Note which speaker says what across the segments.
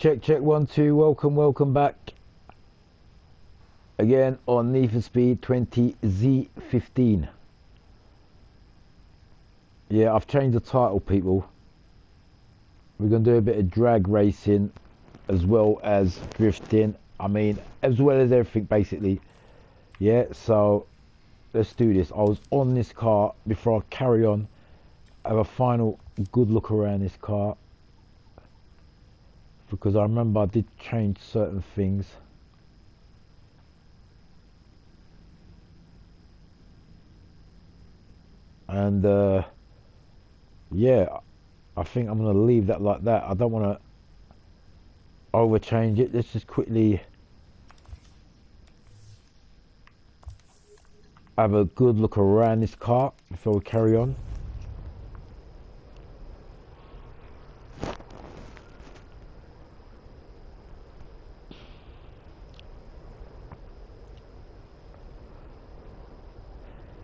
Speaker 1: Check, check, 1, 2. Welcome back again on Need for Speed 20Z15. Yeah, I've changed the title, people. We're gonna do a bit of drag racing as well as drifting. I mean, as well as everything, basically. Yeah, so let's do this. I was on this car before I carry on. Have a final good look around this car, because I remember I did change certain things. And yeah, I think I'm going to leave that like that. I don't want to over change it. Let's just quickly have a good look around this car before we carry on.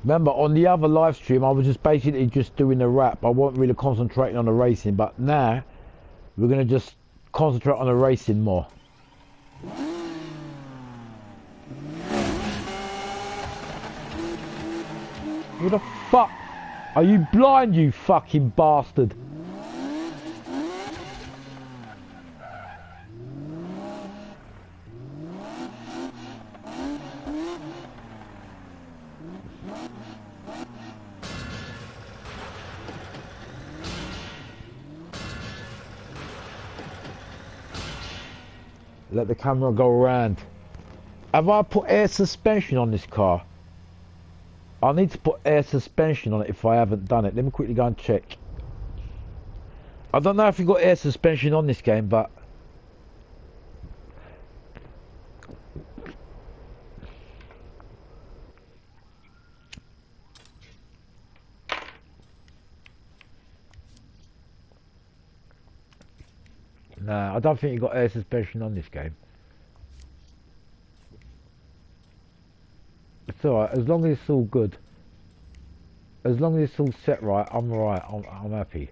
Speaker 1: Remember, on the other live stream, I was just basically just doing the rap. I wasn't really concentrating on the racing, but now we're going to just concentrate on the racing more. Who the fuck? Are you blind, you fucking bastard? Let the camera go around. Have I put air suspension on this car? I need to put air suspension on it if I haven't done it. Let me quickly go and check. I don't know if you've got air suspension on this game, but nah, I don't think you've got air suspension on this game. It's alright, as long as it's all good. As long as it's all set right, I'm alright, I'm happy.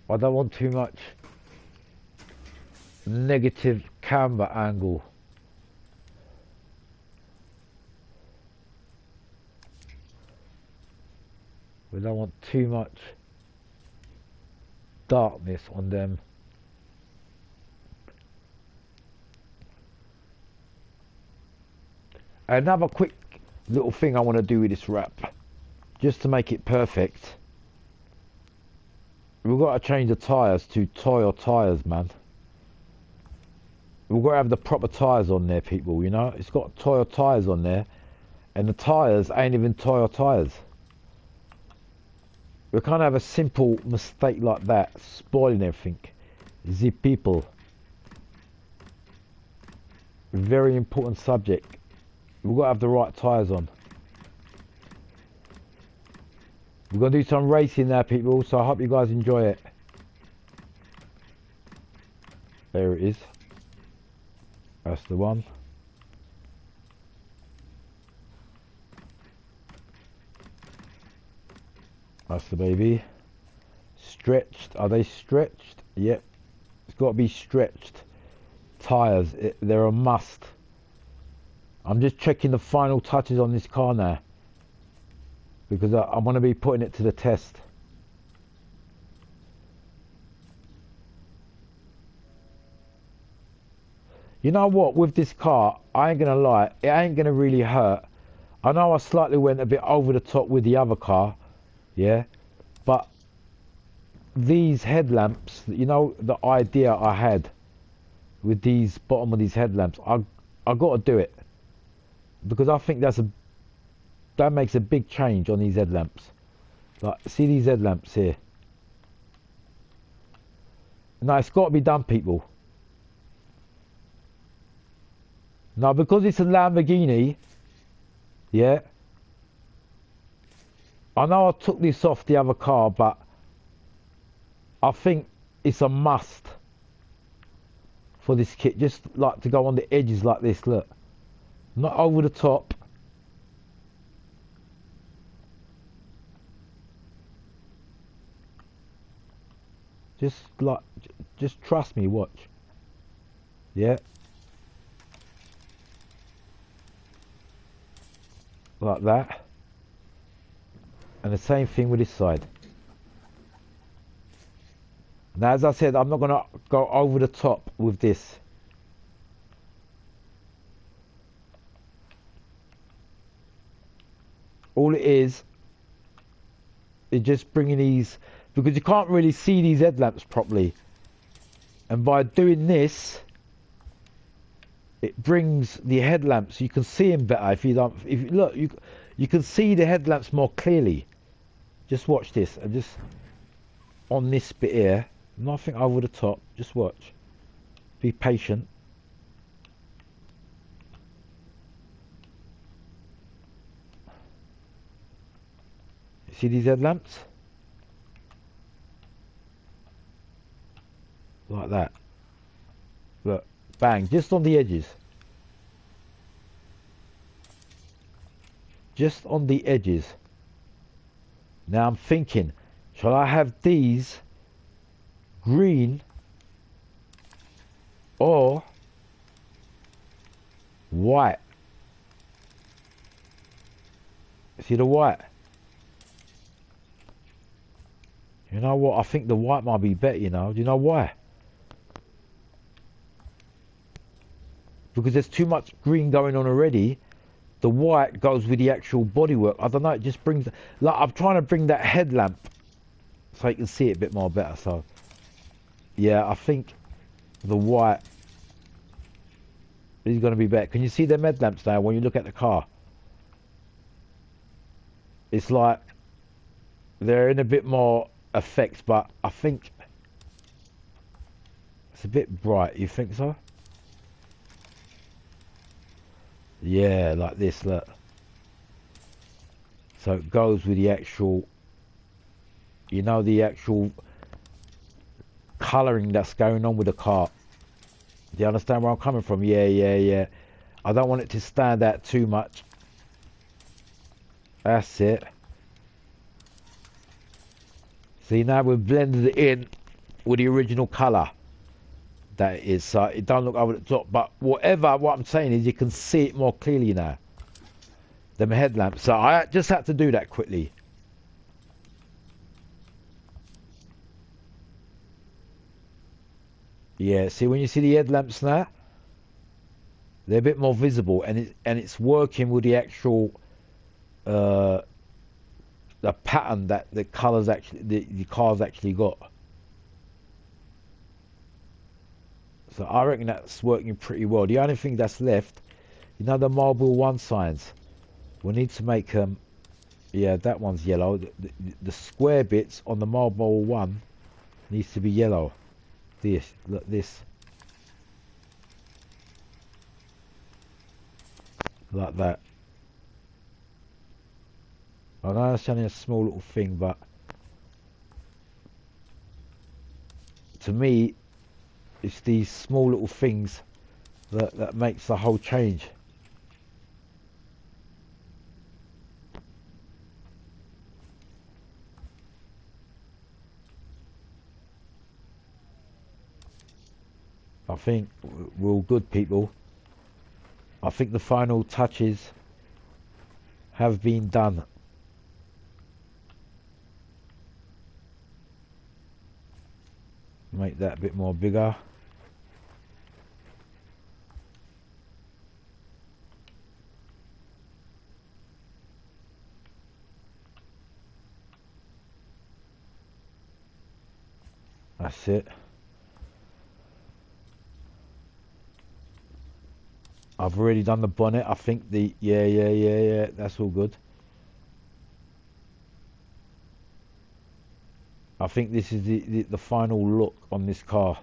Speaker 1: I don't want too much negative camera angle. We don't want too much darkness on them. Another quick little thing I want to do with this wrap, just to make it perfect. We've got to change the tyres to Toyo tyres, man. We've got to have the proper tyres on there, people, you know? It's got Toyo tyres on there, and the tyres ain't even Toyo tyres. We can't have a simple mistake like that, spoiling everything. The people. Very important subject. We've got to have the right tyres on. We're going to do some racing now, people, so I hope you guys enjoy it. There it is. That's the one. That's the baby. Stretched. Are they stretched? Yep. It's got to be stretched. Tyres, they're a must. I'm just checking the final touches on this car now, because I'm going to be putting it to the test. You know what, with this car, I ain't going to lie, it ain't going to really hurt. I know I slightly went a bit over the top with the other car, yeah, but these headlamps, you know, the idea I had with these bottom of these headlamps, I got to do it, because I think that makes a big change on these headlamps. Like, see these headlamps here? No, it's got to be done, people. Now, because it's a Lamborghini, yeah, I know I took this off the other car, but I think it's a must. for this kit, just like to go on the edges like this, look. Not over the top. Just like, just trust me, watch. Yeah. Like that. And the same thing with this side. Now, as I said, I'm not going to go over the top with this. All it is just bringing these, because you can't really see these headlamps properly. And by doing this, it brings the headlamps, you can see them better. If you don't, if you look, you can see the headlamps more clearly. Just watch this, and just on this bit here, nothing over the top, just watch. Be patient. See these headlamps? Like that. Look, bang, just on the edges. Just on the edges. Now I'm thinking, shall I have these green or white? See the white? You know what? I think the white might be better, you know. Do you know why? Because there's too much green going on already. The white goes with the actual bodywork. I don't know, it just brings... Like, I'm trying to bring that headlamp so you can see it a bit more better. So, yeah, I think the white is going to be better. Can you see them headlamps now when you look at the car? It's like they're in a bit more effect, but I think it's a bit bright. You think so? Yeah, like this, look. So it goes with the actual, you know, the actual colouring that's going on with the car. Do you understand where I'm coming from? Yeah, yeah, yeah. I don't want it to stand out too much. That's it. See, now we've blended it in with the original colour that it is. So it don't look over the top. But whatever, what I'm saying is you can see it more clearly now. Them headlamps. So I just had to do that quickly. Yeah, see when you see the headlamps now, they're a bit more visible, and it's working with the actual the pattern that the colours actually the car's actually got. So I reckon that's working pretty well. The only thing that's left, you know, the Marlboro 1 signs. We need to make yeah, that one's yellow. The square bits on the Marlboro 1 needs to be yellow. This, look, this. Like that. I know it's only a small little thing, but to me, it's these small little things that makes the whole change. I think we're all good, people. I think the final touches have been done. Make that a bit more bigger. That's it. I've already done the bonnet. I think yeah, that's all good. I think this is the final look on this car.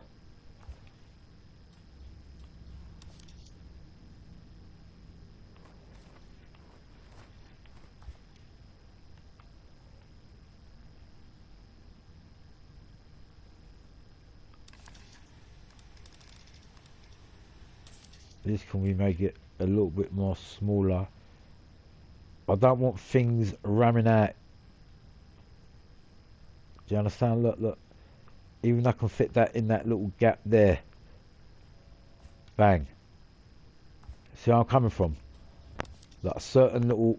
Speaker 1: This, can we make it a little bit more smaller? I don't want things ramming out. Do you understand? Look, look. Even I can fit that in that little gap there. Bang. See where I'm coming from? Like a certain little...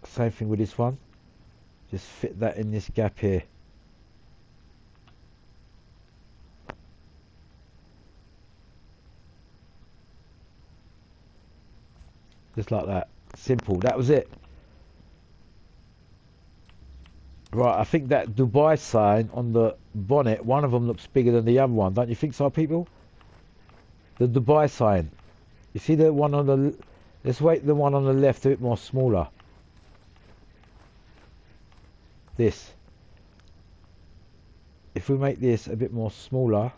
Speaker 1: Same thing with this one. Just fit that in this gap here. Just like that. Simple. That was it. Right, I think that Dubai sign on the bonnet, one of them looks bigger than the other one. Don't you think so, people? The Dubai sign. You see the one on the... Let's make the one on the left a bit more smaller. This. If we make this a bit more smaller...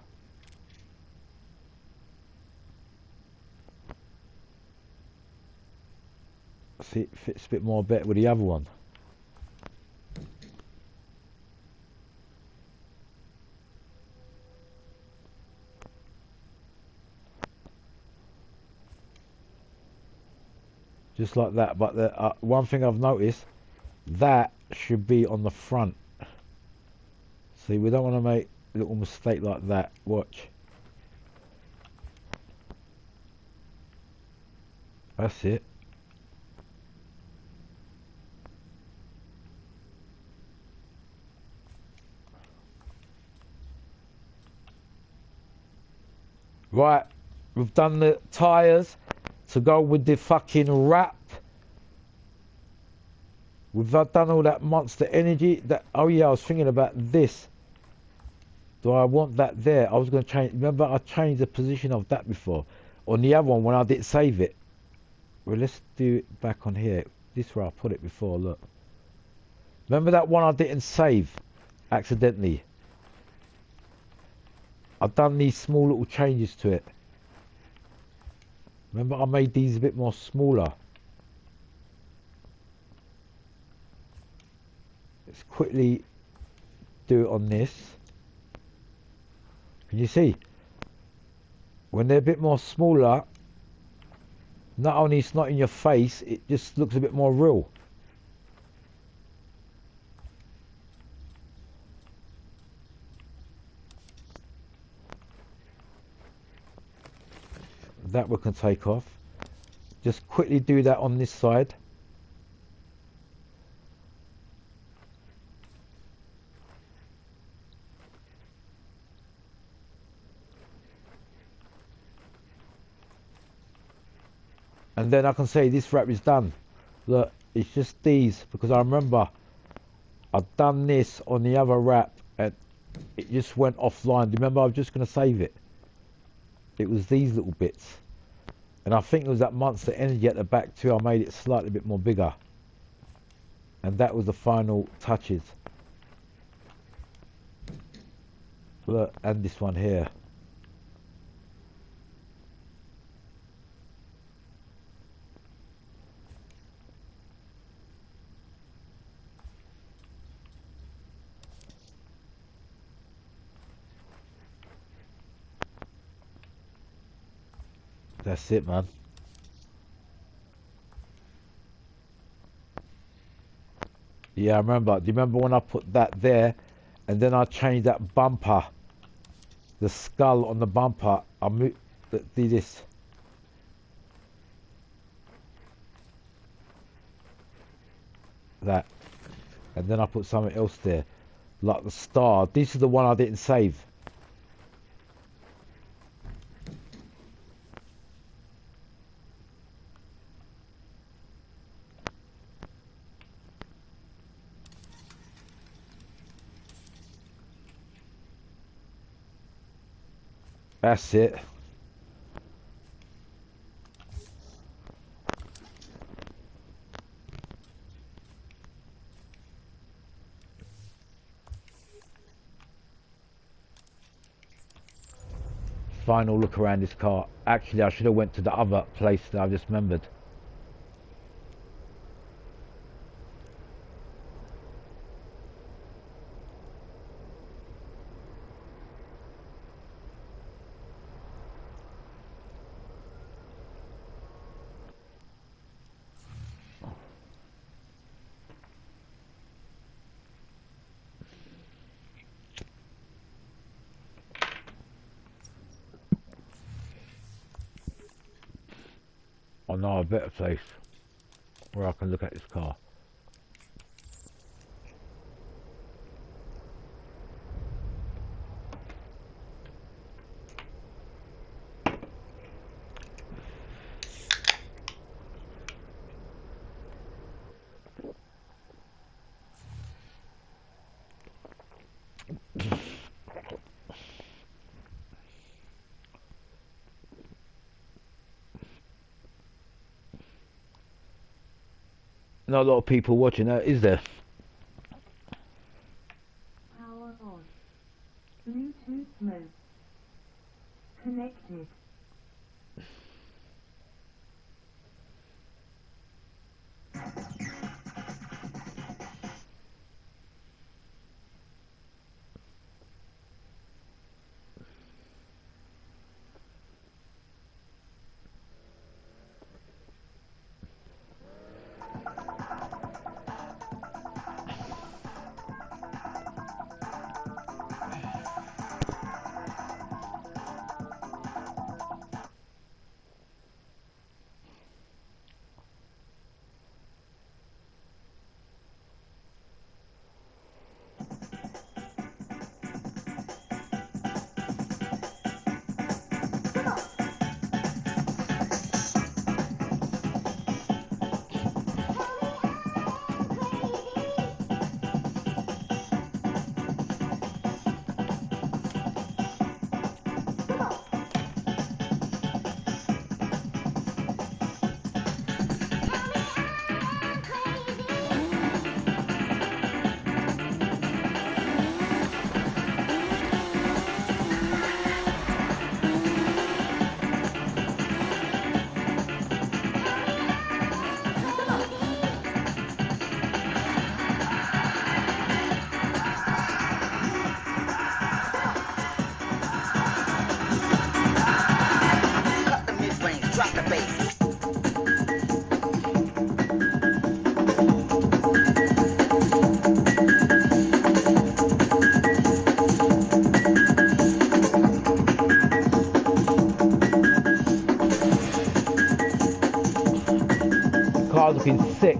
Speaker 1: See, it fits a bit more better with the other one. Just like that, but the one thing I've noticed, that should be on the front. See, we don't want to make a little mistake like that. Watch. That's it. Right, we've done the tyres to go with the fucking wrap. We've done all that Monster Energy. That, oh yeah, I was thinking about this. Do I want that there? I was going to change. Remember, I changed the position of that before. On the other one, when I didn't save it. Well, let's do it back on here. This is where I put it before, look. Remember that one I didn't save accidentally? I've done these small little changes to it. Remember, I made these a bit more smaller. Let's quickly do it on this. Can you see? When they're a bit more smaller, not only it's not in your face, it just looks a bit more real. That we can take off. Just quickly do that on this side. And then I can say this wrap is done. Look, it's just these, because I remember I've done this on the other wrap and it just went offline. Remember, I was just going to save it. It was these little bits. And I think it was that Monster Energy at the back too. I made it slightly bit more bigger. And that was the final touches. Look, and this one here. That's it, man. Yeah, I remember. Do you remember when I put that there and then I changed that bumper, the skull on the bumper? I moved, did this. That. And then I put something else there, like the star. This is the one I didn't save. That's it. Final look around this car. Actually, I should have went to the other place that I just remembered. I know a better place where I can look at this car. Not a lot of people watching that, is there?
Speaker 2: Power on. Bluetooth mode. Connected.
Speaker 1: Car's looking sick.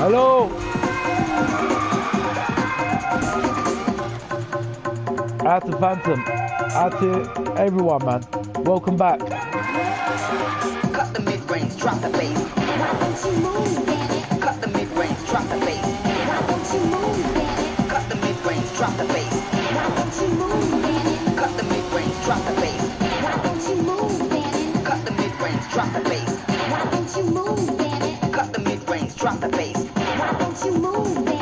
Speaker 1: Hello. Out to Phantom. Out to everyone, man. Welcome back.
Speaker 3: Cut the mid-range, drop the bass. Why don't you move, baby? Cut the mid-range, drop the bass. Why don't you move, baby? Cut the mid-range, drop the bass. Why don't you move, baby? Cut the mid-range, drop the bass. Why don't you move, baby? Cut the mid-range, drop the bass. Why don't you move, baby? Cut the mid-range, drop the bass. Why don't you move, baby?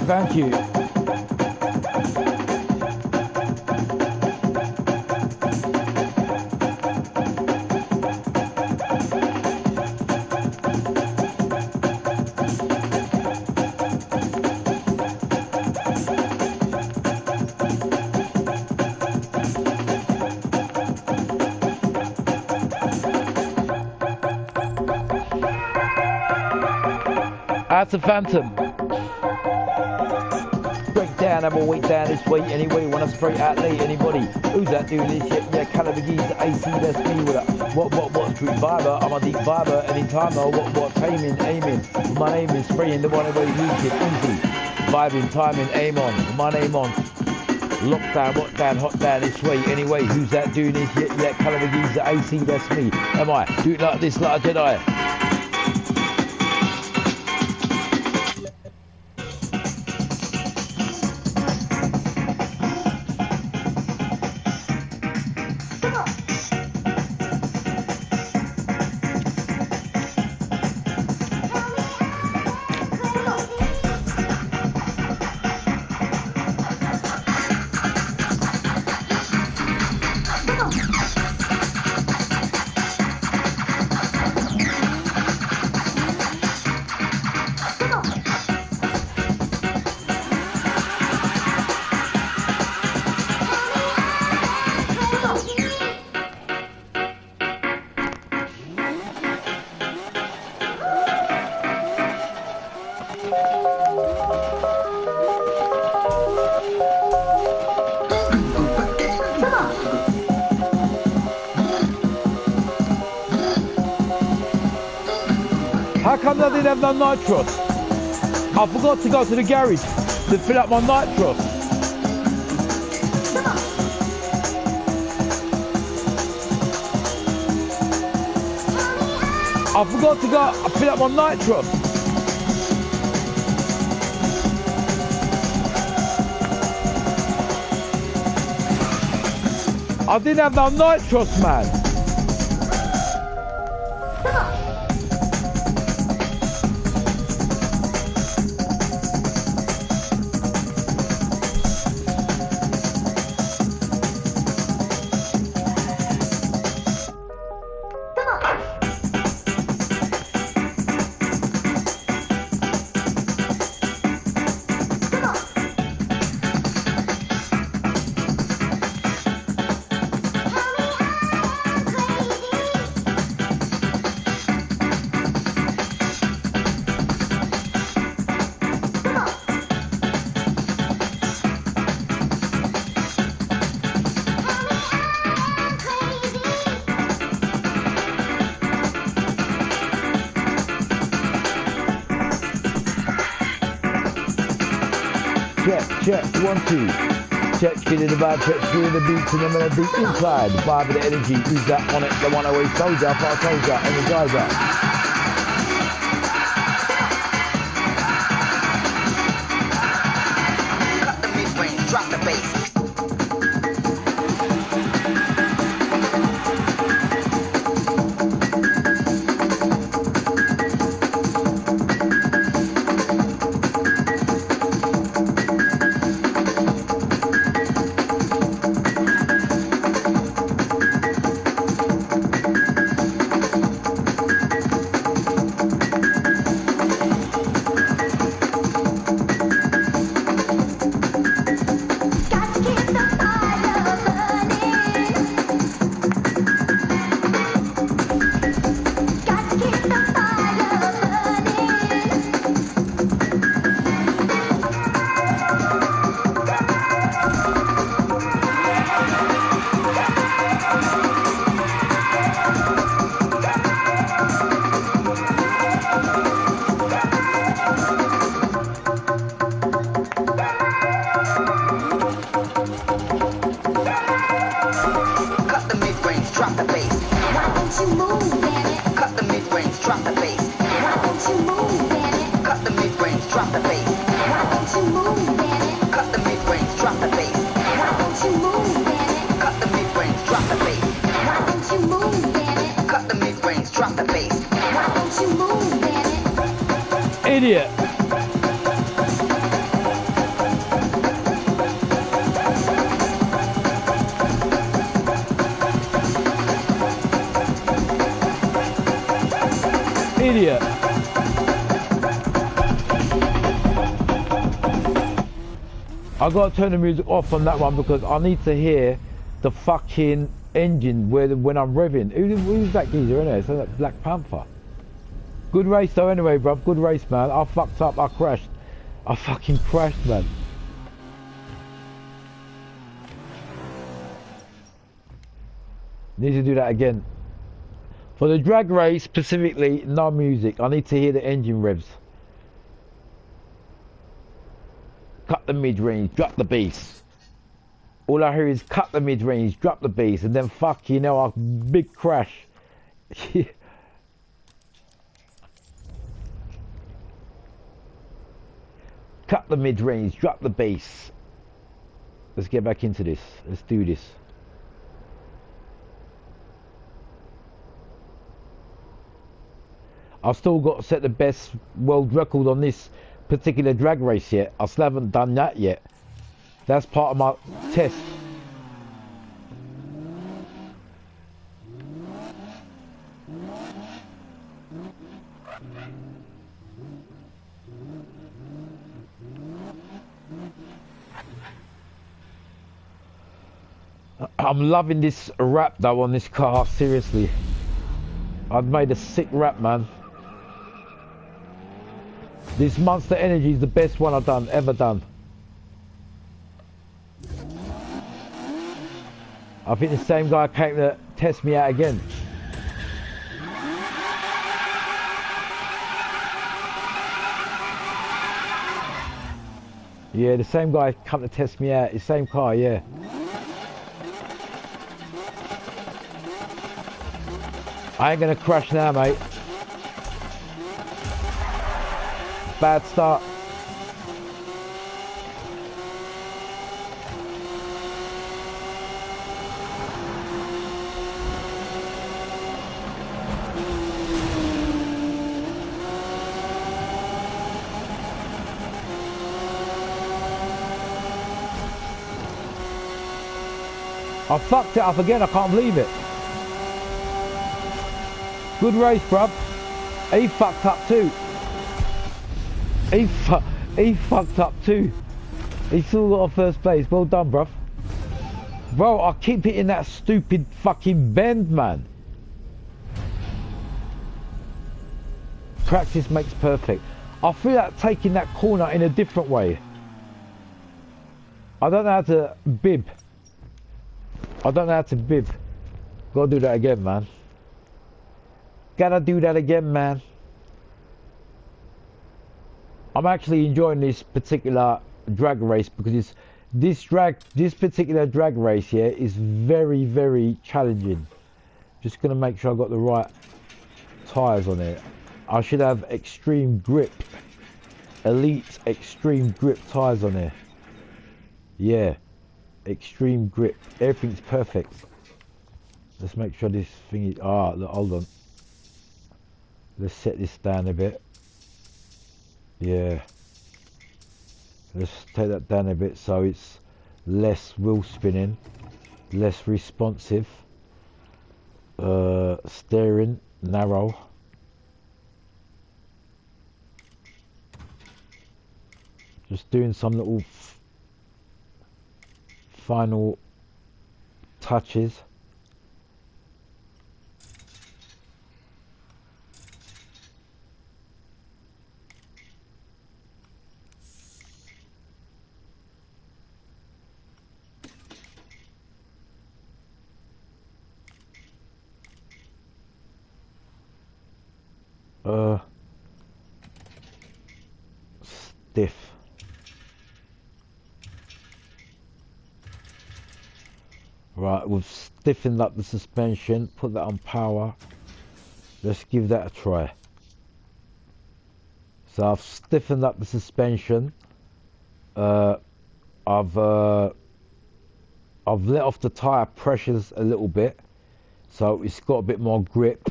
Speaker 1: Thank you. Out to Phantom. Down, I'm all way down this way anyway. When I spray out late, anybody who's that doing this? Yeah, Caliber Geese, AC, that's me with a what street viber. I'm a deep viber anytime. Oh, what timing, aiming. My name is spraying the one away music, easy. Vibing, timing, aim on. My name on. Lockdown, what down, hot down this way anyway. Who's that doing this? Yeah, Caliber Geese, AC, that's me. Am I? Do it like this, like a Jedi. come I didn't have no nitros? I forgot to go to the garage to fill up my nitros. I forgot to go fill up my nitros. I didn't have no nitros, man. Check, 1, 2. Check, get in the vibe, check, get in the beats, and then the beat inside. The vibe of the energy, who's that on it? The 108 soldier, far soldier, energizer.
Speaker 3: Cut the mid-range, drop the bass.
Speaker 1: Idiot. Idiot. I gotta turn the music off on that one because I need to hear the fucking engine when I'm revving. Who's that geezer in there? So that Black Panther. Good race though anyway, bruv. Good race, man. I fucked up. I crashed. I fucking crashed, man. Need to do that again. For the drag race specifically, no music. I need to hear the engine revs. Cut the mid-range, drop the bass. All I hear is cut the mid-range, drop the bass, and then fuck, you know, a big crash. Cut the mid-range, drop the bass. Let's get back into this. Let's do this. I've still got to set the best world record on this particular drag race yet. I still haven't done that yet. That's part of my test. I'm loving this wrap though on this car, seriously. I've made a sick wrap, man. This Monster Energy is the best one I've ever done. I think the same guy came to test me out again. Yeah, the same guy come to test me out. The same car, yeah. I ain't gonna crash now, mate. Bad start. I fucked it up again, I can't believe it. Good race, bruv. He fucked up too. He fucked up too. He still got a first place. Well done, bruv. Bro, I keep hitting that stupid fucking bend, man. Practice makes perfect. I feel like taking that corner in a different way. I don't know how to bib. I don't know how to bib. Gotta do that again, man. Gotta do that again, man. I'm actually enjoying this particular drag race because this particular drag race here is very, very challenging. Just gonna make sure I got the right tyres on it. I should have extreme grip, elite extreme grip tyres on here. Yeah. Extreme grip, everything's perfect. Let's make sure this thing is, look, hold on. Let's set this down a bit. Yeah. Let's take that down a bit so it's less wheel spinning, less responsive. Steering, narrow. Just doing some little final touches. Stiff. Right, we've stiffened up the suspension, put that on power. Let's give that a try. So I've stiffened up the suspension. I've let off the tyre pressures a little bit, so it's got a bit more grip.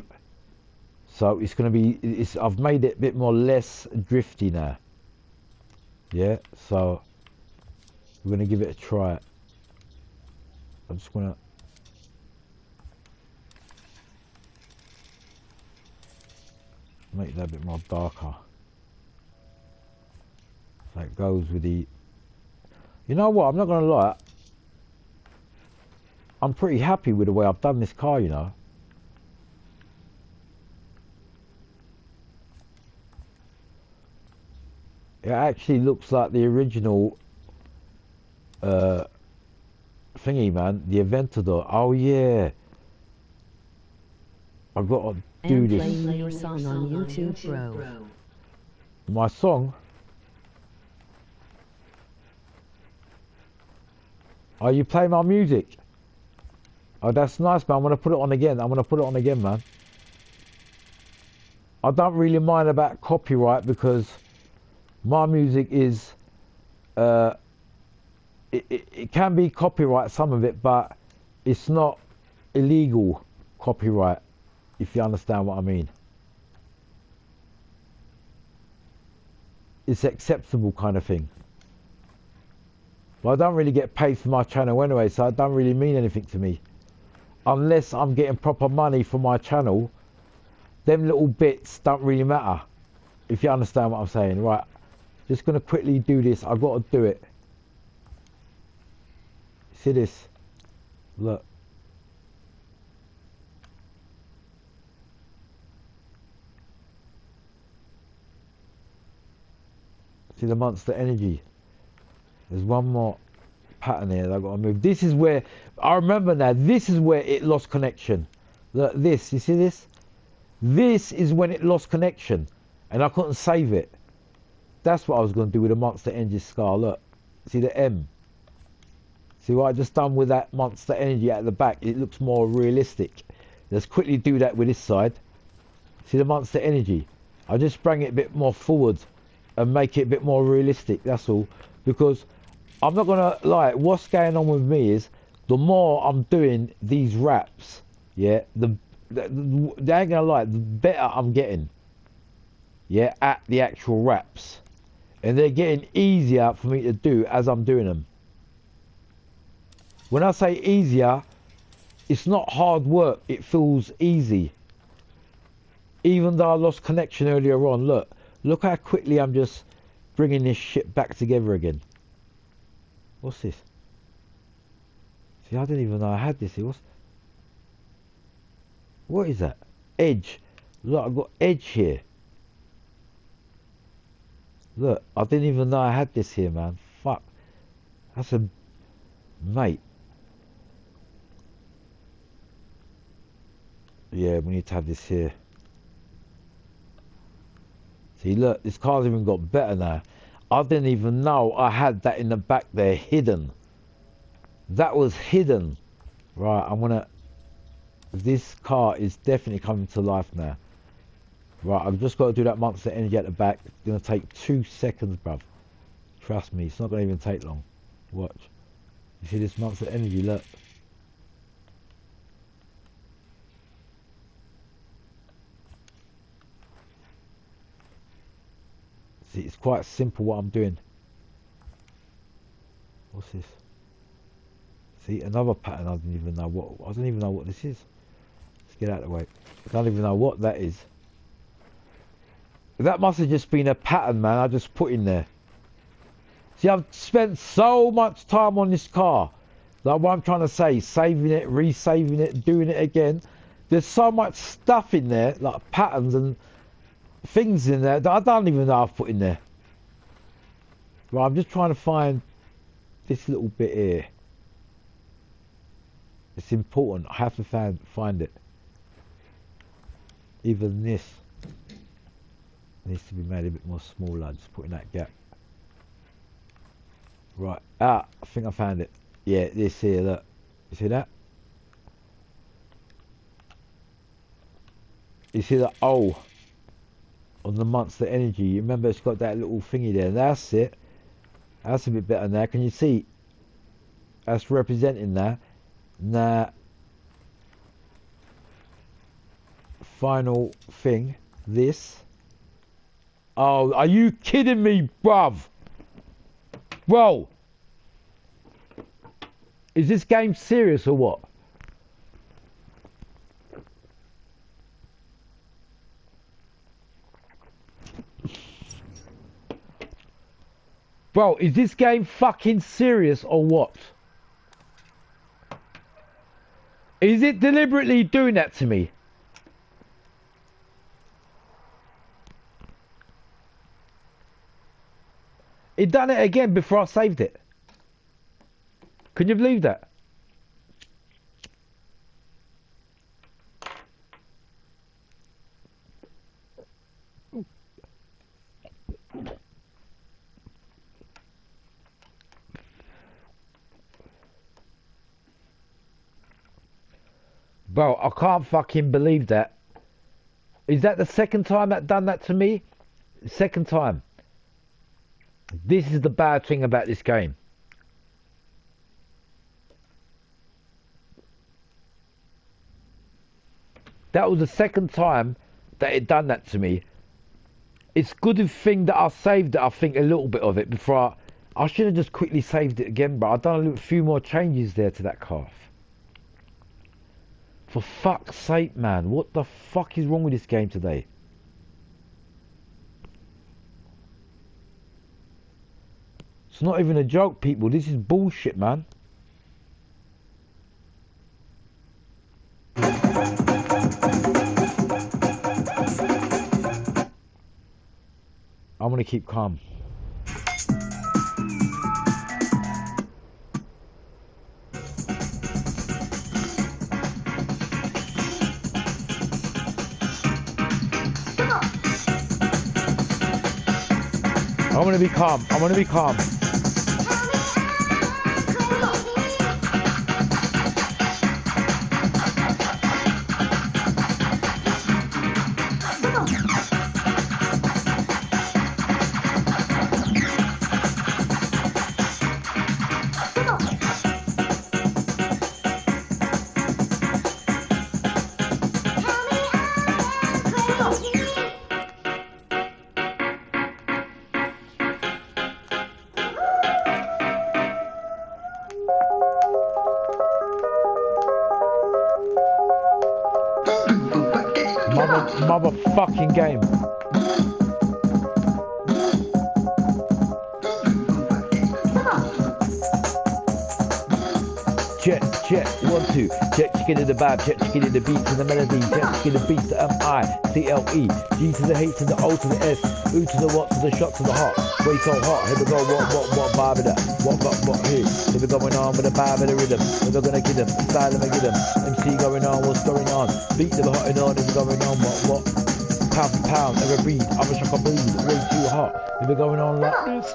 Speaker 1: So it's going to be, I've made it a bit more less drifty now. Yeah, so we're going to give it a try. I'm just going to make that a bit more darker. So it goes with the... You know what, I'm not going to lie. I'm pretty happy with the way I've done this car, you know. It actually looks like the original thingy, man, the Aventador. Oh yeah, I've got to do this.
Speaker 4: Playing your song on YouTube, bro.
Speaker 1: My song? Oh, you play my music? Oh, that's nice, man. I'm gonna put it on again. Man. I don't really mind about copyright because my music is, it can be copyright, some of it, but it's not illegal copyright, if you understand what I mean. It's acceptable kind of thing. But I don't really get paid for my channel anyway, so it don't really mean anything to me. Unless I'm getting proper money for my channel, them little bits don't really matter, if you understand what I'm saying. Right, just going to quickly do this. I've got to do it. See this? Look. See the Monster Energy? There's one more pattern here that I've got to move. This is where, I remember now, this is where it lost connection. Look, this, you see this? This is when it lost connection and I couldn't save it. That's what I was going to do with the Monster Energy Scar. Look, See the M? See what I just done with that Monster Energy at the back? It looks more realistic. Let's quickly do that with this side. See the Monster Energy? I just bring it a bit more forward and make it a bit more realistic, that's all. Because I'm not gonna lie, what's going on with me is the more I'm doing these raps, yeah, they ain't gonna lie, the better I'm getting, yeah, at the actual raps. And they're getting easier for me to do as I'm doing them. When I say easier, it's not hard work, it feels easy. Even though I lost connection earlier on, look how quickly I'm just bringing this shit back together again. What's this? See, I didn't even know I had this here. What is that? Edge. Look, I've got edge here. Look, I didn't even know I had this here, man. Fuck. That's a... Mate. Yeah, we need to have this here. See, look, this car's even got better now. I didn't even know I had that in the back there hidden. That was hidden. Right, I'm gonna... This car is definitely coming to life now. Right, I've just got to do that Monster Energy at the back. It's gonna take 2 seconds, bruv. Trust me, it's not gonna even take long. Watch. You see this Monster Energy, look. See, it's quite simple what I'm doing. What's this? See, another pattern I don't even know what this is. Let's get out of the way. I don't even know what that is. That must have just been a pattern, man, I just put in there. See, I've spent so much time on this car. Like what I'm trying to say, saving it, resaving it, doing it again. There's so much stuff in there, like patterns and things in there that I don't even know I've put in there. Right, I'm just trying to find this little bit here. It's important. I have to find it. Even this needs to be made a bit more smaller. Just put in that gap. Right. I think I found it. Yeah, this here. Look. You see that? You see the O on the Monster Energy? You remember it's got that little thingy there. That's it. That's a bit better now. Can you see? That's representing that. Now, final thing. This. Oh, are you kidding me, bruv? Bro. Is this game serious or what? Bro, is this game fucking serious or what? Is it deliberately doing that to me? It done it again before I saved it. Can you believe that? Bro, I can't fucking believe that. Is that the second time that done that to me? Second time. This is the bad thing about this game. That was the second time that it done that to me. It's good thing that I saved it, I think, a little bit of it before I should have just quickly saved it again, but I've done a few more changes there to that car. For fuck's sake, man. What the fuck is wrong with this game today? It's not even a joke, people. This is bullshit, man. I'm gonna keep calm. I'm gonna be calm. I'm gonna be calm. Motherfucking game. Check, 1, 2. Check, chicken in the vibe, check, chicken in the beat to the melody, check, chicken in the beat to M-I-C-L-E, G to the H to the O to the S, U to the what to the shot to the hot. Way so hot, here we go, what vibe of that? What here? Here we going on with the vibe of the rhythm. We're gonna get them, style them and get them. MC going on, what's going on? Beat them hot and on, here we going on, what? Pound for pound, every beat, I'm a shock of breeze, way too hot. Here we going on like this.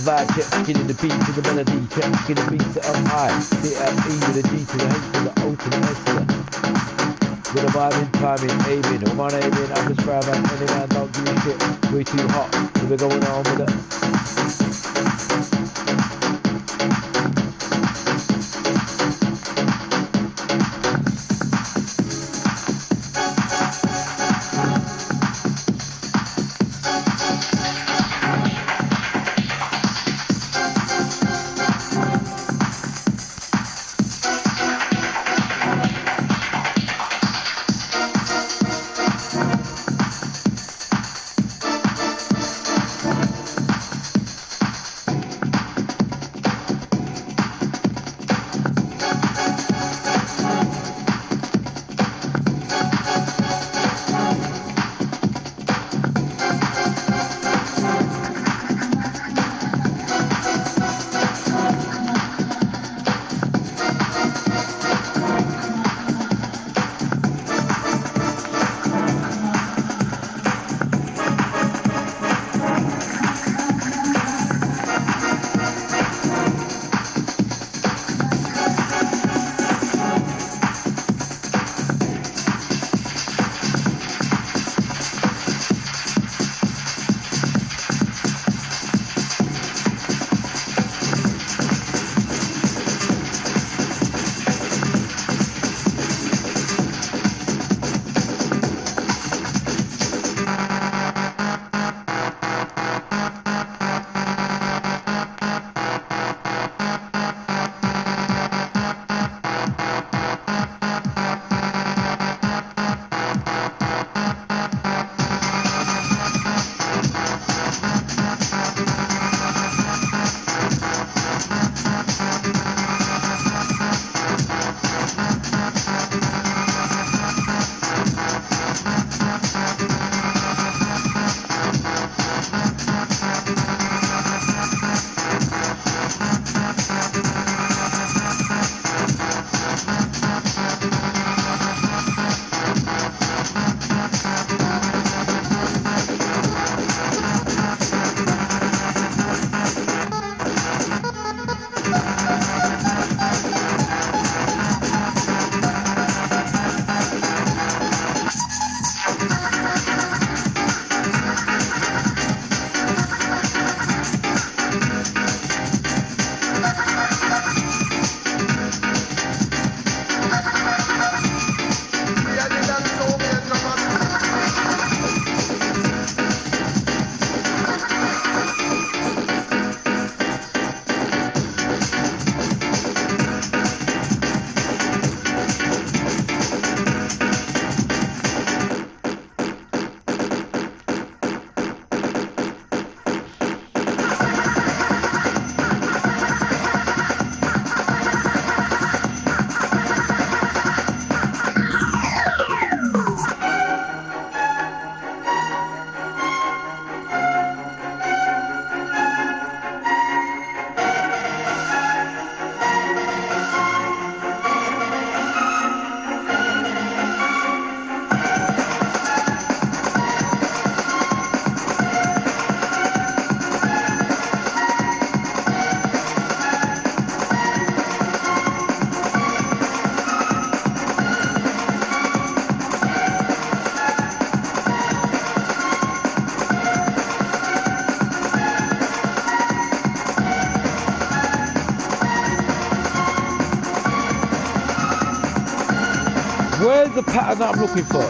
Speaker 1: vibe, kept killing the beat to the melody, kept killing beats that I'm high. C-L-E with a G to the H to the O to the S to the. With a vibing, timing, aiming, all my aiming, I'm just proud man, any man don't give a shit, way too hot, so we're going on with it. Where's the pattern that I'm looking for?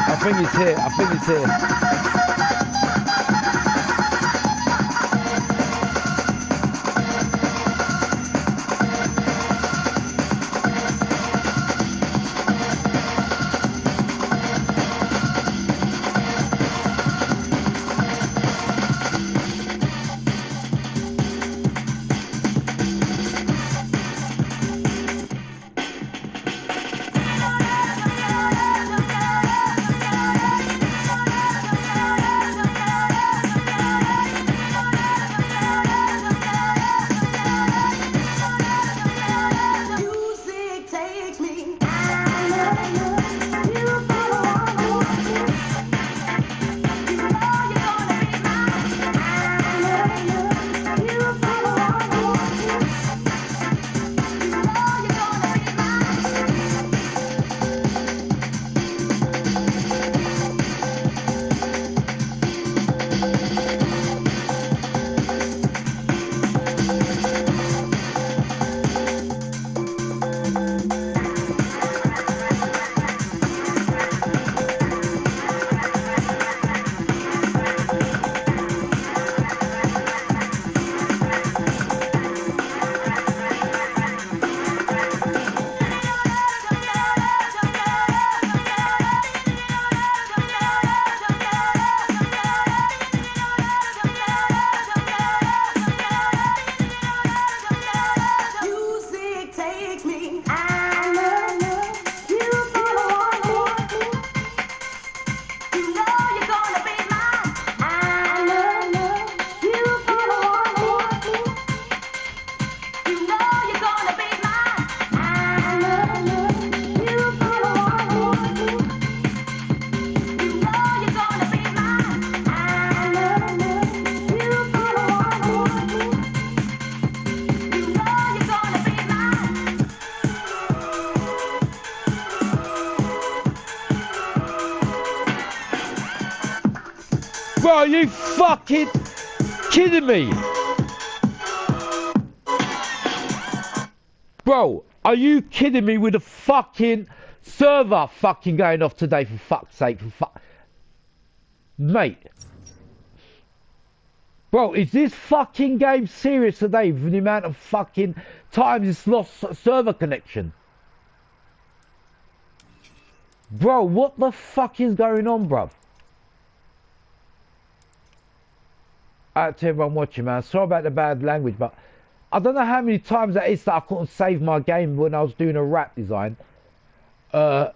Speaker 1: I think it's here. I think it's here. Bro, are you fucking kidding me? Bro, are you kidding me with the fucking server fucking going off today, for fuck's sake, Mate. Bro, is this fucking game serious today for the amount of fucking times it's lost server connection? Bro, what the fuck is going on, bruv? Out to everyone watching, man. Sorry about the bad language, but I don't know how many times that is that I couldn't save my game when I was doing a rap design. I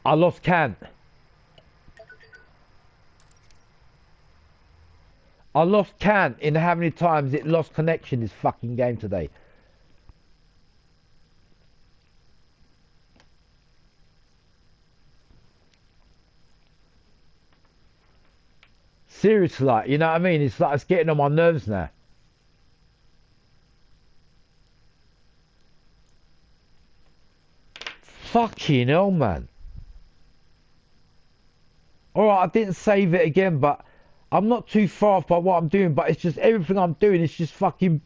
Speaker 1: lost count. I lost count in how many times it lost connection this fucking game today. Seriously, like, you know what I mean? It's like it's getting on my nerves now. Fucking hell, man. Alright, I didn't save it again, but I'm not too far off by what I'm doing, but it's just everything I'm doing is just fucking...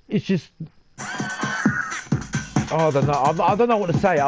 Speaker 1: It's just... Oh, I don't know. I don't know what to say.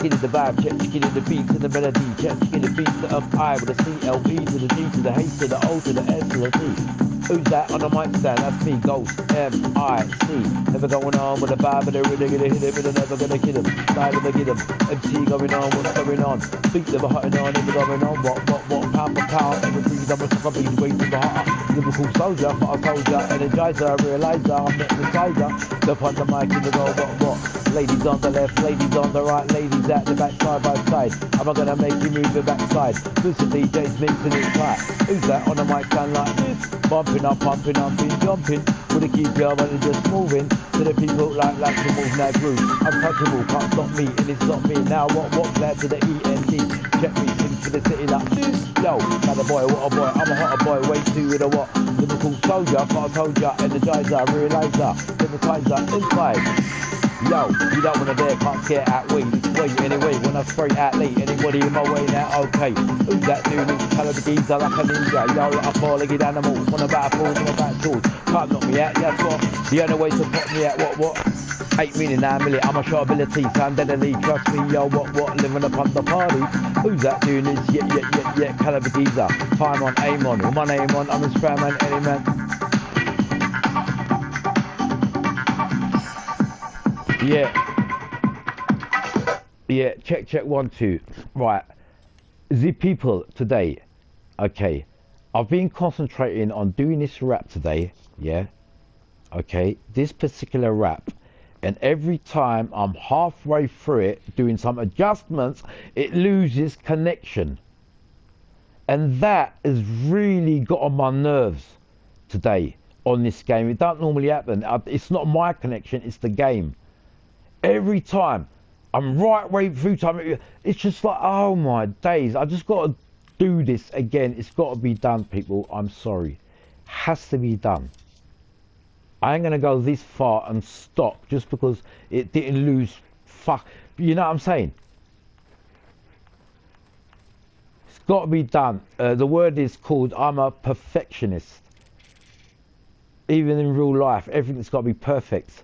Speaker 1: Check the vibe, check the beat to the melody, check the beat to the I with the CLE to the D to the H to the O to the S to the T. Who's that on the mic stand? That's me, Ghost, M-I-C. Never going on with the vibe, but they're really gonna hit him, but they're never gonna kill him. Style to get him, MC going on, what's going on? Beat never hutting on, never going on, what, pound for pound, everything's done with some beat, way to the hotter. Liverpool soldier, but I told ya, energizer, realizer, I'm hypnotizer. Up on the mic in the go, what? Ladies on the left, ladies on the right, ladies at the back, side by side. Am I gonna make you move your backside? Listen, DJ's mixing it tight. Who's that on the mic sound like this? Bumping up, been jumping. With a keep your money just moving. To the people like to move that groove. Untouchable, can't stop me, and it's not me. Now what glad to the E-N-D. Check me, sing to the city like this. Yo, not a boy, what a boy, I'm a hotter boy, way too with a what? Liverpool soldier, but I told ya, energizer, realizer, hypnotizer, inside. Yo, you don't wanna dare, can't scare out, wait anyway, when I spray out late, anybody in my way now, okay. Who's that dude who's colored geezer like a ninja? Yo, like a four-legged animal, on a battlefield, on a back tools. Can't knock me out, yeah, what? The only way to put me out, what? 8 million, 9 million, I'm a show ability, sound deadly, trust me, yo, what, living upon the party. Who's that doing this? Yeah, caliber geezer. Time on, aim on, with my name on, I'm a spray man, any man. Yeah, check 1 2. Right, the people today, okay, I've been concentrating on doing this rap today, yeah, okay, this particular rap, and every time I'm halfway through it, doing some adjustments, it loses connection, and that has really got on my nerves today on this game. It don't normally happen. It's not my connection, it's the game. Every time I'm right way through time, it's just like, oh my days, I just got to do this again. It's got to be done, people. I'm sorry, has to be done. I ain't gonna go this far and stop just because it didn't lose. Fuck, you know what I'm saying? It's got to be done. The word is called, I'm a perfectionist. Even in real life, everything's got to be perfect.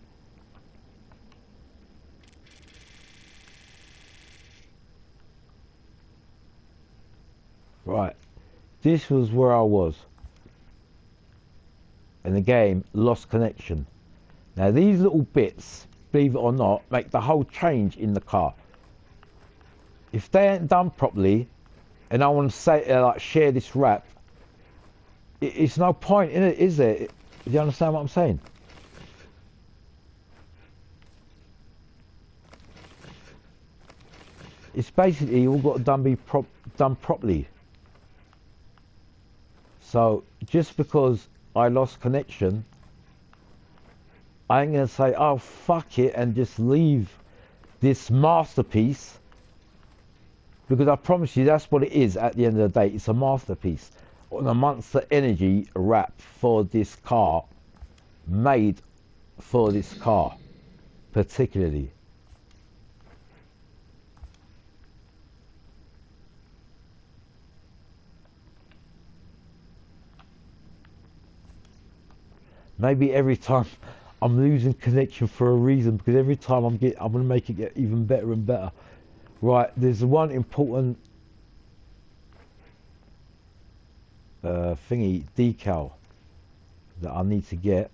Speaker 1: Right, this was where I was, and the game lost connection. Now these little bits, believe it or not, make the whole change in the car. If they ain't done properly, and I want to say like share this rap, it's no point in it, is there? Do you understand what I'm saying? It's basically all got to be done properly. So just because I lost connection, I ain't gonna say, oh fuck it, and just leave this masterpiece, because I promise you that's what it is at the end of the day. It's a masterpiece on a Monster Energy wrap for this car, made for this car particularly. Maybe every time I'm losing connection for a reason, because every time I'm gonna make it get even better and better. Right, there's one important thingy decal that I need to get,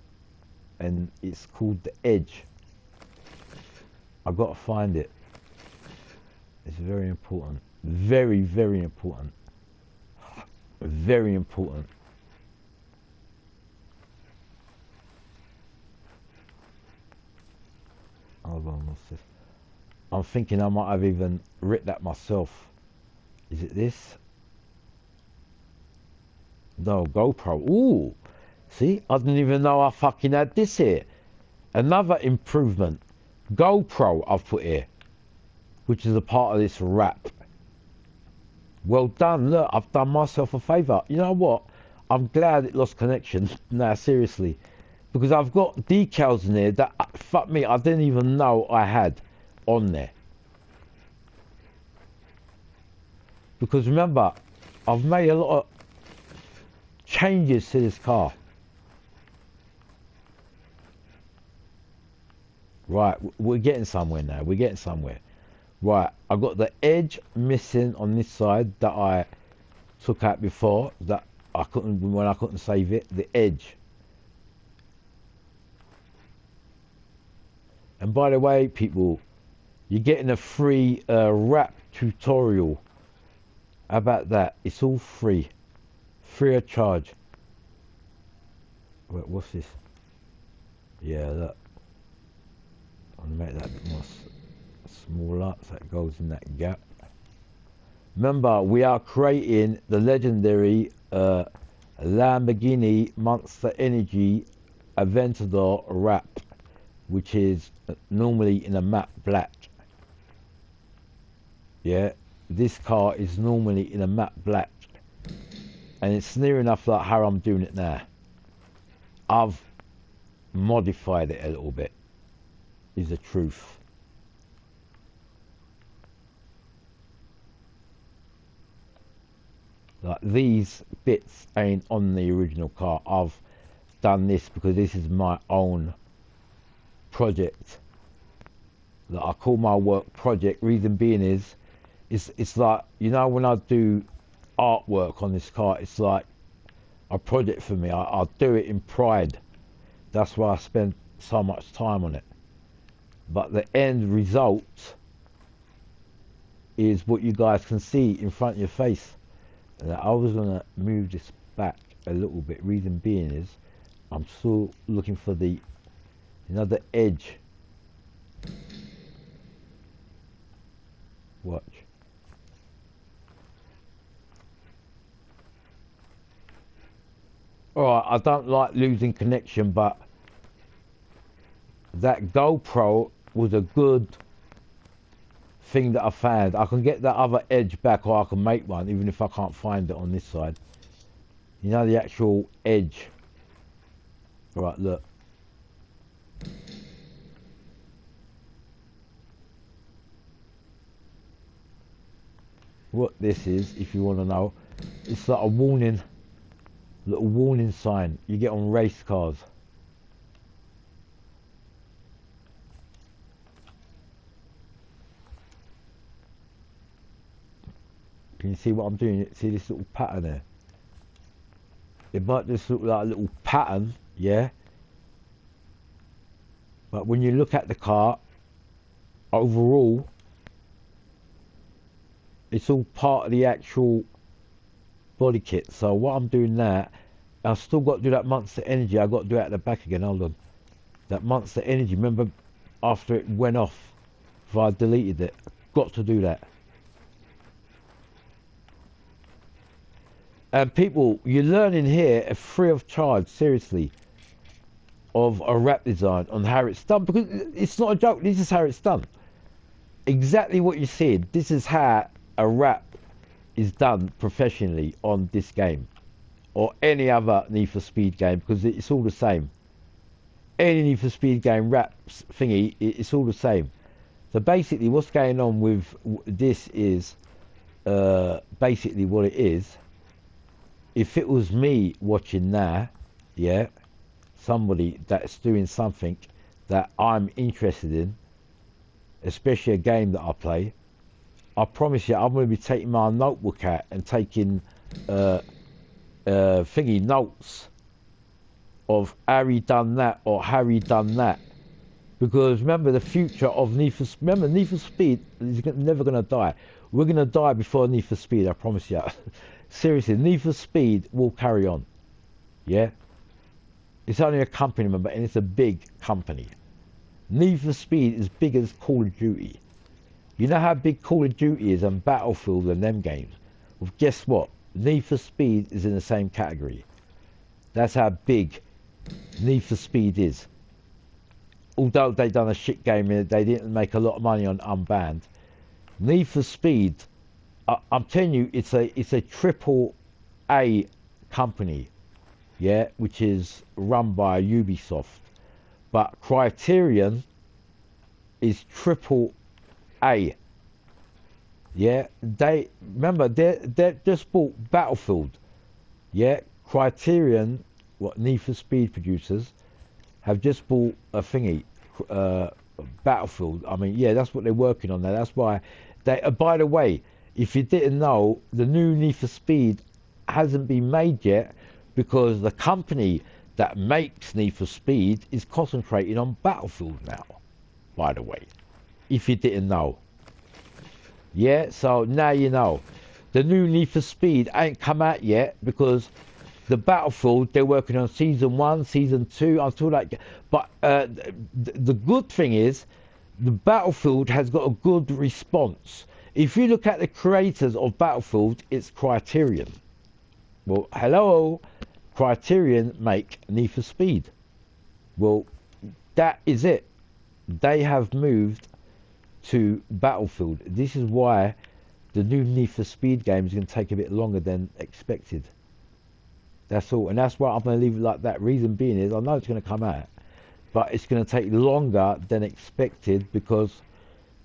Speaker 1: and it's called the Edge. I've got to find it. It's very important. Very, very important. Very important. Hold on, what's this? I'm thinking I might have even written that myself. Is it this? No, GoPro. Ooh! See? I didn't even know I fucking had this here. Another improvement. GoPro I've put here, which is a part of this wrap. Well done. Look, I've done myself a favour. You know what? I'm glad it lost connection. Now, seriously. Because I've got decals in there that, fuck me, I didn't even know I had on there. Because remember, I've made a lot of changes to this car. Right, we're getting somewhere now. We're getting somewhere. Right, I've got the edge missing on this side that I took out before, that I couldn't, when I couldn't save it. The edge. And by the way, people, you're getting a free wrap tutorial. How about that? It's all free. Free of charge. Wait, what's this? Yeah, that. I'll make that a bit more smaller so it goes in that gap. Remember, we are creating the legendary Lamborghini Monster Energy Aventador wrap, which is normally in a matte black. Yeah, this car is normally in a matte black, and it's near enough like how I'm doing it now. I've modified it a little bit, is the truth. Like these bits ain't on the original car. I've done this because this is my own project that I call my work project. Reason being is it's like, you know, when I do artwork on this car, it's like a project for me. I do it in pride. That's why I spend so much time on it. But the end result is what you guys can see in front of your face. And I was gonna move this back a little bit. Reason being is I'm still looking for the, you know, the edge. Watch. Alright, I don't like losing connection, but that GoPro was a good thing that I found. I can get that other edge back, or I can make one, even if I can't find it on this side. You know, the actual edge. Right, look. What this is, if you want to know, it's like a warning, little warning sign you get on race cars. Can you see what I'm doing? See this little pattern there? It might just look like a little pattern, yeah? But when you look at the car, overall, it's all part of the actual body kit. So what I'm doing now, I've still got to do that Monster Energy. I've got to do it at the back again. Hold on. That Monster Energy, remember after it went off, if I deleted it, got to do that. And people, you're learning here free of charge, seriously, of a rap design on how it's done, because it's not a joke. This is how it's done. Exactly what you said. This is how a rap is done professionally on this game, or any other Need for Speed game, because it's all the same. Any Need for Speed game raps thingy, it's all the same. So basically, what's going on with this is basically what it is. If it was me watching now, yeah, somebody that's doing something that I'm interested in, especially a game that I play, I promise you I'm going to be taking my notebook out and taking thingy notes of Harry done that or Harry done that. Because remember, the future of Need for Speed is never going to die. We're going to die before Need for Speed, I promise you. Seriously, Need for Speed will carry on. Yeah? It's only a company, remember, and it's a big company. Need for Speed is big as Call of Duty. You know how big Call of Duty is and Battlefield and them games? Well, guess what? Need for Speed is in the same category. That's how big Need for Speed is. Although they done a shit game in it, they didn't make a lot of money on Unbanned. Need for Speed, I'm telling you, it's a triple A company, yeah, which is run by Ubisoft. But Criterion is triple A. Yeah, they just bought Battlefield. Yeah, Criterion, what Need for Speed producers, have just bought a thingy, Battlefield. I mean, yeah, that's what they're working on there. That's why they. By the way, if you didn't know, the new Need for Speed hasn't been made yet because the company that makes Need for Speed is concentrating on Battlefield now. By the way, if you didn't know. Yeah, so now you know. The new Need for Speed ain't come out yet because the Battlefield, they're working on season 1, season 2, until that. But the good thing is, the Battlefield has got a good response. If you look at the creators of Battlefield, it's Criterion. Well, hello, Criterion make Need for Speed. Well, that is it. They have moved to Battlefield. This is why the new Need for Speed game is going to take a bit longer than expected. That's all, and that's why I'm going to leave it like that. Reason being is I know it's going to come out, but it's going to take longer than expected because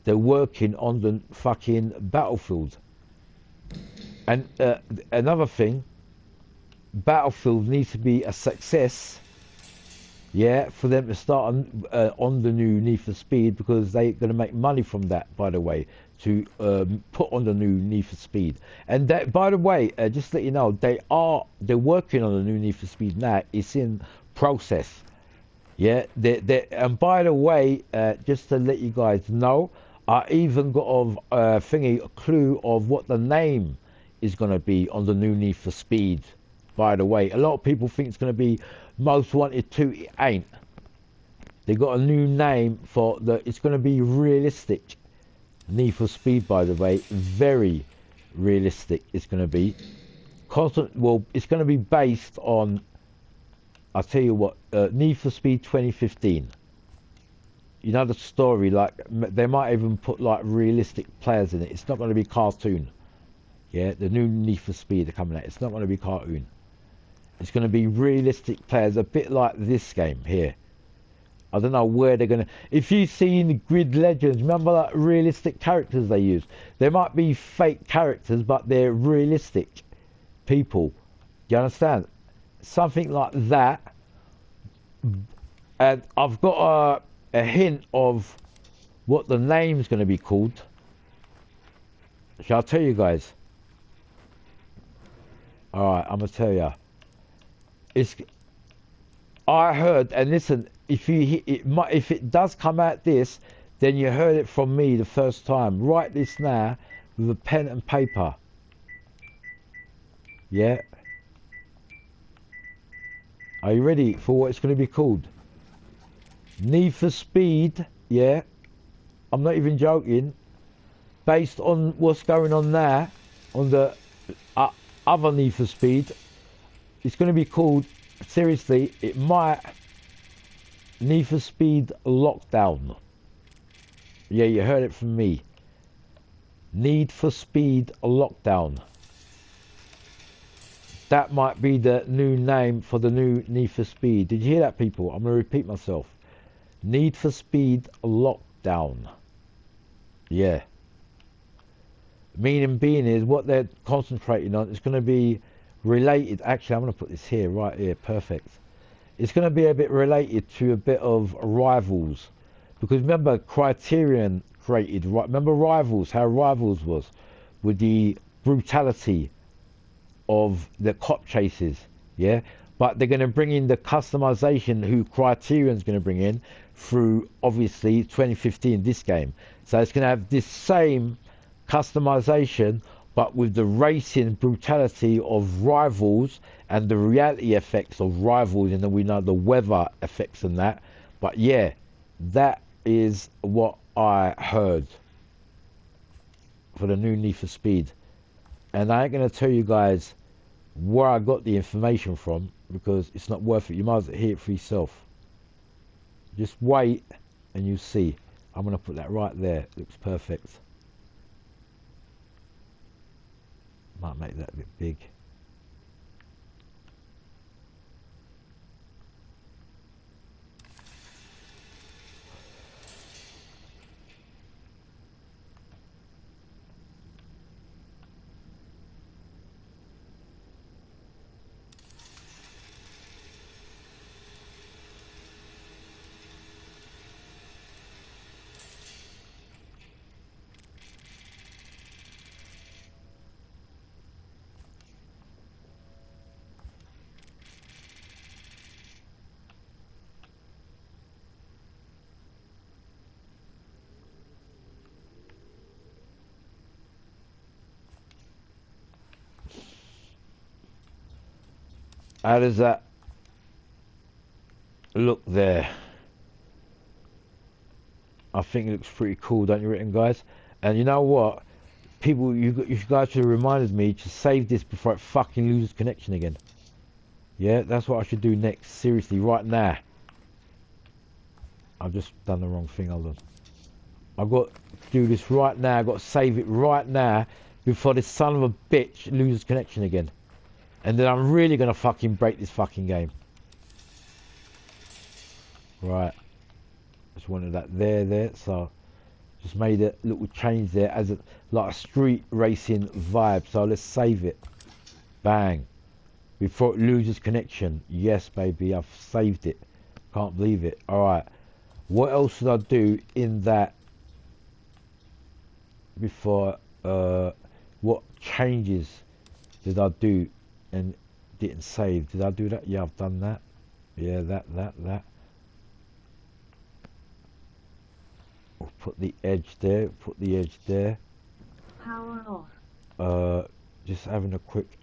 Speaker 1: they're working on the fucking Battlefield. And another thing, Battlefield needs to be a success, yeah, for them to start on the new Need for Speed, because they're going to make money from that, by the way, to put on the new Need for Speed. And that, by the way, just to let you know, they're working on the new Need for Speed now. It's in process. Yeah, and by the way, just to let you guys know, I even got a clue of what the name is going to be on the new Need for Speed. By the way, a lot of people think it's going to be Most Wanted 2. It ain't. They got a new name for it's going to be realistic Need for Speed, by the way. Very realistic it's going to be. Well, it's going to be based on, I'll tell you what, Need for Speed 2015. You know the story, like, they might even put like realistic players in it. It's not going to be cartoon. Yeah, the new Need for Speed are coming out. It's not going to be cartoon. It's going to be realistic players, a bit like this game here. I don't know where they're going to... If you've seen Grid Legends, remember that realistic characters they use? They might be fake characters, but they're realistic people. Do you understand? Something like that. And I've got a hint of what the name's going to be called. Shall I tell you guys? Alright, I'm going to tell you. I heard, and listen, if it does come out this, then you heard it from me the first time. Write this now with a pen and paper. Yeah. Are you ready for what it's going to be called? Need for Speed, yeah. I'm not even joking. Based on what's going on now, on the other Need for Speed. It's going to be called, seriously, it might, Need for Speed Lockdown. Yeah, you heard it from me. Need for Speed Lockdown. That might be the new name for the new Need for Speed. Did you hear that, people? I'm going to repeat myself. Need for Speed Lockdown. Yeah. Meaning being is what they're concentrating on is going to be related. Actually, I'm going to put this here, right here. Perfect. It's going to be a bit related to a bit of Rivals. Because remember, Criterion created, remember Rivals, how Rivals was with the brutality of the cop chases, yeah? But they're going to bring in the customization who Criterion's going to bring in through, obviously, 2015, this game. So it's going to have this same customization, but with the racing brutality of Rivals and the reality effects of Rivals, and then we know the weather effects and that. But yeah, that is what I heard for the new Need for Speed. And I ain't going to tell you guys where I got the information from, because it's not worth it. You might as well hear it for yourself. Just wait and you see. I'm going to put that right there. Looks perfect. Might make that a bit big. How does that look there? I think it looks pretty cool, don't you reckon, guys? And you know what? People, you guys should have reminded me to save this before it fucking loses connection again. Yeah, that's what I should do next. Seriously, right now. I've just done the wrong thing, hold on. I've got to do this right now. I've got to save it right now before this son of a bitch loses connection again. And then I'm really going to fucking break this fucking game. Right. Just wanted that there. So, just made a little change there as like a street racing vibe. So, let's save it. Bang. Before it loses connection. Yes, baby. I've saved it. Can't believe it. Alright. What else did I do in that before? What changes did I do and didn't save? Did I do that? Yeah, I've done that. Yeah, that. We'll put the edge there. Put the edge there.
Speaker 2: Power off.
Speaker 1: Just having a quick.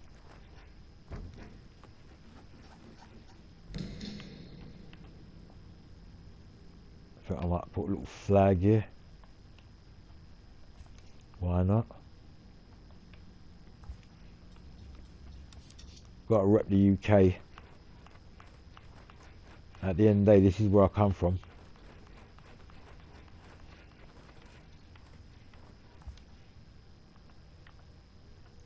Speaker 1: I think I might put a little flag here. Why not? Got to rep the UK. At the end of the day, this is where I come from.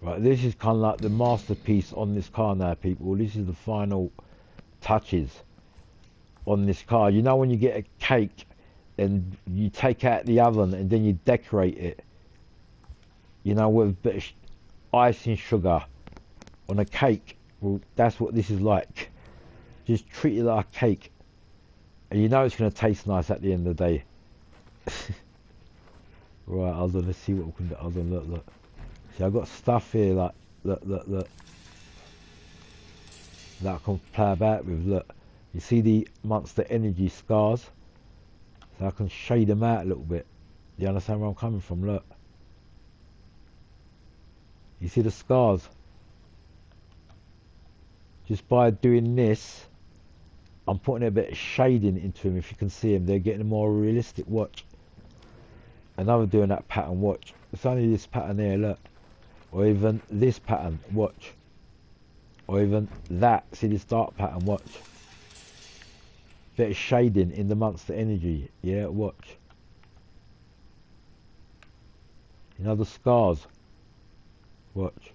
Speaker 1: Right, this is kind of like the masterpiece on this car now, people. This is the final touches on this car. You know when you get a cake and you take out the oven and then you decorate it, you know, with a bit of icing sugar on a cake. Well, that's what this is like. Just treat it like a cake, and you know it's going to taste nice at the end of the day. Right, hold on, let's see what we can do. Hold on, look. See, I've got stuff here, like, look. That I can play about with, look. You see the Monster Energy scars? So I can shade them out a little bit. Do you understand where I'm coming from? Look. You see the scars? Just by doing this, I'm putting a bit of shading into them. If you can see them, they're getting a more realistic. Watch. Another doing that pattern, watch. It's only this pattern here, look. Or even this pattern, watch. Or even that. See this dark pattern, watch. Bit of shading in the Monster Energy. Yeah, watch. You know the scars. Watch.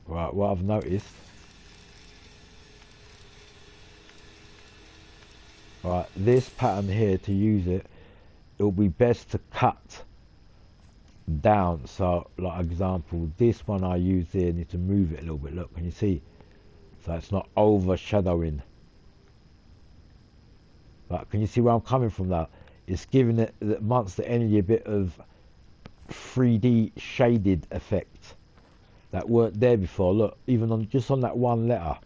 Speaker 1: Right, what I've noticed. Right, this pattern here, to use it, it'll be best to cut down. So, like example, this one I use here, need to move it a little bit. Look, can you see? So it's not overshadowing. Like, can you see where I'm coming from now? It's giving it the Monster Energy a bit of 3D shaded effect that weren't there before. Look, even on just on that one letter,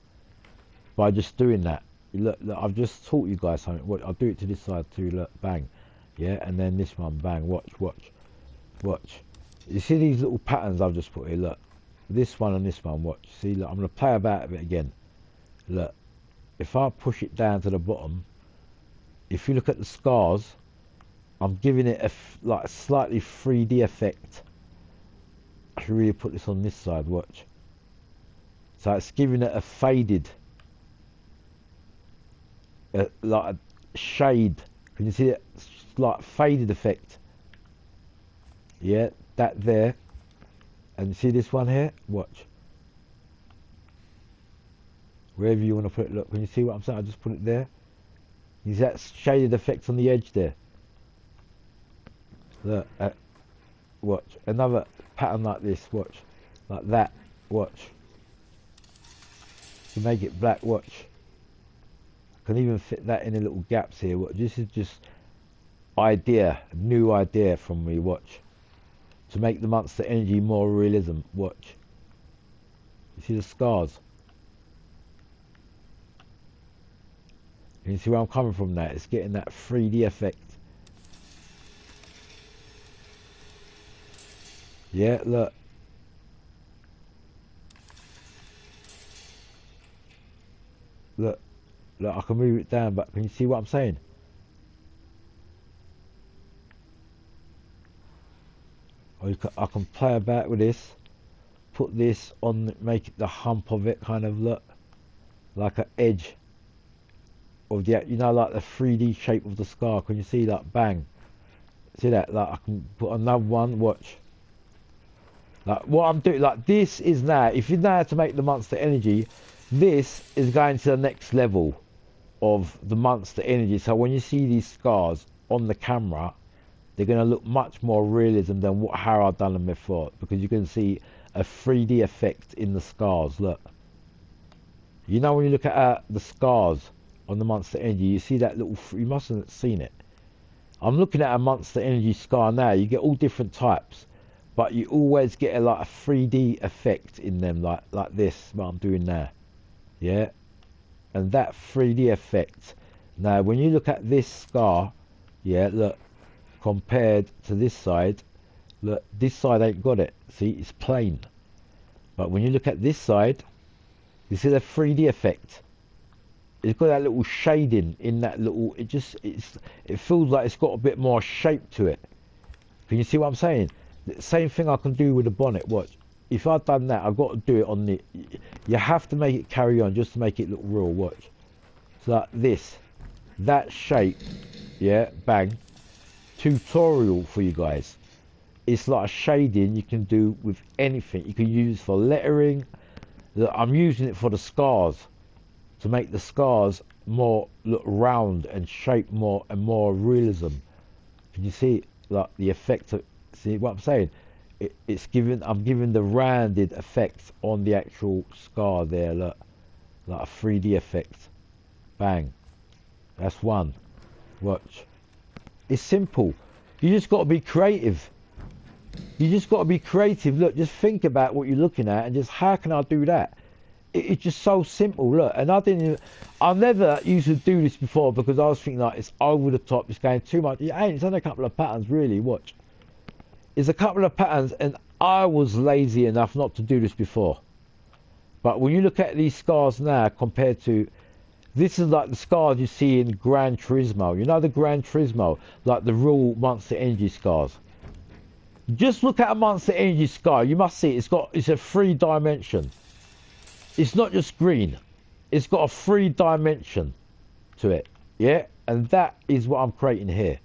Speaker 1: by just doing that. Look, I've just taught you guys something. What, I'll do it to this side too. Look, bang, yeah, and then this one, bang. Watch, watch, watch. You see these little patterns I've just put here. Look, this one and this one. Watch. See, look, I'm gonna play about a bit again. Look, if I push it down to the bottom, if you look at the scars, I'm giving it like a slightly 3D effect. I should really put this on this side. Watch. So it's giving it a faded. Like a shade. Can you see it? It's like faded effect. Yeah, that there. And you see this one here? Watch. Wherever you want to put it. Look, can you see what I'm saying? I just put it there. You see that shaded effect on the edge there? Look, watch. Another pattern like this. Watch. Like that. Watch. To make it black. Watch. Can even fit that in the little gaps here. Watch. This is just new idea from me. Watch. To make the Monster Energy more realism. Watch. You see the scars? You see where I'm coming from now? It's getting that 3D effect. Yeah, look. Look. Look, I can move it down, but can you see what I'm saying? Or I can play about with this. Put this on, make it the hump of it, kind of look. Like an edge. Of the, you know, like the 3D shape of the scar. Can you see that? Bang. See that? Like I can put another one. Watch. Like what I'm doing, like this is now, if you know how to make the Monster Energy, this is going to the next level of the Monster Energy. So when you see these scars on the camera, they're going to look much more realism than how I've done them before, because you can see a 3D effect in the scars. Look, you know, when you look at the scars on the Monster Energy, you see that little, you mustn't have seen it. I'm looking at a Monster Energy scar now. You get all different types, but you always get like a 3D effect in them, like this, what I'm doing now. Yeah, and that 3D effect. Now, when you look at this scar, yeah, look, compared to this side, look, this side ain't got it. See, it's plain. But when you look at this side, you see the 3D effect. It's got that little shading in that little. It feels like it's got a bit more shape to it. Can you see what I'm saying? The same thing I can do with the bonnet. Watch. If I've done that, I've got to do it on the. You have to make it carry on just to make it look real. Watch. So like this, that shape, yeah, bang. Tutorial for you guys. It's like a shading you can do with anything. You can use for lettering. I'm using it for the scars, to make the scars more look round and shape more and more realism. Can you see like the effect of? See what I'm saying? It's giving. I'm giving the rounded effect on the actual scar there. Look, like a 3D effect. Bang. That's one. Watch. It's simple. You just got to be creative. You just got to be creative. Look, just think about what you're looking at and just how can I do that? It's just so simple. Look, and I never used to do this before because I was thinking like it's over the top. It's going too much. It ain't. It's only a couple of patterns really. Watch. It's a couple of patterns, and I was lazy enough not to do this before. But when you look at these scars now compared to This is like the scars you see in Gran Turismo. You know the Gran Turismo, like the real Monster Energy scars. Just look at a Monster Energy scar. You must see it's a 3-dimension. It's not just green. It's got a 3-dimension to it. Yeah, and that is what I'm creating here.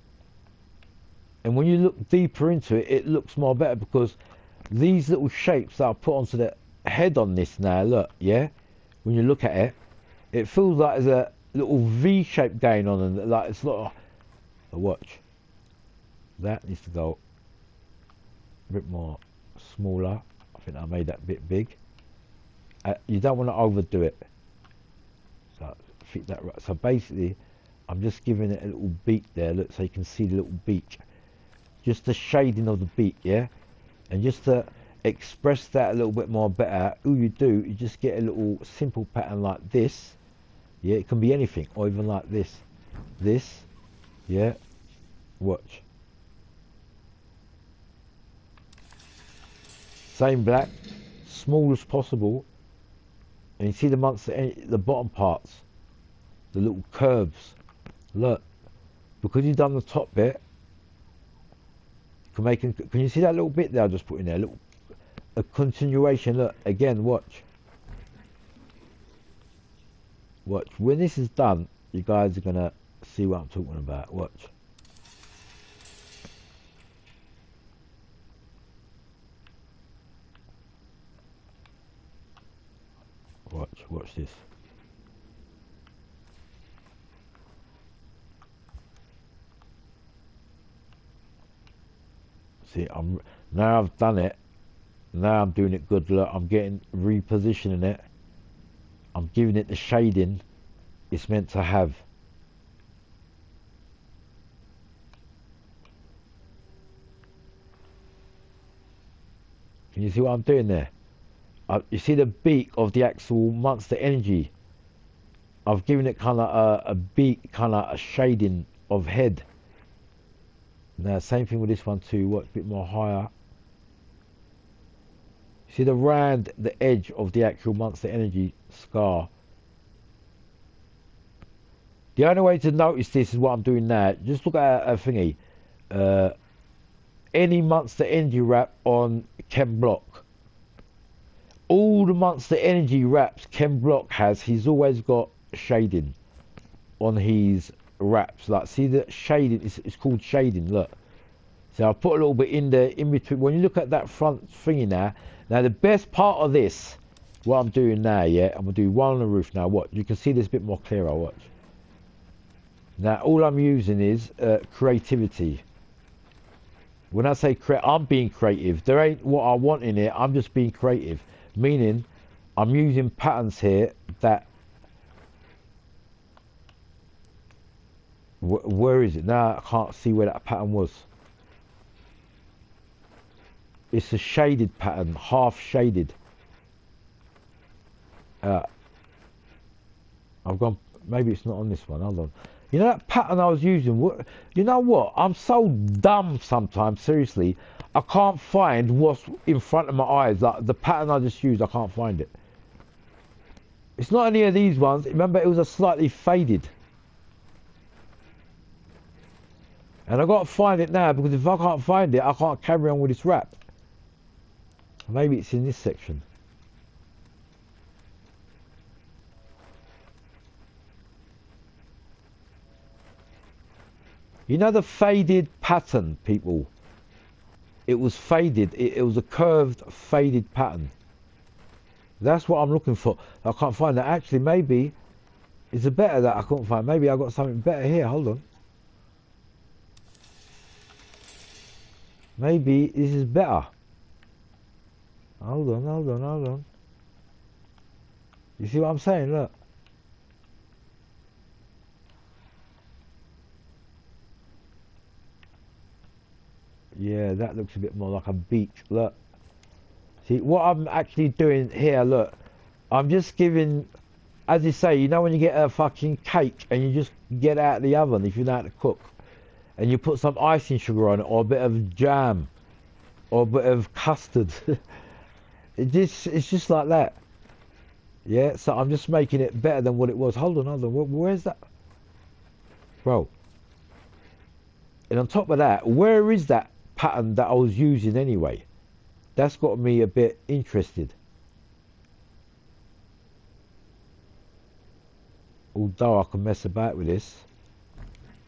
Speaker 1: And when you look deeper into it, it looks more better because these little shapes that I put onto the head on this now, look, yeah, when you look at it, it feels like there's a little V shape going on, and like it's not a watch. That needs to go a bit more smaller. I think I made that a bit big. You don't want to overdo it. So fit that right. So basically, I'm just giving it a little beak there. Look, so you can see the little beak. Just the shading of the beak, yeah? And just to express that a little bit more better, all you do, you just get a little simple pattern like this. Yeah, it can be anything, or even like this. This, yeah? Watch. Same black, small as possible. And you see the bottom parts, the little curves. Look, because you've done the top bit, can you see that little bit there I just put in there? A continuation. Look again. Watch. Watch. When this is done, you guys are gonna see what I'm talking about. Watch. Watch this. See, now I've done it. Now I'm doing it good. Look, I'm repositioning it. I'm giving it the shading it's meant to have. Can you see what I'm doing there? You see the beak of the actual Monster Energy. I've given it kind of a beak, kind of a shading of head. Now, same thing with this one too. Watch, a bit more higher. See the edge of the actual Monster Energy scar. The only way to notice this is what I'm doing now. Just look at a thingy. Any Monster Energy wrap on Ken Block. All the Monster Energy wraps Ken Block has, he's always got shading on his wraps. Like, see the shading, it's called shading, look. So I'll put a little bit in there, in between. When you look at that front thingy now the best part of this, what I'm doing now, yeah, I'm going to do one on the roof now. Watch, you can see this a bit more clearer, watch. Now, all I'm using is creativity. When I say I'm being creative. There ain't what I want in it, I'm just being creative. Meaning, I'm using patterns here that... Where is it? Now I can't see where that pattern was. It's a shaded pattern, half shaded. I've gone... Maybe it's not on this one, hold on. You know that pattern I was using? You know what? I'm so dumb sometimes, seriously. I can't find what's in front of my eyes. Like the pattern I just used, I can't find it. It's not any of these ones. Remember, it was a slightly faded. And I've got to find it now, because if I can't find it, I can't carry on with this wrap. Maybe it's in this section. You know the faded pattern, people? It was faded. It was a curved, faded pattern. That's what I'm looking for. I can't find that. Actually, maybe it's a better that I couldn't find. Maybe I got something better here. Hold on. Maybe this is better. Hold on. You see what I'm saying? Look. Yeah, that looks a bit more like a beach. Look. See, what I'm actually doing here, look. I'm just giving, as you say, you know when you get a fucking cake and you just get out of the oven if you know how to cook. And you put some icing sugar on it, or a bit of jam, or a bit of custard. It's just like that. Yeah, so I'm just making it better than what it was. Hold on. Where's that? Bro. And on top of that, where is that pattern that I was using anyway? That's got me a bit interested. Although I can mess about with this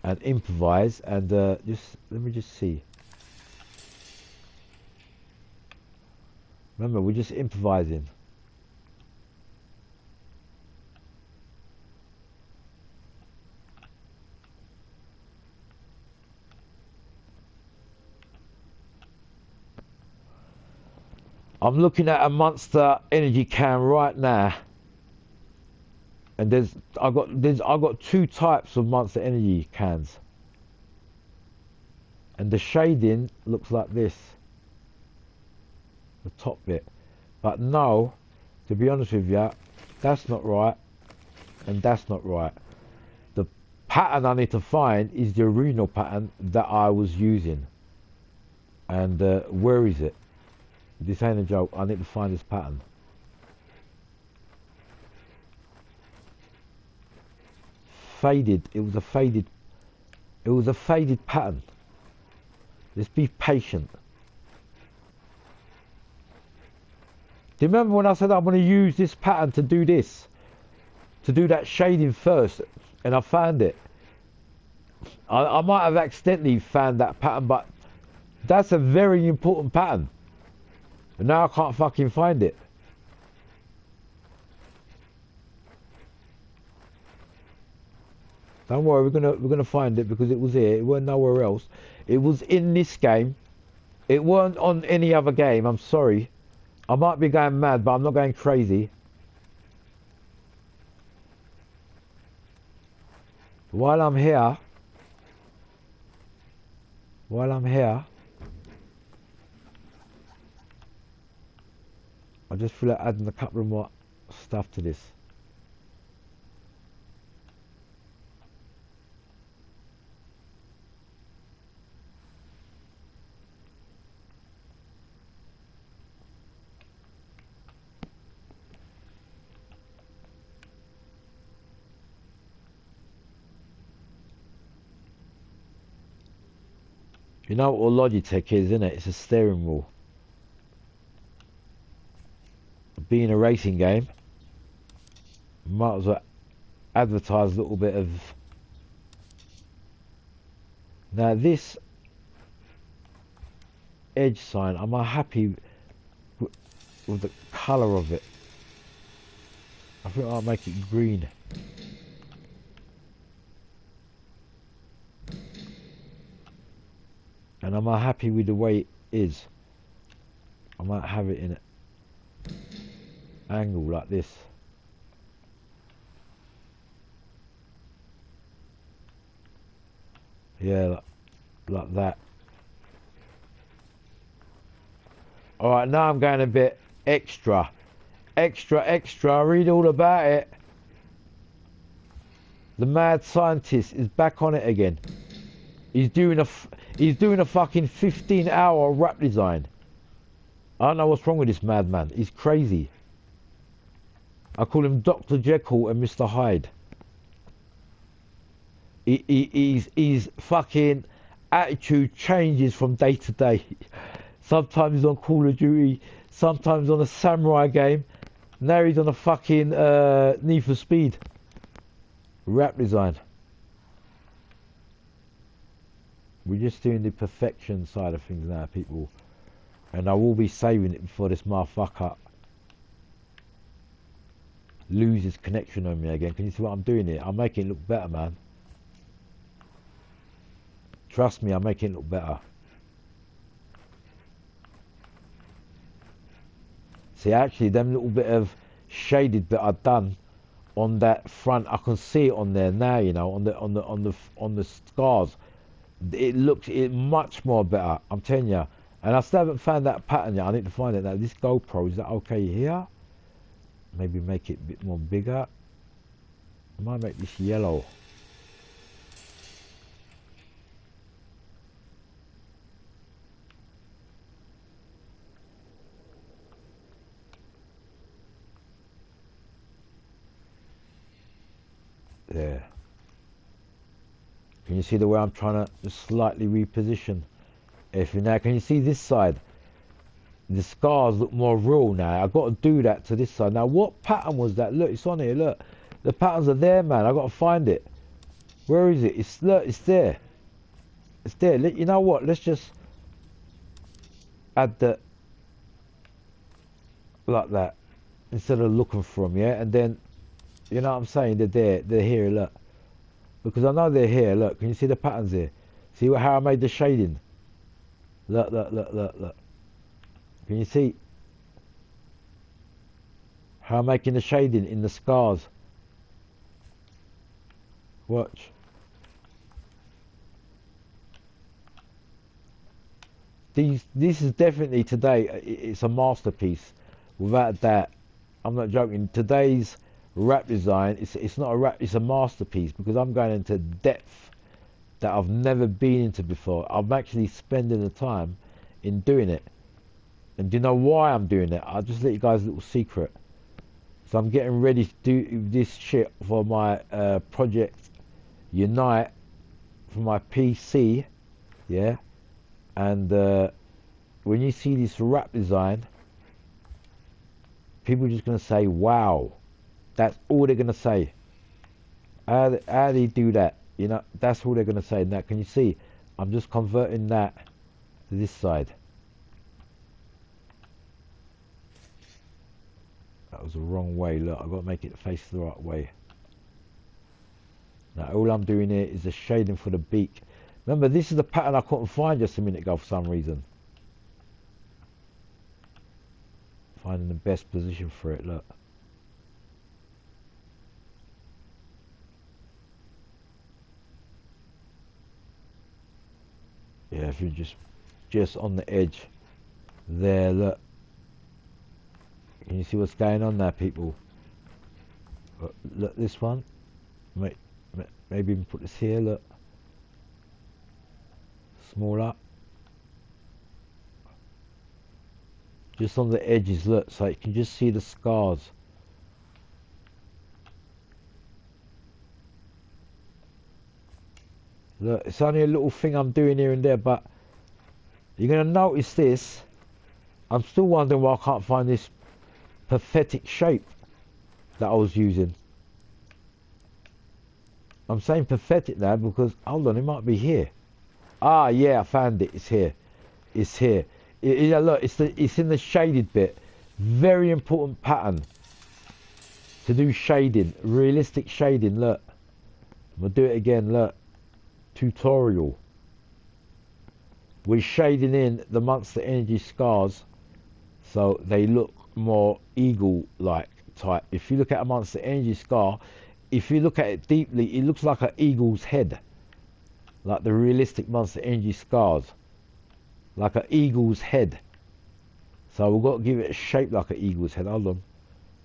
Speaker 1: and improvise and just let me just see. Remember, we're just improvising. I'm looking at a Monster Energy can right now, and I got two types of Monster Energy cans, and the shading looks like this, the top bit. But no, to be honest with you, that's not right, and that's not right. The pattern I need to find is the original pattern that I was using, and where is it? This ain't a joke. I need to find this pattern. Faded. It was a faded pattern. Just be patient. Do you remember when I said I'm going to use this pattern to do this? To do that shading first, and I found it. I might have accidentally found that pattern, but that's a very important pattern. And now I can't fucking find it. Don't worry, we're gonna find it because it was here. It weren't nowhere else. It was in this game. It weren't on any other game. I'm sorry. I might be going mad, but I'm not going crazy. While I'm here, I just feel like adding a couple of more stuff to this. You know what Logitech is, isn't it? It's a steering wheel. Being a racing game, might as well advertise a little bit of. Now this edge sign, am I happy with the colour of it? I think I'll make it green. And am I happy with the way it is? I might have it in an angle like this. Yeah, like that. Alright, now I'm going a bit extra. Extra, read all about it. The mad scientist is back on it again. He's doing a fucking 15-hour rap design. I don't know what's wrong with this madman. He's crazy. I call him Dr. Jekyll and Mr. Hyde. His fucking attitude changes from day to day. Sometimes he's on Call of Duty, sometimes on a samurai game. Now he's on a fucking Need for Speed. Rap design. We're just doing the perfection side of things now, people. And I will be saving it before this motherfucker loses connection on me again. Can you see what I'm doing here? I'm making it look better, man. Trust me, I'm making it look better. See, actually, them little bit of shaded that I've done on that front, I can see it on there now. You know, on the scars, it looks much more better. I'm telling you. And I still haven't found that pattern yet. I need to find it now. This GoPro, is that okay here? Maybe make it a bit more bigger. I might make this yellow. Can you see the way I'm trying to just slightly reposition everything now? Can you see this side? The scars look more real now. I've got to do that to this side. Now, what pattern was that? Look, it's on here, look. The patterns are there, man. I've got to find it. Where is it? Look, it's there. It's there. You know what? Let's just add the... like that. Instead of looking for them, yeah? And then, you know what I'm saying? They're there. They're here, look. Because I know they're here, look. Can you see the patterns here? See how I made the shading? Look, look, look, look, look. Can you see how I'm making the shading in the scars? Watch. This is definitely today, it's a masterpiece. Without that, I'm not joking. Today's wrap design, it's not a wrap, it's a masterpiece, because I'm going into depth that I've never been into before. I'm actually spending the time in doing it. And do you know why I'm doing it? I'll just let you guys a little secret. So I'm getting ready to do this shit for my project Unite, for my PC, yeah? And when you see this wrap design, people are just going to say, wow. That's all they're going to say. How do they do that? You know, that's all they're going to say. Now, can you see? I'm just converting that to this side. That was the wrong way. Look, I've got to make it face the right way. Now, all I'm doing here is the shading for the beak. Remember, this is the pattern I couldn't find just a minute ago for some reason. Finding the best position for it, look. Yeah, if you're just on the edge there, look. Can you see what's going on there, people? Look, this one. Maybe even put this here, look. Smaller. Just on the edges, look, so you can just see the scars. Look, it's only a little thing I'm doing here and there, but you're going to notice this. I'm still wondering why I can't find this pathetic shape that I was using. I'm saying pathetic now because, hold on, it might be here. Ah, yeah, I found it. It's here. It's here. Yeah, look, it's in the shaded bit. Very important pattern to do shading, realistic shading. Look, I'm gonna do it again. Look, tutorial. We're shading in the Monster Energy scars so they look more eagle-like type. If you look at a Monster Energy scar, if you look at it deeply, it looks like an eagle's head, like the realistic Monster Energy scars, like an eagle's head. So we've got to give it a shape like an eagle's head. Hold on,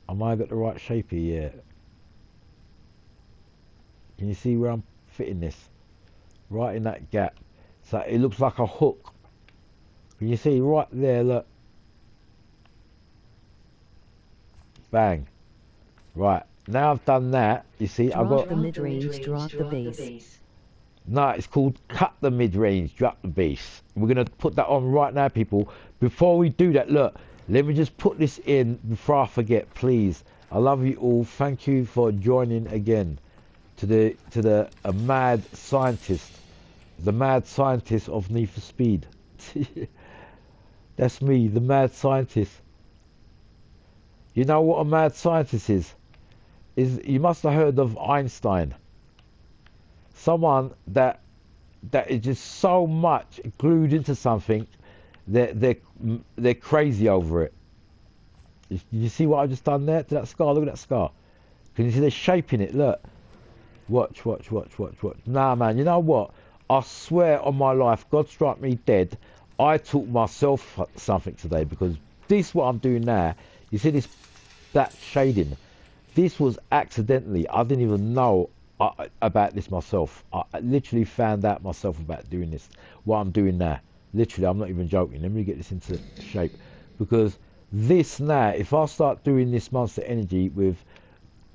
Speaker 1: am I got the right shape here? Yeah. Can you see where I'm fitting this? Right in that gap. So it looks like a hook. Can you see right there? Look. Bang. Right. Now I've done that. You see, I've got
Speaker 4: the mid-range, drop the bass.
Speaker 1: No, it's called cut the mid-range, drop the bass. We're going to put that on right now, people. Before we do that, look, let me just put this in before I forget, please. I love you all. Thank you for joining again to the mad scientist, the mad scientist of Need for Speed. That's me, the mad scientist. You know what a mad scientist is? You must have heard of Einstein. Someone that is just so much glued into something that they're crazy over it. You see what I just done there to that scar? Look at that scar. Can you see the shape in it? Look. Watch. Nah, man, you know what? I swear on my life, God strike me dead, I taught myself something today, because this what I'm doing now. You see this black shading? This was accidentally. I didn't even know about this myself. I literally found out myself about doing this. What I'm doing now. Literally, I'm not even joking. Let me get this into shape. Because this now, if I start doing this Monster Energy with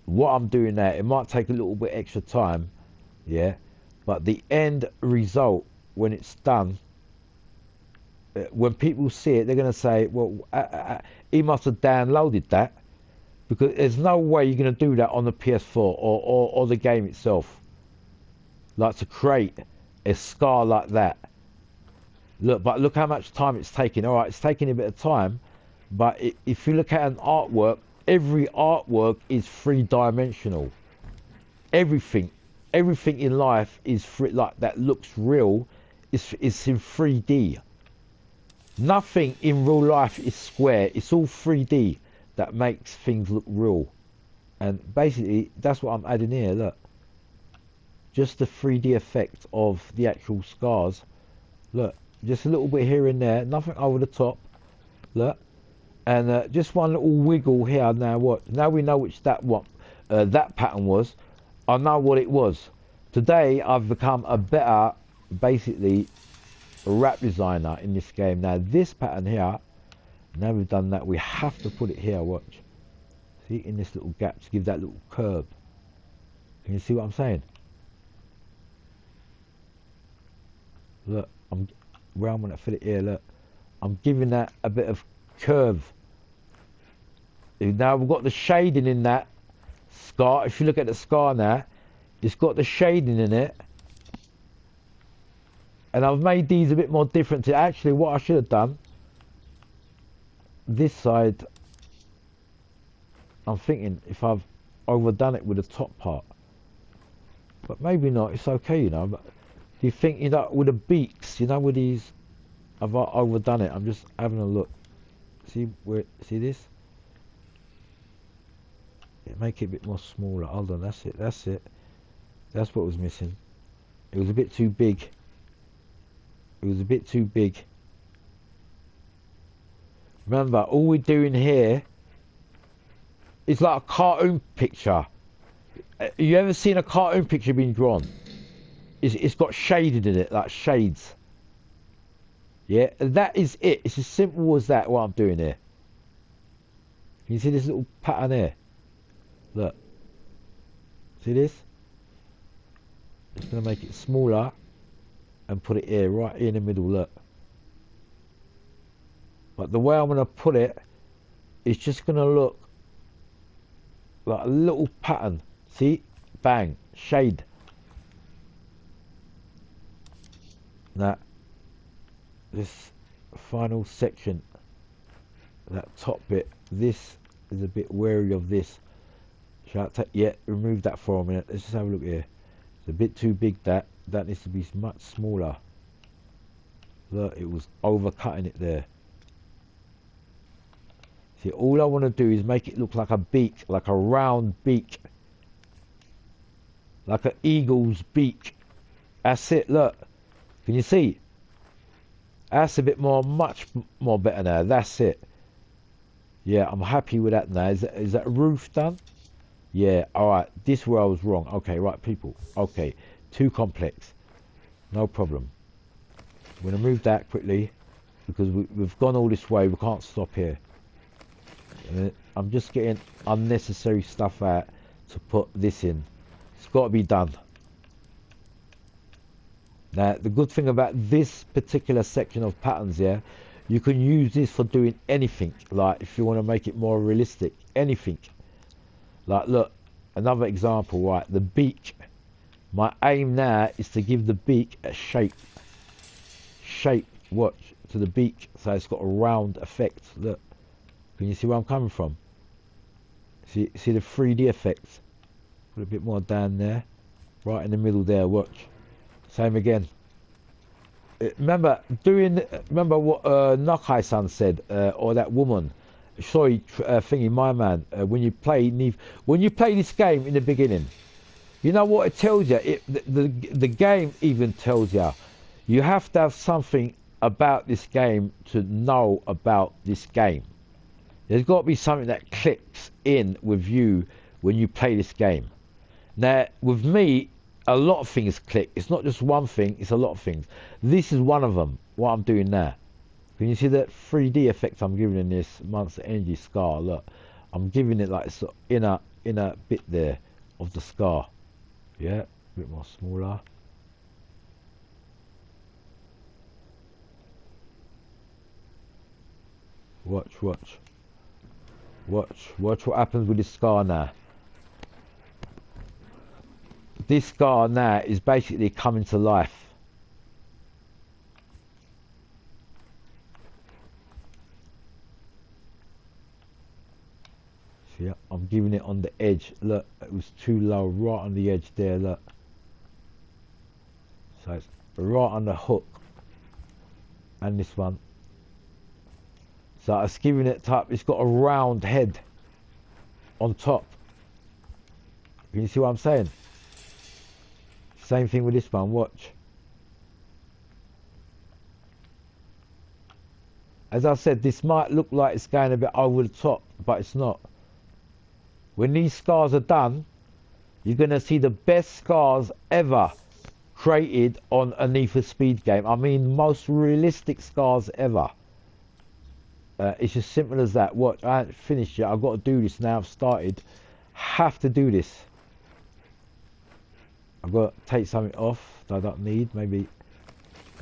Speaker 1: what I'm doing now, it might take a little bit extra time. Yeah. but the end result, when it's done, when people see it, they're going to say, well, he must have downloaded that, because there's no way you're going to do that on the PS4 or the game itself. Like, to create a scar like that. Look, but look how much time it's taking. All right, it's taking a bit of time, but if you look at an artwork, every artwork is three-dimensional. Everything in life is like that looks real. It's in 3D. Nothing in real life is square. It's all 3D that makes things look real. And basically, that's what I'm adding here. Look, just the 3D effect of the actual scars. Look, just a little bit here and there. Nothing over the top. Look, and just one little wiggle here. Now what? Now we know which that pattern was. I know what it was. Today I've become a better, basically, wrap designer in this game. Now this pattern here, now we've done that, we have to put it here. Watch, see, in this little gap to give that little curve. Can you see what I'm saying? Look, where I'm gonna fit it here. Look, I'm giving that a bit of curve. Now we've got the shading in that scar. If you look at the scar now, it's got the shading in it. And I've made these a bit more different. To actually, what I should have done, this side, I'm thinking if I've overdone it with the top part. But maybe not, it's okay, you know. But do you think, you know, with the beaks, you know, with these, I've overdone it. I'm just having a look. See this? Yeah, make it a bit more smaller. Hold on, that's it. That's what was missing. It was a bit too big. Remember, all we're doing here is like a cartoon picture. You ever seen a cartoon picture being drawn? It's got shaded in it, like shades. Yeah, that is it. It's as simple as that, what I'm doing here. Can you see this little pattern here? Look. See this? Just going to make it smaller and put it here, right in the middle, look. But the way I'm going to put it is just going to look like a little pattern. See? Bang. Shade. Now, this final section, that top bit, this is a bit wary of this. Shall I take, yeah, remove that for a minute. Let's just have a look here. It's a bit too big, that needs to be much smaller. Look, it was overcutting it there. See, all I want to do is make it look like a beak, like a round beak, like an eagle's beak. That's it, look. Can you see? That's a bit more, much more better now. That's it. Yeah, I'm happy with that now. Is that roof done? Yeah, alright. This is where I was wrong. Okay, right, people. Okay, too complex. No problem. I'm going to move that quickly because we've gone all this way. We can't stop here. I'm just getting unnecessary stuff out to put this in. It's got to be done. Now, the good thing about this particular section of patterns here, you can use this for doing anything. Like, if you want to make it more realistic, anything. Like, look, another example, right? The beak. My aim now is to give the beak a shape. Watch, to the beak, so it's got a round effect. Look, can you see where I'm coming from? See the 3D effects. Put a bit more down there, right in the middle there. Watch. Same again. Remember what Nakai-san said, or that woman. Sorry, thingy, my man. When you play this game in the beginning, you know what it tells you. The game even tells you. You have to have something about this game to know about this game. There's got to be something that clicks in with you when you play this game. Now, with me, a lot of things click. It's not just one thing, it's a lot of things. This is one of them, what I'm doing now. Can you see that 3D effect I'm giving in this Monster Energy scar? Look, I'm giving it like this inner bit there of the scar. Yeah, a bit more smaller. Watch, watch. Watch what happens with this scar now. This scar now is basically coming to life. See, I'm giving it on the edge. Look, it was too low, right on the edge there, look. So it's right on the hook. And this one. So it's giving it top, it's got a round head on top. Can you see what I'm saying? Same thing with this one, watch. As I said, this might look like it's going a bit over the top, but it's not. When these scars are done, you're going to see the best scars ever created on a Need for Speed game. I mean, most realistic scars ever. It's as simple as that. Watch, I haven't finished yet. I've got to do this now. I've started. Have to do this. I've got to take something off that I don't need. Maybe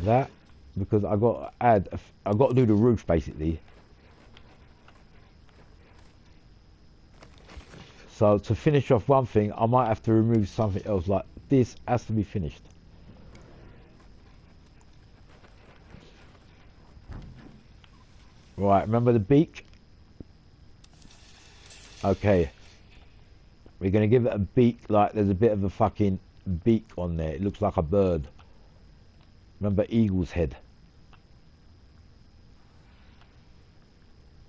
Speaker 1: that. Because I've got to add... I've got to do the roof, basically. So, to finish off one thing, I might have to remove something else. Like, this has to be finished. Right, remember the beak? Okay. We're going to give it a beak, like there's a bit of a fucking beak on there. It looks like a bird. Remember eagle's head?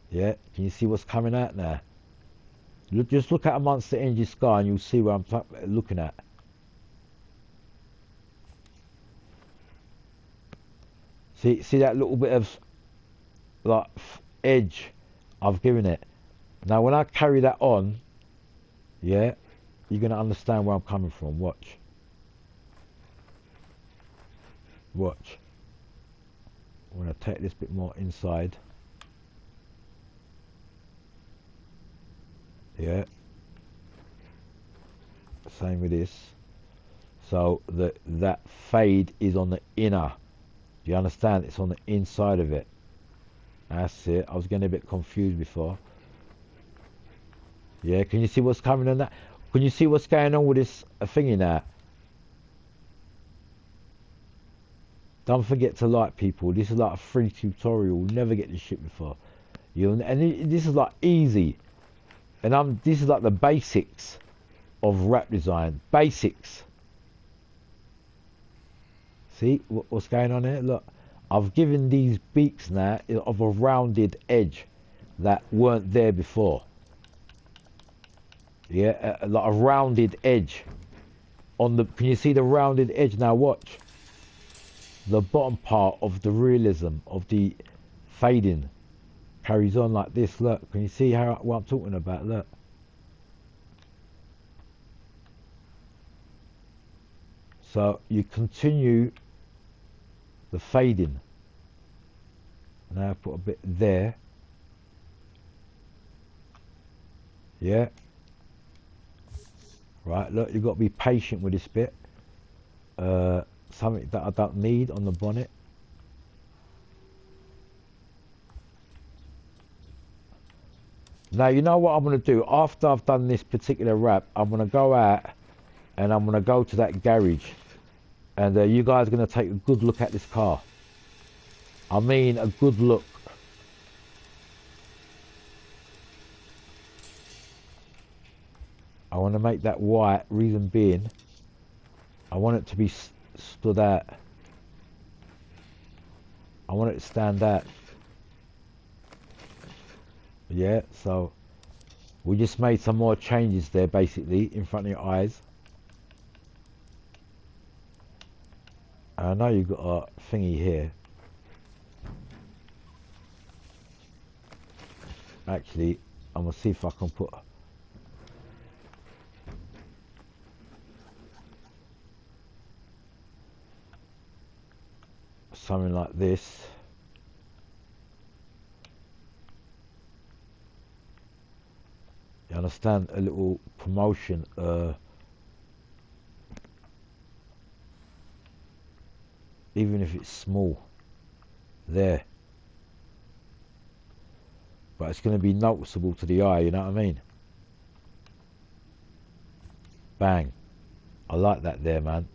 Speaker 1: Yeah, can you see what's coming out now? Just look at a Monster Energy scar and you'll see what I'm looking at. See that little bit of like edge I've given it. Now when I carry that on, yeah, you're gonna understand where I'm coming from. Watch. Watch. I'm gonna take this bit more inside. Yeah. Same with this. So that fade is on the inner. Do you understand? It's on the inside of it. That's it. I was getting a bit confused before. Yeah, can you see what's coming on that? Can you see what's going on with this thingy now? Don't forget to like, people. This is like a free tutorial. Never get this shit before. This is like easy. And this is like the basics of wrap design. Basics. See what's going on here? Look, I've given these beaks now of a rounded edge that weren't there before. Yeah, like a rounded edge on the. Can you see the rounded edge now? Watch the bottom part of the realism of the fading carries on like this. Look, can you see what I'm talking about? Look. So you continue the fading. Now put a bit there. Yeah. Right, look, you've got to be patient with this bit. Something that I don't need on the bonnet. Now, you know what I'm going to do? After I've done this particular wrap, I'm going to go out and I'm going to go to that garage. And you guys are going to take a good look at this car. I mean, a good look. I want to make that white, reason being, I want it to be stood out. I want it to stand out. Yeah, so we just made some more changes there, basically, in front of your eyes. I know you've got a thingy here. Actually, I'm going to see if I can put... something like this. You understand? A little promotion. Even if it's small. There. but it's going to be noticeable to the eye, you know what I mean? Bang. I like that there, man.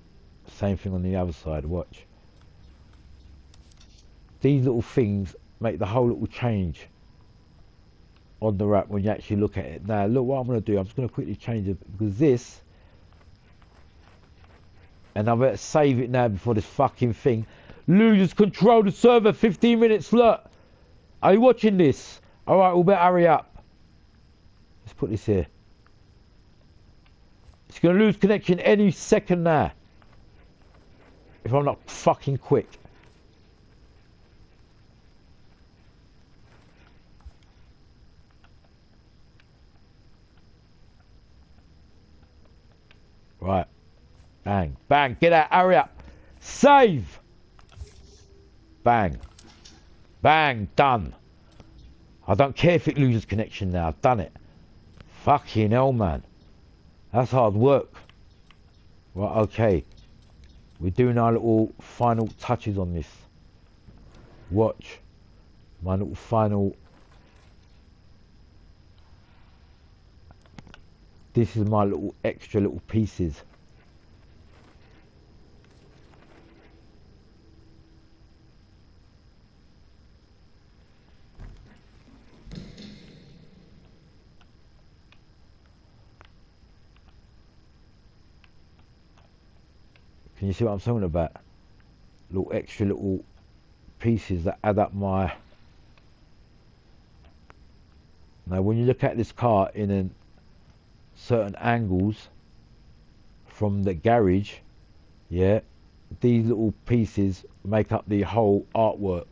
Speaker 1: Same thing on the other side, watch. These little things make the whole little change on the wrap when you actually look at it. Now, look what I'm going to do. I'm just going to quickly change it, because this, and I better save it now before this fucking thing loses control of the server. 15 minutes, look. Are you watching this? Alright, we better hurry up. Let's put this here. It's going to lose connection any second now, if I'm not fucking quick. Right. Bang. Bang. Get out. Hurry up. Save. Bang. Bang. Done. I don't care if it loses connection now. I've done it. Fucking hell, man. That's hard work. Right, okay. We're doing our little final touches on this. Watch. My little final... This is my little extra little pieces. Can you see what I'm talking about? Little extra little pieces that add up my... Now when you look at this car in certain angles from the garage, yeah, these little pieces make up the whole artwork.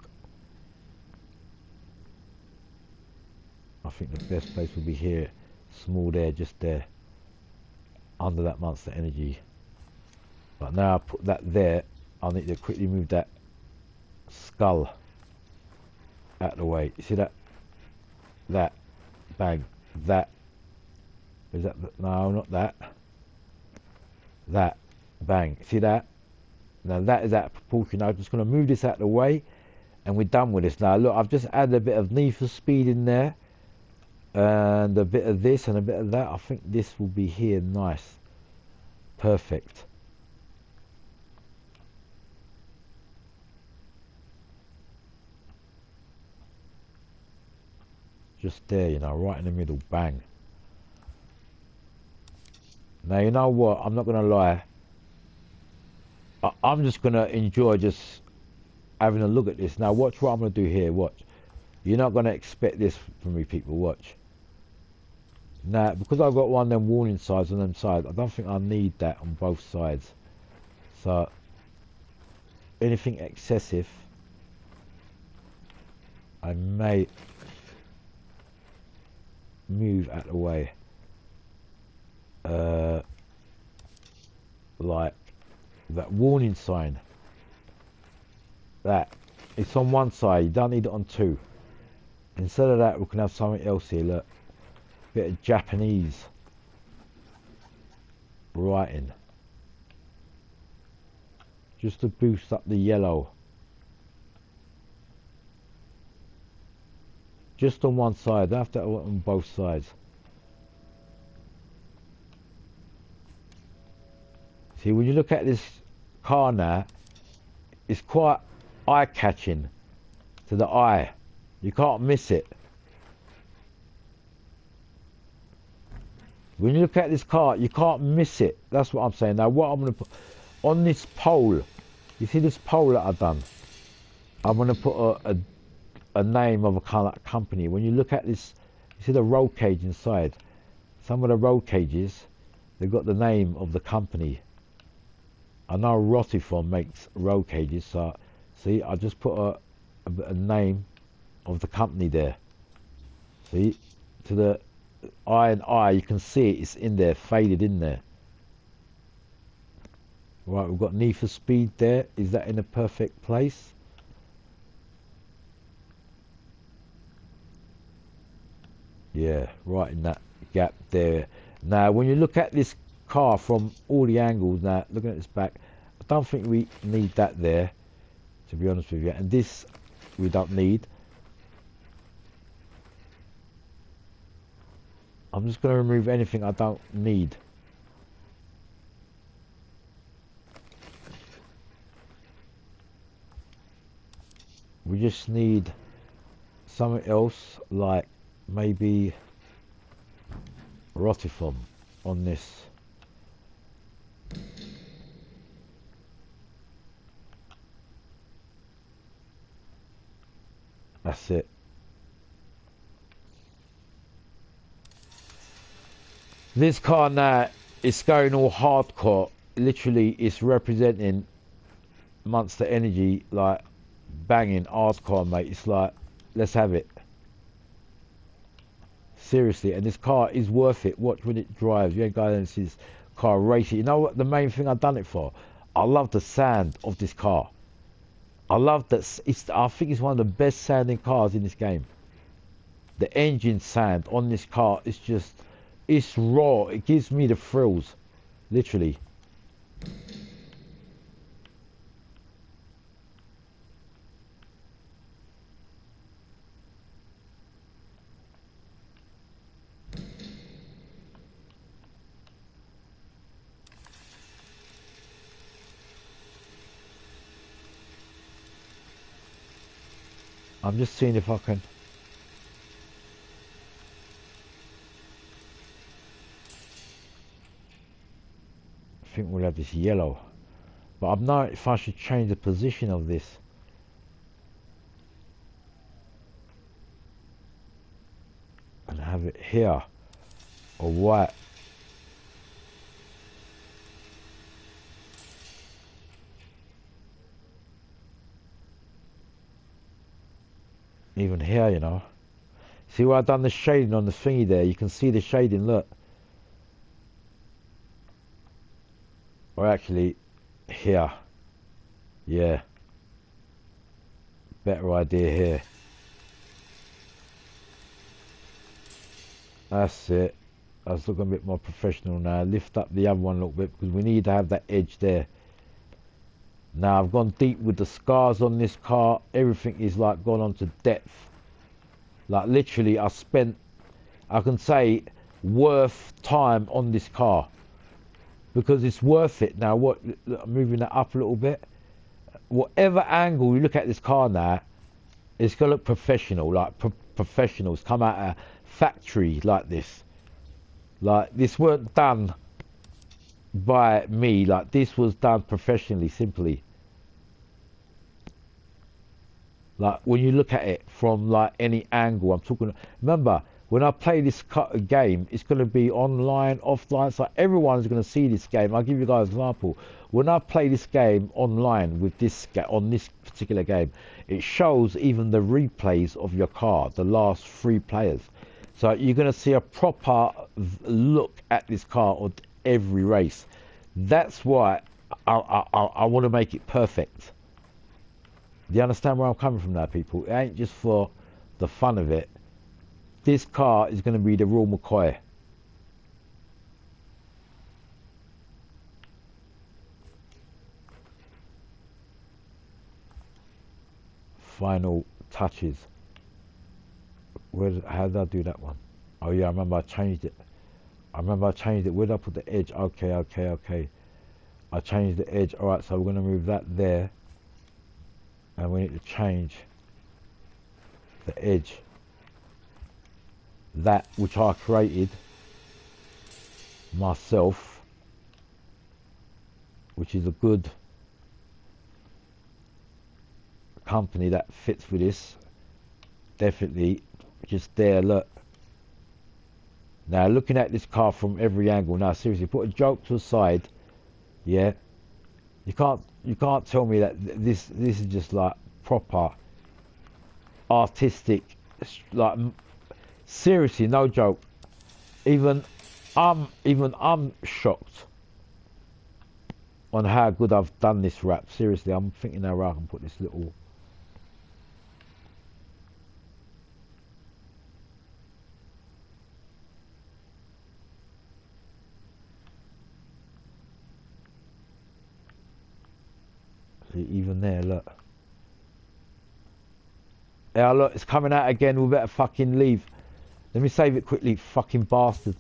Speaker 1: I think the best place would be here, small there, just there, under that Monster Energy. But now I put that there, I need to quickly move that skull out of the way. You see that? That. Bang. That. Is that? No, not that. That. Bang. See that? Now that is out of proportion. I'm just going to move this out of the way, and we're done with this. Now look, I've just added a bit of Need for Speed in there, and a bit of this and a bit of that. I think this will be here nice. Perfect. Just there, you know, right in the middle, bang. Now, you know what, I'm not going to lie. I'm just going to enjoy just having a look at this. Now, watch what I'm going to do here, watch. You're not going to expect this from me, people, watch. Now, because I've got one of them warning signs on them sides, I don't think I need that on both sides. So, anything excessive, I may move out of the way, like that warning sign, that it's on one side, you don't need it on two. Instead of that, we can have something else here, look, bit of Japanese writing, just to boost up the yellow. Just on one side, don't have to have it on both sides. See, when you look at this car now, it's quite eye-catching to the eye. You can't miss it. When you look at this car, you can't miss it. That's what I'm saying. Now, what I'm going to put on this pole, you see this pole that I've done? I'm going to put a name of a kind of company. When you look at this, you see the roll cage inside. Some of the roll cages, they've got the name of the company. I know Rotifon makes roll cages, so see, I just put a name of the company there. See, to the eye, you can see it, it's in there, faded in there. Right, we've got Need for Speed there. Is that in a perfect place? Yeah, right in that gap there. Now, when you look at this car from all the angles, now, looking at this back, I don't think we need that there, to be honest with you. And this, we don't need. I'm just going to remove anything I don't need. We just need something else, like maybe Rotifon on this. That's it. This car now is going all hardcore. Literally, it's representing Monster Energy, like banging hardcore, mate. It's like, let's have it. Seriously, and this car is worth it. Watch when it drives. You ain't going to see this car racing. You know what? The main thing I've done it for. I love the sound of this car. I love that. I think it's one of the best sounding cars in this game. The engine sound on this car is just, it's raw. It gives me the thrills, literally. I'm just seeing if I can. I think we'll have this yellow. But I'm not if I should change the position of this. And have it here. Or white. Even here, you know. See where I've done the shading on the thingy there? You can see the shading, look. Or actually, here. Yeah. Better idea here. That's it. That's looking a bit more professional now. Lift up the other one a little bit because we need to have that edge there. Now I've gone deep with the scars on this car. Everything is like gone on to depth. Like literally I spent, I can say, worth time on this car. Because it's worth it. Now what, I'm moving that up a little bit. Whatever angle you look at this car now, it's going to look professional. Like professionals come out of a factory like this. Like this weren't done by me, like this was done professionally, simply. Like when you look at it from like any angle, I'm talking, remember when I play this game, it's going to be online, offline, so everyone's going to see this game. I'll give you guys an example. When I play this game online with this on this particular game, it shows even the replays of your car, the last 3 players. So you're going to see a proper look at this car on every race. That's why I want to make it perfect. Do you understand where I'm coming from now, people? It ain't just for the fun of it. This car is going to be the real McCoy. Final touches. How did I do that one? Oh yeah, I remember I changed it. Where did I put the edge? Okay. I changed the edge. Alright, so we're going to move that there. And we need to change the edge. That which I created myself. Which is a good company that fits with this. Definitely. Just there, look. Now looking at this car from every angle. Now seriously, put a joke to the side. Yeah. You can't tell me that this is just like proper artistic, like seriously, no joke. Even I'm shocked on how good I've done this wrap. Seriously, I'm thinking how I can put this little. See, even there, look. Yeah, look, it's coming out again. We better fucking leave. Let me save it quickly, fucking bastard.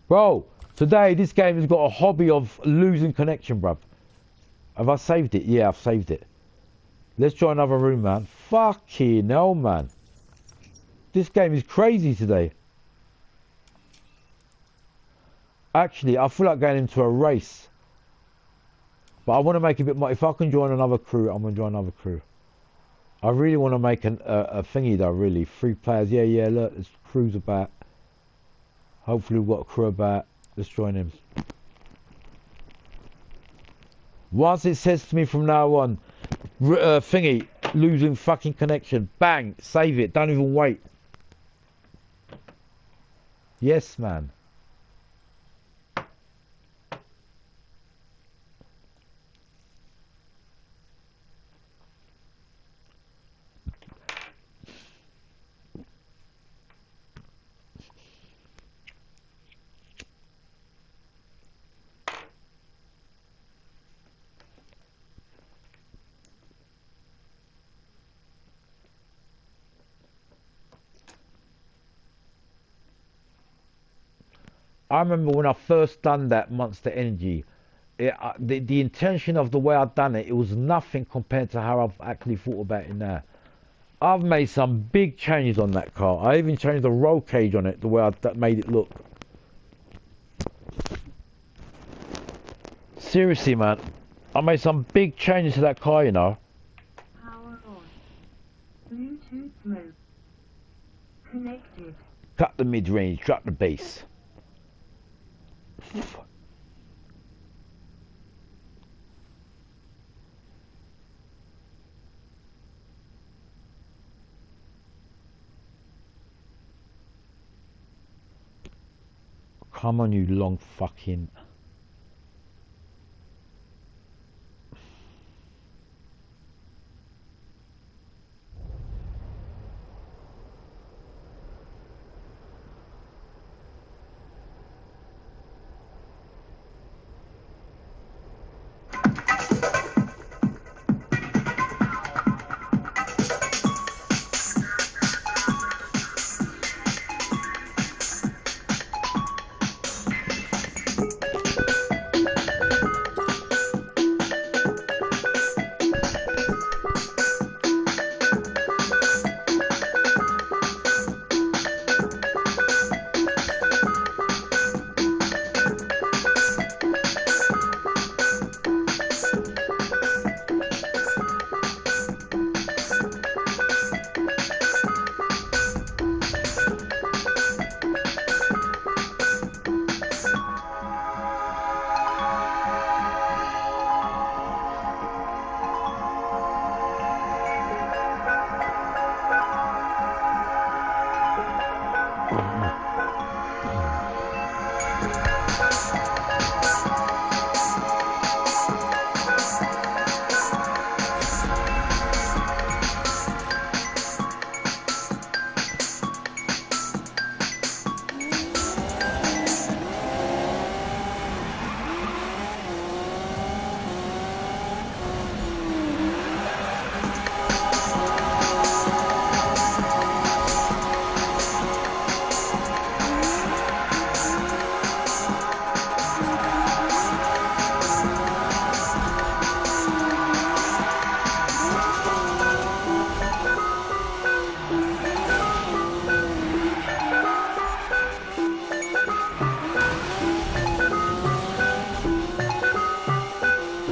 Speaker 1: Bro, today this game has got a hobby of losing connection, bruv. Have I saved it? Yeah, I've saved it. Let's try another room, man. Fucking hell, man. This game is crazy today. Actually, I feel like going into a race. But I want to make a bit more. If I can join another crew, I'm going to join another crew. I really want to make a thingy though, really. 3 players. Yeah, look, there's crews about. Hopefully we've got a crew about. Let's join him. Once it says to me from now on, thingy, losing fucking connection. Bang, save it. Don't even wait. Yes, man. I remember when I first done that Monster Energy, the intention of the way I'd done it, it was nothing compared to how I've actually thought about it now. I've made some big changes on that car. I even changed the roll cage on it, the way I made it look. Seriously, man, I made some big changes to that car, you know.
Speaker 2: Power on. Bluetooth mode. Connected.
Speaker 1: Cut the mid-range, drop the bass. Come on, you long fucking...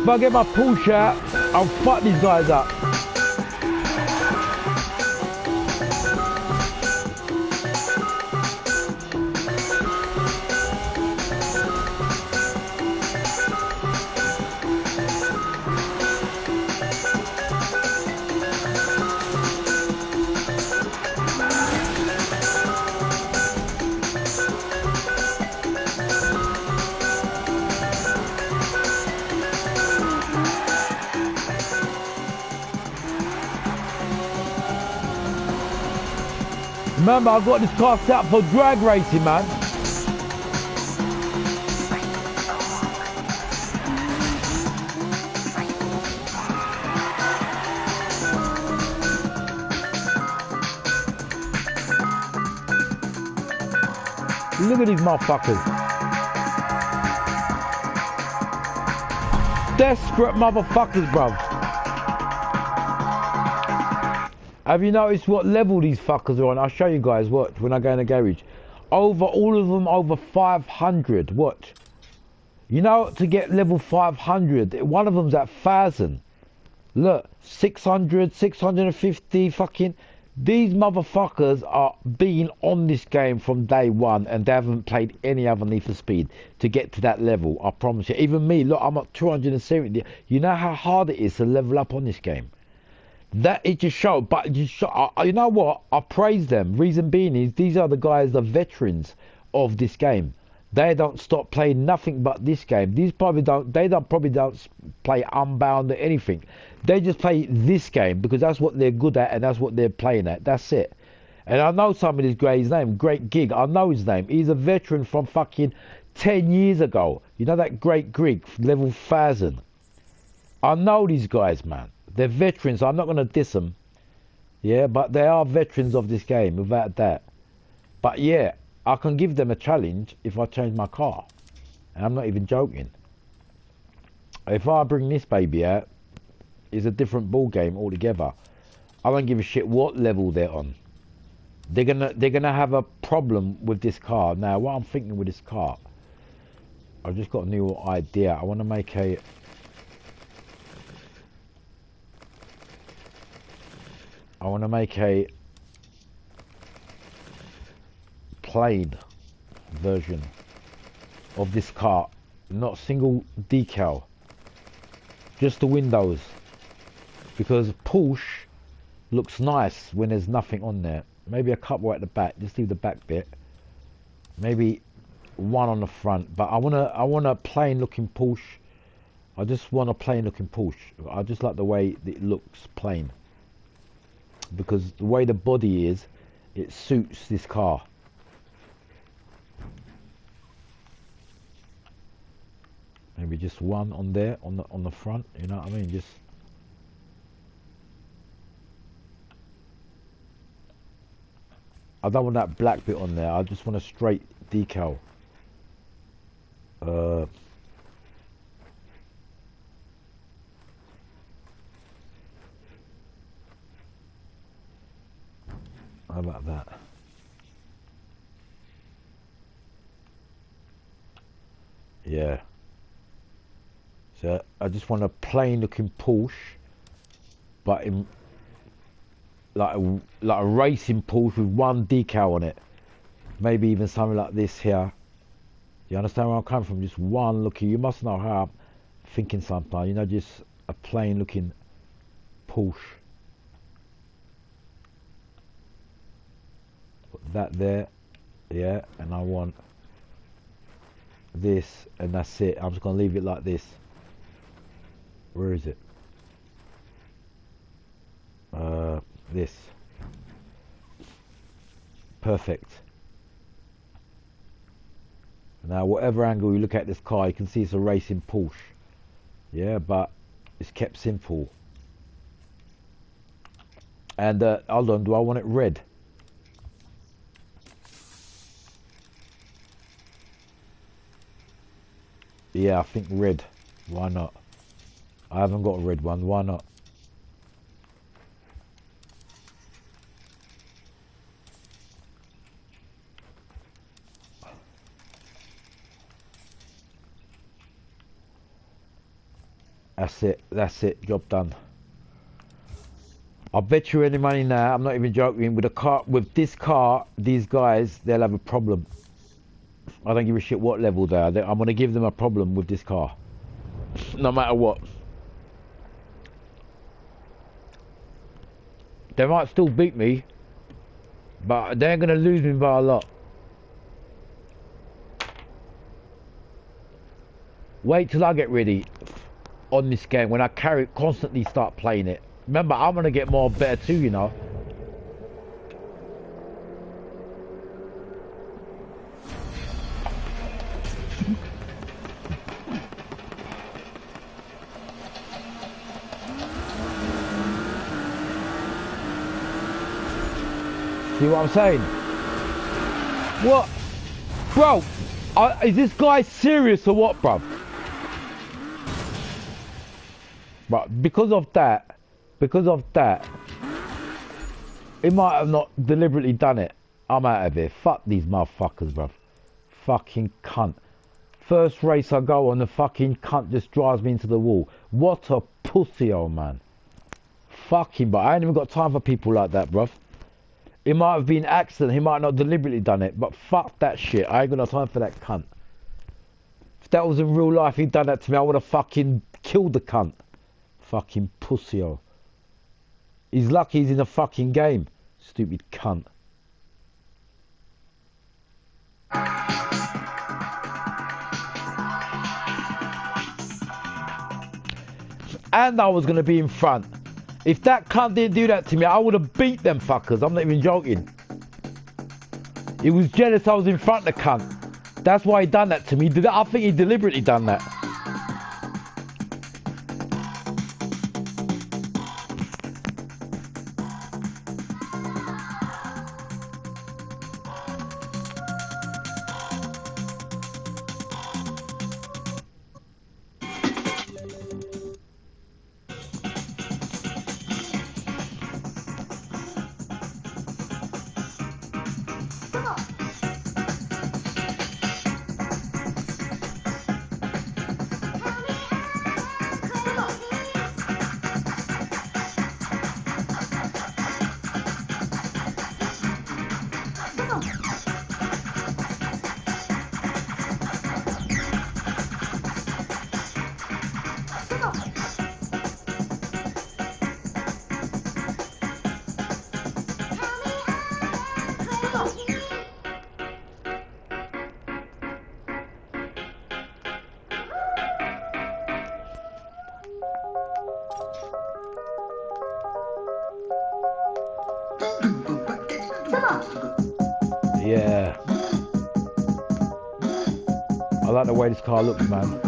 Speaker 1: If I get my push out, I'll fuck these guys up. Remember, I've got this car set up for drag racing, man. Look at these motherfuckers. Desperate motherfuckers, bruv. Have you noticed what level these fuckers are on? I'll show you guys, watch, when I go in the garage. Over, all of them over 500, watch. You know, to get level 500, one of them's at 1,000. Look, 600, 650, fucking... These motherfuckers are being on this game from day one and they haven't played any other Need for Speed to get to that level, I promise you. Even me, look, I'm at 270. You know how hard it is to level up on this game? That it just showed, but it just show, you know what? I praise them. Reason being is these are the guys, the veterans of this game. They don't stop playing nothing but this game. These probably don't. They don't probably don't play Unbound or anything. They just play this game because that's what they're good at and that's what they're playing at. That's it. And I know somebody's great. His name, Great Gig. I know his name. He's a veteran from fucking 10 years ago. You know that Great Gig, level 1,000. I know these guys, man. They're veterans. I'm not gonna diss them. Yeah, but they are veterans of this game, without that. But yeah. I can give them a challenge if I change my car. And I'm not even joking. If I bring this baby out, it's a different ball game altogether. I don't give a shit what level they're on. They're gonna have a problem with this car. Now, what I'm thinking with this car, I've just got a new idea. I want to make a... plain version of this car, not single decal, just the windows, because Porsche looks nice when there's nothing on there. Maybe a couple at the back, just leave the back bit, maybe one on the front, but I want a plain looking Porsche. I just want a plain looking Porsche. I just like the way it looks plain, because the way the body is, it suits this car. Maybe just one on there, on the front, you know what I mean? Just I don't want that black bit on there. I just want a straight decal. How about that? Yeah. So I just want a plain looking Porsche, but in like a racing Porsche with one decal on it. Maybe even something like this here. Do you understand where I'm coming from? Just one looking. You must know how I'm thinking sometimes. You know, just a plain looking Porsche. Put that there, yeah, and I want this, and that's it. I'm just gonna leave it like this. Where is it? This. Perfect. Now, whatever angle you look at this car, you can see it's a racing Porsche. Yeah, but it's kept simple. And hold on, do I want it red? Yeah, I think red. Why not? I haven't got a red one. Why not? That's it. That's it. Job done. I bet you any money now. I'm not even joking. With a car, with this car, these guys, they'll have a problem. I don't give a shit what level they are. I'm gonna give them a problem with this car, no matter what. They might still beat me, but they're gonna lose me by a lot. Wait till I get ready on this game, when I constantly start playing it. Remember, I'm gonna get more better too, you know. See what I'm saying? What? Bro, is this guy serious or what, bruv? But because of that, he might have not deliberately done it. I'm out of here. Fuck these motherfuckers, bruv. Fucking cunt. First race I go on, the fucking cunt just drives me into the wall. What a pussy, old man. Fucking, but I ain't even got time for people like that, bruv. It might have been an accident, he might not deliberately done it, but fuck that shit. I ain't got no time for that cunt. If that was in real life, he'd done that to me, I would have fucking killed the cunt. Fucking pussy, oh. He's lucky he's in a fucking game. Stupid cunt. And I was going to be in front. If that cunt didn't do that to me, I would have beat them fuckers. I'm not even joking. He was jealous I was in front of the cunt. That's why he done that to me. I think he deliberately done that. Yeah. I like the way this car looks, man.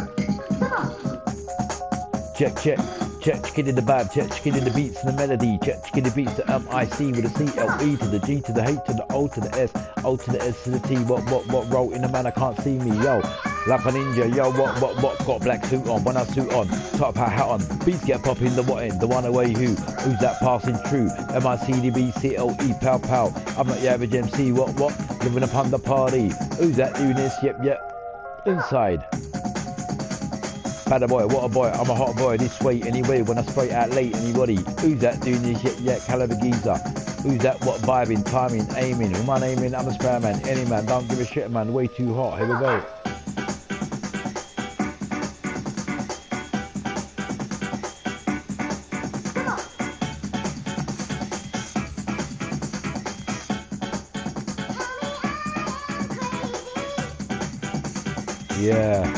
Speaker 1: Check, check. Check, chicken in the vibe, check, chicken in the beats and the melody, check, chicken in the beats, the M-I-C with a C-L-E to the G to the H to the O to the S, O to the S to the T, what, roll in the man, I can't see me, yo, like a ninja, yo, what, got black suit on, when I suit on, top hat on, beats get popping, the what in, the one away who's that passing true, M-I-C-D-B-C-L-E, pow, pow, I'm not your average MC, what, living upon the party, who's that doing this, yep, inside. Bad boy, what a boy, I'm a hot boy this way anyway, when I spray out late, anybody, who's that doing this shit, caliber geezer, who's that, what vibing, timing, aiming, who my naming, I'm a spare man, any man, don't give a shit man, way too hot, here we go. Yeah.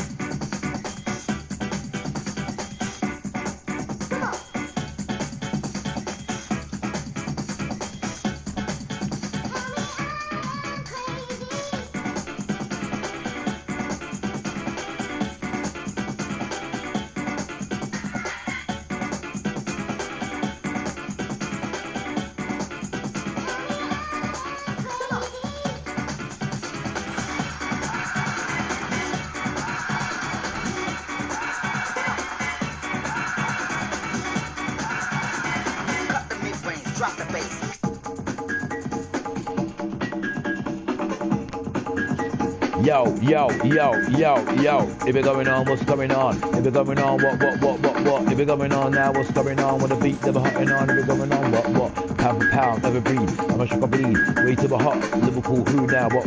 Speaker 1: Yo, if it going on, what's going on? If it going on, what? If it going on now, what's going on? With the beat never hotting on, if it going on, what? Pound for pound, never breathe, I'm a shock of bleed, way to the hot, Liverpool, who now, what?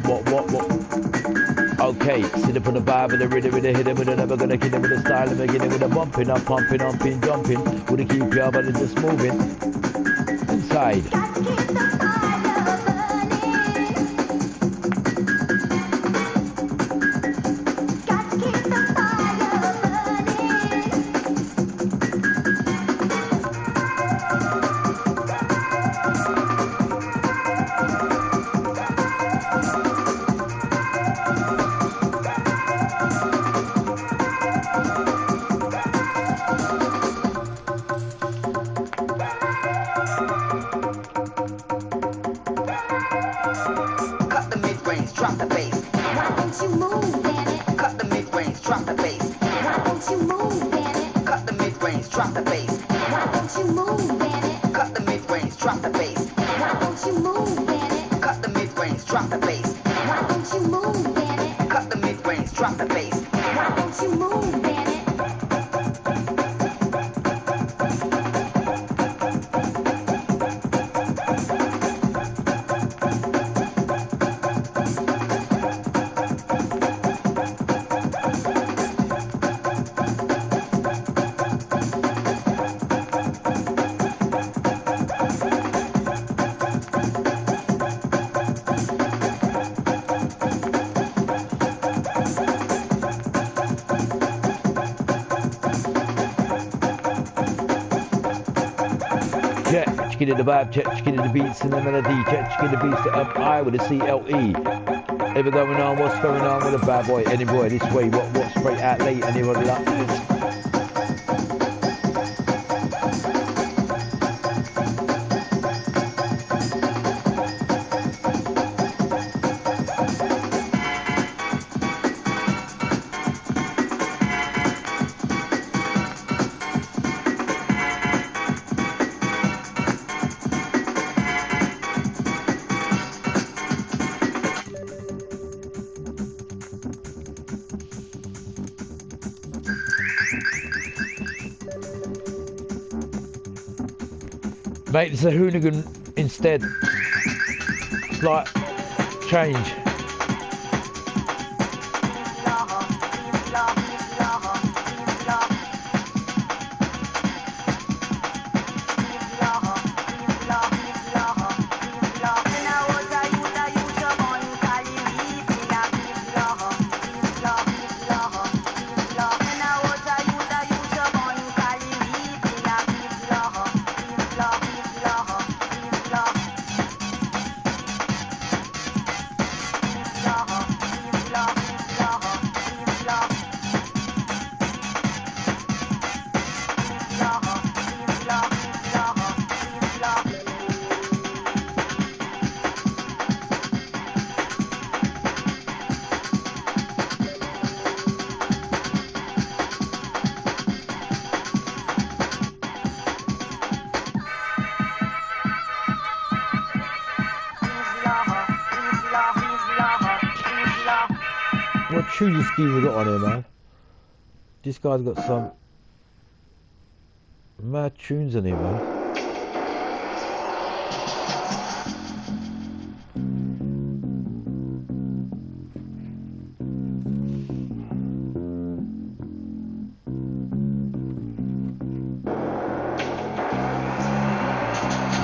Speaker 1: Okay, sit up on the vibe with the rhythm, with the hit with the never gonna kill it with the style, and beginning with the bumping, I'm pumping, jumping, with the keep your body just moving, inside.
Speaker 3: Drop the bass. don't you move, damn it? Cut the mid-range, drop the bass. Why don't you move, damn it? Cut the mid-range, drop the bass. Why don't you move, damn it? Cut the mid-range, drop the bass. Why don't you move, damn it? Cut the mid-range, drop the bass. Why don't you move, damn it? Cut the mid-range, drop the bass. Why don't you move, damn it?
Speaker 1: Check in the vibe, check in the beats and the melody, check in the beats to up I with a CLE. Ever going on, what's going on with a bad boy, any boy this way, what's straight out late, anyone like Mate, it's a hoonigan instead. It's like change. What tune this geezer got on here, man? This guy's got some mad tunes on here, man.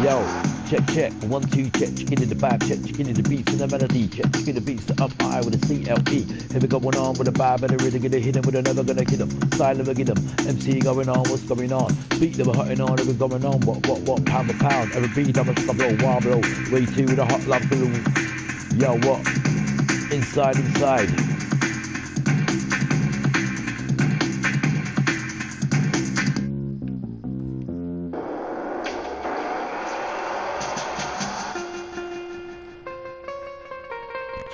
Speaker 1: Yo, check, 1, 2, check in the vibe, check in the beats and the melody, check in the beats to up high with a CLE. Here we going on with a vibe and a really gonna hit him with another gonna hit him. Style never get him. MC going on, what's going on? Beat never hutting on, every going on, what, pound for pound. Every beat I'm a stop blow, wild blow. Way two with a hot love balloon. Yo, what? Inside.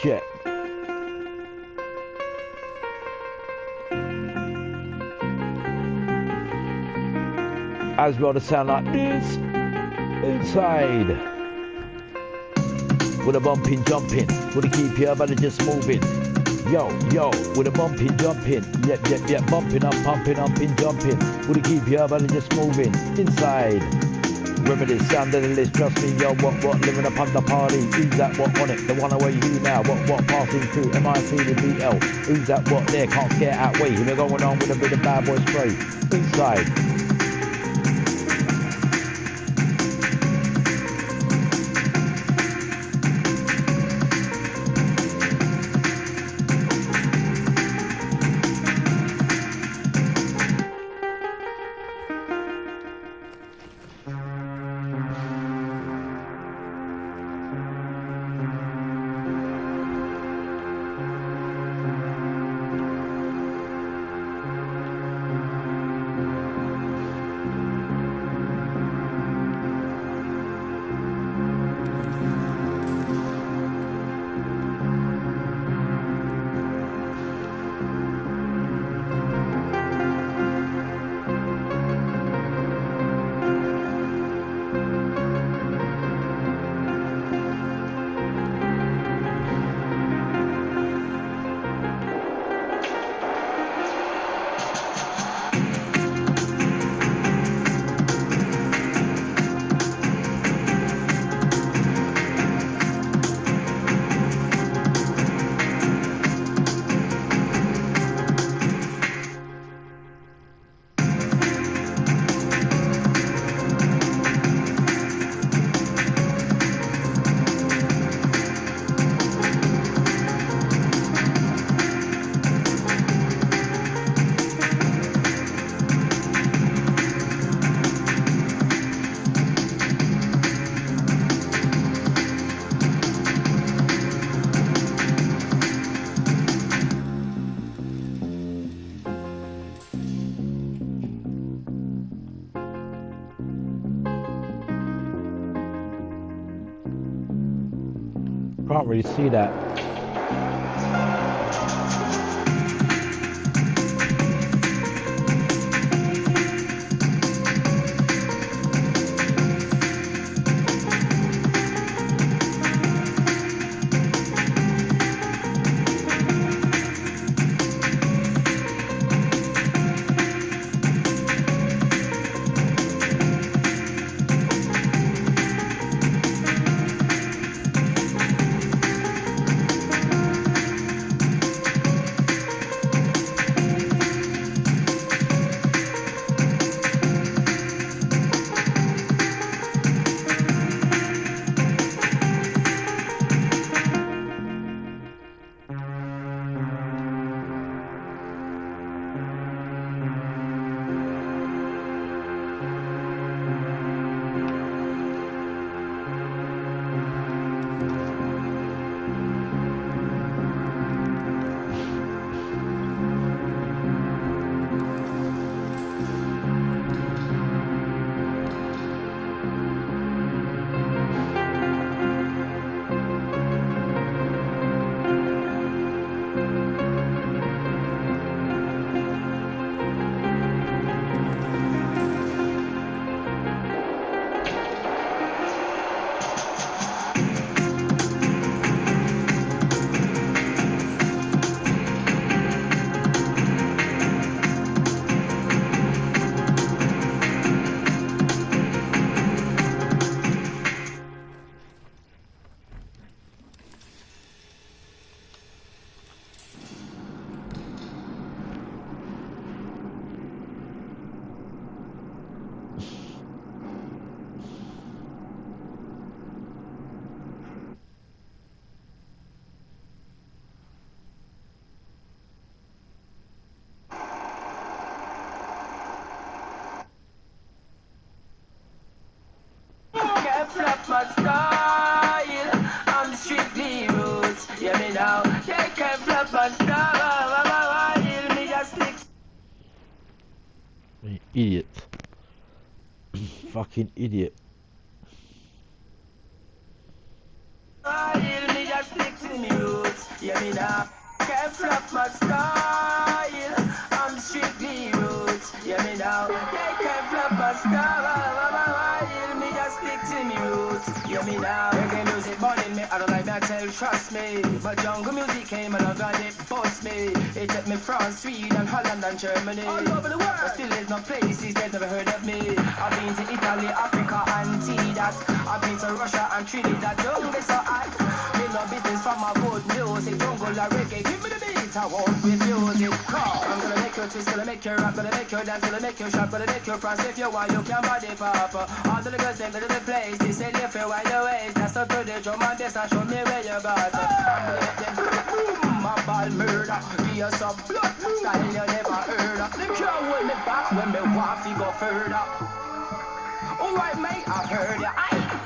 Speaker 1: Check. As well to sound like this. Inside. With a bumping, jumping. With a keep your body just moving. Yo, with a bumping, jumping. Yep, bumping up, pumping, jumping. With a keep your body just moving. Inside. Reminisce, sound of the list, trust me, yo, what, living up on the party, who's that, what on it, the one away, who now, what, passing through, MIC to BL, who's that, what there, can't get out way, we're going on with a bit of bad boy spray, inside. Can't really see that.
Speaker 5: Flap my style, I'm strictly roots. Yeah, me now, they can flap my style. Me just stick.
Speaker 1: You idiot. Fucking idiot.
Speaker 5: Me just stick to me roots. Yeah, me now, can flap my style, I'm strictly roots. Yeah, me now, they can flap my style. Me just stick to me roots. Yeah, me now. Reggae music burning me, I don't like that tell, trust me. But jungle music came along and it bust me. It took me France, Sweden, Holland and Germany. All over the world. But still there's no places they've never heard of me. I've been to Italy, Africa and Trinidad. I've been to Russia and Trinidad. Jungle so hot. Me no business from my good music. Jungle and reggae, give me the beat, I won't refuse it. I'm gonna make you twist, gonna make you rap, gonna make you dance, gonna make you shop, gonna make you France. If you want, you can body pop. All the girls them to the place, they say they feel wide away. That's up to the drum and bass and show me where you got. I'm gonna let them boom, my ball murder. Give you some blood, style you never heard of. They can't hold me back when me want to go further. Alright mate, I heard ya.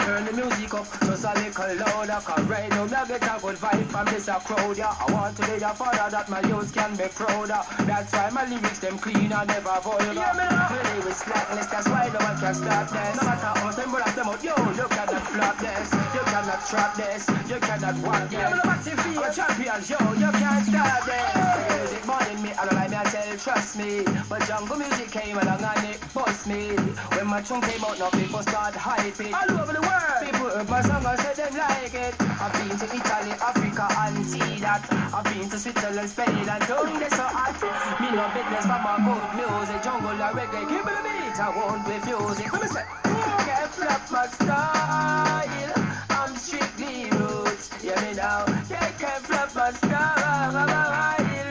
Speaker 5: Turn the music up just a little louder. Cause right now me get a good vibe from this a crowd, yeah. I want to be the father that my youth can be prouder. That's why my lyrics them clean and never vulgar. Yeah, me play with slackness, that's why no one can stop this. No matter how them brothers them out, yo, you cannot flop this. You cannot trap this, you cannot walk this. I'm a champion, yo, you can't stop this. Reggae music burning me, I don't like me, I tell you, trust me. But jungle music came along and it bust me. When my tune came out, now people start hyping. All over the world. People heard my song and said they like it. I've been to Italy, Africa and see that. I've been to Switzerland, Spain and done this so hot. Me no business but my good music. Jungle and reggae, give me the beat, I won't refuse it. Let me say, can't flap my style, I'm strictly roots. Yeah, me now, they can't flap my style.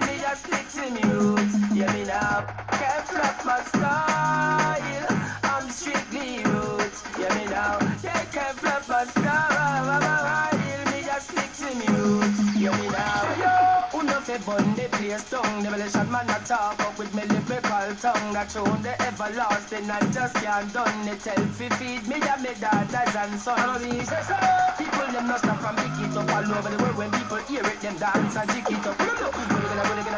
Speaker 5: Me just stick to me roots. Yeah, me now, can't flap my style, I'm strictly roots. Yeah, me now, they can't flap my style. Me just stick to me roots. Yeah, me now, yo, who know fi bun the place down. Demolition man a talk up with me lyrical tongue. That tune the everlasting and just can't done it. Help fi feed me and me daughters and sons. People them no stop from pick it up all over the world. When people hear it, them dance and jick it up.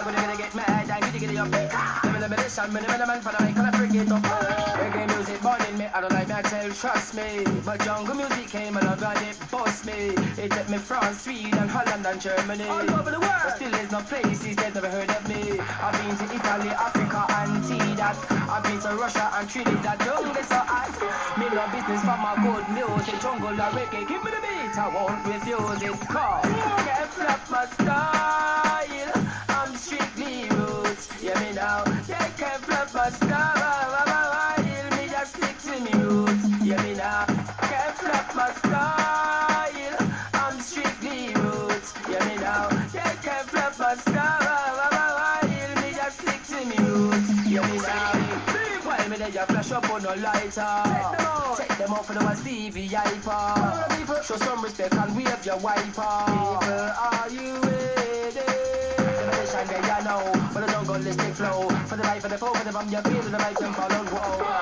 Speaker 5: Gonna get mad. time, you dig it up. Let me listen, me the man for the mic, and I freak it up. Reggae music burning me, I don't like me, I tell, trust me. But jungle music came along and it bust me. It took me France, Sweden, Holland and Germany. All over the world. But still there's no places that never heard of me. I've been to Italy, Africa and Trinidad. I've been to Russia and Trinidad. Jungle so hot. Me no business for my good music. Jungle and reggae, give me the beat, I won't refuse it. Cause can't flop my style. I'm strictly roots. Yeah me now. They can't flop my style. Me just stick to me roots. Yeah me now. Can't flop my style. I'm strictly roots. Yeah me now. They can't flop my style. Me just stick to me roots. Yeah me now. Why me they just flash up on no lighter? Take them out for the one Stevie Hyper. Show some respect and wave your wiper. People, are you ready? Generation they ya know, but the jungle is the flow. For the life of the foe, for the bomb you feel the right and follow. Whoa.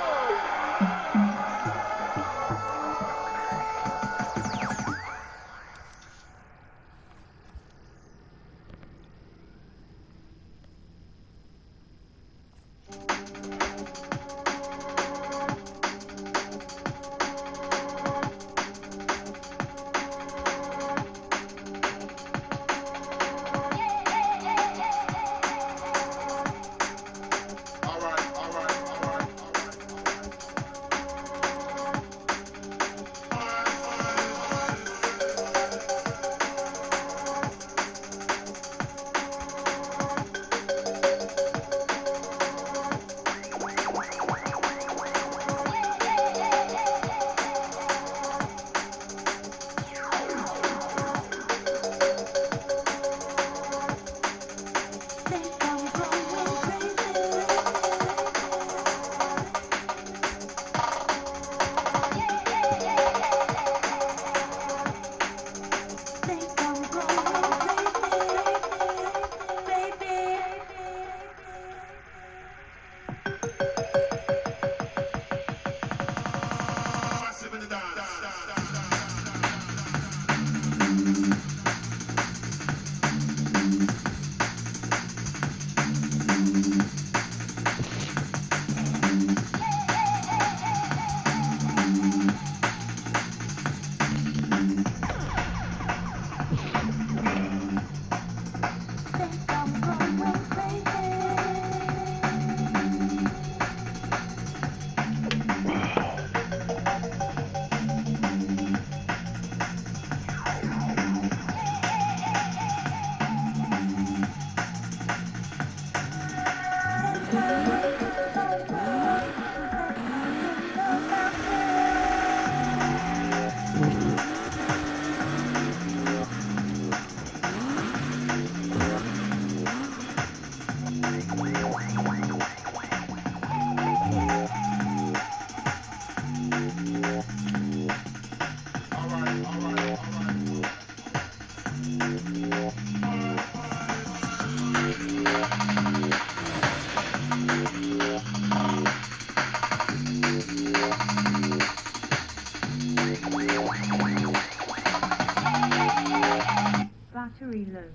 Speaker 2: Battery low.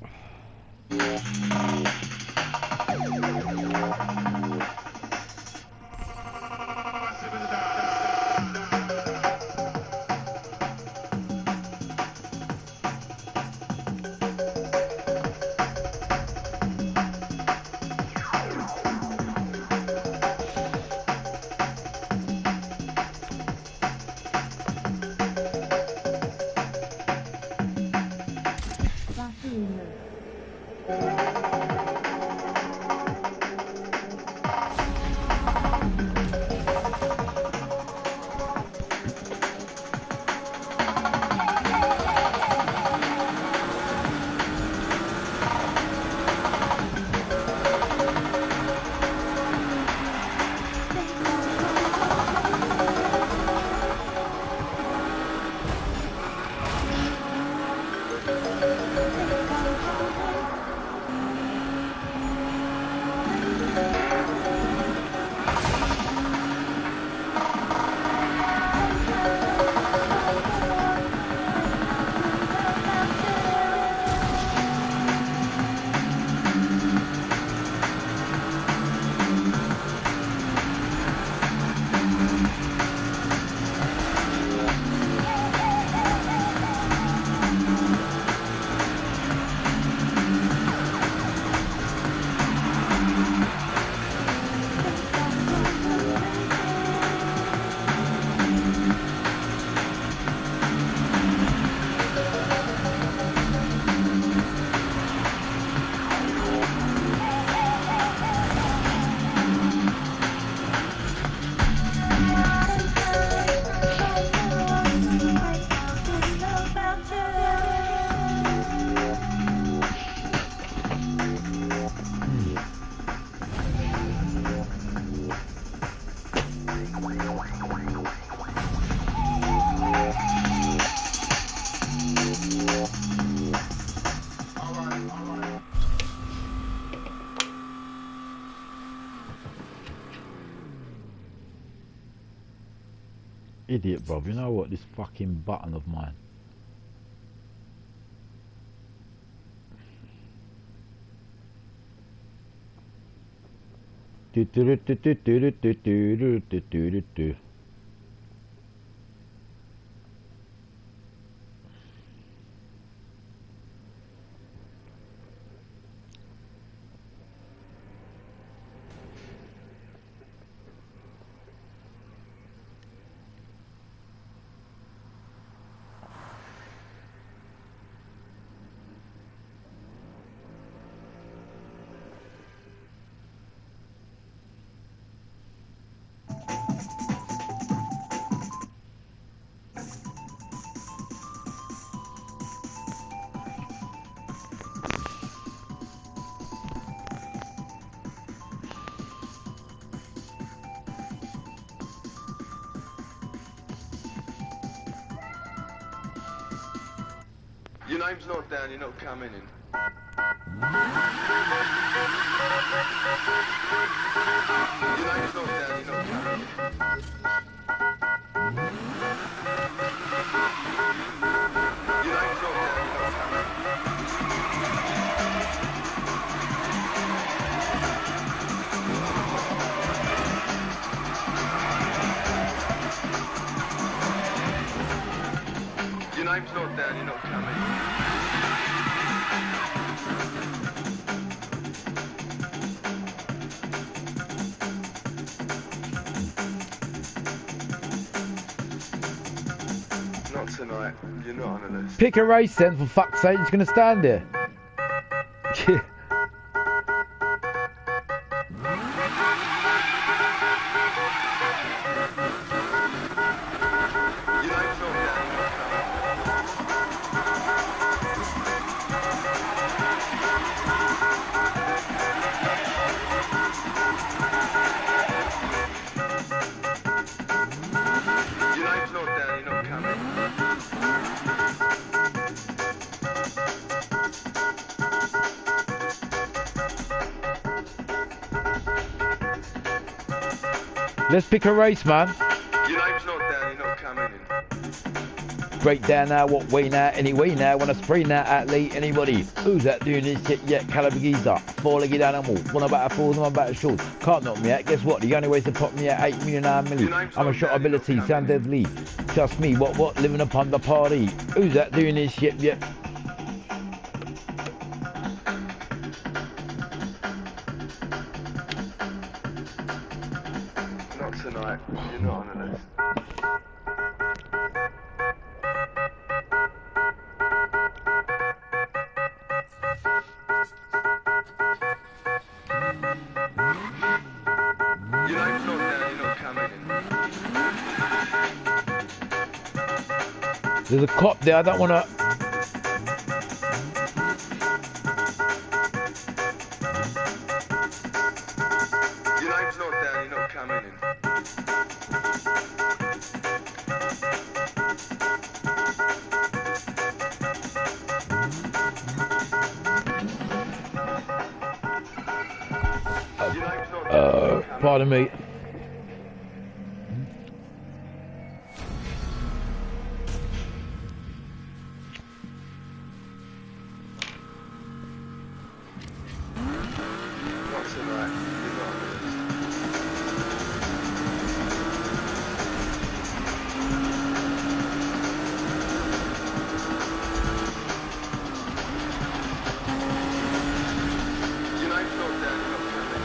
Speaker 2: Battery low.
Speaker 1: idiot, bruv. You know what? This fucking button of mine. Do do do do do do do do do do do do.
Speaker 6: Your name's not down, you're not coming in. Your name's not down, you're not coming in. Your name's not down, you're not coming in. Your name's not down, you're not coming in. Not tonight, you're not on the list.
Speaker 1: Pick a race then, for fuck's sake. You're just gonna stand there.
Speaker 6: Your name's not down, you're not coming in. Your name's not down, you're not coming.
Speaker 1: Let's pick a race, man.
Speaker 6: Your name's not down, you're not coming in.
Speaker 1: Break down now, what way now, anyway now, when I spray now, athlete, anybody. Who's that doing this shit yet? Caliber geezer, four-legged animal, one about a fours, one about a short. Can't knock me out, guess what? The only way to pop me out, 8 million, 9 million. I'm a shot ability, sound deadly. Trust me, what, living upon the party. Who's that doing this shit yet?
Speaker 6: Not tonight, you're not on the list. Your name's not down, you're not coming in.
Speaker 1: There's a cop there, I don't wanna...
Speaker 6: Your name's not down, you're not coming in. Your name's not down, you're not coming
Speaker 1: Pardon me.
Speaker 6: Not tonight, you're not on the list. Your name's not down, you're not coming in.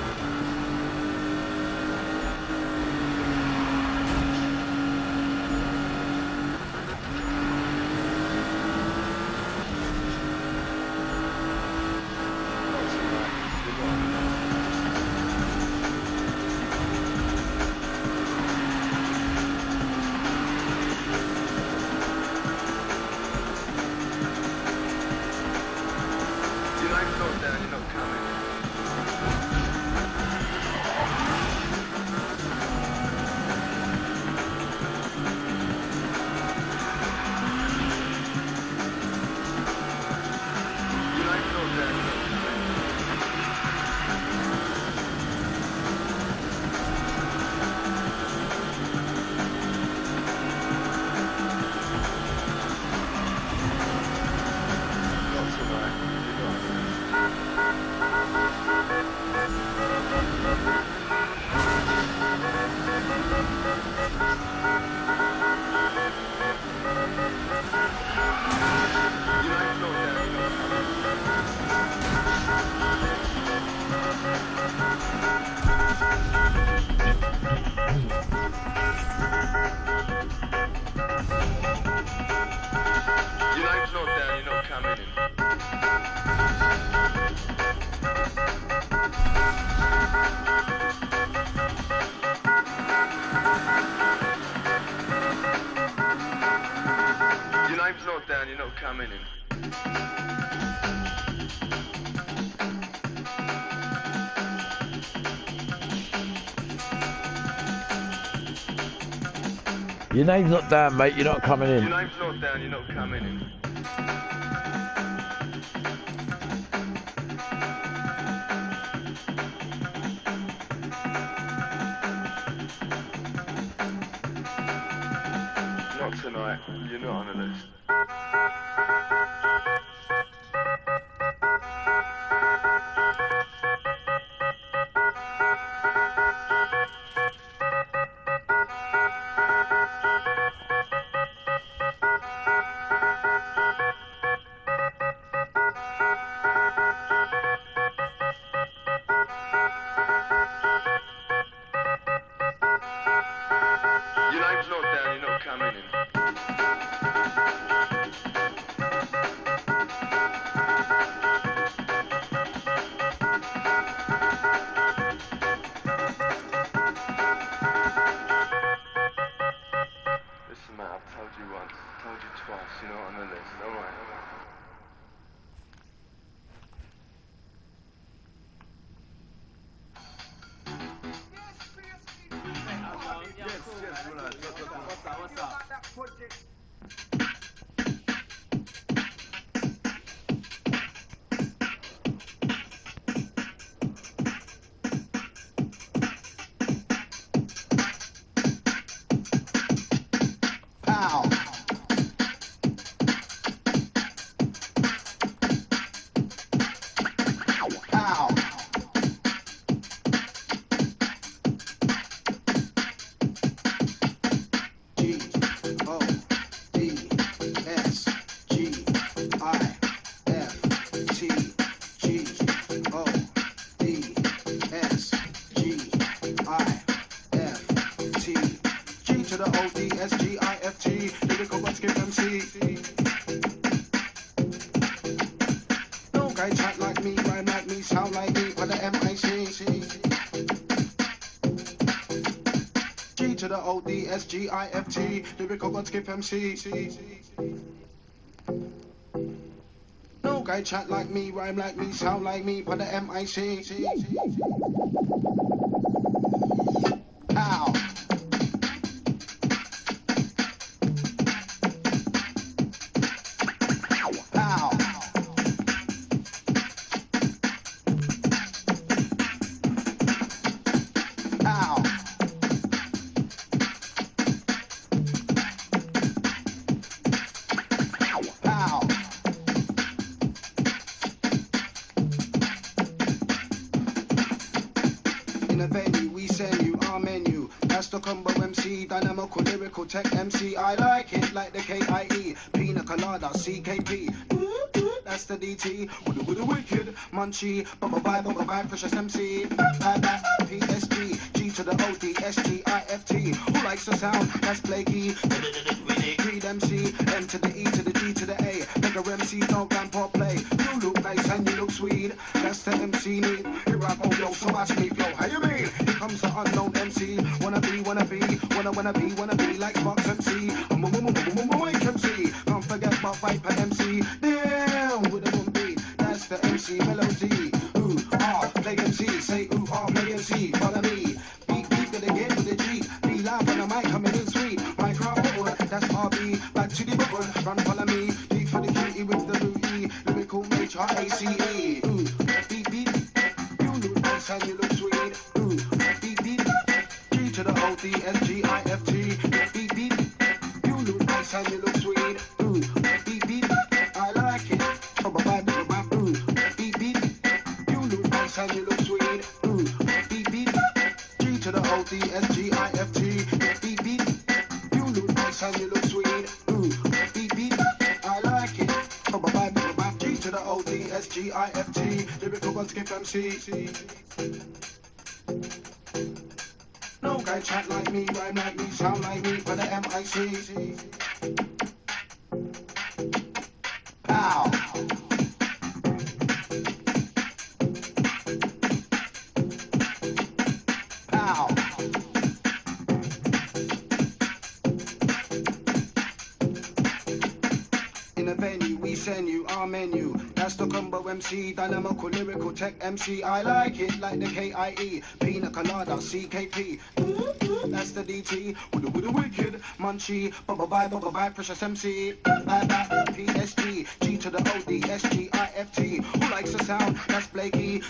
Speaker 6: line's not down, you're not coming in.
Speaker 1: Your name's not down, mate. You're not coming
Speaker 6: Your
Speaker 1: in.
Speaker 6: line's not down, you're not coming in. Not tonight, you're not on the list. Your line's not down, you're not coming in. Listen, mate, I've told you once, told you twice, you're not on the list. Alright, alright.
Speaker 7: Pow. Pow. G O D S G I F T G O D S G I F T G to the O D S G I F T lyrical but skip MC. No guy chat like me, rhyme like me, sound like me, but the MIC. G to the O D S G I F T lyrical but skip MC. No guy chat like me, rhyme like me, sound like me, but the MIC. Pow. Pow. Pow. Pow. In a venue, we send you our menu. That's the combo MC, dynamical, lyrical, tech MC. I like it like the KIE, Pina Colada, CKP. That's the DT, with the wicked munchie, bubba vibe, precious MC. PSG, G to the O D S G I F T. Who likes the sound? That's Blakey. Creed MC, M to the E to the G to the A. Mega MC, don't grandpa play. You look nice and you look sweet. That's the MC need. Here I go, yo, so watch me flow. How you mean? Here comes the unknown MC. Wanna be like Fox MC. I'm a wake MC. Can't forget about Viper MC. Damn, with a boom beat. That's the MC melody. Ooh, ah, play MC. Say ooh, ah, play MC. Follow me. Beat, gonna get with the G. Be live on the mic, coming in sweet. Microphone, that's RB. Back to the button, run, follow me. D for the cutie with the Louis. Lyrical H-R-A-C-E. Ooh, beat. You look nice and you look sweet. Ooh, beat. G to the O-D-S-G-I-F-T. Beat. You look nice and you look sweet. Ooh, beat. I like it. Ooh, beat. You look nice and you look sweet. Ooh, beat. G to the O-D-S-G-I-F-T. Beat. You look nice and you look sweet. Ooh, beat. I like it. G to the O-D-S-G-I-F-T. Lyrical one skip MC. No guy chat like me, rhyme like me, sound like me, but the MIC. Pow. Pow. the venue, we send you our menu. That's the combo MC, dynamical, lyrical, tech MC. I like it like the KIE, Pina Colada, CKP. That's the DT, with the wicked munchie. Bye, precious MC. Bye, PSG, G to the OD, SGIFT. Who likes the sound? That's Blakey.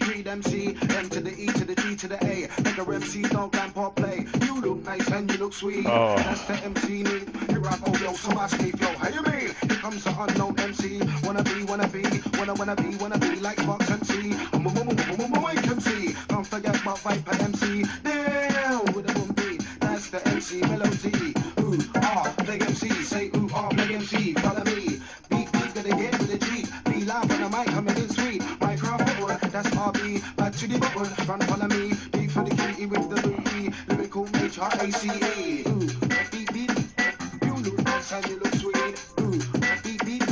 Speaker 7: Read MC, M to the E to the G to the A. Nigga MC, don't ramp or play. You look nice and you look sweet.
Speaker 1: Oh.
Speaker 7: That's the MC need. Here I go, yo, so I sleep, yo. How you mean? Here comes the unknown MC. Wanna be like Fox MC. Wake MC. Don't forget about Viper MC. Down with the boom beat. That's the MC melody. Ooh, ah, play MC. Say ooh, ah, play MC. Follow me. Beat, gonna get with the G. Be live on the mic, coming in sweet. Microphone, that's RB. Back to the bubble, run, follow me. B for the key with the Louis. Lyrical HRACE. Ooh, beat. You look nice and you look sweet. Ooh, beat.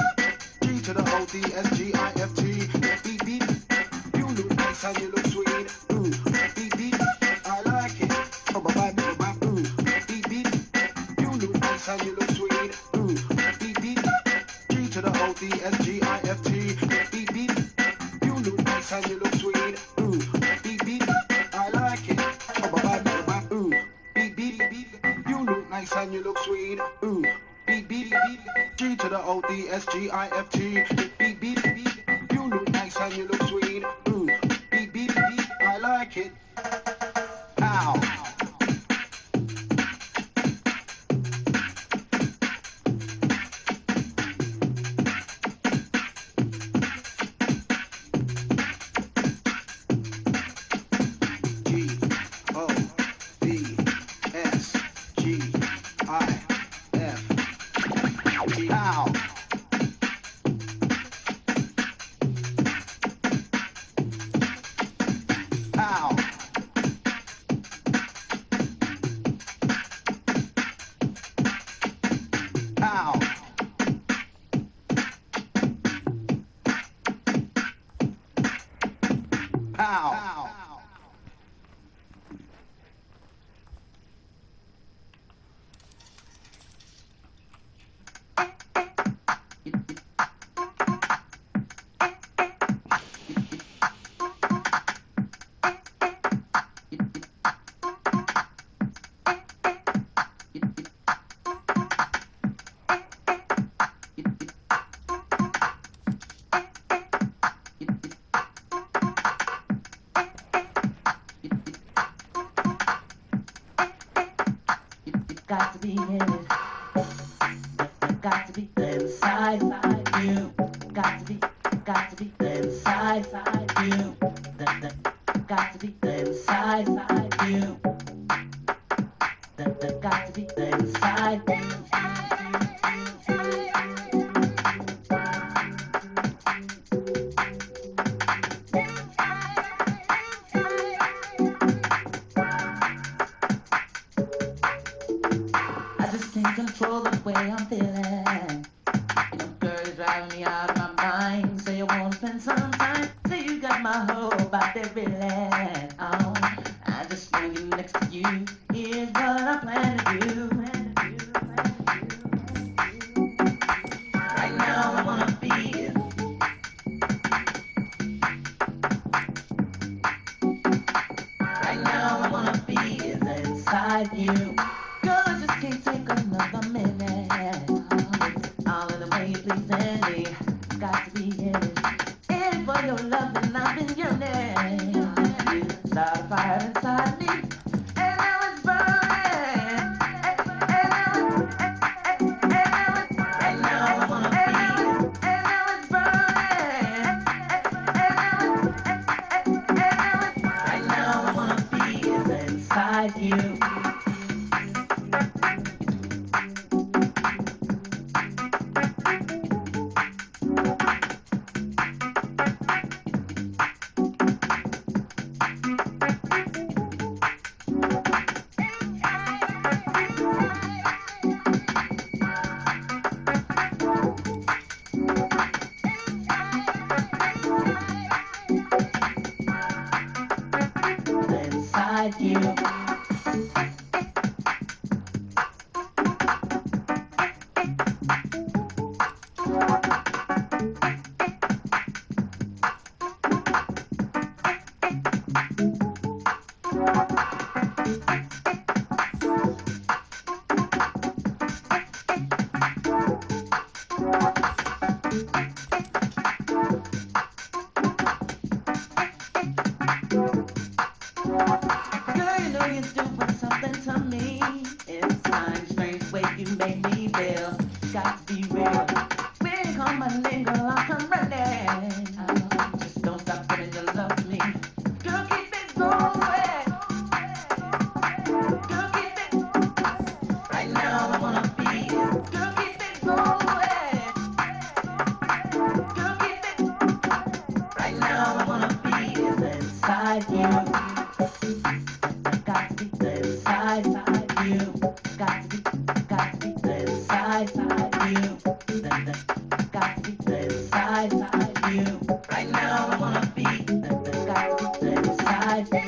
Speaker 7: G to the ODSGIFT. Beat. You look nice and you look sweet. Ooh, beat. I like it. Ooh, beat. You look nice and you look sweet. Ooh, beat. G to the ODSGIFT. Beat. You look nice and you look sweet. Ooh, beat. I like it. Ooh, beat. You look nice and you look sweet. Ooh, beat. G to the ODSGIFT. Beat. You look nice and you look sweet. Ooh, beat. I like it. Ow.
Speaker 8: Got to be in it. Got to be inside you. Got to be inside you. Got to be inside you. Got to be inside you. Control the way I'm feeling. You know, girl, it's driving me out of my mind. Say you wanna spend some time. Say you got my hope out there feeling. Oh, I just wanna get next to you. Here's what I plan to do. Right now I wanna be. Right now I wanna be inside you. Girl, I just can't take another minute. All of the way you pleasing me. Got to be in it. In it for your love and I've been yearning. evil. Got to be real. When you come my nigga, I'll come running. Just don't stop putting your love to me. Girl, keep it going. Girl, keep it. Right now, I wanna be it. Girl, keep it going. Girl, keep it. Right now, I wanna be it inside you. Got to be inside you. Got to be inside you. Got to be inside you. Right now, I wanna be got to be inside you.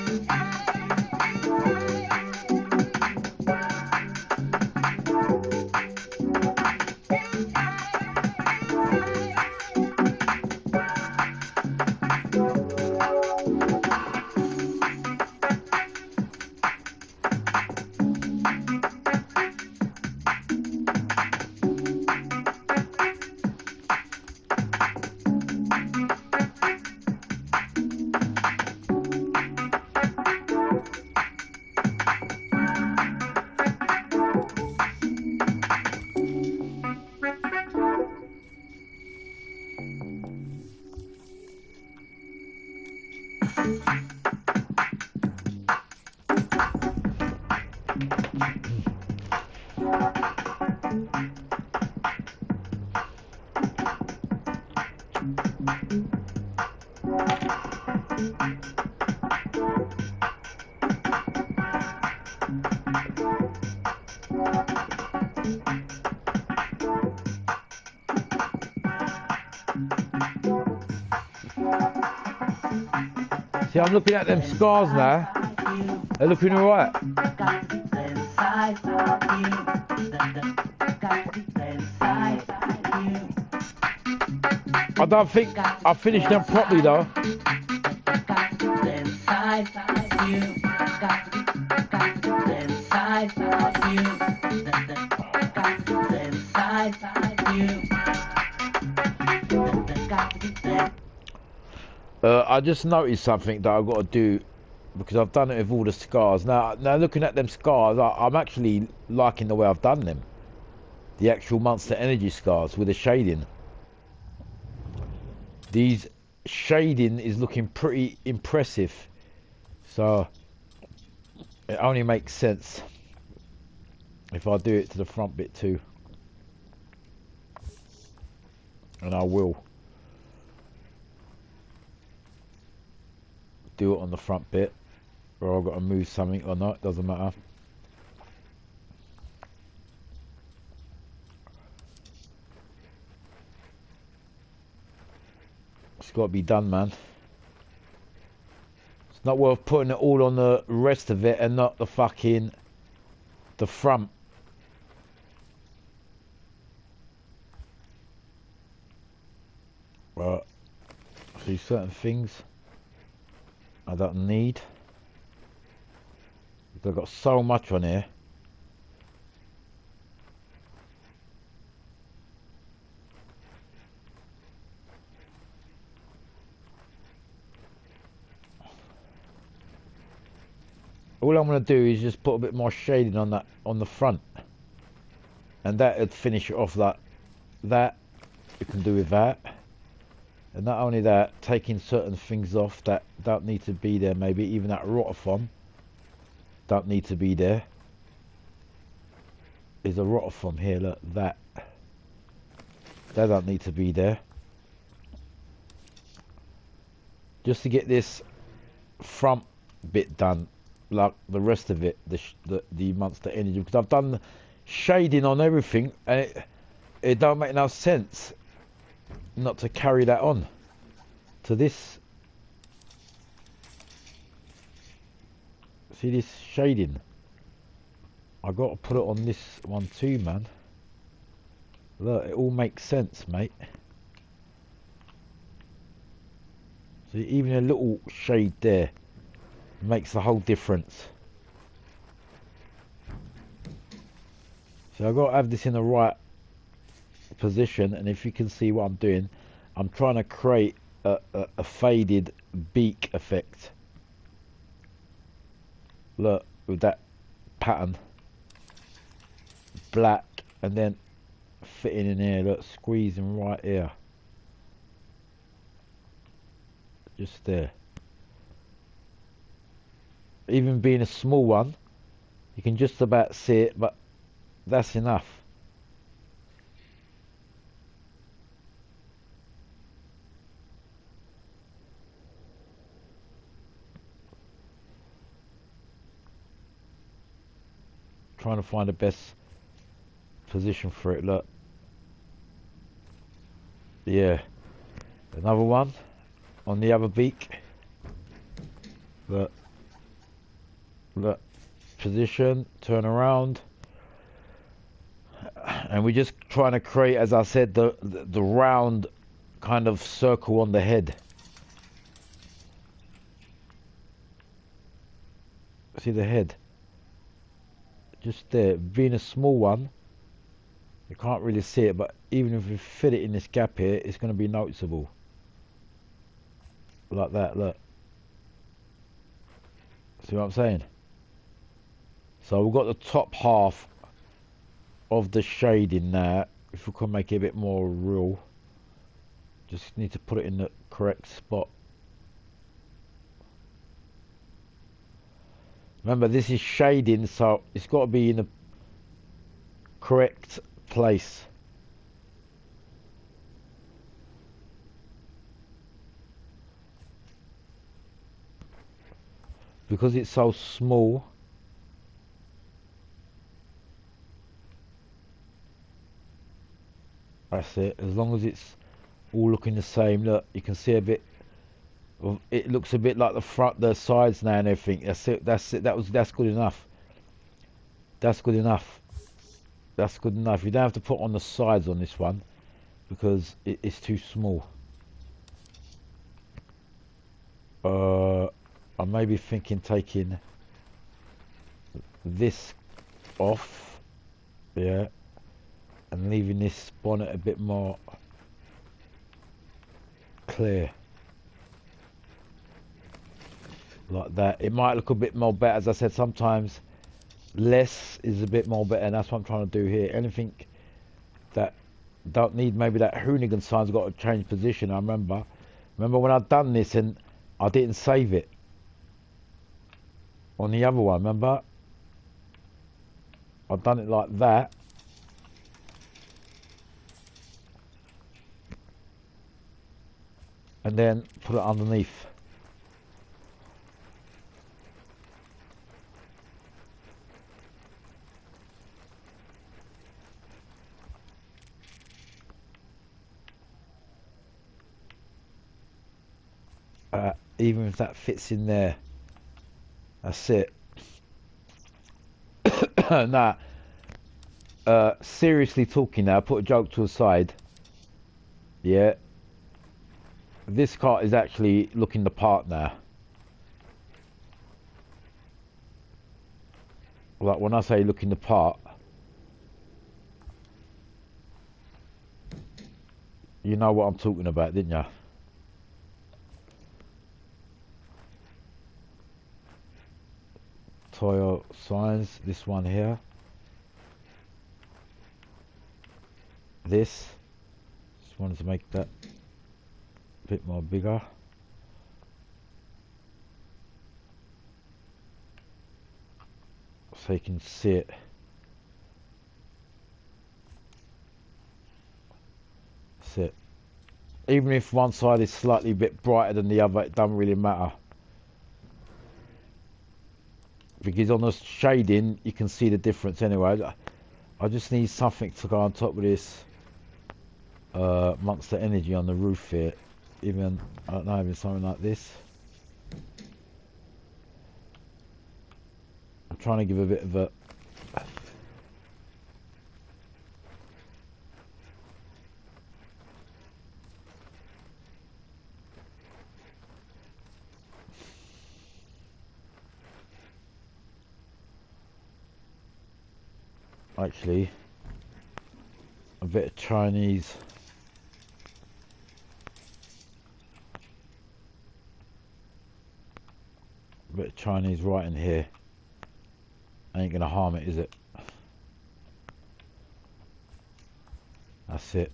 Speaker 1: See, I'm looking at them scars now. They're looking alright. I don't think I finished them properly though. I just noticed something that I've got to do because I've done it with all the scars. Now looking at them scars, I'm actually liking the way I've done them. The actual Monster Energy scars with the shading. These shading is looking pretty impressive. So it only makes sense if I do it to the front bit too. And I will do it on the front bit, or I've got to move something or not, doesn't matter. It's got to be done, man. It's not worth putting it all on the rest of it and not the fucking the front. Right, see certain things I don't need. I've got so much on here. All I'm going to do is just put a bit more shading on that on the front, and that would finish it off. That you can do with that. And not only that, taking certain things off that don't need to be there, maybe even that rotophon don't need to be there. There's a rotophon here, look, that don't need to be there. Just to get this front bit done, like the rest of it, the Monster Energy, because I've done shading on everything, and it don't make no sense not to carry that on to this. See this shading? I got to put it on this one too, man. Look, it all makes sense, mate. See, even a little shade there makes the whole difference. So I've got to have this in the right position, and if you can see what I'm doing, I'm trying to create a faded beak effect. Look, with that pattern, black and then fitting in here, look, squeezing right here, just there. Even being a small one, you can just about see it, but that's enough. Trying to find the best position for it, look. Yeah, another one on the other beak. Look, look, position, turn around, and we're just trying to create, as I said, the round kind of circle on the head. See the head? Just there. Being a small one, you can't really see it, but even if we fit it in this gap here, it's going to be noticeable. Like that, look. See what I'm saying? So we've got the top half of the shading there. If we can make it a bit more real, just need to put it in the correct spot. Remember, this is shading, so it's got to be in the correct place. Because it's so small, that's it. As long as it's all looking the same, look, you can see a bit. It looks a bit like the front, the sides now and everything. That's it. That's it. That's good enough. That's good enough. That's good enough. You don't have to put on the sides on this one because it's too small. I may be thinking taking this off, yeah, and leaving this bonnet a bit more clear. Like that. It might look a bit more better. As I said, sometimes less is a bit more better, and that's what I'm trying to do here. Anything that don't need, maybe that Hoonigan sign's got to change position. I remember when I'd done this and I didn't save it on the other one. Remember, I've done it like that, and then put it underneath. Even if that fits in there, that's it. Nah, seriously talking now, put a joke to the side. Yeah, this cart is actually looking the part now. Like when I say looking the part, you know what I'm talking about, didn't you? Toyo signs, this one here, this, just wanted to make that a bit more bigger. So you can see it. That's it. Even if one side is slightly a bit brighter than the other, it doesn't really matter. Because on the shading, you can see the difference anyway. I just need something to go on top of this Monster Energy on the roof here. Even, I don't know, even something like this. I'm trying to give a bit of a... Actually, a bit of Chinese. A bit of Chinese writing here. Ain't gonna harm it, is it? That's it.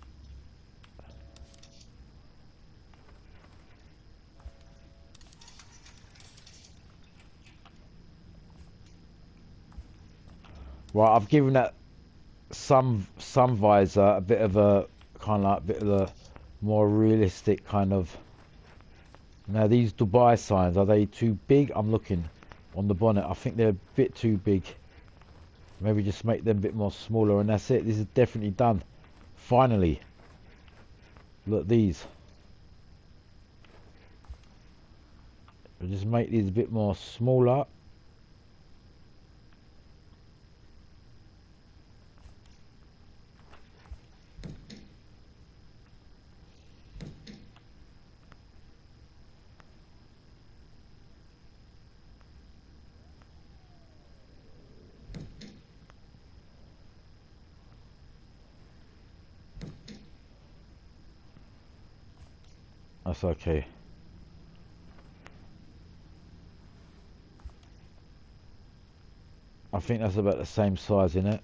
Speaker 1: Right, I've given that sun visor a bit of a kind of like a bit of a more realistic kind of. Now these Dubai signs, are they too big? I'm looking on the bonnet. I think they're a bit too big. Maybe just make them a bit more smaller, and that's it. This is definitely done. Finally. Look, these. We'll just make these a bit more smaller. That's okay. I think that's about the same size, isn't it?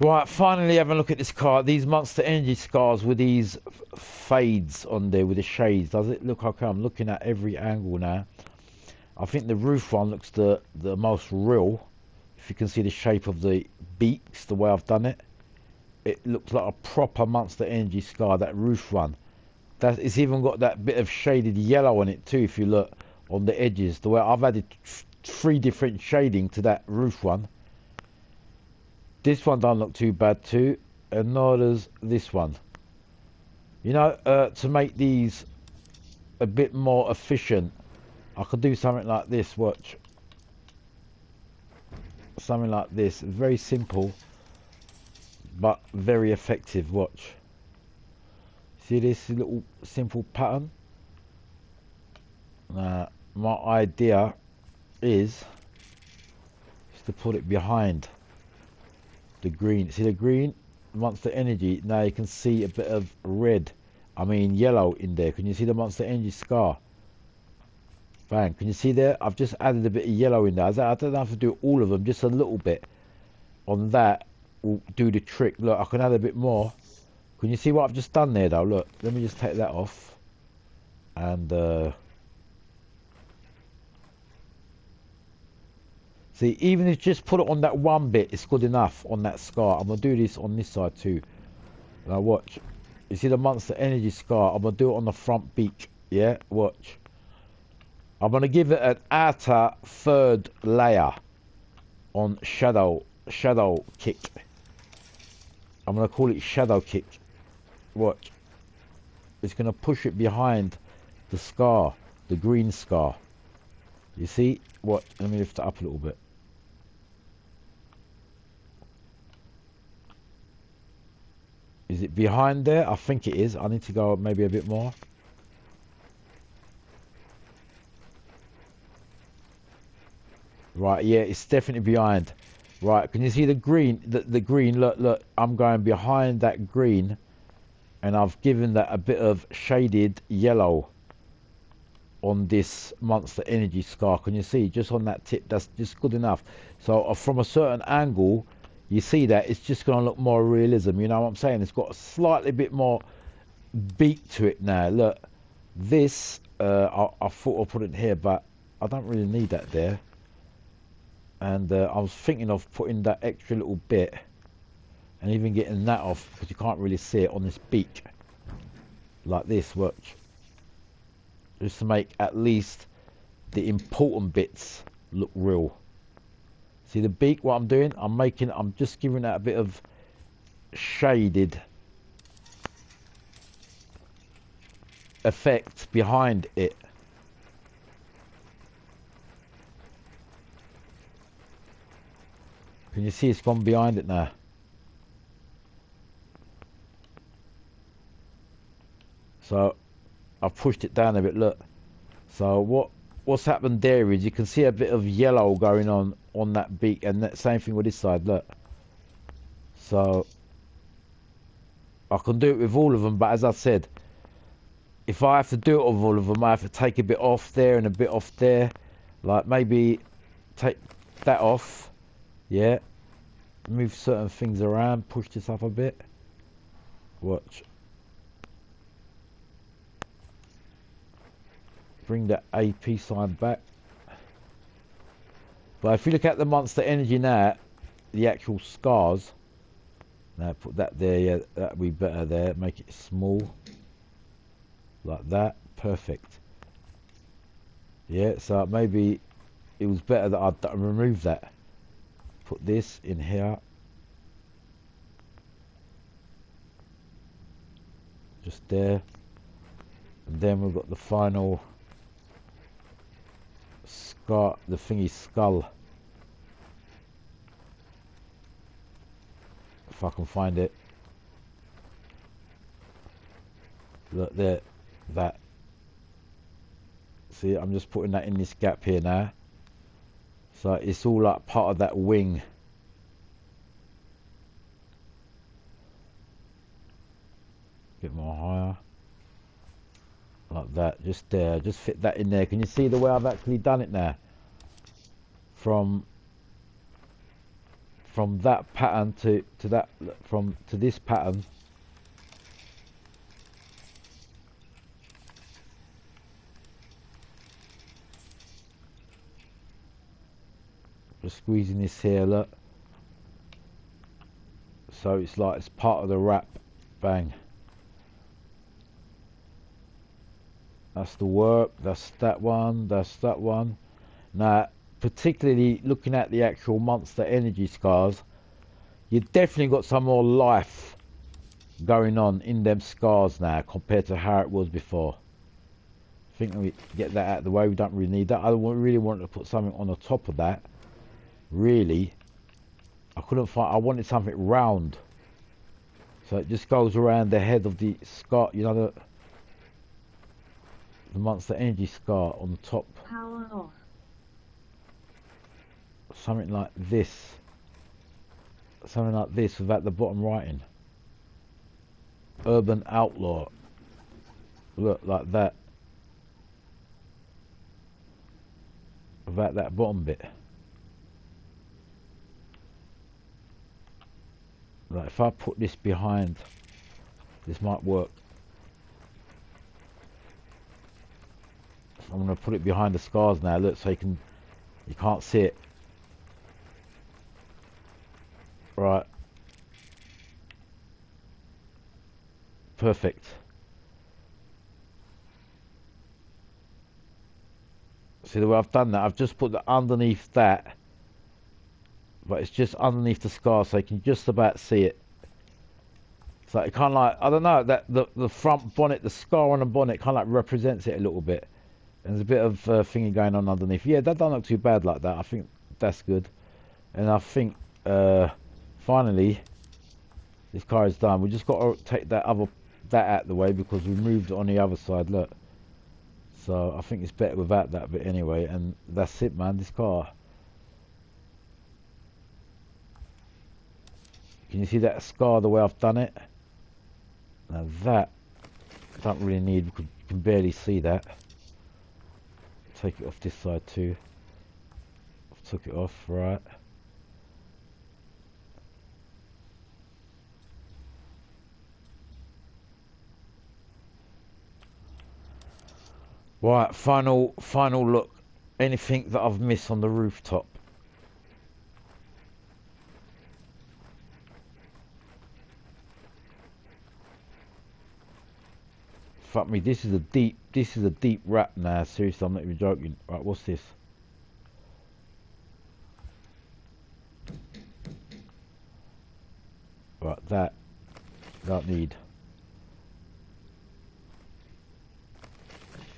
Speaker 1: Right, finally having a look at this car. These Monster Energy scars with these fades on there with the shades. Does it look okay? I'm looking at every angle now. I think the roof one looks the most real. If you can see the shape of the beaks, the way I've done it. It looks like a proper Monster Energy scar, that roof one. It's even got that bit of shaded yellow on it too, if you look on the edges. The way I've added 3 different shading to that roof one. This one don't look too bad too, and nor does this one. You know, to make these a bit more efficient, I could do something like this, watch. Something like this, very simple, but very effective, watch. See this little simple pattern? My idea is to put it behind the green. See the green? Monster Energy. Now you can see a bit of red, yellow in there. Can you see the Monster Energy scar? Bang. Can you see there? I've just added a bit of yellow in there. I don't have to do all of them, just a little bit on that will do the trick. Look, I can add a bit more. Can you see what I've just done there though? Look, let me just take that off. And see, even if you just put it on that one bit, it's good enough on that scar. I'm going to do this on this side too. Now watch. You see the Monster Energy scar? I'm going to do it on the front beak. Yeah, watch. I'm going to give it an outer 3rd layer on shadow kick. I'm going to call it shadow kick. Watch. It's going to push it behind the scar, the green scar. You see? What? Let me lift it up a little bit. Is it behind there? I think it is. I need to go maybe a bit more. Right, yeah, it's definitely behind. Right, can you see the green? The green, look, I'm going behind that green, and I've given that a bit of shaded yellow on this Monster Energy scar. Can you see? Just on that tip, that's just good enough. So from a certain angle, you see that it's just going to look more realism. You know what I'm saying? It's got a slightly bit more beak to it now. Look, this, I thought I'd put it here, but I don't really need that there. And I was thinking of putting that extra little bit and even getting that off, because you can't really see it on this beak. Like this, watch. Just to make at least the important bits look real. See the beak, what I'm doing? I'm just giving that a bit of shaded effect behind it. Can you see it's gone behind it now? So I've pushed it down a bit, look. So what's happened there is you can see a bit of yellow going on that beak, and that same thing with this side, look. So I can do it with all of them, but as I said, if I have to do it with all of them, I have to take a bit off there and a bit off there. Like maybe take that off, yeah. Move certain things around, push this up a bit. Watch. Bring the AP sign back. But if you look at the Monster Energy now, the actual scars. Now put that there, yeah, that'd be better there. Make it small. Like that. Perfect. Yeah, so maybe it was better that I'd remove that. Put this in here. Just there. And then we've got the final scar, the thingy skull. If I can find it. Look there, that. See, I'm just putting that in this gap here now. So it's all like part of that wing. Bit more higher. Like that, just there, just fit that in there. Can you see the way I've actually done it now? From that pattern to that, to this pattern. Just squeezing this here, look. So it's like it's part of the wrap. Bang. That's the work. That's that one. That's that one. Now, particularly looking at the actual Monster Energy scars, you definitely got some more life going on in them scars now compared to how it was before. I think we get that out of the way. We don't really need that. I really wanted to put something on the top of that. Really, I couldn't find. I wanted something round, so it just goes around the head of the scar. You know, the Monster Energy scar on the top.
Speaker 2: Power off.
Speaker 1: Something like this. Something like this without the bottom writing. Urban Outlaw. Look, like that. Without that bottom bit. Like if I put this behind, this might work. I'm going to put it behind the scars now, look, so you can't see it. Right. Perfect. See the way I've done that? I've just put that underneath that. But it's just underneath the scar, so you can just about see it. So it kind of like, I don't know, that the front bonnet, the scar on the bonnet kind of like represents it a little bit. And there's a bit of thingy going on underneath. Yeah, that don't look too bad like that. I think that's good. And I think finally this car is done. We just got to take that out of the way because we moved it on the other side. Look. So I think it's better without that bit anyway. And that's it, man. This car. Can you see that scar the way I've done it? Now that I don't really need, because you can barely see that. Take it off this side too. I've took it off, right. Right, final look. Anything that I've missed on the rooftop? Fuck me, this is a deep wrap now. Seriously, I'm not even joking. Right, what's this? Right, that. Don't need.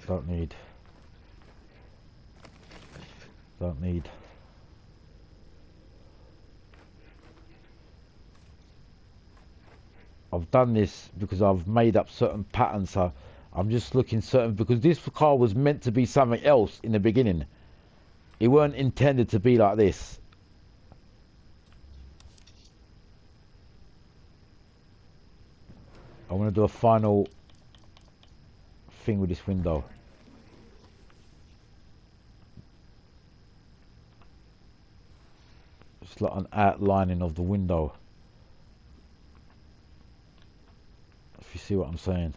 Speaker 1: Don't need. Don't need. I've done this because I've made up certain patterns, so I'm just looking certain, because this car was meant to be something else in the beginning. It weren't intended to be like this. I want to do a final thing with this window. It's like an outlining of the window. If you see what I'm saying.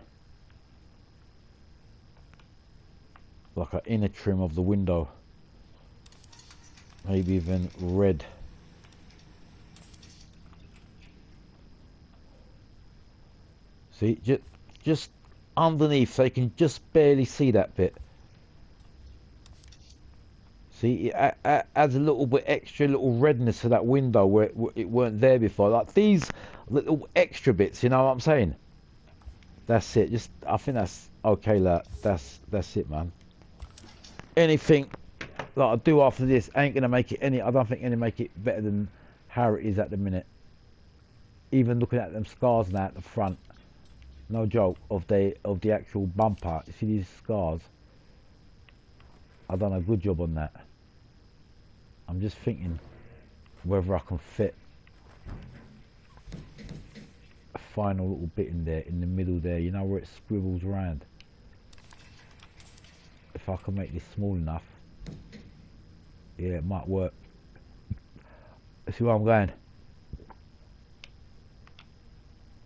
Speaker 1: Like an inner trim of the window. Maybe even red. See, just underneath, so you can just barely see that bit. See, it adds a little bit extra little redness to that window where it weren't there before. Like these little extra bits, you know what I'm saying? That's it. Just, I think that's okay. That's it, man. Anything that I do after this ain't gonna make it any. I don't think gonna make it better than how it is at the minute. Even looking at them scars now at the front. No joke, of the actual bumper. You see these scars? I've done a good job on that. I'm just thinking whether I can fit a final little bit in there, in the middle there, you know, where it scribbles around. If I can make this small enough, yeah, it might work. See where I'm going?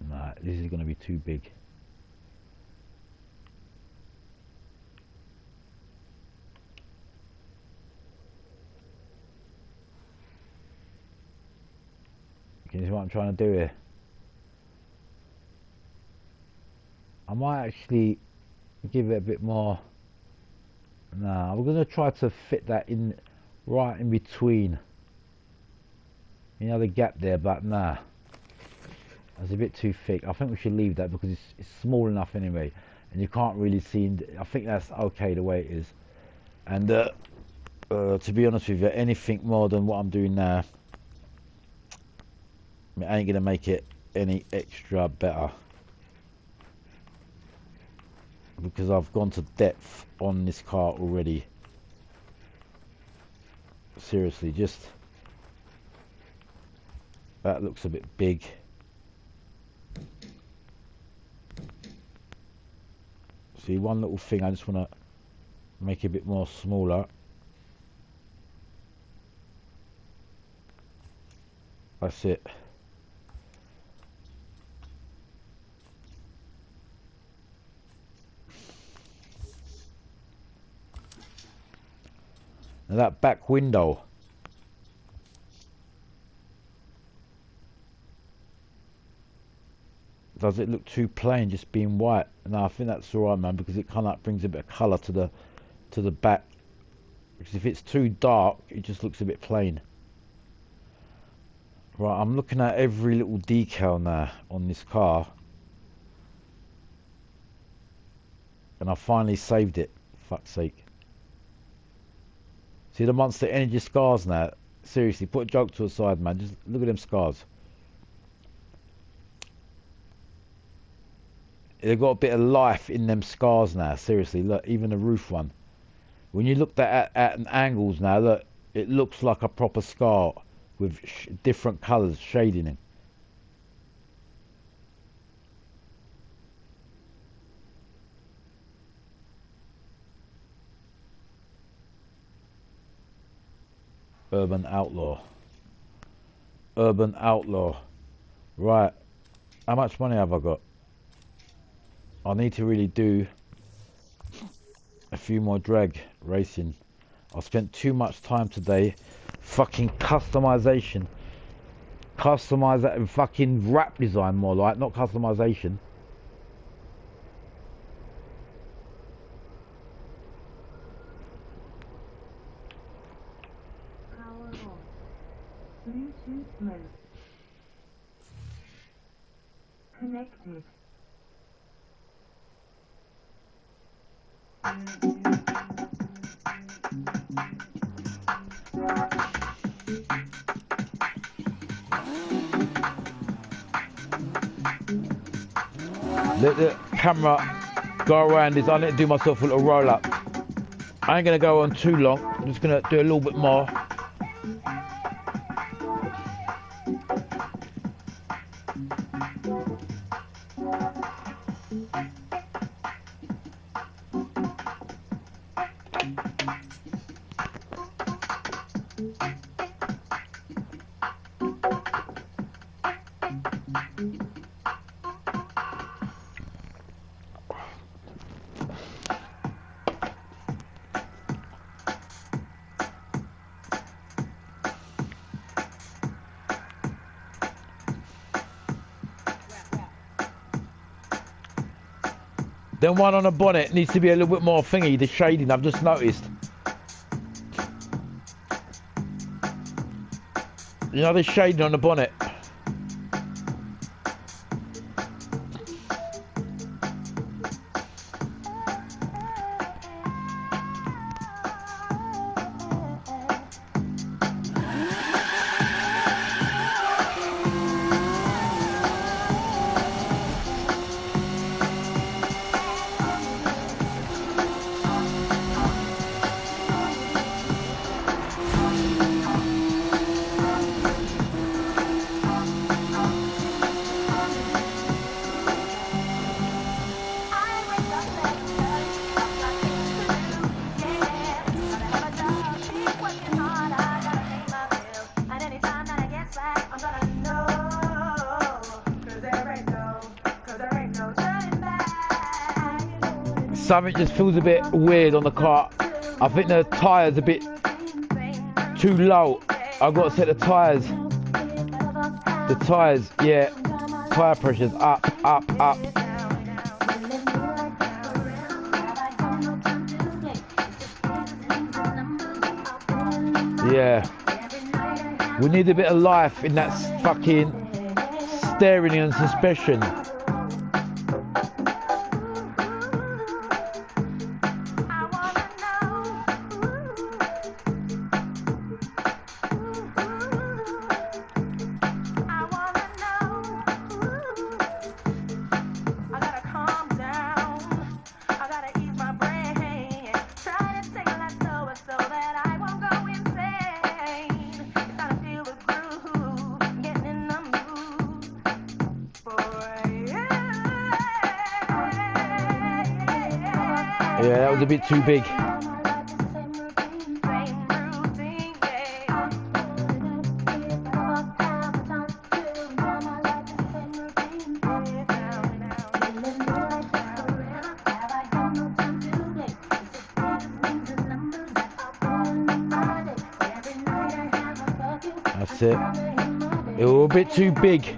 Speaker 1: Nah, this is going to be too big. Can you see what I'm trying to do here? I might actually give it a bit more. Nah, we're going to try to fit that in right in between. You know, the gap there, but nah. That's a bit too thick. I think we should leave that because it's small enough anyway, and you can't really see. I think that's okay the way it is. And to be honest with you, anything more than what I'm doing now, I ain't gonna make it any extra better because I've gone to depth on this car already. Seriously, just that looks a bit big. See, one little thing I just want to make it a bit more smaller. That's it. Now that back window, does it look too plain just being white? No, I think that's alright, man, because it kind of brings a bit of colour to the back. Because if it's too dark, it just looks a bit plain. Right, I'm looking at every little decal now on this car, and I finally saved it. Fuck's sake. See the Monster Energy scars now? Seriously, put a joke to the side, man. Just look at them scars. They've got a bit of life in them scars now. Seriously, look, even the roof one. When you look at angles now, look, it looks like a proper scar with different colours shading it. Urban Outlaw. Urban Outlaw. Right. How much money have I got? I need to really do a few more drag racing. I spent too much time today fucking customization. Customize that and fucking wrap design more like, not customization.
Speaker 2: Power on. Bluetooth mode. Connected.
Speaker 1: Let the camera go around this. I need to do myself a little roll up. I ain't gonna go on too long. I'm just gonna do a little bit more. Then one on the bonnet needs to be a little bit more thingy, the shading, I've just noticed. You know the shading on the bonnet? Something just feels a bit weird on the car. I think the tyre's a bit too low. I've got to set the tyres. The tyres, yeah. Tyre pressure's up, up, up. Yeah. We need a bit of life in that fucking steering and suspension. Yeah, that was a bit too big. That's it. It was a bit too big.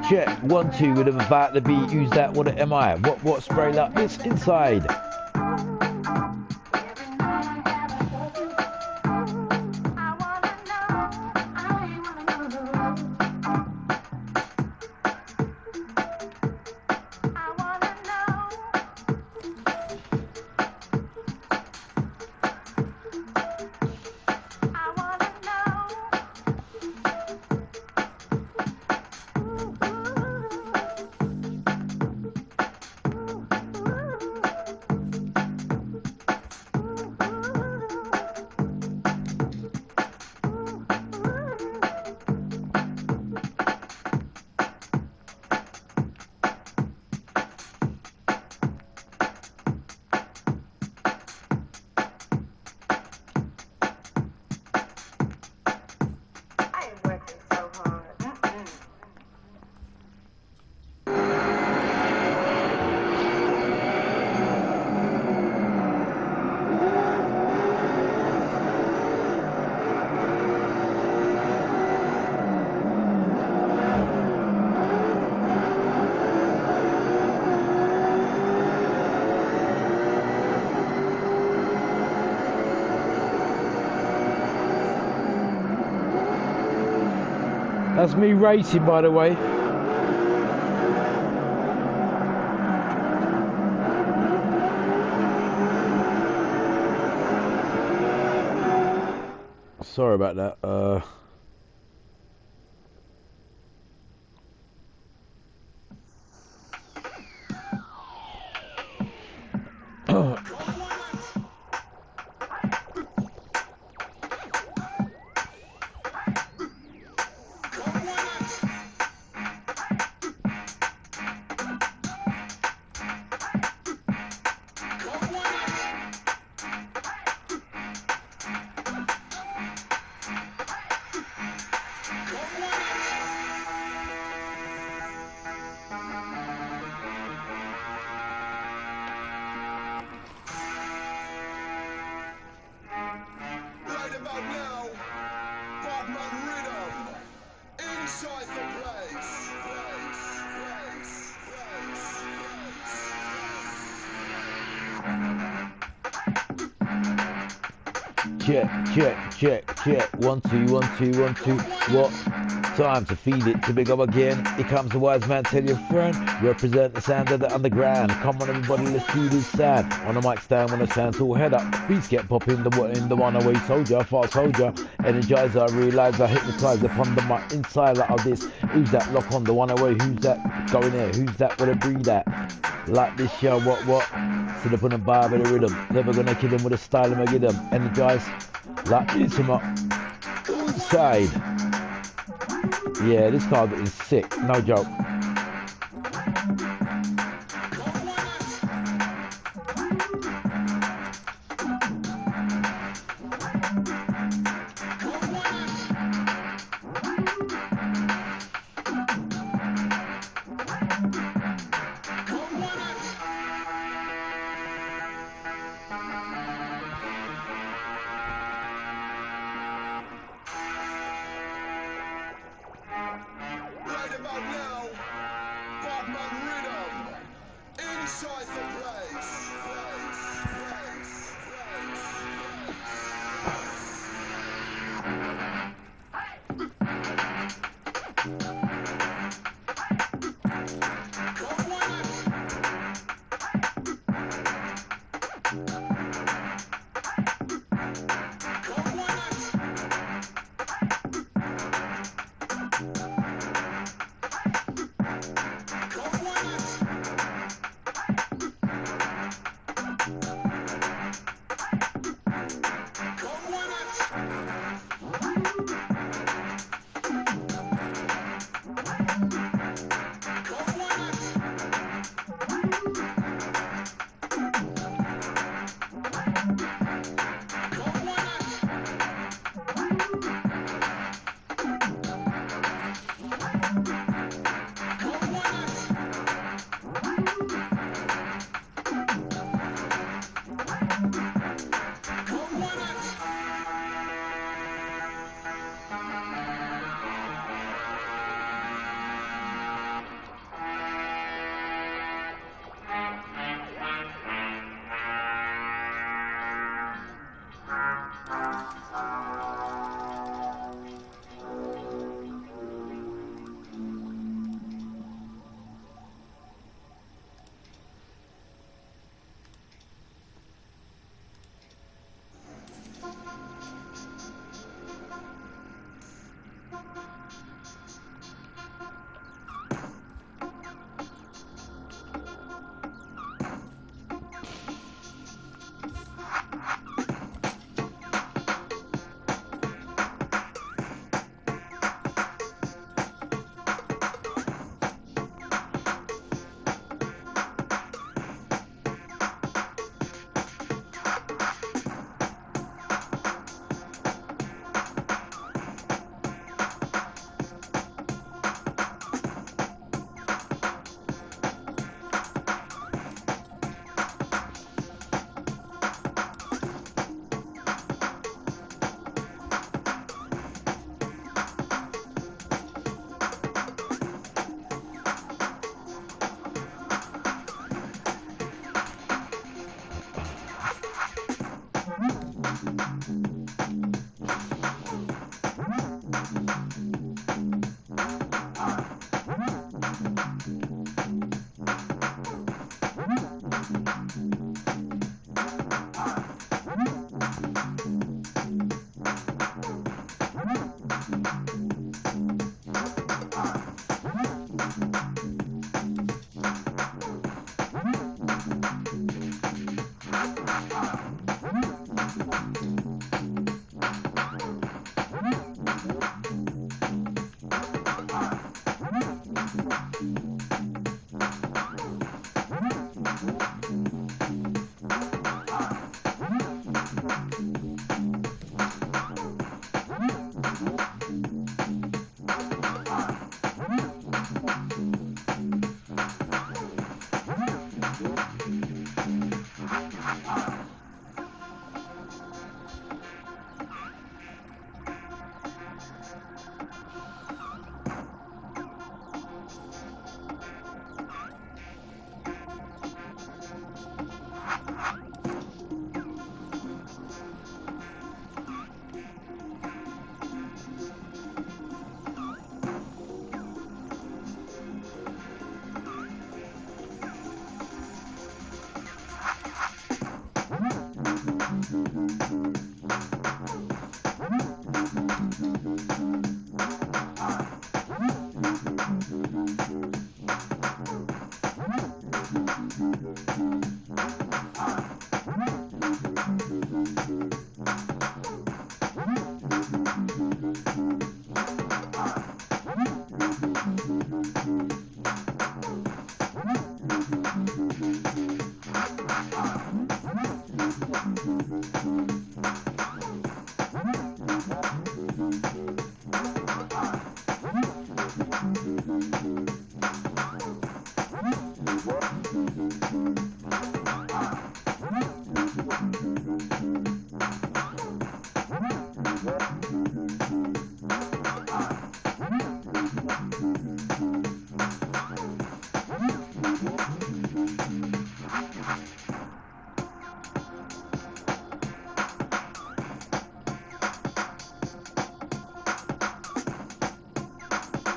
Speaker 1: Check, 1, 2 with a about to be use that. What am I? What spray like this inside? That's me racing, by the way. Sorry about that.
Speaker 7: Right about now, Badman Rhythm, inside the place.
Speaker 1: Check. 1 2 1 2 1 2. What? Time to feed it to big up again. Here comes the wise man, tell your friend. Represent the sound of the underground. Come on, everybody, let's do this sound. On the mic stand when the sound's all head up. Beats get popping in the one away soldier, fast soldier. Energizer, realize I hypnotize upon the mic inside like this. Who's that lock on the one away? Who's that going there? Who's that with a breathe at? Like this show, what? Sit up on the bar with a rhythm. Never gonna kill him with a style and get him. Energize like this him up. Inside. Yeah, this card is sick, no joke.
Speaker 7: Right about now, Badman Rhythm, inside the place. Come on.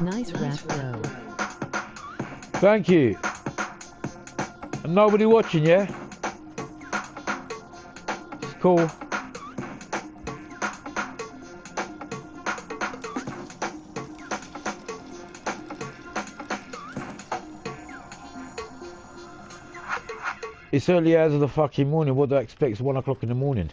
Speaker 4: Nice rap, bro.
Speaker 1: Thank you. And nobody watching, yeah? It's cool. It's early hours of the fucking morning. What do I expect? It's 1 o'clock in the morning.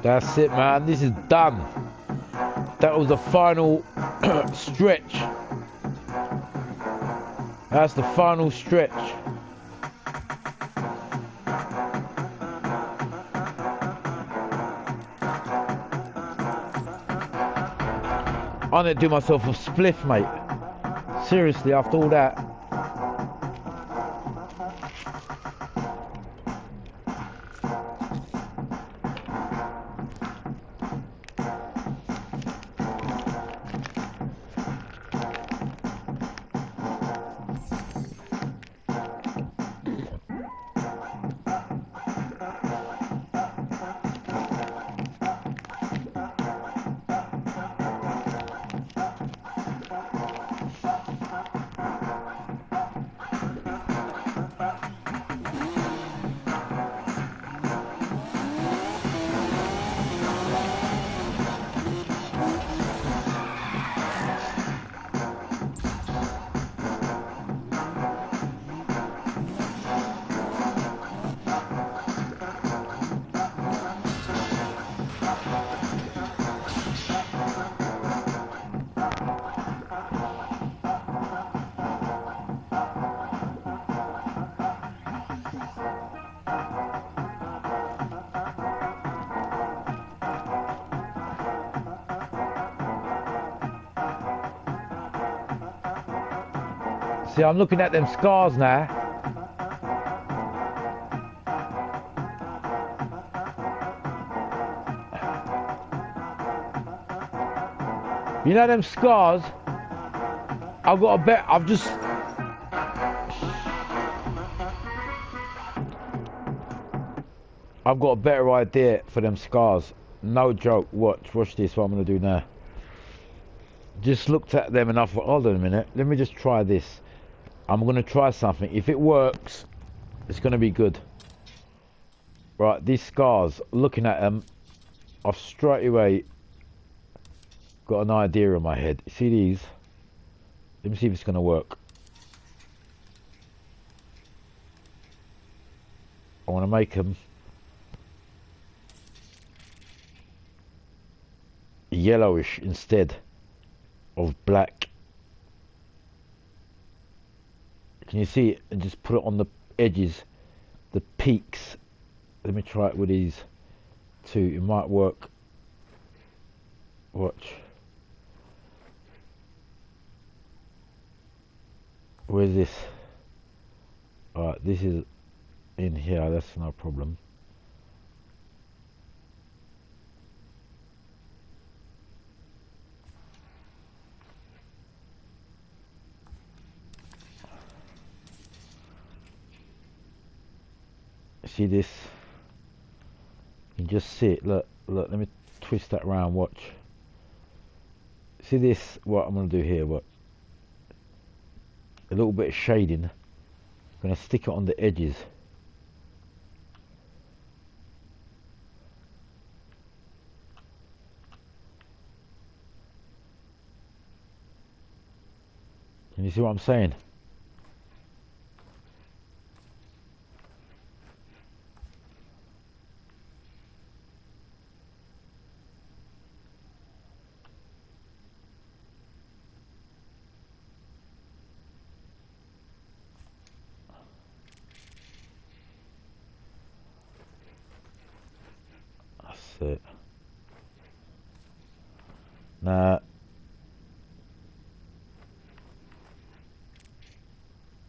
Speaker 1: That's it, man. This is done. That was the final stretch. That's the final stretch. I need to do myself a spliff, mate. Seriously, after all that. See, I'm looking at them scars now. You know them scars? I've got a bet. I've got a better idea for them scars. No joke. Watch this. What I'm gonna do now. Just looked at them and I thought, hold on a minute. Let me just try this. I'm gonna try something. If it works, it's gonna be good. Right, these scars. Looking at them, I've straight away got an idea in my head. See these? Let me see if it's gonna work. I want to make them yellowish instead of black. Can you see it? And just put it on the edges, the peaks. Let me try it with these two. It might work. Watch. Where's this? Alright, this is in here. That's no problem. see this? You can just see it. Look, let me twist that around. Watch. See this? What I'm gonna do here? What? A little bit of shading. I'm gonna stick it on the edges. Can you see what I'm saying? That's it. Now,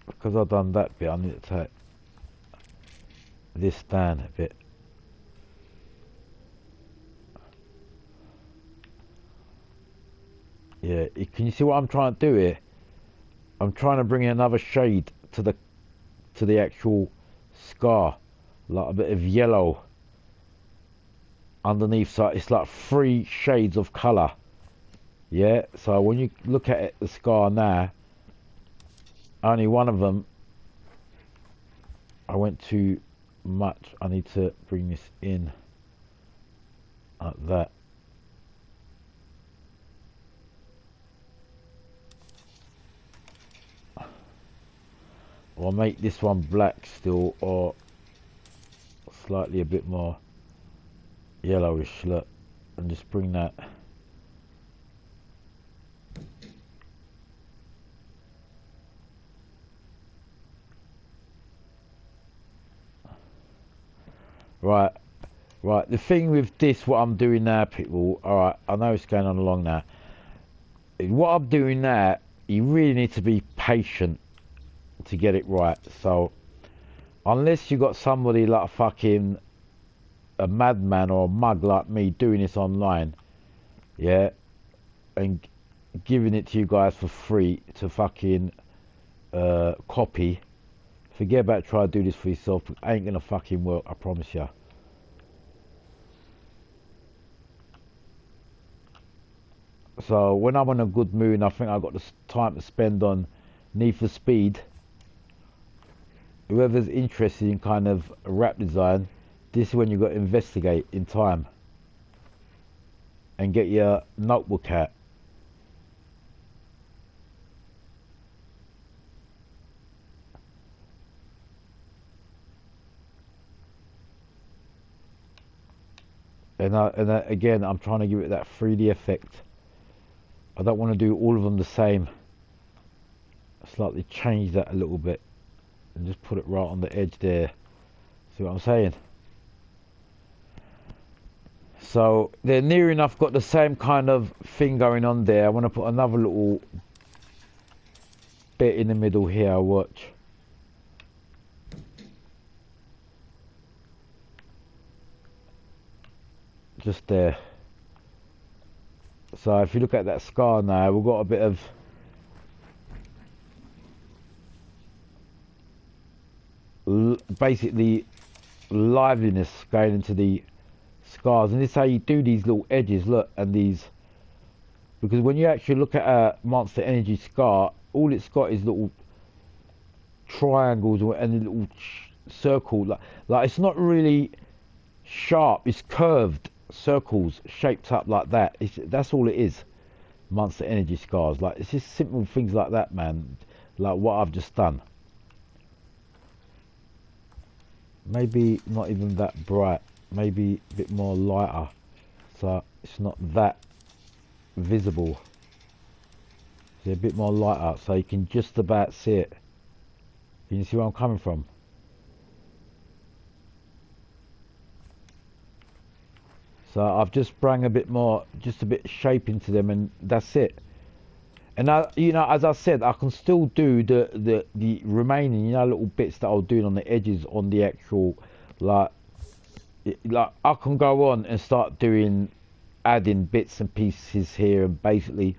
Speaker 1: because I've done that bit, I need to take this down a bit. Yeah, can you see what I'm trying to do here? I'm trying to bring in another shade to the actual scar, like a bit of yellow underneath, so it's like 3 shades of colour. Yeah, so when you look at it, the scar now, only one of them, I went too much. I need to bring this in like that. Or make this one black still, or slightly a bit more yellowish, look, and just bring that. Right, the thing with this, what I'm doing now, people, alright, I know it's going on along now. What I'm doing now, you really need to be patient to get it right. So, unless you got somebody like a madman or a mug like me doing this online, yeah, and giving it to you guys for free to fucking copy, forget about trying to do this for yourself. It ain't gonna fucking work, I promise you. So when I'm in a good mood and I think I've got the time to spend on Need for Speed, whoever's interested in kind of rap design, this is when you've got to investigate in time and get your notebook out. And again, I'm trying to give it that 3D effect. I don't want to do all of them the same. Slightly change that a little bit and just put it right on the edge there. See what I'm saying? So they're near enough got the same kind of thing going on there. I want to put another little bit in the middle here. Watch. Just there. So if you look at that scar now, we've got a bit of basically liveliness going into the scars, and this is how you do these little edges. Look, and these, because when you actually look at a Monster Energy scar, all it's got is little triangles and a little circle. Like it's not really sharp. It's curved circles shaped up like that. That's all it is. Monster Energy scars. Like it's just simple things like that, man. Like what I've just done. Maybe not even that bright. Maybe a bit more lighter, so it's not that visible. So a bit more lighter, so you can just about see it. Can you see where I'm coming from? So I've just brought a bit more, just a bit of shape into them, and that's it. And now, you know, as I said, I can still do the remaining, you know, little bits that I was doing on the edges on the actual, like I can go on and start doing, adding bits and pieces here, and basically,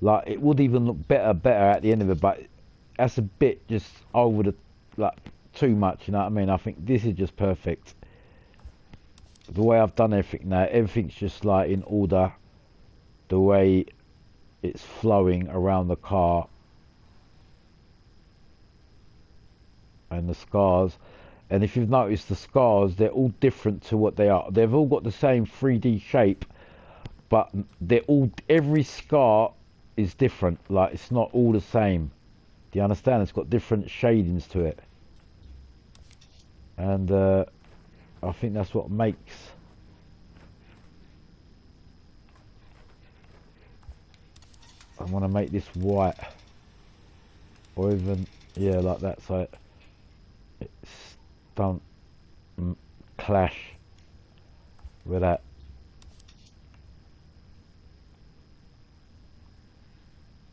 Speaker 1: like it would even look better at the end of it. But that's a bit just over the, like too much, you know what I mean? I think this is just perfect. The way I've done everything now, everything's just like in order. The way it's flowing around the car. And the scars. And if you've noticed the scars, they're all different to what they are. They've all got the same 3D shape, but they're all, every scar is different. Like, it's not all the same. Do you understand? It's got different shadings to it. And I think that's what makes I want to make this white, or even, yeah, like that, so it's don't clash with that.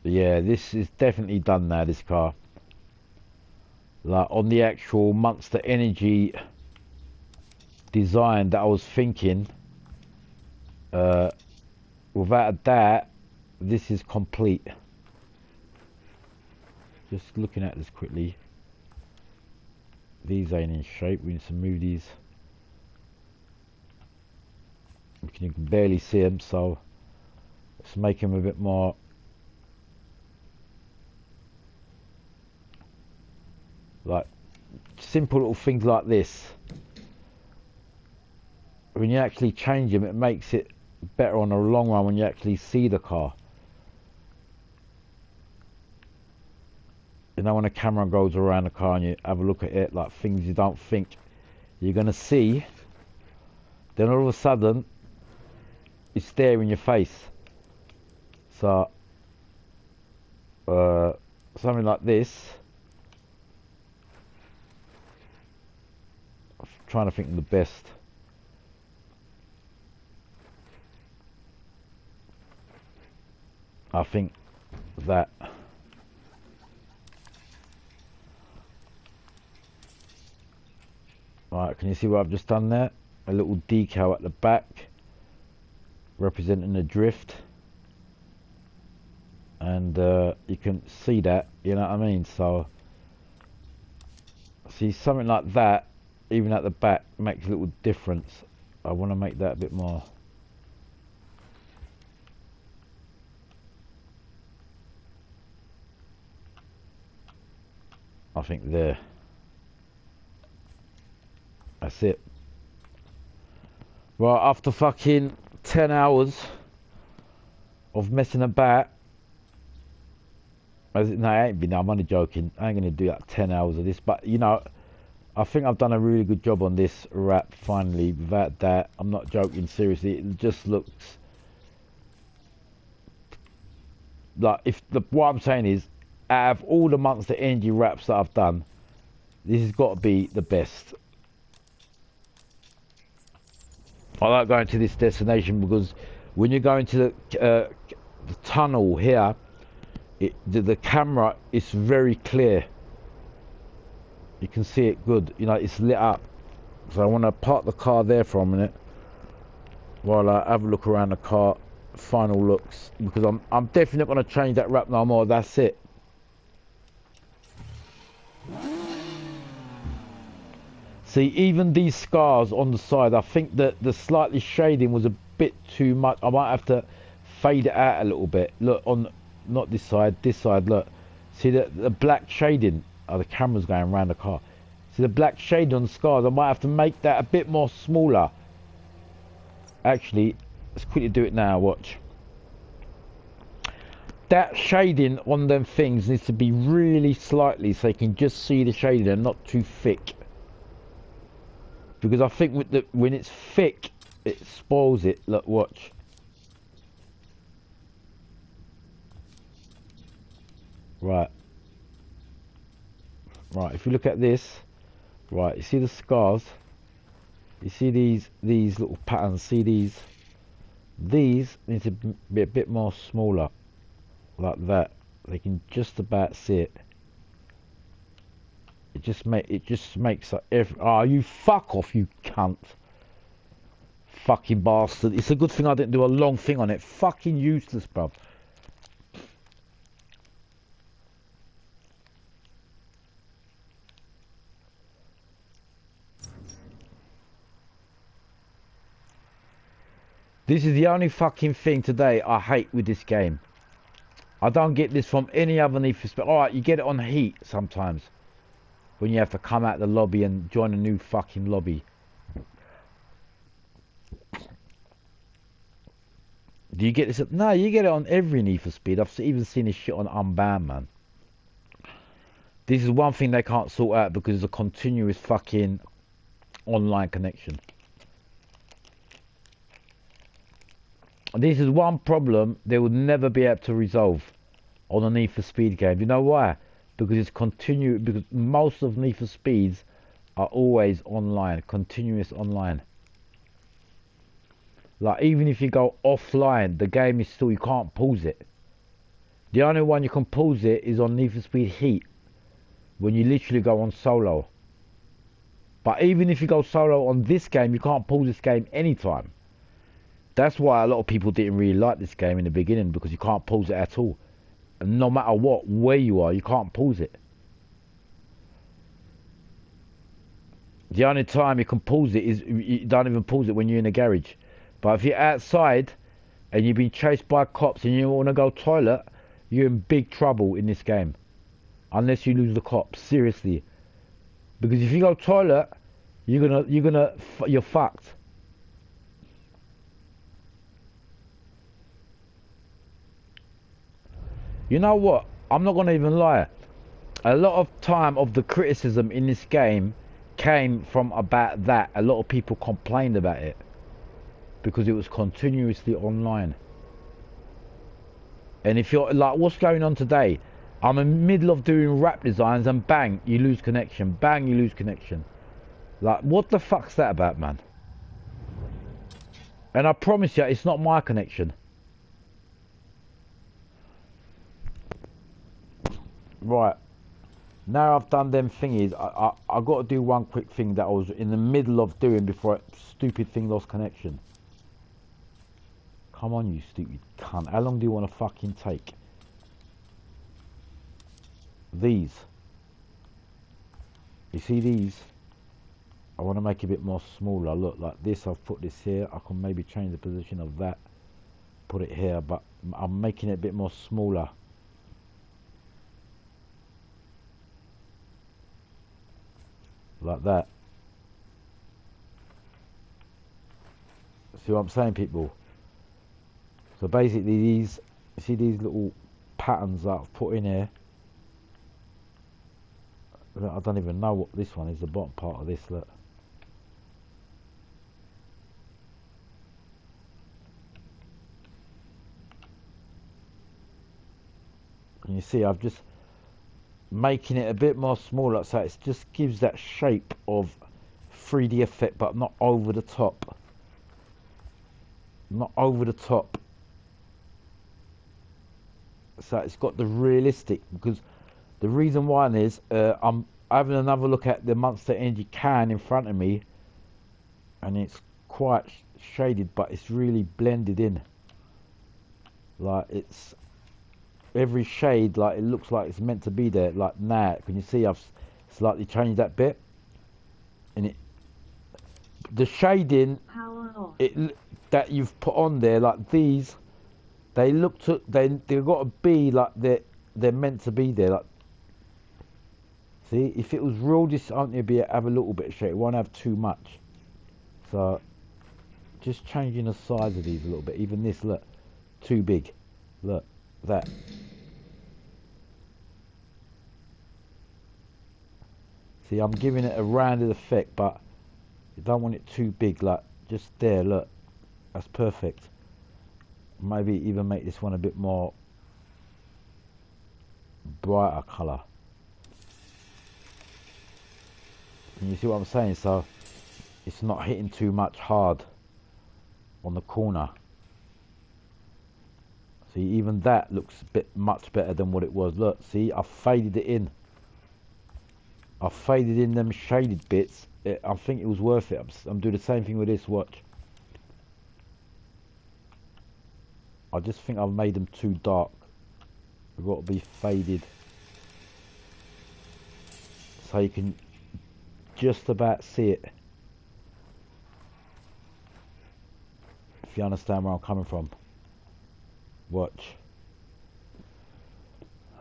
Speaker 1: Yeah, this is definitely done now, this car. Like on the actual Monster Energy design that I was thinking, without a doubt, this is complete. Just looking at this quickly. These ain't in shape. We need to move these. You can barely see them, so let's make them a bit more. Like simple little things like this. When you actually change them, it makes it better on the long run when you actually see the car. You know, when a camera goes around the car and you have a look at it, like things you don't think you're gonna see, then all of a sudden it's there in your face. So something like this, I'm trying to think of the best. I think that. Right, can you see what I've just done there? A little decal at the back representing the drift, and you can see that, you know what I mean? So see, something like that even at the back makes a little difference. I want to make that a bit more. I think there. That's it. Well, after fucking 10 hours of messing about, no, I ain't been, I'm only joking. I ain't gonna do like 10 hours of this, but you know, I think I've done a really good job on this wrap finally. Without that, I'm not joking, seriously. It just looks like, what I'm saying is, out of all the Monster Energy wraps that I've done, this has got to be the best. I like going to this destination because when you're going to the tunnel here, the camera is very clear. You can see it good, you know, it's lit up. So I want to park the car there for a minute while I have a look around the car, final looks, because I'm definitely not going to change that wrap no more. That's it. See, even these scars on the side, I think that the slightly shading was a bit too much. I might have to fade it out a little bit. Look, on not this side, look. See the black shading? Oh, the camera's going around the car. See the black shading on the scars? I might have to make that a bit more smaller. Actually, let's quickly do it now, watch. That shading on them things needs to be really slightly so you can just see the shading and not too thick. Because I think with when it's thick, it spoils it. Look, watch. Right. Right, if you look at this, right, you see the scars? You see these little patterns, see these? These need to be a bit more smaller. Like that. They can just about see it. It just makes oh, you fuck off, you cunt. Fucking bastard. It's a good thing I didn't do a long thing on it. Fucking useless, bruv. This is the only fucking thing today I hate with this game. I don't get this from any other Need for Speed. Alright, you get it on Heat sometimes. When you have to come out the lobby and join a new fucking lobby. Do you get this? No, you get it on every Need for Speed. I've even seen this shit on Unbound, man. This is one thing they can't sort out because it's a continuous fucking online connection. This is one problem they will never be able to resolve on a Need for Speed game. You know why? Because it's continuous. Because most of Need for Speeds are always online, continuous online. Like even if you go offline, the game is still, you can't pause it. The only one you can pause it is on Need for Speed Heat, when you literally go on solo. But even if you go solo on this game, you can't pause this game anytime. That's why a lot of people didn't really like this game in the beginning, because you can't pause it at all. And no matter what, where you are, you can't pause it. The only time you can pause it is, you don't even pause it when you're in a garage. But if you're outside and you've been chased by cops and you want to go toilet, you're in big trouble in this game. Unless you lose the cops, seriously. Because if you go toilet, you're fucked. You know what? I'm not gonna even lie. A lot of time of the criticism in this game came from about that. A lot of people complained about it because it was continuously online. And if you're like, what's going on today? I'm in the middle of doing rap designs and bang, you lose connection. Bang, you lose connection. Like, what the fuck's that about, man? And I promise you, it's not my connection. Right. Now I've done them thingies, I got to do one quick thing that I was in the middle of doing before a stupid thing lost connection. Come on, you stupid cunt. How long do you want to fucking take? These. You see these? I want to make it a bit more smaller. Look, like this, I've put this here. I can maybe change the position of that. Put it here, but I'm making it a bit more smaller. Like that. See what I'm saying, people? So basically these, see these little patterns that I've put in here? I don't even know what this one is, the bottom part of this, look. And you see I've just making it a bit more smaller, so it just gives that shape of 3D effect, but not over the top. Not over the top. So it's got the realistic, because the reason why is I'm having another look at the Monster Energy can in front of me, and it's quite shaded, but it's really blended in. Like it's every shade, like it looks like it's meant to be there. Like now, can you see I've slightly changed that bit, and it the shading that you've put on there, like these, they look to they've got to be like they're meant to be there. Like, see, if it was real, this only be have a little bit of shade. It won't have too much. So just changing the size of these a little bit. Even this, look, too big. Look, that. See, I'm giving it a rounded effect, but you don't want it too big. Like just there, look, that's perfect. Maybe even make this one a bit more brighter colour. And you see what I'm saying? So it's not hitting too much hard on the corner. See, even that looks much better than what it was. Look, see, I've faded it in. I've faded in them shaded bits. I think it was worth it. I'm doing the same thing with this watch. I just think I've made them too dark. They've got to be faded, so you can just about see it. if you understand where I'm coming from. Watch.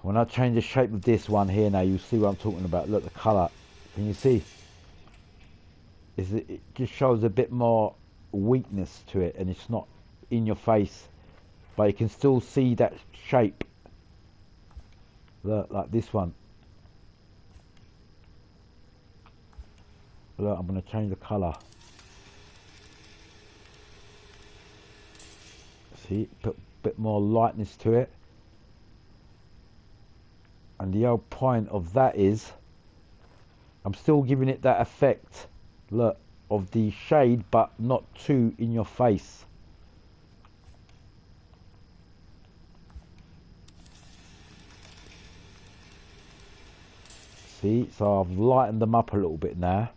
Speaker 1: When I change the shape of this one here now, you see what I'm talking about. Look, the colour. Can you see? It just shows a bit more weakness to it, and it's not in your face, but you can still see that shape. Look, like this one. Look, I'm going to change the colour. See, put a bit more lightness to it. And the whole point of that is, I'm still giving it that effect, look, of the shade, but not too in your face. See, so I've lightened them up a little bit now.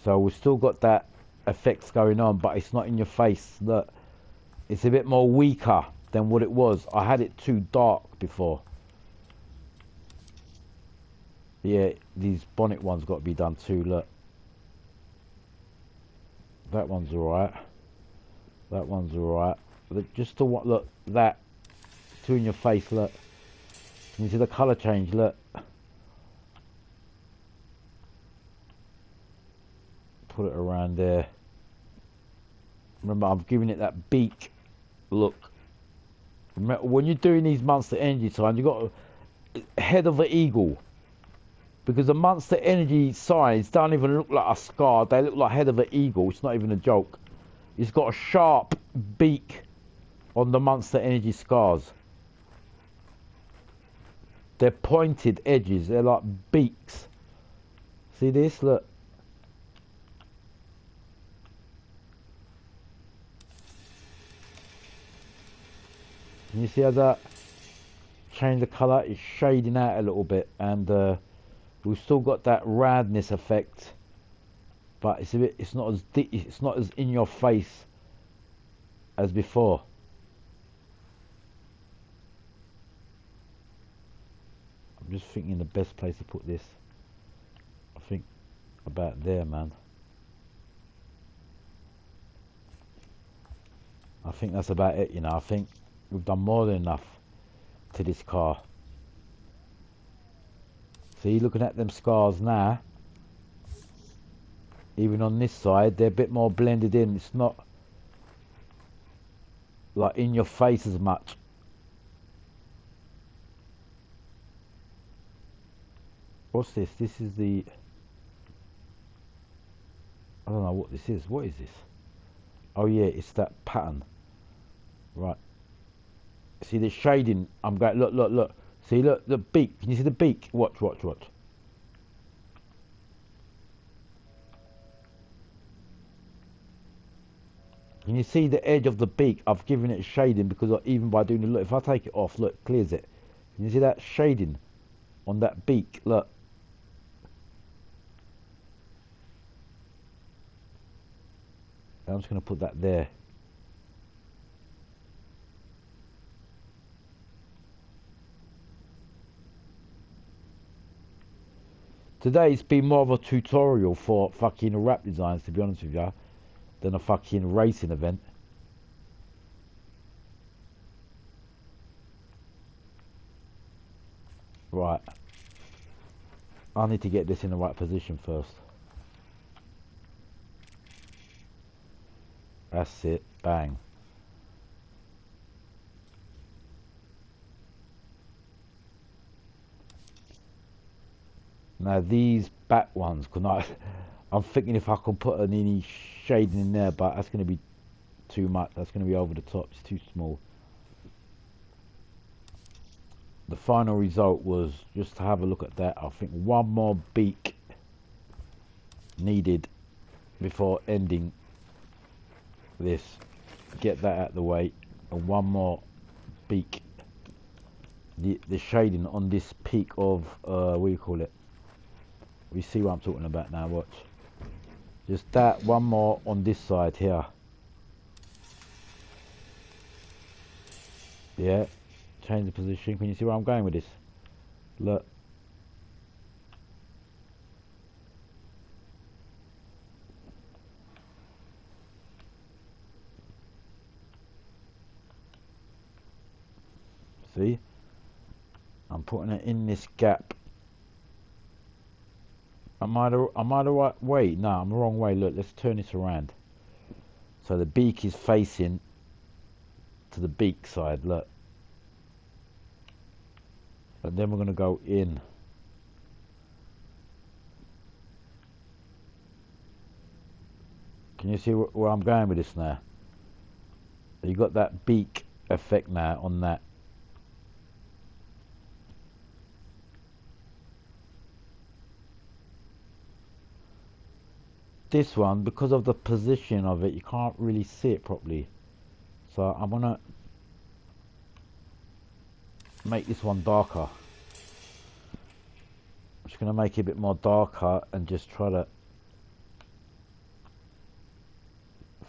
Speaker 1: So we've still got that effects going on, but it's not in your face. Look, it's a bit more weaker than what it was. I had it too dark before. Yeah, these bonnet ones got to be done too. Look, that one's alright. That one's alright. Just the one, look, that two in your face. Look, can you see the colour change? Look, put it around there. Remember, I'm giving it that beak look. Remember, when you're doing these Monster Energy signs, you got a head of an eagle. Because the Monster Energy signs don't even look like a scar. They look like head of an eagle. It's not even a joke. It's got a sharp beak on the Monster Energy scars. They're pointed edges. They're like beaks. See this? Look. Can you see how that change the colour? It's shading out a little bit, and we've still got that roundness effect, but it's a bit. It's not as in your face as before. I'm just thinking the best place to put this. I think about there, man. I think that's about it, you know. I think we've done more than enough to this car. See, looking at them scars now, even on this side, they're a bit more blended in. It's not like in your face as much. What's this? This is the... I don't know what this is. What is this? Oh yeah, it's that pattern. Right. See the shading? I'm going, look, look, look. See, look, the beak. Can you see the beak? Watch, watch, watch. Can you see the edge of the beak? I've given it shading because even by doing the look, if I take it off, look, clears it. Can you see that shading on that beak? Look. I'm just going to put that there. Today's been more of a tutorial for fucking wrap designs, to be honest with you, than a fucking racing event. Right. I need to get this in the right position first. That's it. Bang. Now these back ones, I'm thinking if I could put any shading in there, but that's going to be too much. That's going to be over the top. It's too small. The final result was just to have a look at that. I think one more beak needed before ending this. Get that out of the way, and one more beak. The shading on this peak of what do you call it? We see what I'm talking about now. Watch. Just that one more on this side here. Yeah. Change the position. Can you see where I'm going with this? Look. See? I'm putting it in this gap. Am I the right way? No, I'm the wrong way. Look, let's turn this around. So the beak is facing to the beak side, look. And then we're going to go in. Can you see where I'm going with this now? You got that beak effect now on that. This one, because of the position of it, you can't really see it properly. So I'm gonna make this one darker. I'm just gonna make it a bit more darker and just try to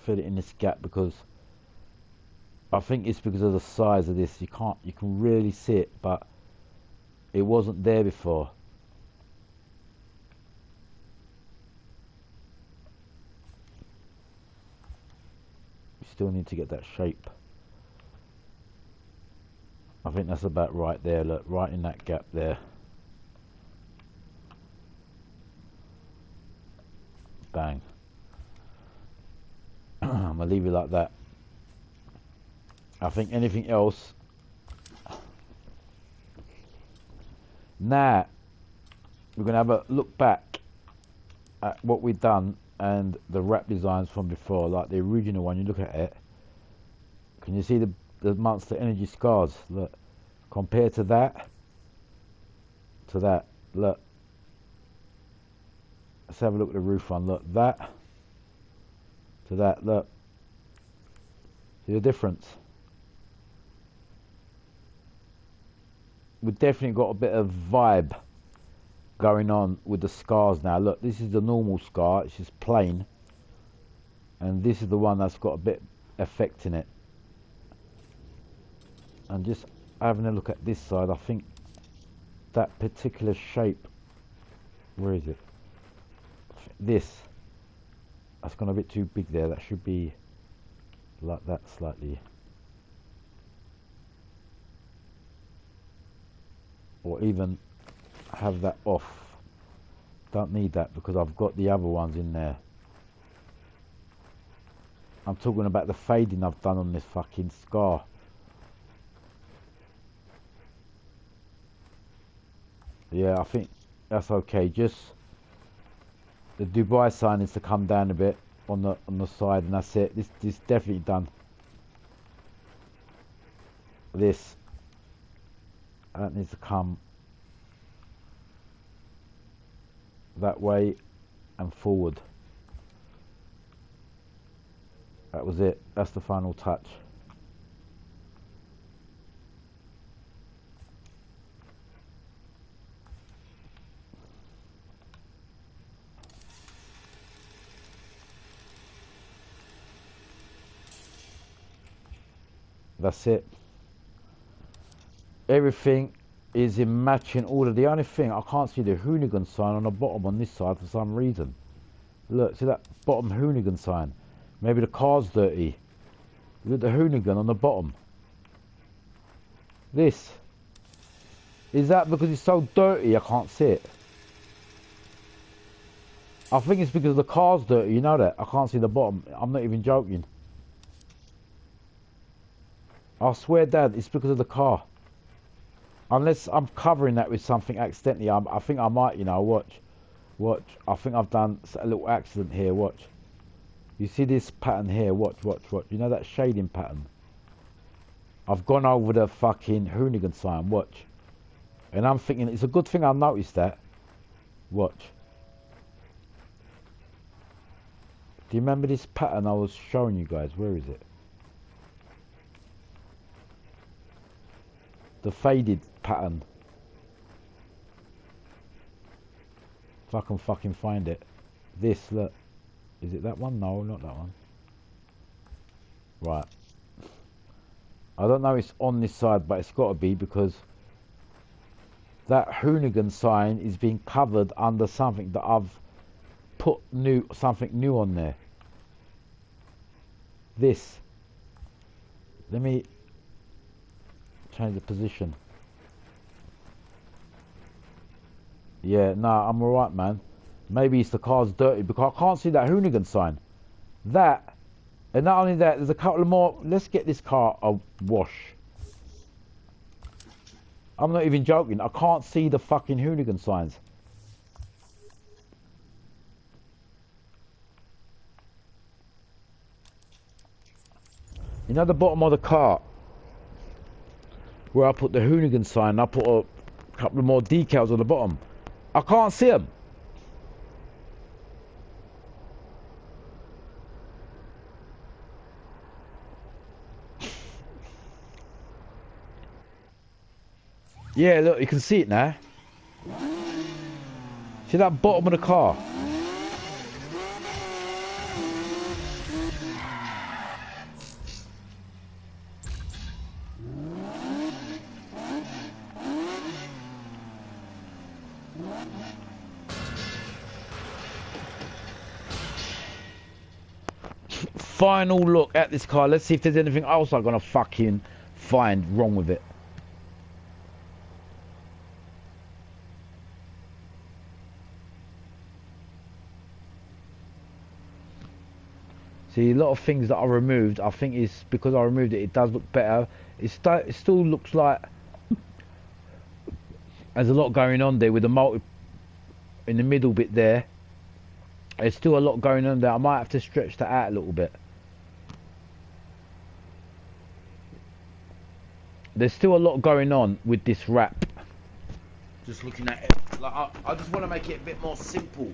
Speaker 1: fit it in this gap, because I think it's because of the size of this. You can really see it, but it wasn't there before. Still need to get that shape. I think that's about right there, look, right in that gap there. Bang. I'm gonna leave it like that. I think anything else. Now we're gonna have a look back at what we've done and the wrap designs from before, like the original one. You look at it, can you see the Monster Energy scars? Look, compared to that, look. Let's have a look at the roof one. Look, that to that, look. See the difference? We've definitely got a bit of vibe going on with the scars now. Look, this is the normal scar, it's just plain, and this is the one that's got a bit effect in it. And just having a look at this side, I think that particular shape, where is it? This, that's gone a bit too big there. That should be like that slightly, or even have that off. Don't need that because I've got the other ones in there. I'm talking about the fading I've done on this fucking scar. Yeah, I think that's okay. Just the Dubai sign needs to come down a bit on the side, and that's it. This definitely done. This, that needs to come that way and forward. That was it. That's the final touch. That's it. Everything is in matching order. The only thing, I can't see the Hoonigan sign on the bottom on this side for some reason. Look, see that bottom Hoonigan sign? Maybe the car's dirty. Look at the Hoonigan on the bottom. This. Is that because it's so dirty I can't see it? I think it's because the car's dirty, you know that? I can't see the bottom. I'm not even joking. I swear, Dad, it's because of the car. Unless I'm covering that with something accidentally. I think I might, you know, watch. I think I've done a little accident here, watch. You see this pattern here, watch. You know that shading pattern? I've gone over the fucking Hoonigan sign, watch. And I'm thinking, it's a good thing I noticed that. Watch. Do you remember this pattern I was showing you guys? Where is it? The faded pattern. If I can fucking find it. This, look. Is it that one? No, not that one. Right. I don't know if it's on this side, but it's got to be, because that Hoonigan sign is being covered under something that I've put something new on there. This. Let me Change the position. Yeah, nah, I'm alright, man. Maybe it's the car's dirty because I can't see that hoonigan sign. That, and not only that, there's a couple of more. Let's get this car a wash. I'm not even joking. I can't see the fucking hoonigan signs. You know the bottom of the car where I put the hoonigan sign, I put a couple of more decals on the bottom. I can't see them. Yeah, look, you can see it now. See that bottom of the car? Final look at this car. Let's see if there's anything else I'm gonna fucking find wrong with it. See, a lot of things that I removed, I think is because I removed it, it does look better. It still looks like there's a lot going on there with the multi in the middle bit there. There's still a lot going on there. I might have to stretch that out a little bit. There's still a lot going on with this wrap. Just looking at it, like I just want to make it a bit more simple.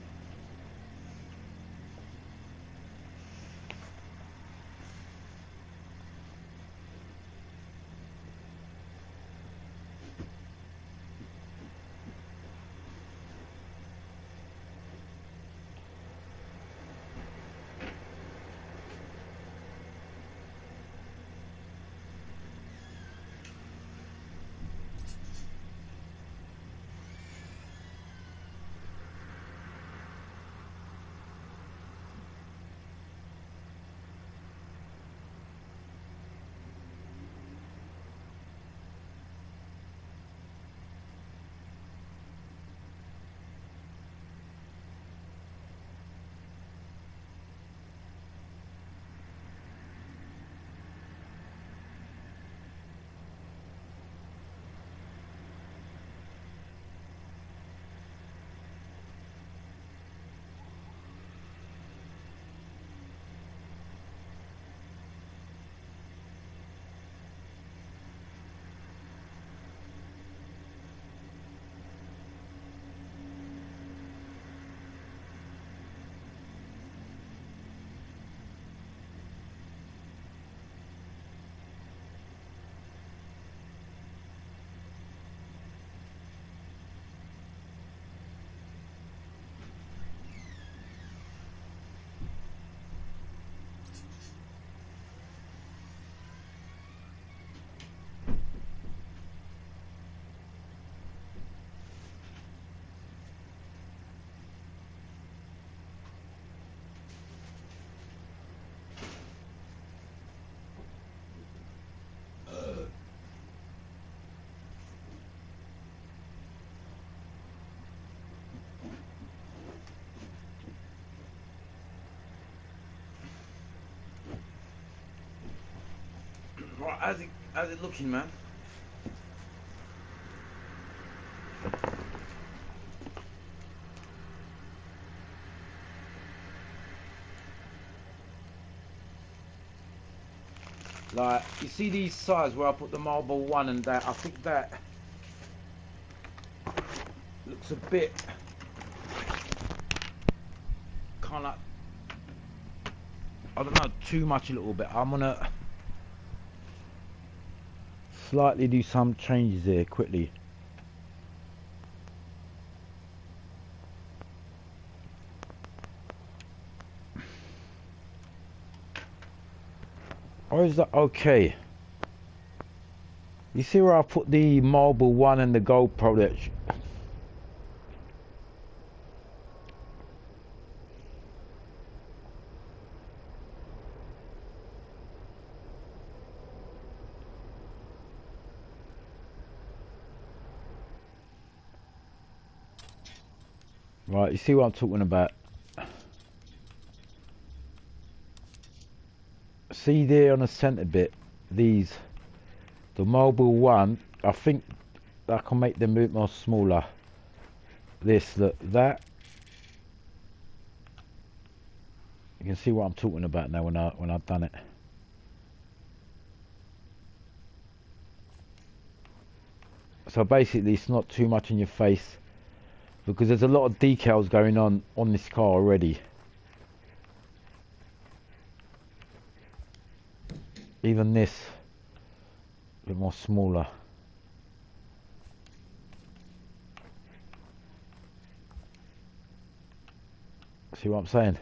Speaker 1: Right, how's it looking, man? Like, you see these sides where I put the marble one and that, I think that looks a bit kind of, I don't know, too much a little bit. I'm gonna slightly do some changes here quickly. Or is that okay? You see where I put the marble one and the GoPro that Right, you see what I'm talking about? See there on the centre bit, these, the mobile one, I think I can make them a bit more smaller. This, look, that. You can see what I'm talking about now when I've done it. So basically it's not too much in your face because there's a lot of decals going on this car already. Even this, a bit more smaller. See what I'm saying?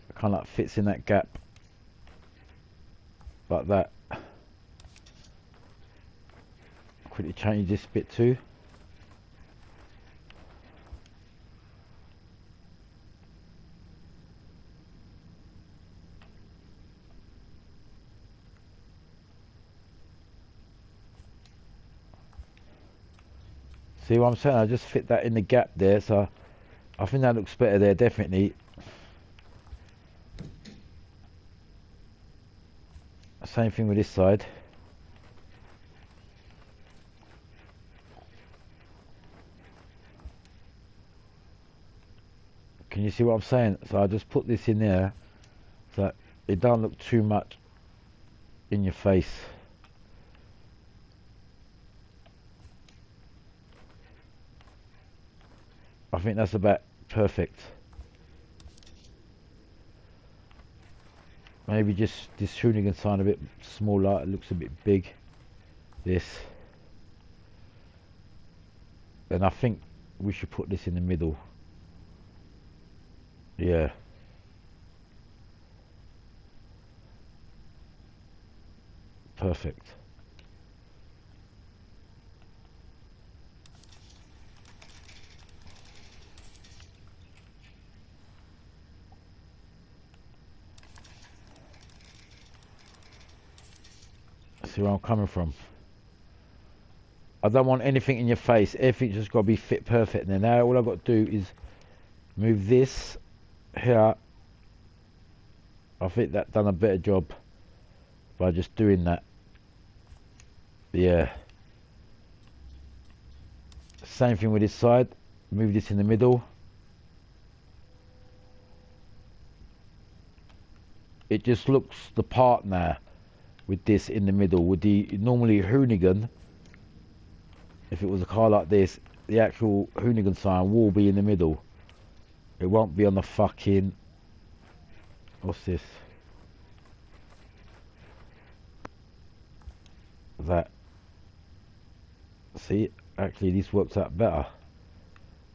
Speaker 1: It kind of like fits in that gap. Like that. Quickly change this bit too. See what I'm saying? I just fit that in the gap there, so I think that looks better there, definitely. Same thing with this side. Can you see what I'm saying? So I just put this in there so it don't look too much in your face. I think that's about perfect. Maybe just this hooligan sign a bit smaller, it looks a bit big. This. And I think we should put this in the middle. Yeah. Perfect. See where I'm coming from. I don't want anything in your face. Everything's just got to be fit perfect. And now all I've got to do is move this here. I think that done a better job by just doing that. Yeah. Same thing with this side. Move this in the middle. It just looks the part now with this in the middle. With the normally Hoonigan, if it was a car like this, the actual Hoonigan sign will be in the middle. It won't be on the fucking, what's this? That. See, actually this works out better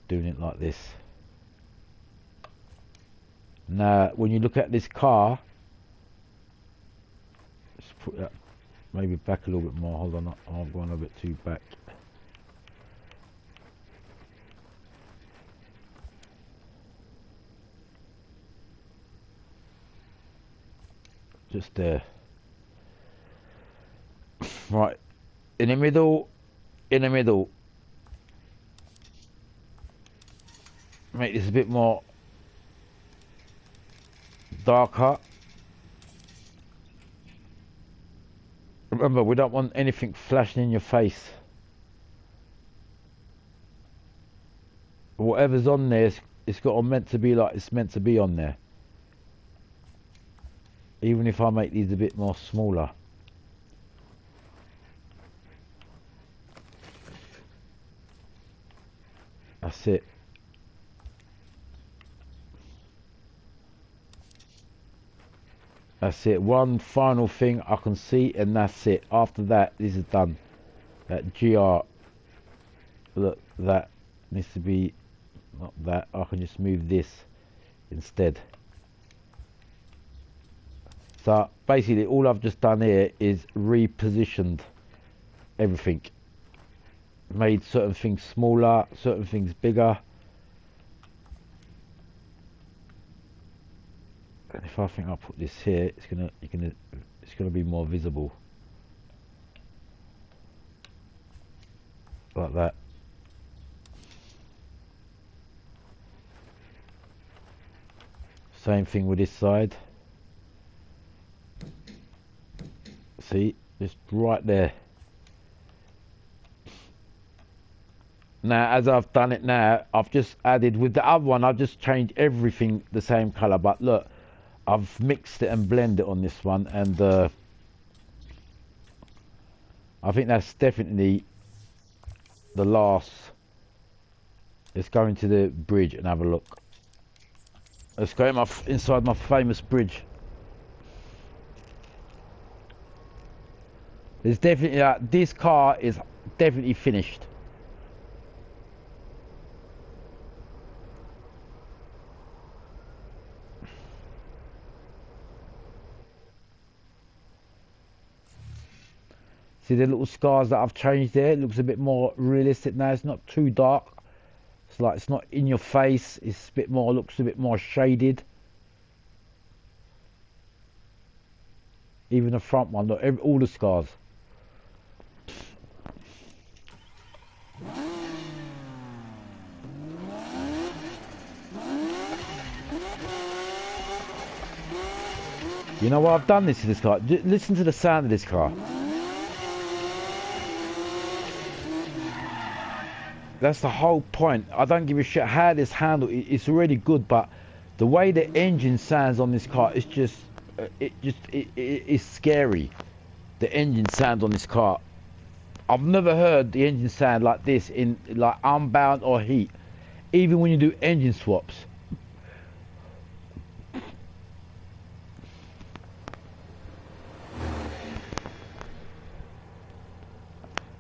Speaker 1: doing it like this. Now when you look at this car, let's put that maybe back a little bit more. Hold on, I'm going a bit too back. Just there. Right, in the middle, in the middle. Make this a bit more darker. Remember, we don't want anything flashing in your face. Whatever's on there, it's got meant to be like it's meant to be on there. Even if I make these a bit more smaller. That's it. That's it. One final thing I can see, and that's it. After that, this is done. That GR, look, that needs to be, not that. I can just move this instead. So basically, all I've just done here is repositioned everything. Made certain things smaller, certain things bigger. And if I think I'll put this here, it's gonna be more visible. Like that. Same thing with this side. See, it's right there. Now, as I've done it now, I've just added, with the other one, I've just changed everything the same colour. But look, I've mixed it and blended it on this one, and I think that's definitely the last. Let's go into the bridge and have a look. Let's go inside my famous bridge. There's definitely this car is definitely finished. See the little scars that I've changed there? It looks a bit more realistic now. It's not too dark. It's like it's not in your face. It's a bit more, looks a bit more shaded. Even the front one, look, all the scars. You know why I've done this to this car? Listen to the sound of this car. That's the whole point. I don't give a shit how this handle. It's already good, but the way the engine sounds on this car is just, it's scary. The engine sound on this car. I've never heard the engine sound like this in like Unbound or Heat. Even when you do engine swaps.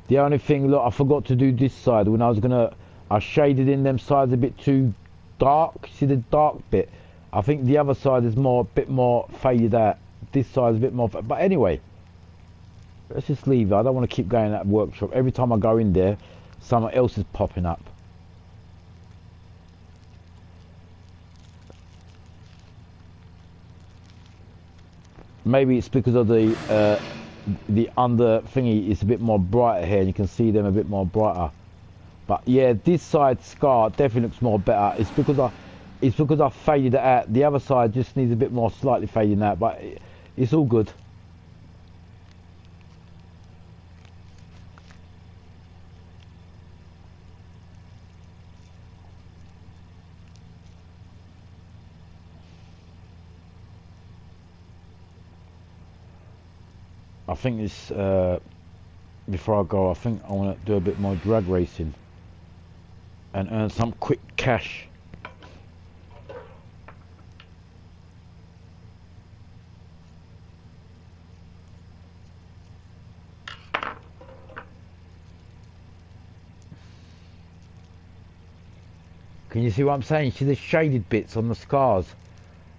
Speaker 1: The only thing, look, I forgot to do this side when I shaded in them sides a bit too dark. See the dark bit? I think the other side is a bit more faded out. This side is a bit more, but anyway, let's just leave it. I don't want to keep going to that workshop. Every time I go in there, someone else is popping up. Maybe it's because of the under thingy is a bit more brighter here, and you can see them a bit more brighter. But yeah, this side scar definitely looks more better. It's because I faded it out. The other side just needs a bit more slightly fading out, but it's all good. I think this, before I go, I think I want to do a bit more drag racing and earn some quick cash. Can you see what I'm saying? See the shaded bits on the scars?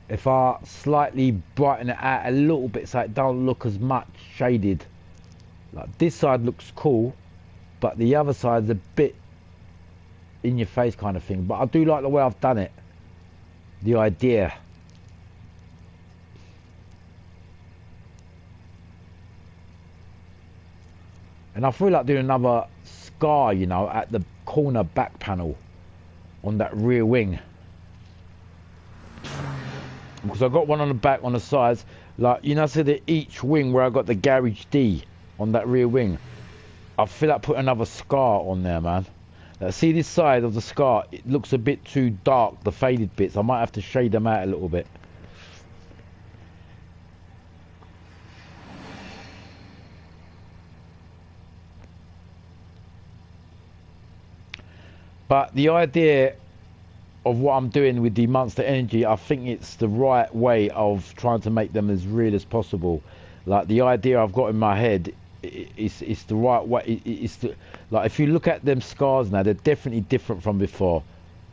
Speaker 1: If I slightly brighten it out a little bit so it don't look as much shaded. Like this side looks cool, but the other side's a bit in your face kind of thing. But I do like the way I've done it. The idea. And I feel like doing another scar, you know, at the corner back panel on that rear wing. Because I got one on the back, on the sides, like, you know, so that each wing where I got the Garage D on that rear wing, I feel like putting another scar on there, man. Now, see this side of the scar, it looks a bit too dark, the faded bits. I might have to shade them out a little bit. But the idea of what I'm doing with the Monster Energy, I think it's the right way of trying to make them as real as possible. Like the idea I've got in my head, it's the right way. Like if you look at them scars now, they're definitely different from before,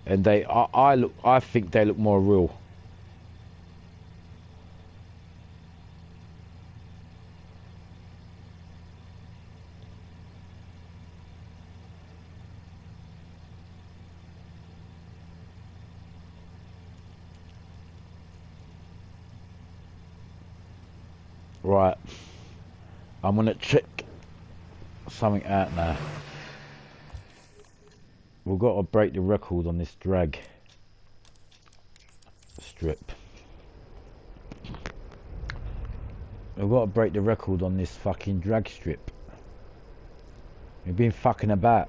Speaker 1: and I think they look more real. Right, I'm gonna check something out now. We've got to break the record on this drag strip. I've got to break the record on this fucking drag strip. We've been fucking about.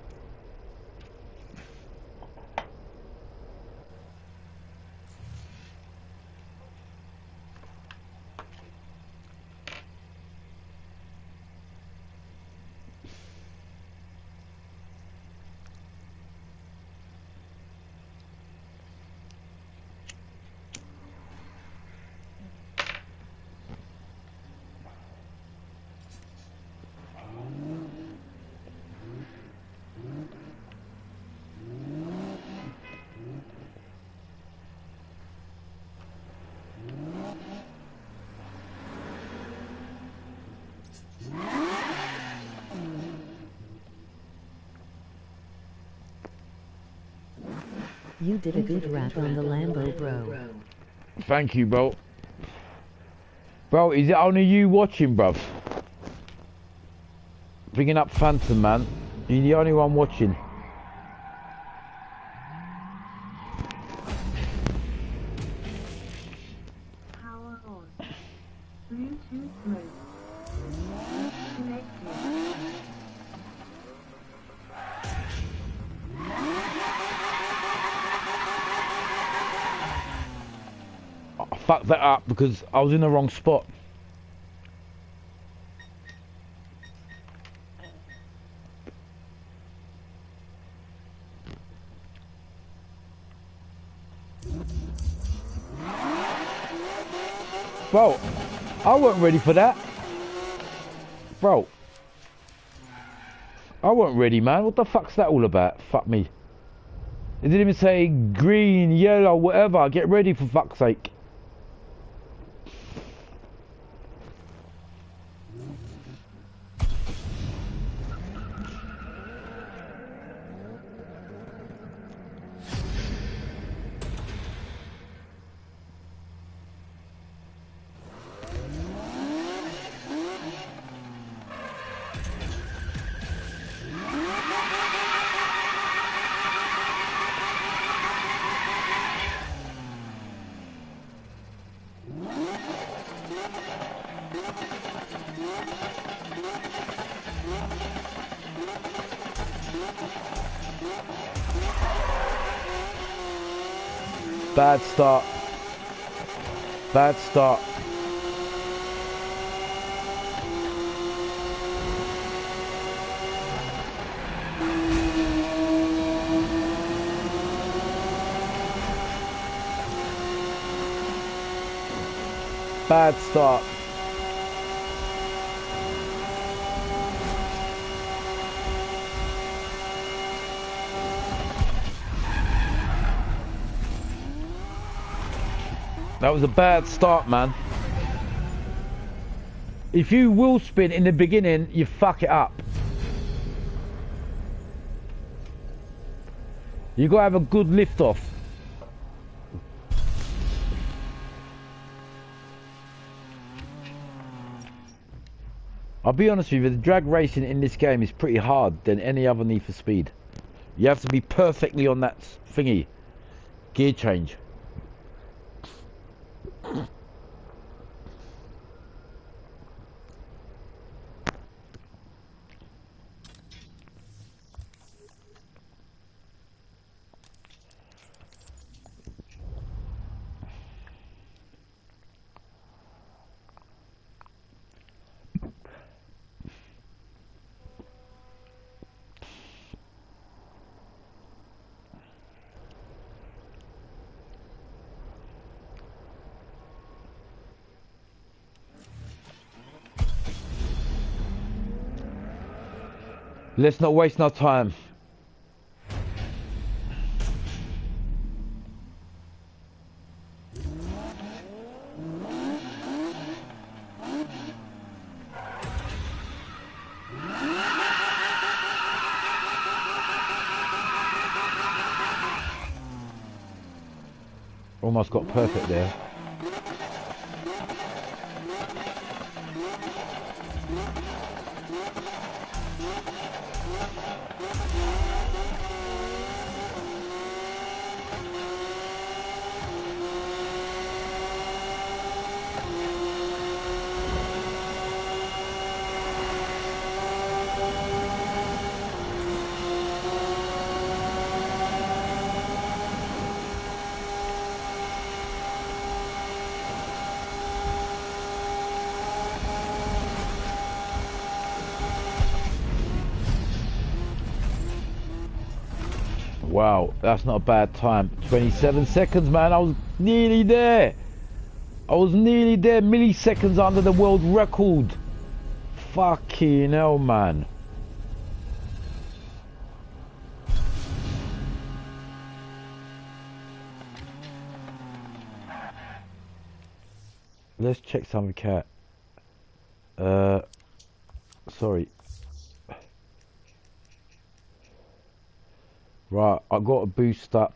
Speaker 4: You did a good rap on the Lambo, bro.
Speaker 1: Thank you, bro. Bro, is it only you watching, bruv? Bringing up Phantom, man. You're the only one watching.
Speaker 2: Power on. Bluetooth mode. Connected.
Speaker 1: I fucked that up because I was in the wrong spot. Bro, I wasn't ready for that. Bro. I wasn't ready, man. What the fuck's that all about? Fuck me. It didn't even say green, yellow, whatever. Get ready for fuck's sake. Bad start. Bad start. Bad start. That was a bad start, man. If you will spin in the beginning, you fuck it up. You gotta have a good lift off. I'll be honest with you, the drag racing in this game is pretty hard than any other Need for Speed. You have to be perfectly on that thingy. Gear change. Let's not waste no time. Almost got perfect there. Wow, that's not a bad time. 27 seconds, man. I was nearly there. I was nearly there. Milliseconds under the world record. Fucking hell, man. Let's check something out. Sorry. Right, I got to boost up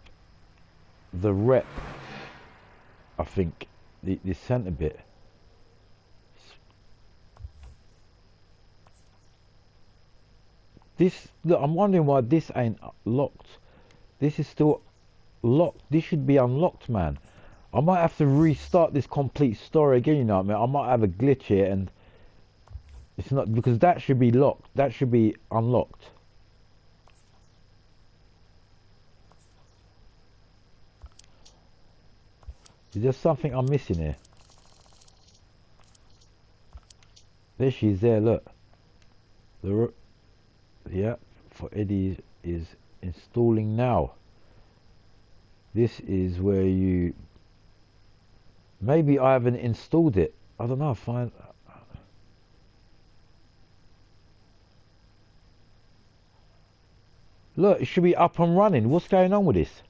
Speaker 1: the rep. I think the centre bit. This, look, I'm wondering why this ain't locked. This is still locked. This should be unlocked, man. I might have to restart this complete story again, you know what I mean? I might have a glitch here and it's not, because that should be locked. That should be unlocked. Is there something I'm missing here? There she is there, look. Yeah, for Eddie is installing now. This is where you... Maybe I haven't installed it. I don't know, fine. Look, it should be up and running. What's going on with this?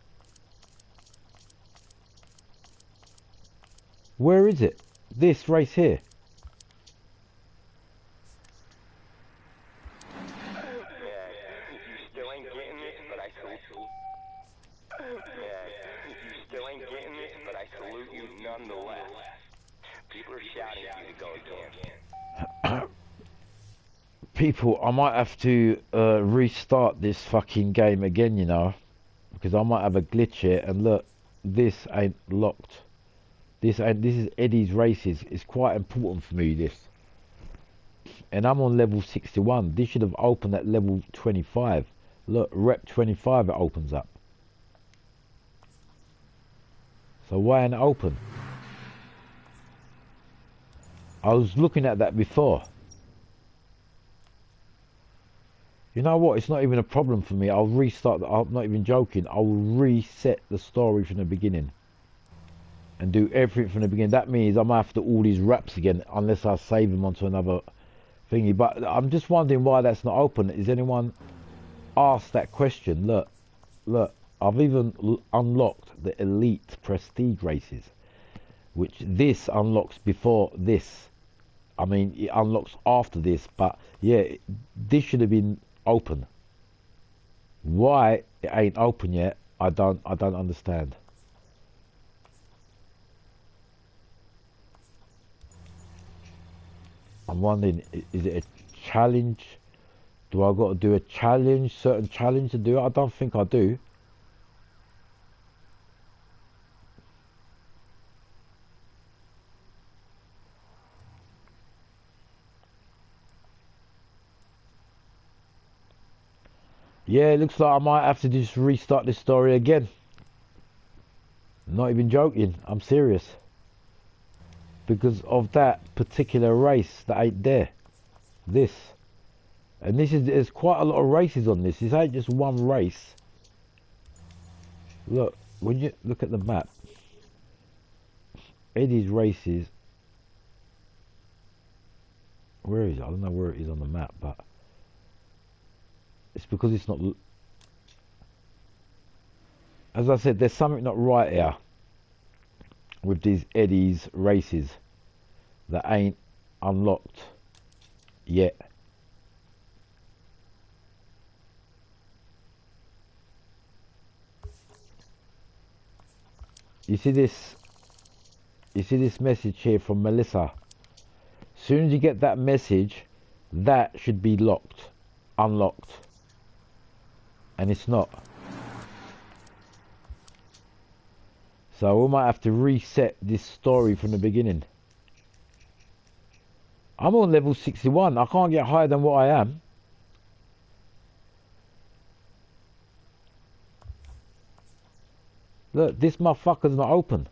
Speaker 1: Where is it? This race here. People, I might have to restart this fucking game again, you know, because I might have a glitch here. And look, this ain't locked. This is Eddie's races. It's quite important for me, this. And I'm on level 61. This should have opened at level 25. Look, rep 25 it opens up. So why ain't it open? I was looking at that before. You know what? It's not even a problem for me. I'll restart. I'm not even joking. I'll reset the story from the beginning. And do everything from the beginning. That means I might have to do all these raps again. Unless I save them onto another thingy. But I'm just wondering why that's not open. Is anyone asked that question? Look. Look. I've even unlocked the elite prestige races. Which this unlocks before this. I mean, it unlocks after this. But yeah, this should have been open. Why it ain't open yet, I don't understand. I'm wondering, is it a challenge? Do I got to do a challenge, certain challenge to do it? I don't think I do. Yeah, it looks like I might have to just restart this story again. Not even joking, I'm serious. Because of that particular race that ain't there. This. And there's quite a lot of races on this. This ain't just one race. Look, when you look at the map, Eddie's races, where is it? I don't know where it is on the map, but it's because it's not, as I said, there's something not right here with these Eddie's races that ain't unlocked yet. You see this message here from Melissa. As soon as you get that message, that should be locked, unlocked. And it's not. So we might have to reset this story from the beginning. I'm on level 61. I can't get higher than what I am. Look, this motherfucker's not open.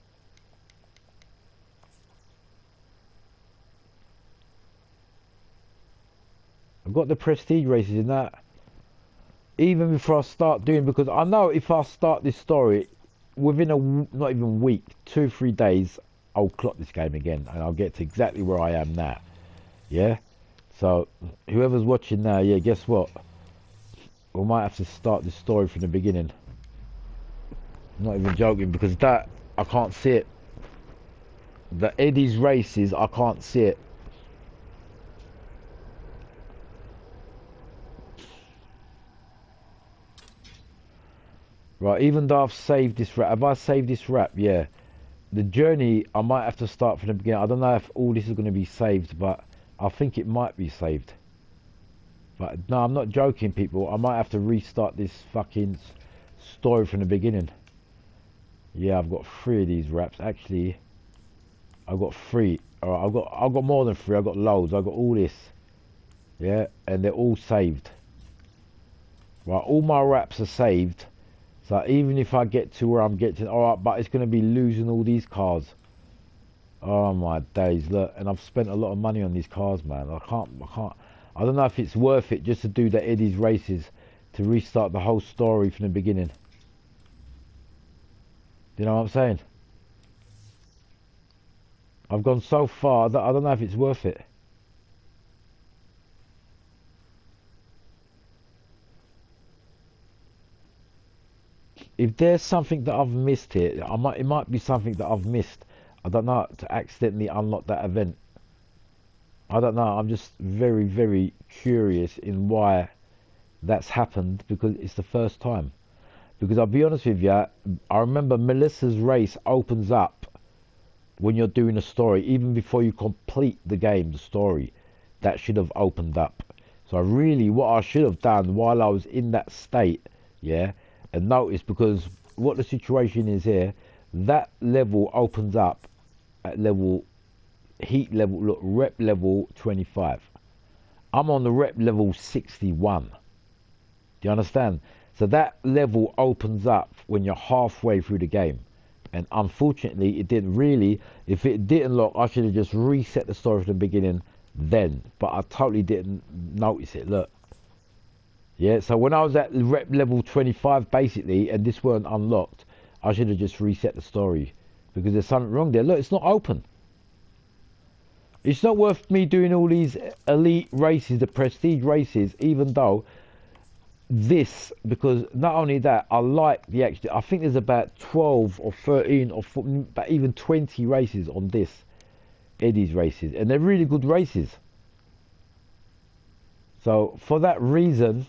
Speaker 1: I've got the prestige races in that. even before I start doing, because I know if I start this story within not even week, 2-3 days, I'll clock this game again and I'll get to exactly where I am now. Yeah. So whoever's watching now, yeah, guess what? We might have to start this story from the beginning. I'm not even joking, because that I can't see it. The Eddie's races, I can't see it. Right, even though I've saved this rap, have I saved this rap? Yeah. The journey, I might have to start from the beginning. I don't know if all this is going to be saved, but I think it might be saved. But no, I'm not joking, people. I might have to restart this fucking story from the beginning. Yeah, I've got 3 of these raps. Actually, I've got 3. Alright, I've got more than 3. I've got loads. I've got all this. Yeah, and they're all saved. Right, all my raps are saved. So even if I get to where I'm getting, alright, but it's going to be losing all these cars. Oh my days, look, and I've spent a lot of money on these cars, man. I don't know if it's worth it just to do the Eddie's races, to restart the whole story from the beginning. Do you know what I'm saying? I've gone so far, I don't know if it's worth it. If there's something that I've missed here, it might be something that I've missed. I don't know, to accidentally unlock that event. I don't know, I'm just very, very curious in why that's happened, because it's the first time. Because I'll be honest with you, I remember Melissa's race opens up when you're doing a story, even before you complete the game, the story, that should have opened up. So really, what I should have done while I was in that state, yeah, and notice, because what the situation is here, that level opens up at level, heat level, look, rep level 25. I'm on the rep level 61. Do you understand? So that level opens up when you're halfway through the game. And unfortunately, it didn't really. If it didn't lock, I should have just reset the story from the beginning then. But I totally didn't notice it, look. Yeah, so when I was at rep level 25 basically, and this weren't unlocked, I should have just reset the story, because there's something wrong there. Look, it's not open. It's not worth me doing all these elite races, the prestige races, even though this, because not only that, I like the actual, I think there's about 12 or 13 or 14, but even 20 races on this, Eddie's races, and they're really good races. So for that reason,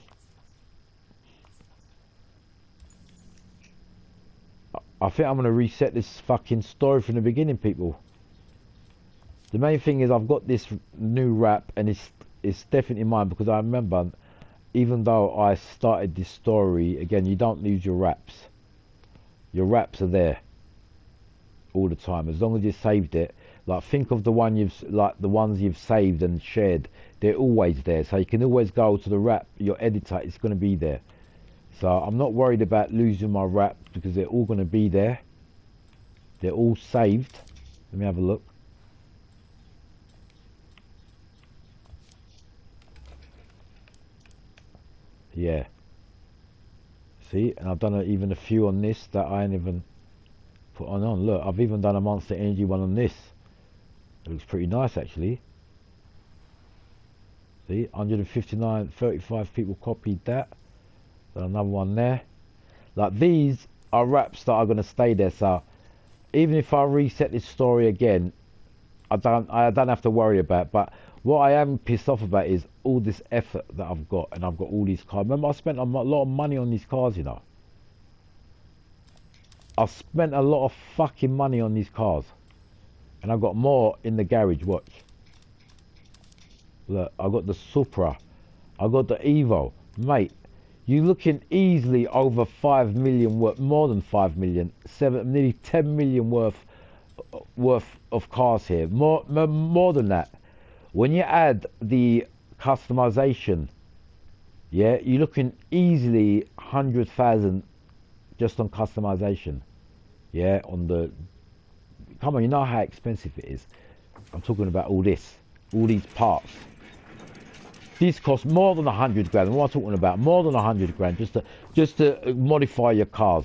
Speaker 1: I think I'm going to reset this fucking story from the beginning, people. The main thing is I've got this new rap, and it's definitely mine, because I remember, even though I started this story, again, you don't lose your raps. Your raps are there all the time, as long as you saved it. Like, think of the ones you've saved and shared. They're always there, so you can always go to the rap, your editor, it's going to be there. So I'm not worried about losing my raps, because they're all going to be there. They're all saved. Let me have a look. Yeah. See, and I've done even a few on this that I ain't even put on. Look, I've even done a Monster Energy one on this. It looks pretty nice, actually. See, 159, 35 people copied that. Got another one there. Like, these are raps that are going to stay there, so even if I reset this story again, I don't have to worry about it. But what I am pissed off about is all this effort that I've got, and I've got all these cars. Remember, I spent a lot of money on these cars, you know. I spent a lot of fucking money on these cars, and I've got more in the garage. Watch. Look, I got the Supra, I got the Evo, mate. You're looking easily over 5 million worth, more than 5 million, nearly 10 million worth of cars here. More than that. When you add the customization, yeah, you're looking easily 100,000 just on customization. Yeah, on the, come on, you know how expensive it is. I'm talking about all this, all these parts. this costs more than 100 grand. What am I talking about? More than 100 grand just to modify your cars.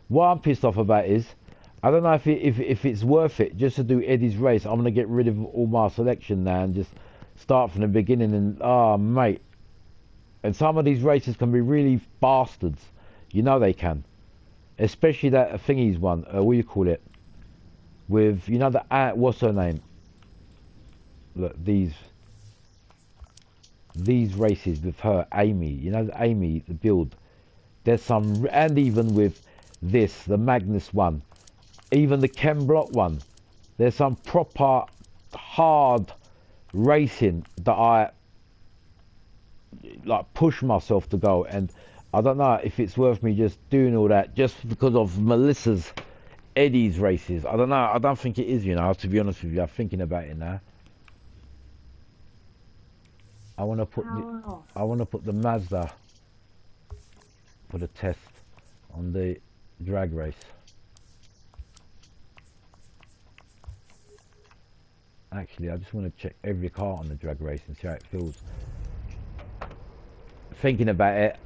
Speaker 1: What I'm pissed off about is, I don't know if it's worth it just to do Eddie's race. I'm gonna get rid of all my selection now and just start from the beginning. And oh mate, and some of these races can be really bastards. You know they can, especially that thingy's one. What do you call it? With you know the what's her name? Look, these races with her, Amy. You know Amy, the build. There's some, and even with this, the Magnus one, even the Ken Block one. There's some proper hard racing that I like push myself to go, and I don't know if it's worth me just doing all that just because of Melissa's Eddie's races. I don't know. I don't think it is, you know, to be honest with you. I'm thinking about it now. I want to put the Mazda for the test on the drag race. Actually, I just want to check every car on the drag race and see how it feels. Thinking about it,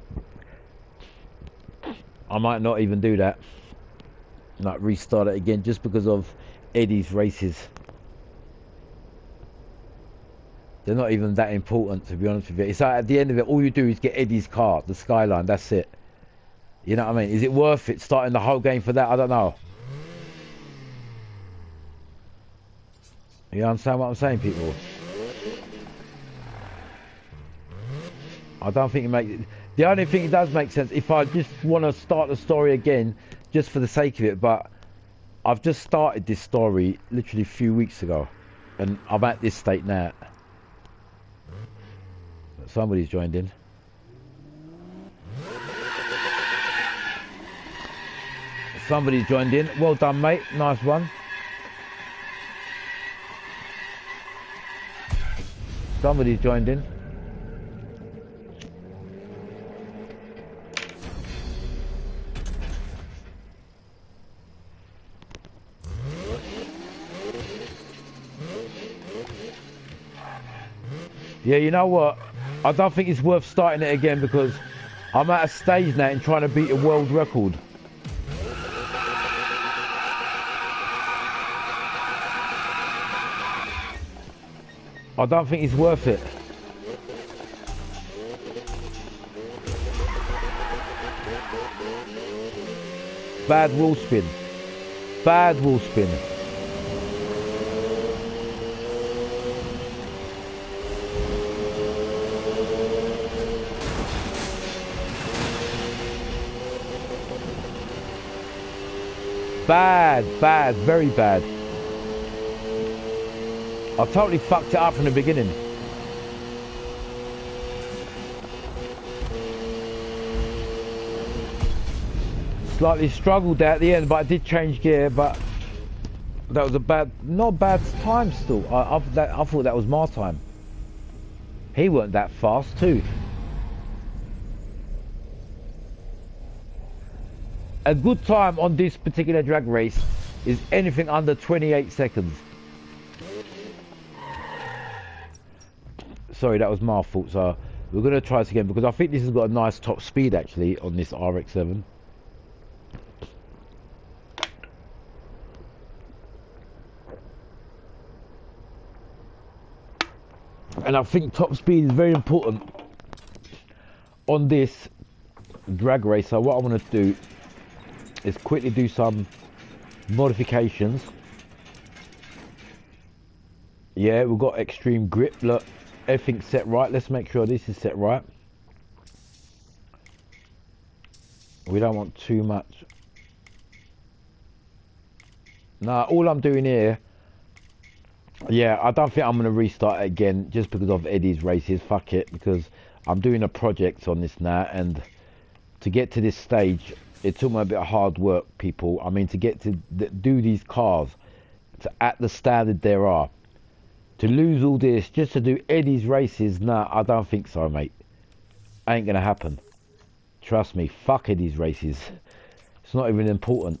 Speaker 1: I might not even do that. Like restart it again just because of Eddie's races. They're not even that important, to be honest with you. It's like at the end of it, all you do is get Eddie's car, the Skyline, that's it. You know what I mean? Is it worth it starting the whole game for that? I don't know. You understand what I'm saying, people? I don't think it makes... The only thing it does make sense if I just want to start the story again, just for the sake of it, but I've just started this story literally a few weeks ago, and I'm at this state now. Somebody's joined in. Somebody's joined in. Well done, mate. Nice one. Somebody's joined in. Yeah, you know what? I don't think it's worth starting it again because I'm at a stage now in trying to beat a world record. I don't think it's worth it. Bad wheel spin. Bad wheel spin. Bad, very bad. I totally fucked it up from the beginning. Slightly struggled there at the end, but I did change gear, but that was a bad, not bad time still. I thought that was my time. He weren't that fast too. A good time on this particular drag race is anything under 28 seconds. Sorry, that was my fault. So we're going to try this again because I think this has got a nice top speed actually on this RX-7. And I think top speed is very important on this drag race. So what I want to do is quickly do some modifications. Yeah, we've got extreme grip. Look, everything's set right. Let's make sure this is set right. We don't want too much. Now, all I'm doing here, yeah, I don't think I'm going to restart it again just because of Eddie's races. Fuck it, because I'm doing a project on this now, and to get to this stage, it took me a bit of hard work, people. I mean, to get to do these cars at the standard there are. To lose all this just to do Eddie's races, nah, I don't think so, mate. Ain't gonna happen. Trust me, fuck Eddie's races. It's not even important.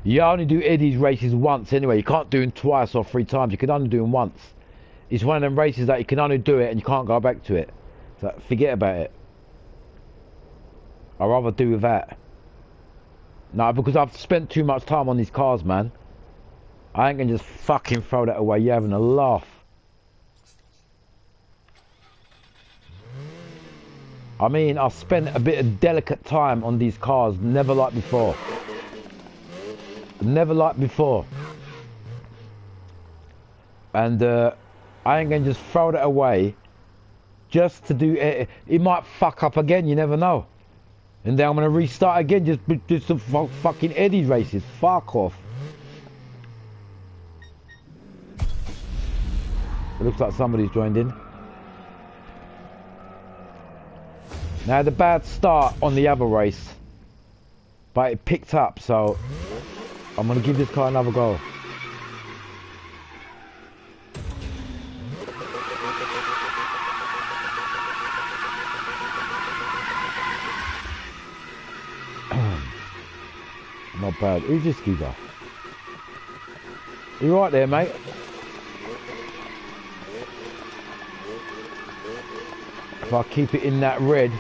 Speaker 1: You only do Eddie's races once anyway. You can't do them twice or 3 times. You can only do them once. It's one of them races that you can only do it and you can't go back to it. So forget about it. I'd rather do with that. No, because I've spent too much time on these cars, man. I ain't gonna just fucking throw that away. You're having a laugh. I mean, I've spent a bit of delicate time on these cars, never like before. Never like before. And I ain't gonna just throw that away just to do it. It might fuck up again, you never know. And then I'm gonna restart again, just do some fucking Eddie races. Fuck off. It looks like somebody's joined in. Now the bad start on the other race, but it picked up, so I'm gonna give this car another go. Not bad. Who's this geezer? You right there, mate? If I keep it in that red,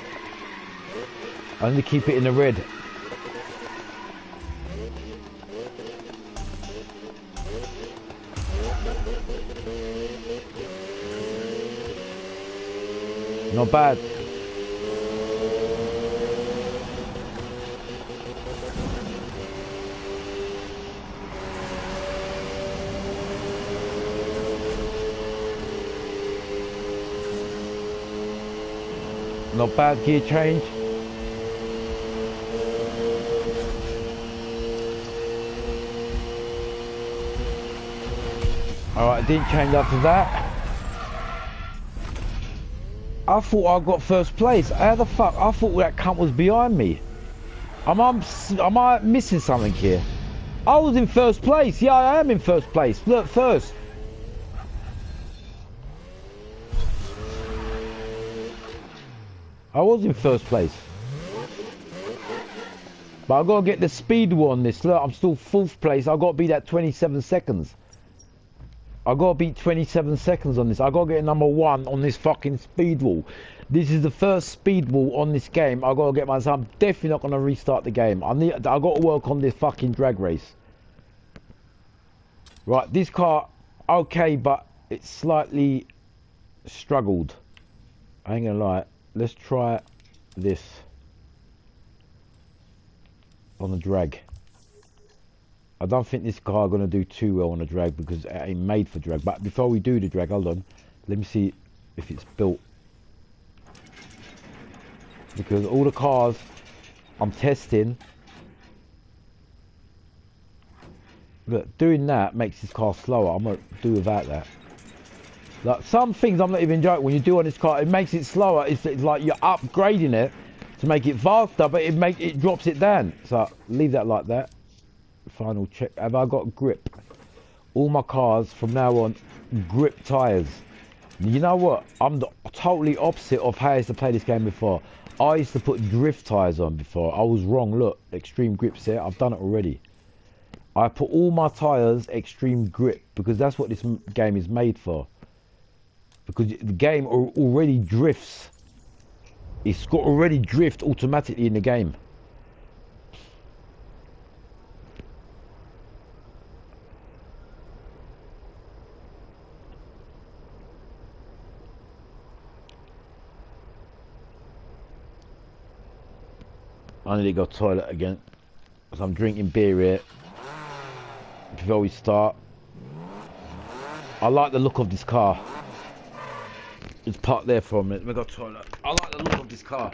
Speaker 1: I need to keep it in the red. Not bad. Not bad gear change. Alright, I didn't change after that. I thought I got first place. How the fuck? I thought that cunt was behind me. Am I missing something here? I was in first place. Yeah, I am in first place. Look, first. I was in first place. But I gotta get the speed on this. Look, I'm still fourth place. I gotta beat that 27 seconds. I gotta beat 27 seconds on this. I gotta get number 1 on this fucking speed wall. This is the first speed wall on this game. I gotta get myself. I'm definitely not gonna restart the game. I gotta work on this fucking drag race. Right, this car, okay, but it's slightly struggled. I ain't gonna lie. Let's try this on the drag. I don't think this car gonna do too well on the drag because it ain't made for drag. But before we do the drag, hold on. Let me see if it's built. Because all the cars I'm testing, look, doing that makes this car slower. I'm gonna do without that. Like some things I'm not even joking. When you do on this car, it makes it slower. It's like you're upgrading it to make it faster, but it drops it down. So leave that like that. Final check. Have I got grip? All my cars from now on, grip tires. You know what? I'm the totally opposite of how I used to play this game before. I used to put drift tires on before. I was wrong. Look, extreme grips here. I've done it already. I put all my tires extreme grip because that's what this game is made for. Because the game already drifts. It's got already drift automatically in the game. I need to go to the toilet again. So I'm drinking beer here. Before we start. I like the look of this car. It's parked there for a minute. Let me go to the toilet. I like the look of this car.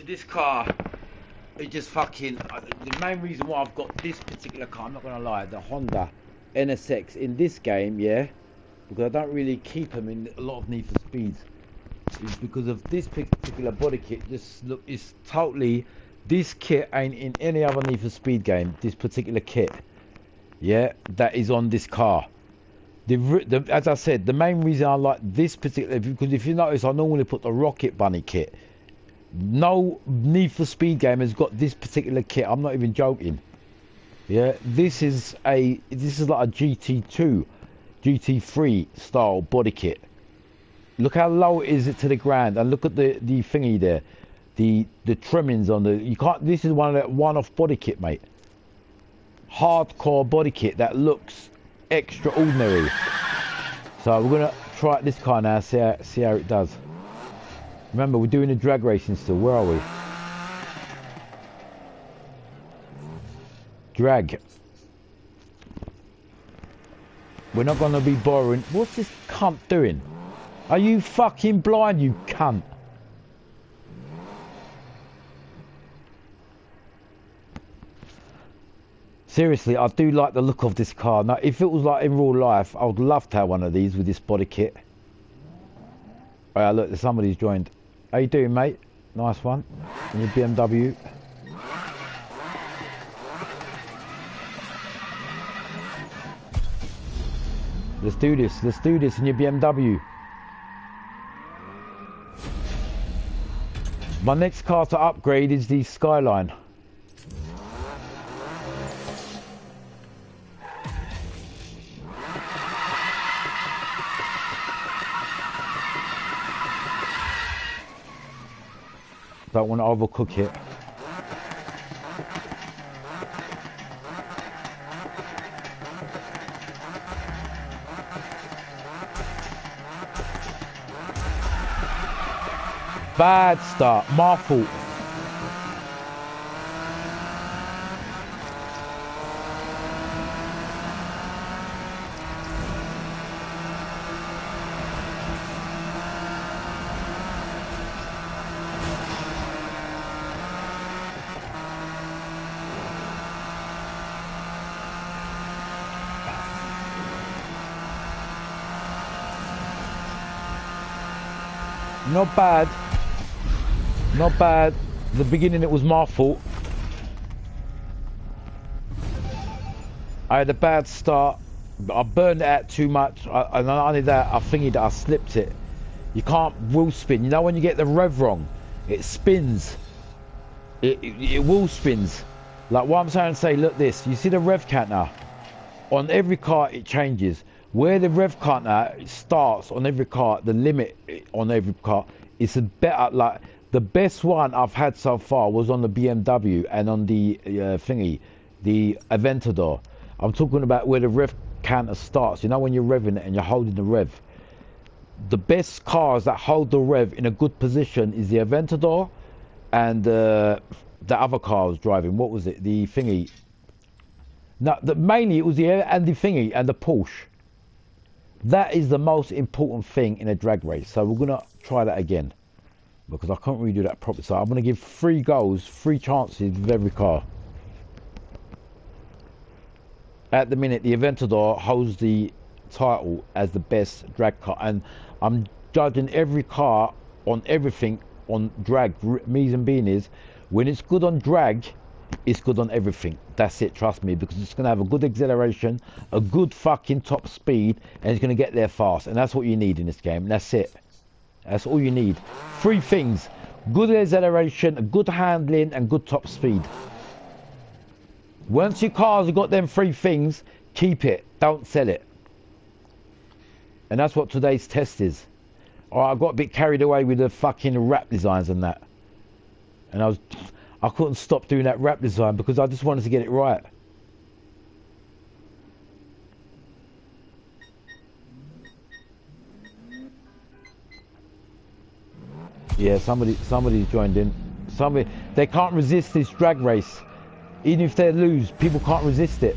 Speaker 1: this car, it just fucking... the main reason why I've got this particular car, I'm not going to lie, the Honda NSX in this game, yeah, because I don't really keep them in a lot of Need for Speeds, is because of this particular body kit. Just look, it's totally... This kit ain't in any other Need for Speed game, this particular kit, yeah, that is on this car. As I said, the main reason I like this particular, because if you notice, I normally put the Rocket Bunny kit. No Need for Speed game has got this particular kit. I'm not even joking. Yeah, this is like a GT2, GT3 style body kit. Look how low is it to the ground, and look at the thingy there, the trimmings on the. You can't. This is one of that one-off body kit, mate. Hardcore body kit that looks extraordinary. So we're gonna try this car now, see how it does. Remember, we're doing the drag racing still. Where are we? Drag. We're not gonna be boring. What's this cunt doing? Are you fucking blind, you cunt? Seriously, I do like the look of this car. Now, if it was like in real life, I would love to have one of these with this body kit. Oh, look, somebody's joined. How you doing, mate? Nice one. In your BMW. Let's do this. Let's do this in your BMW. My next car to upgrade is the Skyline. Don't want to overcook it. Bad start, my fault. Not bad. Not bad. The beginning it was my fault. I had a bad start. I burned it out too much. And not only that, I thingy that I slipped it. You can't wheel spin. You know when you get the rev wrong, it spins. It wheel spins. Like what I'm trying to say, look this. You see the rev counter? On every car it changes. Where the rev counter starts on every car, the limit on every car, it's a better, like, the best one I've had so far was on the BMW and on the thingy, the Aventador. I'm talking about where the rev counter starts. You know when you're revving it and you're holding the rev. The best cars that hold the rev in a good position is the Aventador and the other car I was driving. What was it? The thingy. No, mainly it was the thingy and the Porsche. That is the most important thing in a drag race. So we're gonna try that again because I can't really do that properly. So I'm gonna give 3 goes, 3 chances with every car. At the minute, the Aventador holds the title as the best drag car, and I'm judging every car on everything on drag. Reason being is, when it's good on drag, it's good on everything. That's it, trust me, because it's going to have a good acceleration, a good fucking top speed, and it's going to get there fast. And that's what you need in this game. That's it. That's all you need. 3 things. Good acceleration, good handling, and good top speed. Once your cars have got them 3 things, keep it. Don't sell it. And that's what today's test is. Alright, I got a bit carried away with the fucking wrap designs and that. And I couldn't stop doing that wrap design because I just wanted to get it right. Yeah, somebody's joined in. They can't resist this drag race. Even if they lose, people can't resist it.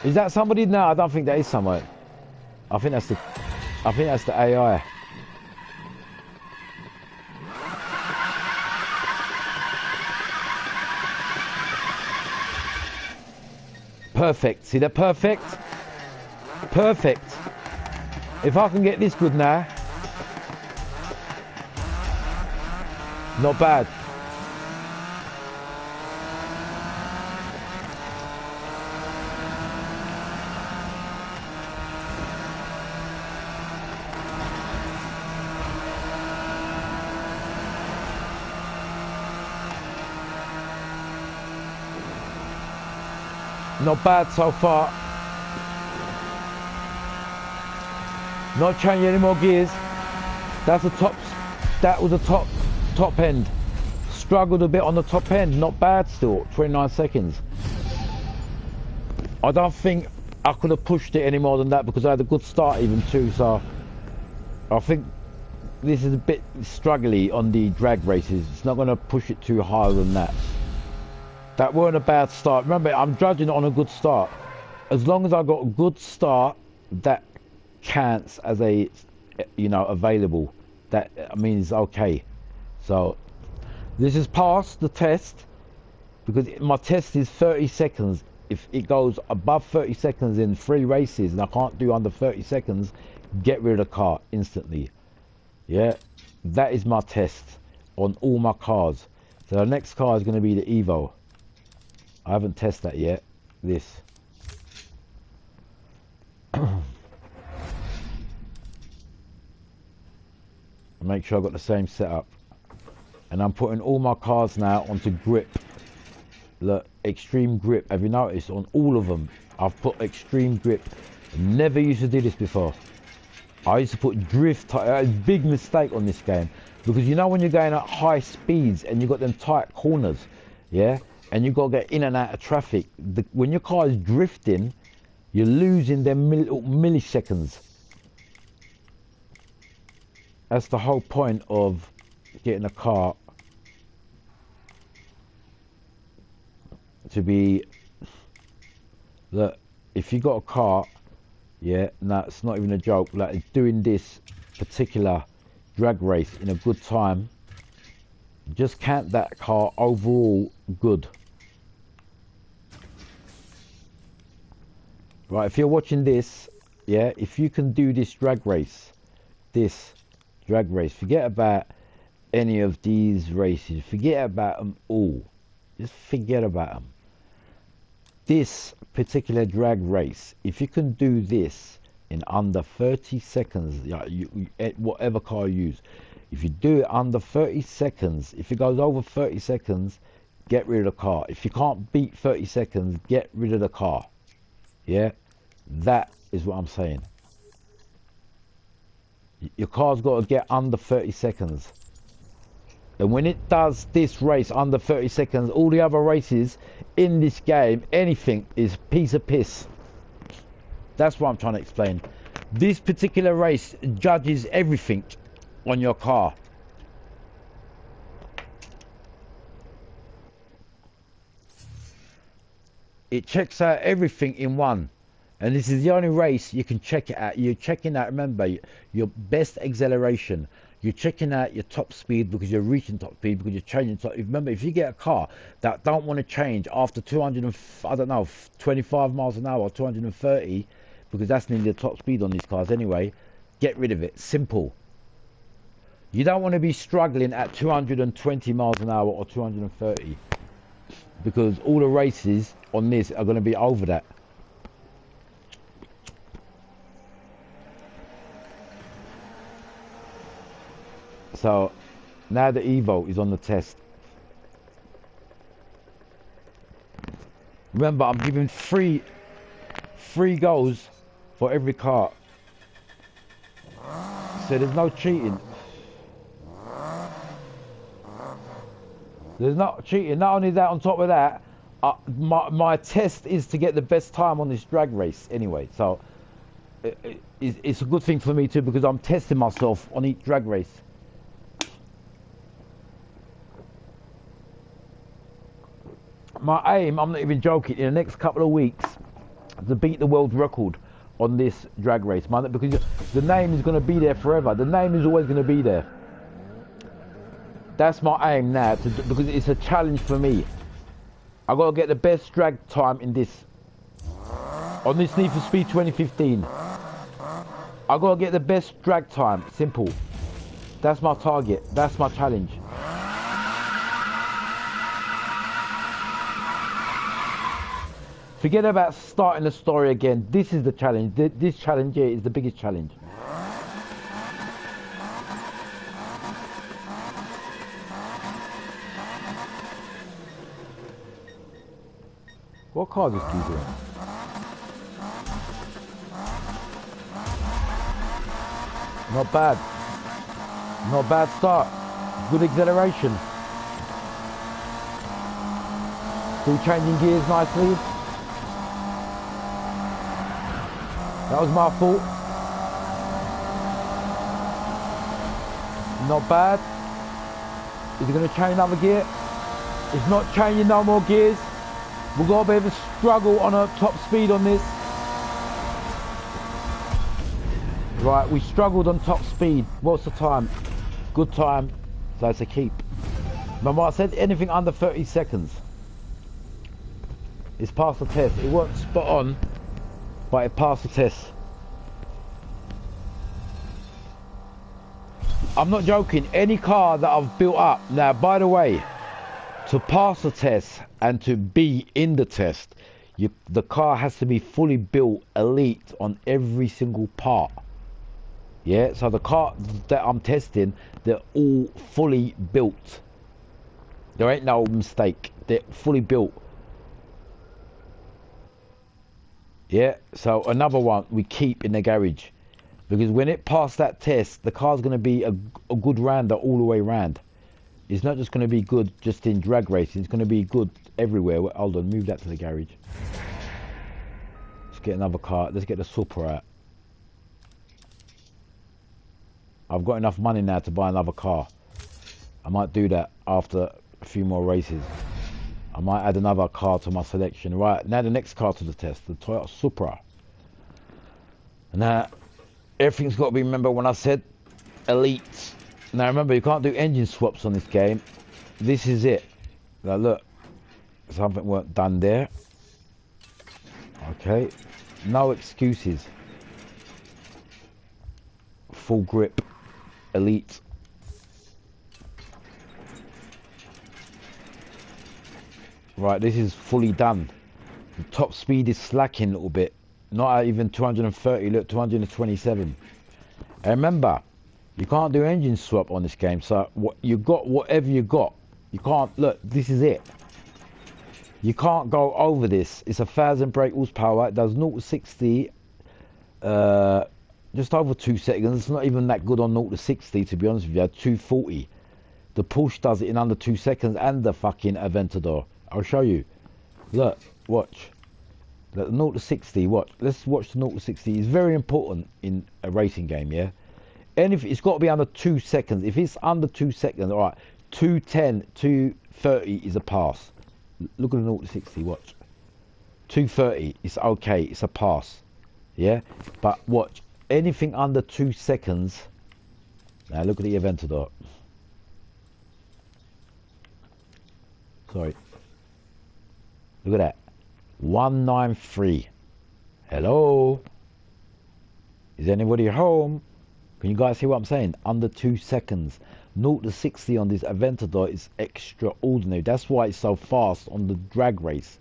Speaker 1: Is that somebody? No, I don't think that is someone. I think that's the I think that's the AI. Perfect. See that? Perfect? Perfect. If I can get this good now. Not bad. Not bad so far. Not changing any more gears. That's the top. That was the top end. Struggled a bit on the top end. Not bad still. 29 seconds. I don't think I could have pushed it any more than that because I had a good start even too. So I think this is a bit struggly on the drag races. It's not going to push it too higher than that. That weren't a bad start. Remember, I'm judging it on a good start. As long as I got a good start, that counts as a, you know, available. That means okay. So this is past the test because my test is 30 seconds. If it goes above 30 seconds in 3 races and I can't do under 30 seconds, get rid of the car instantly. Yeah, that is my test on all my cars. So the next car is going to be the Evo. I haven't tested that yet. This. Make sure I've got the same setup. And I'm putting all my cars now onto grip. Look, extreme grip. Have you noticed on all of them? I've put extreme grip. Never used to do this before. I used to put drift. A big mistake on this game. Because you know when you're going at high speeds and you've got them tight corners. Yeah? And you've got to get in and out of traffic. When your car is drifting, you're losing them milliseconds. That's the whole point of getting a car to be. Look, if you got a car, yeah, no, it's not even a joke. Like doing this particular drag race in a good time, just count that car overall good. Right, if you're watching this, yeah, if you can do this drag race, forget about any of these races, forget about them all, just forget about them. This particular drag race, if you can do this in under 30 seconds, whatever car you use, if you do it under 30 seconds, if it goes over 30 seconds, get rid of the car. If you can't beat 30 seconds, get rid of the car. Yeah, that is what I'm saying. Your car's got to get under 30 seconds. And when it does this race under 30 seconds, all the other races in this game, anything is piece of piss. That's what I'm trying to explain. This particular race judges everything on your car. It checks out everything in one. And this is the only race you can check it out. You're checking out, remember, your best acceleration. You're checking out your top speed because you're reaching top speed, because you're changing top. Remember, if you get a car that don't want to change after 25 miles an hour or 230, because that's nearly the top speed on these cars anyway, get rid of it. Simple. You don't want to be struggling at 220 miles an hour or 230, because all the races on this are going to be over that. So now the Evo is on the test. Remember, I'm giving free goes for every car. So there's no cheating. There's not cheating. Not only that, on top of that, my test is to get the best time on this drag race anyway. So it's a good thing for me too, because I'm testing myself on each drag race. My aim, I'm not even joking, in the next couple of weeks to beat the world record on this drag race, man, because The name is going to be there forever. The name is always going to be there. That's my aim now, because it's a challenge for me. I got to get the best drag time in this. On this Need for Speed 2015. I got to get the best drag time. Simple. That's my target. That's my challenge. Forget about starting the story again. This is the challenge. This challenge here is the biggest challenge. What car is this dude doing? Not bad. Not bad start. Good acceleration. Still changing gears nicely. That was my fault. Not bad. Is he going to change another gear? He's not changing no more gears. We've got a bit of a struggle on a top speed on this. Right, we struggled on top speed. What's the time? Good time. So it's a keep. Remember I said anything under 30 seconds. It's passed the test. It wasn't spot on, but it passed the test. I'm not joking. Any car that I've built up. Now, by the way, to pass the test and to be in the test, the car has to be fully built, elite on every single part. Yeah, so the car that I'm testing, they're all fully built. There ain't no mistake. They're fully built. Yeah, so another one we keep in the garage. Because when it passed that test, the car's going to be a good rounder all the way around. It's not just going to be good just in drag racing. It's going to be good everywhere. Well, hold on, move that to the garage. Let's get another car. Let's get the Supra out. I've got enough money now to buy another car. I might do that after a few more races. I might add another car to my selection. Right, now the next car to the test, the Toyota Supra. Now, everything's got to be, remember when I said elite. Now remember, you can't do engine swaps on this game. This is it. Now look, something weren't done there. Okay, no excuses. Full grip, elite. Right, this is fully done. The top speed is slacking a little bit. Not even 230, look, 227. And remember, you can't do engine swap on this game. So what you got, whatever you got, you can't, look, this is it. You can't go over this. It's 1,000 brake horsepower. It does 0 to 60, just over 2 seconds. It's not even that good on 0 to 60, to be honest with you. 240. The Porsche does it in under 2 seconds, and the fucking Aventador. I'll show you. Look, watch. The 0 to 60, watch. Let's watch the 0 to 60. It's very important in a racing game, yeah? And if it's got to be under 2 seconds. If it's under 2 seconds, all right, 210, 230 is a pass. Look at the 0 to 60, watch. 230, it's okay, it's a pass. Yeah? But watch, anything under 2 seconds. Now look at the Aventador. Sorry. Look at that. 193. Hello? Is anybody home? Can you guys see what I'm saying? Under 2 seconds. 0 to 60 on this Aventador is extraordinary. That's why it's so fast on the drag race.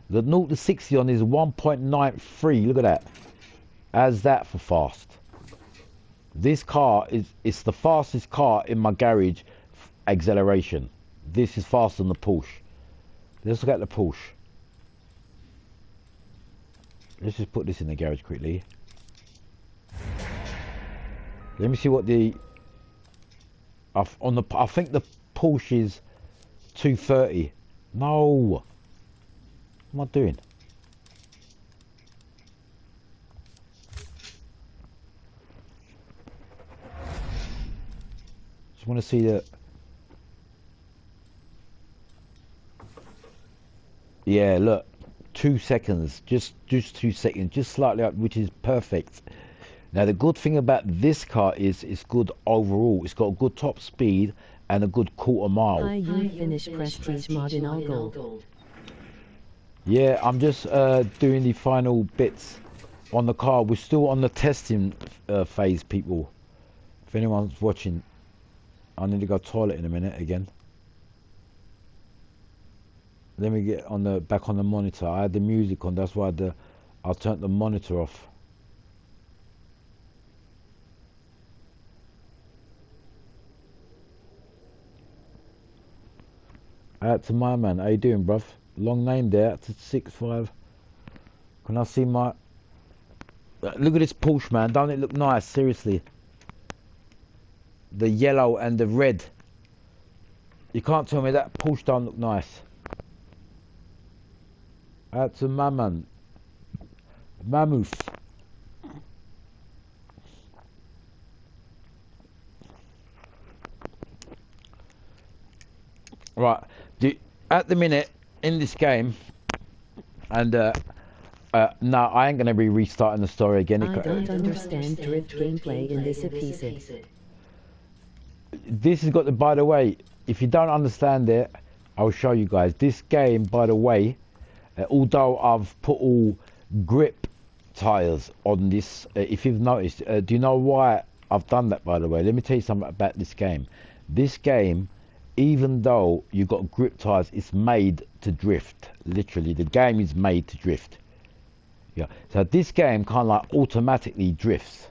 Speaker 1: The 0 to 60 on is 1.93. Look at that. How's that for fast? This car it's the fastest car in my garage. Acceleration. This is faster than the Porsche. Let's look at the Porsche. Let's just put this in the garage quickly. Let me see what the I think the Porsche is 230. No. What am I doing? Just want to see the. Yeah, look, 2 seconds, just 2 seconds, just slightly up, which is perfect. Now the good thing about this car is it's good overall. It's got a good top speed and a good quarter mile.
Speaker 4: Hi, you finished Prestige mod in all gold.
Speaker 1: Yeah, I'm just doing the final bits on the car. We're still on the testing phase, people. If anyone's watching, I need to go toilet in a minute again. Let me get on the back on the monitor. I had the music on, that's why I turned the monitor off. Out to my man, how you doing, bruv? Long name there, out to 6'5". Can I see my... Look at this Porsche, man. Don't it look nice? Seriously. The yellow and the red. You can't tell me that Porsche don't look nice. Out to my man. Mammoth. Right. At the minute, in this game, and no, I ain't going to be restarting the story again.
Speaker 4: I don't understand drift gameplay in this episode.
Speaker 1: This has got the, by the way, if you don't understand it, I'll show you guys. This game, by the way, although I've put all grip tires on this, if you've noticed, do you know why I've done that, by the way? Let me tell you something about this game. This game, even though you've got grip tires, it's made to drift. Literally, the game is made to drift. Yeah. So this game kind of like automatically drifts.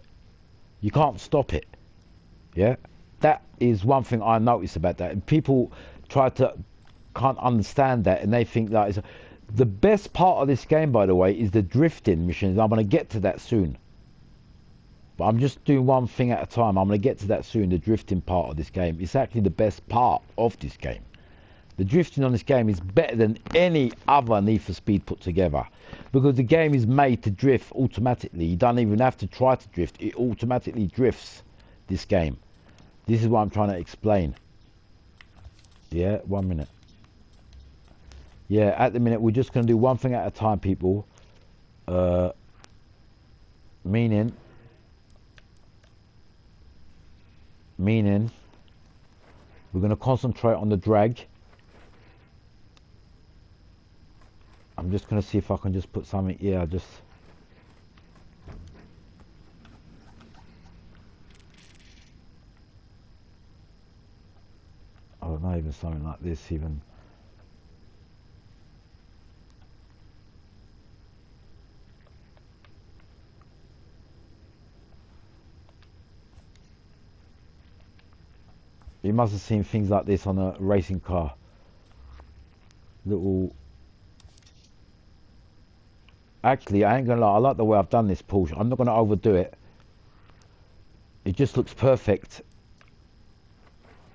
Speaker 1: You can't stop it. Yeah. That is one thing I noticed about that. And people can't understand that, and they think that it's the best part of this game, by the way, is the drifting missions. I'm going to get to that soon. But I'm just doing one thing at a time. I'm going to get to that soon, the drifting part of this game. It's actually the best part of this game. The drifting on this game is better than any other Need for Speed put together. Because the game is made to drift automatically. You don't even have to try to drift. It automatically drifts, this game. This is what I'm trying to explain. Yeah, 1 minute. Yeah, at the minute, we're just going to do one thing at a time, people. Meaning, we're going to concentrate on the drag. I'm just going to see if I can just put something here. I don't know, even something like this even. You must have seen things like this on a racing car. Little... Actually, I ain't gonna lie, I like the way I've done this Porsche. I'm not gonna overdo it. It just looks perfect.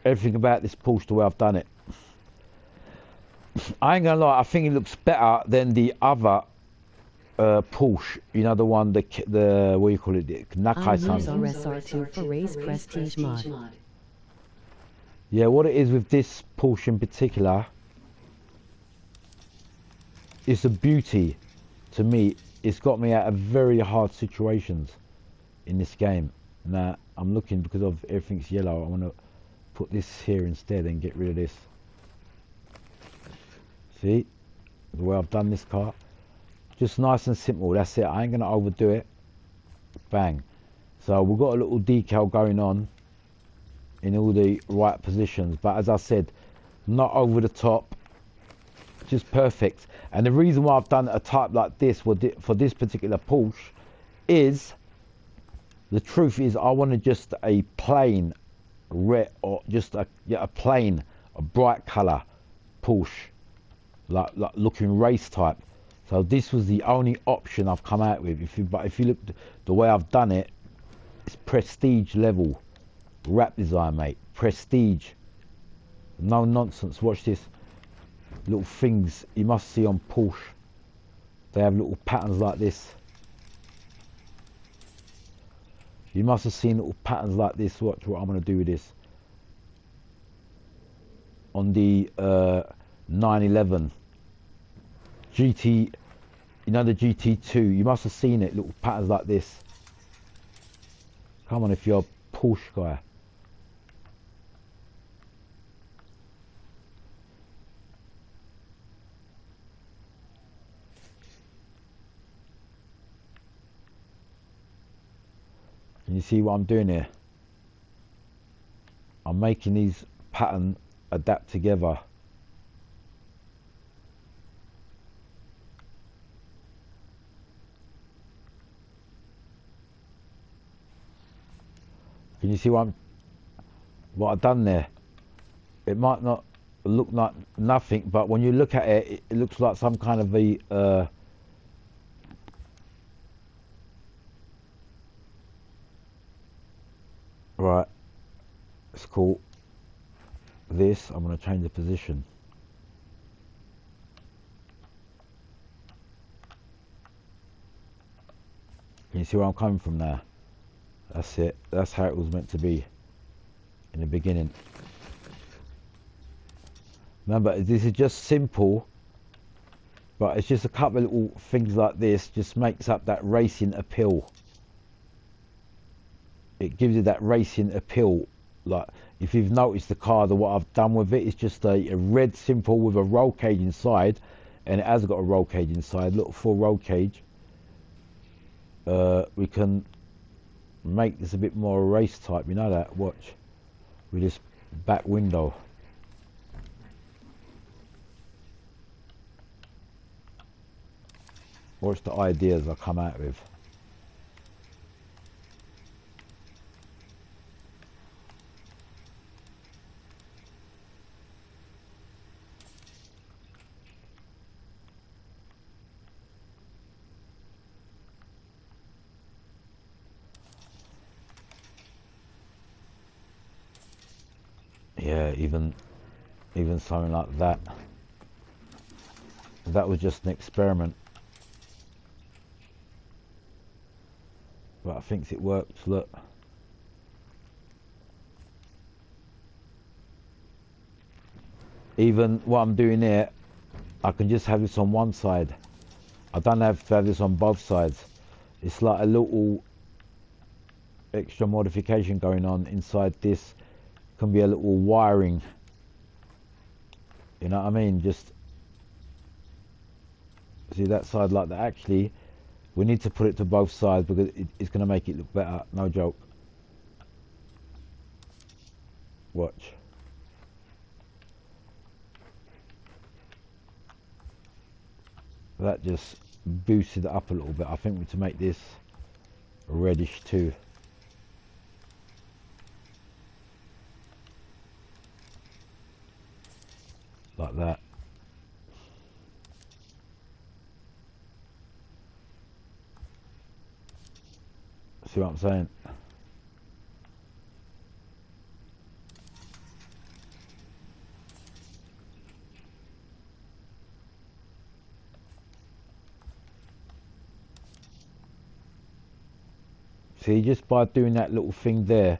Speaker 1: Everything about this Porsche, the way I've done it. I ain't gonna lie, I think it looks better than the other Porsche. You know, the one, the what do you call it? The Nakai-san.
Speaker 4: I use RSR2 for race prestige mod.
Speaker 1: Yeah, what it is with this Porsche in particular, it's a beauty to me. It's got me out of very hard situations in this game. Now, I'm looking, because of everything's yellow, I want to put this here instead and get rid of this. See, the way I've done this car. Just nice and simple, that's it. I ain't going to overdo it. Bang. So we've got a little decal going on in all the right positions, but as I said, not over the top, just perfect. And the reason why I've done a type like this for this particular Porsche is, the truth is, I wanted just a plain red, or just a plain, a bright colour Porsche, like looking race type. So this was the only option I've come out with. But if you look the way I've done it, it's prestige level wrap design, mate. Prestige, no nonsense. Watch this. Little things you must see on Porsche. They have little patterns like this. You must have seen little patterns like this. Watch what I'm going to do with this. On the 911 GT, you know, the GT2, you must have seen it, little patterns like this. Come on, if you're a Porsche guy. Can you see what I'm doing here? I'm making these patterns adapt together. Can you see what I've done there? It might not look like nothing, but when you look at it, it looks like some kind of a right. It's cool. This, I'm going to change the position. Can you see where I'm coming from now? That's it. That's how it was meant to be in the beginning. Remember, this is just simple, but it's just a couple of little things like this just makes up that racing appeal. It gives you that racing appeal. Like, if you've noticed the car, what I've done with it is just a red simple with a roll cage inside, and it has got a roll cage inside, little full roll cage. We can make this a bit more race type, you know that, watch, with this back window. Watch the ideas I come out with. Yeah, even something like that. That was just an experiment, but I think it works. Look, even what I'm doing here, I can just have this on one side. I don't have to have this on both sides. It's like a little extra modification going on inside this. Can be a little wiring, you know what I mean? Just see that side like that. Actually, we need to put it to both sides because it's going to make it look better, no joke. Watch. That just boosted it up a little bit. I think we need to make this reddish too. Like that. See what I'm saying? See, just by doing that little thing there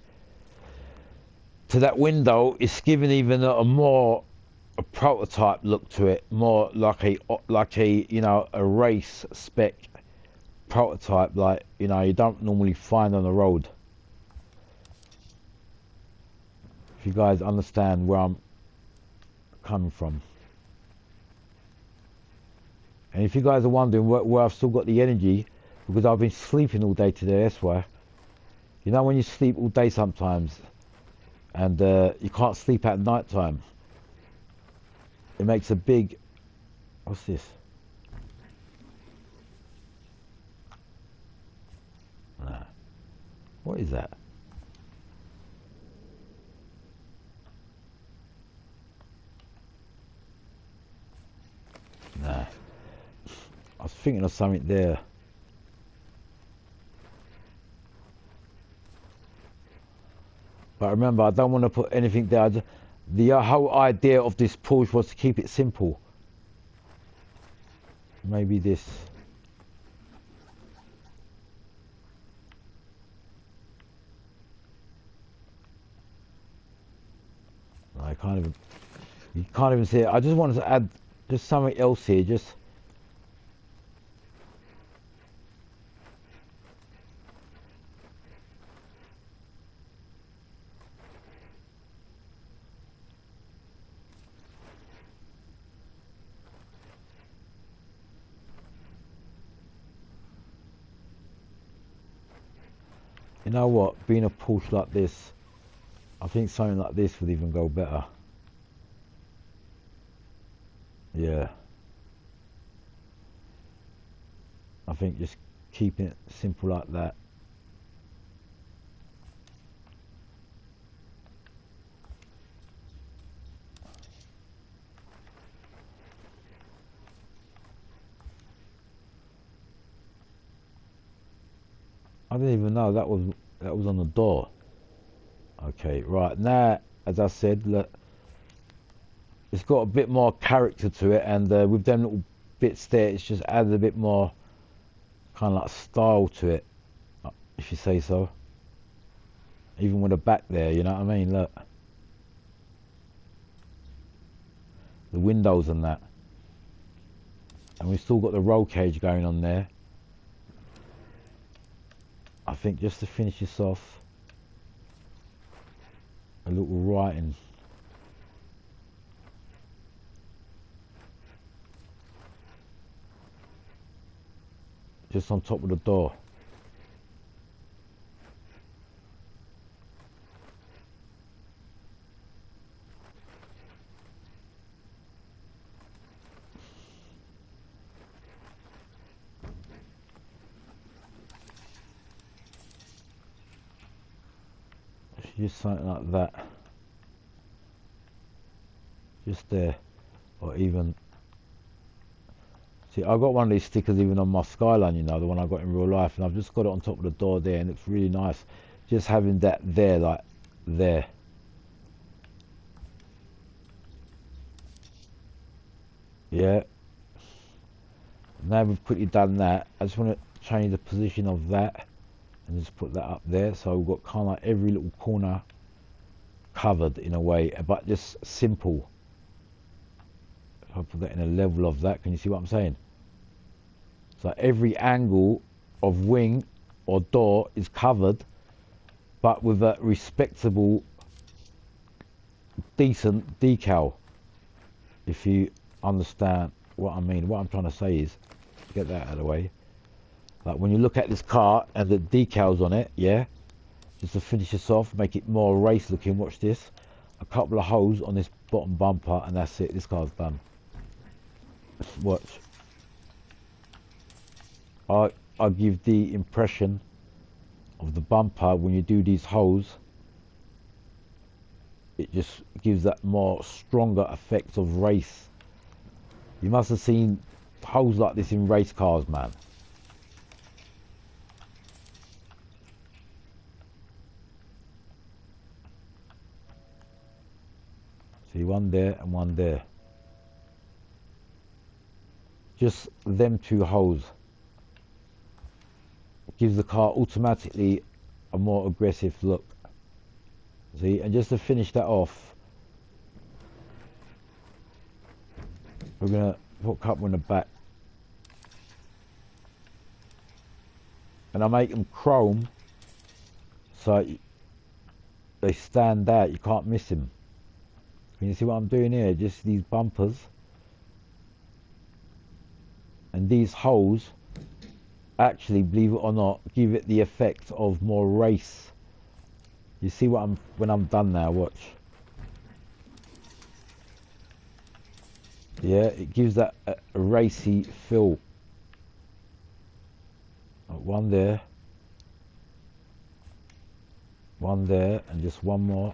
Speaker 1: to that window, it's giving even a more a prototype look to it, more like a you know, a race spec prototype, like, you know, you don't normally find on the road. If you guys understand where I'm coming from. And if you guys are wondering where I've still got the energy, because I've been sleeping all day today, that's why. You know when you sleep all day sometimes and you can't sleep at night time, it makes a big... What's this? Nah. What is that? Nah. I was thinking of something there. But remember, I don't want to put anything there. The whole idea of this Porsche was to keep it simple. Maybe this. I can't even. You can't even see it. I just wanted to add just something else here. Just. You know what? Being a Porsche like this, I think something like this would even go better. Yeah. I think just keeping it simple like that. I didn't even know that was on the door. Okay, right now, as I said, look, it's got a bit more character to it, and with them little bits there, it's just added a bit more kind of like style to it, if you say so. Even with the back there, you know what I mean? Look, the windows and that, and we've still got the roll cage going on there. I think just to finish this off, a little writing. Just on top of the door. Just something like that. Just there. Or even... See, I've got one of these stickers even on my Skyline, you know, the one I got in real life, and I've just got it on top of the door there, and it's really nice. Just having that there, like, there. Yeah. Now we've quickly done that, I just want to change the position of that, and just put that up there, so we've got kind of like every little corner covered in a way, but just simple. If I put that in a level of that, can you see what I'm saying? So every angle of wing or door is covered, but with a respectable, decent decal, if you understand what I mean. What I'm trying to say is, get that out of the way, like when you look at this car and the decals on it, yeah, just to finish this off, make it more race looking, watch this, a couple of holes on this bottom bumper, and that's it, this car's done. Watch. I give the impression of the bumper when you do these holes, it just gives that more stronger effect of race. You must have seen holes like this in race cars, man. See, one there and one there. Just them two holes gives the car automatically a more aggressive look. See, and just to finish that off, we're gonna put a couple in the back, and I make them chrome so they stand out. You can't miss them. Can you see what I'm doing here? Just these bumpers and these holes actually, believe it or not, give it the effect of more race. You see what when I'm done now, watch. Yeah, it gives that a racy feel. One there, and just one more.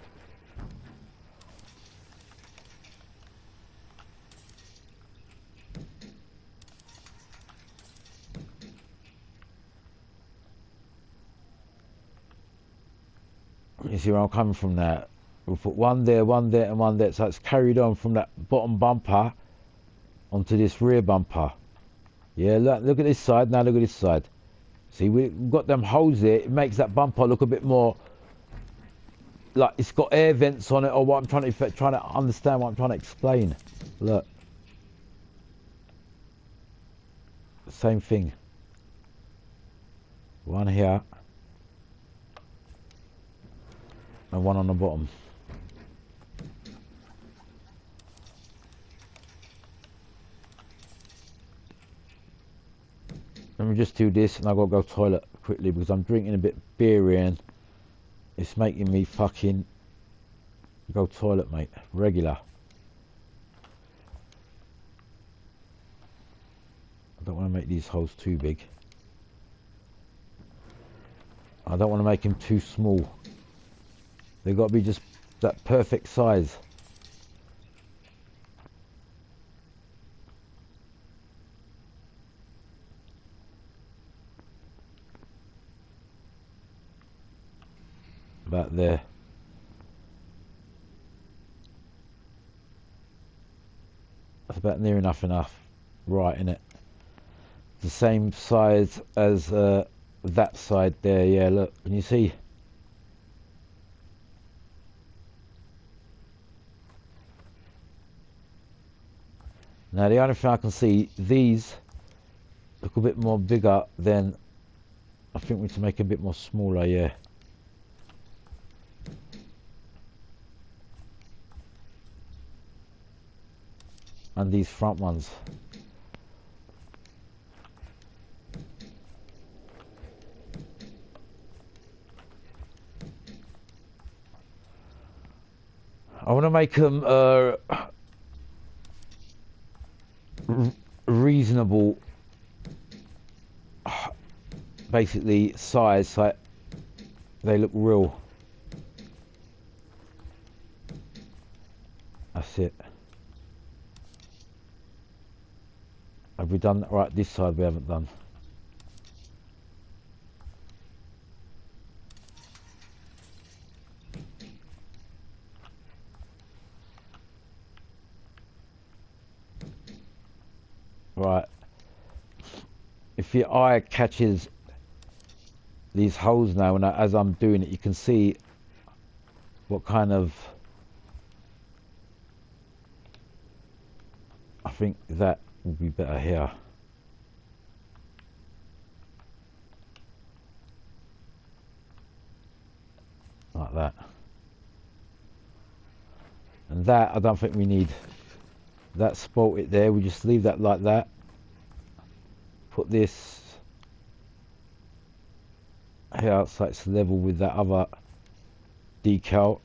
Speaker 1: You see where I'm coming from now? We'll put one there, and one there, so it's carried on from that bottom bumper onto this rear bumper. Yeah, look at this side, now look at this side. See, we've got them holes there, it makes that bumper look a bit more like it's got air vents on it, or what I'm trying to understand what I'm trying to explain. Look. Same thing. One here. And one on the bottom. Let me just do this, and I've got to go toilet quickly because I'm drinking a bit of beer here, and It's making me fucking go toilet, mate. Regular. I don't want to make these holes too big. I don't want to make them too small. They've got to be just that perfect size. About there. That's about near enough. Right, innit? The same size as that side there. Yeah, look, can you see? Now the only thing I can see, these look a bit more bigger than, I think we need to make a bit more smaller, yeah. And these front ones. I want to make them reasonable, basically size, so they look real. That's it. Have we done that? Right, this side we haven't done. Right. If your eye catches these holes now, and as I'm doing it, you can see what kind of, I think that would be better here. Like that. And that, I don't think we need that spot it there. We just leave that like that. Put this here so it's level with that other decal.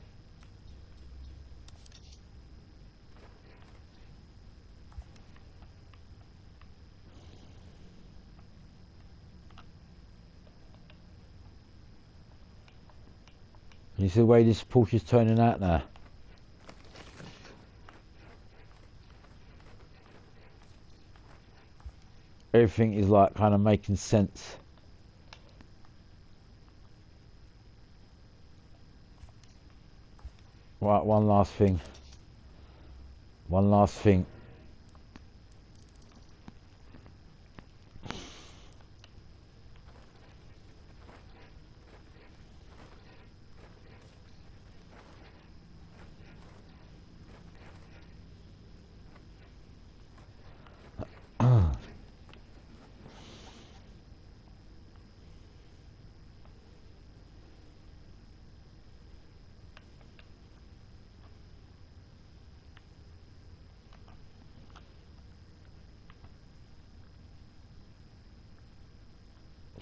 Speaker 1: You see the way this Porsche is turning out now? Everything is like kind of making sense. Right, one last thing. One last thing.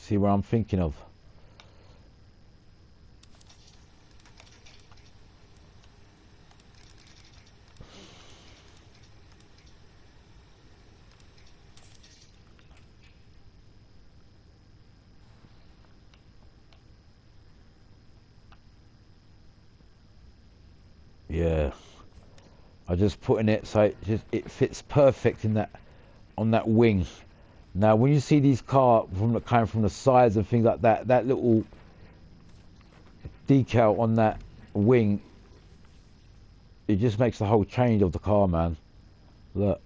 Speaker 1: See what I'm thinking of? Yeah, I just put in it so it fits perfect in that, on that wing. Now when you see these cars from the kind from the sides and things like that, that little decal on that wing, it just makes the whole change of the car, man. Look,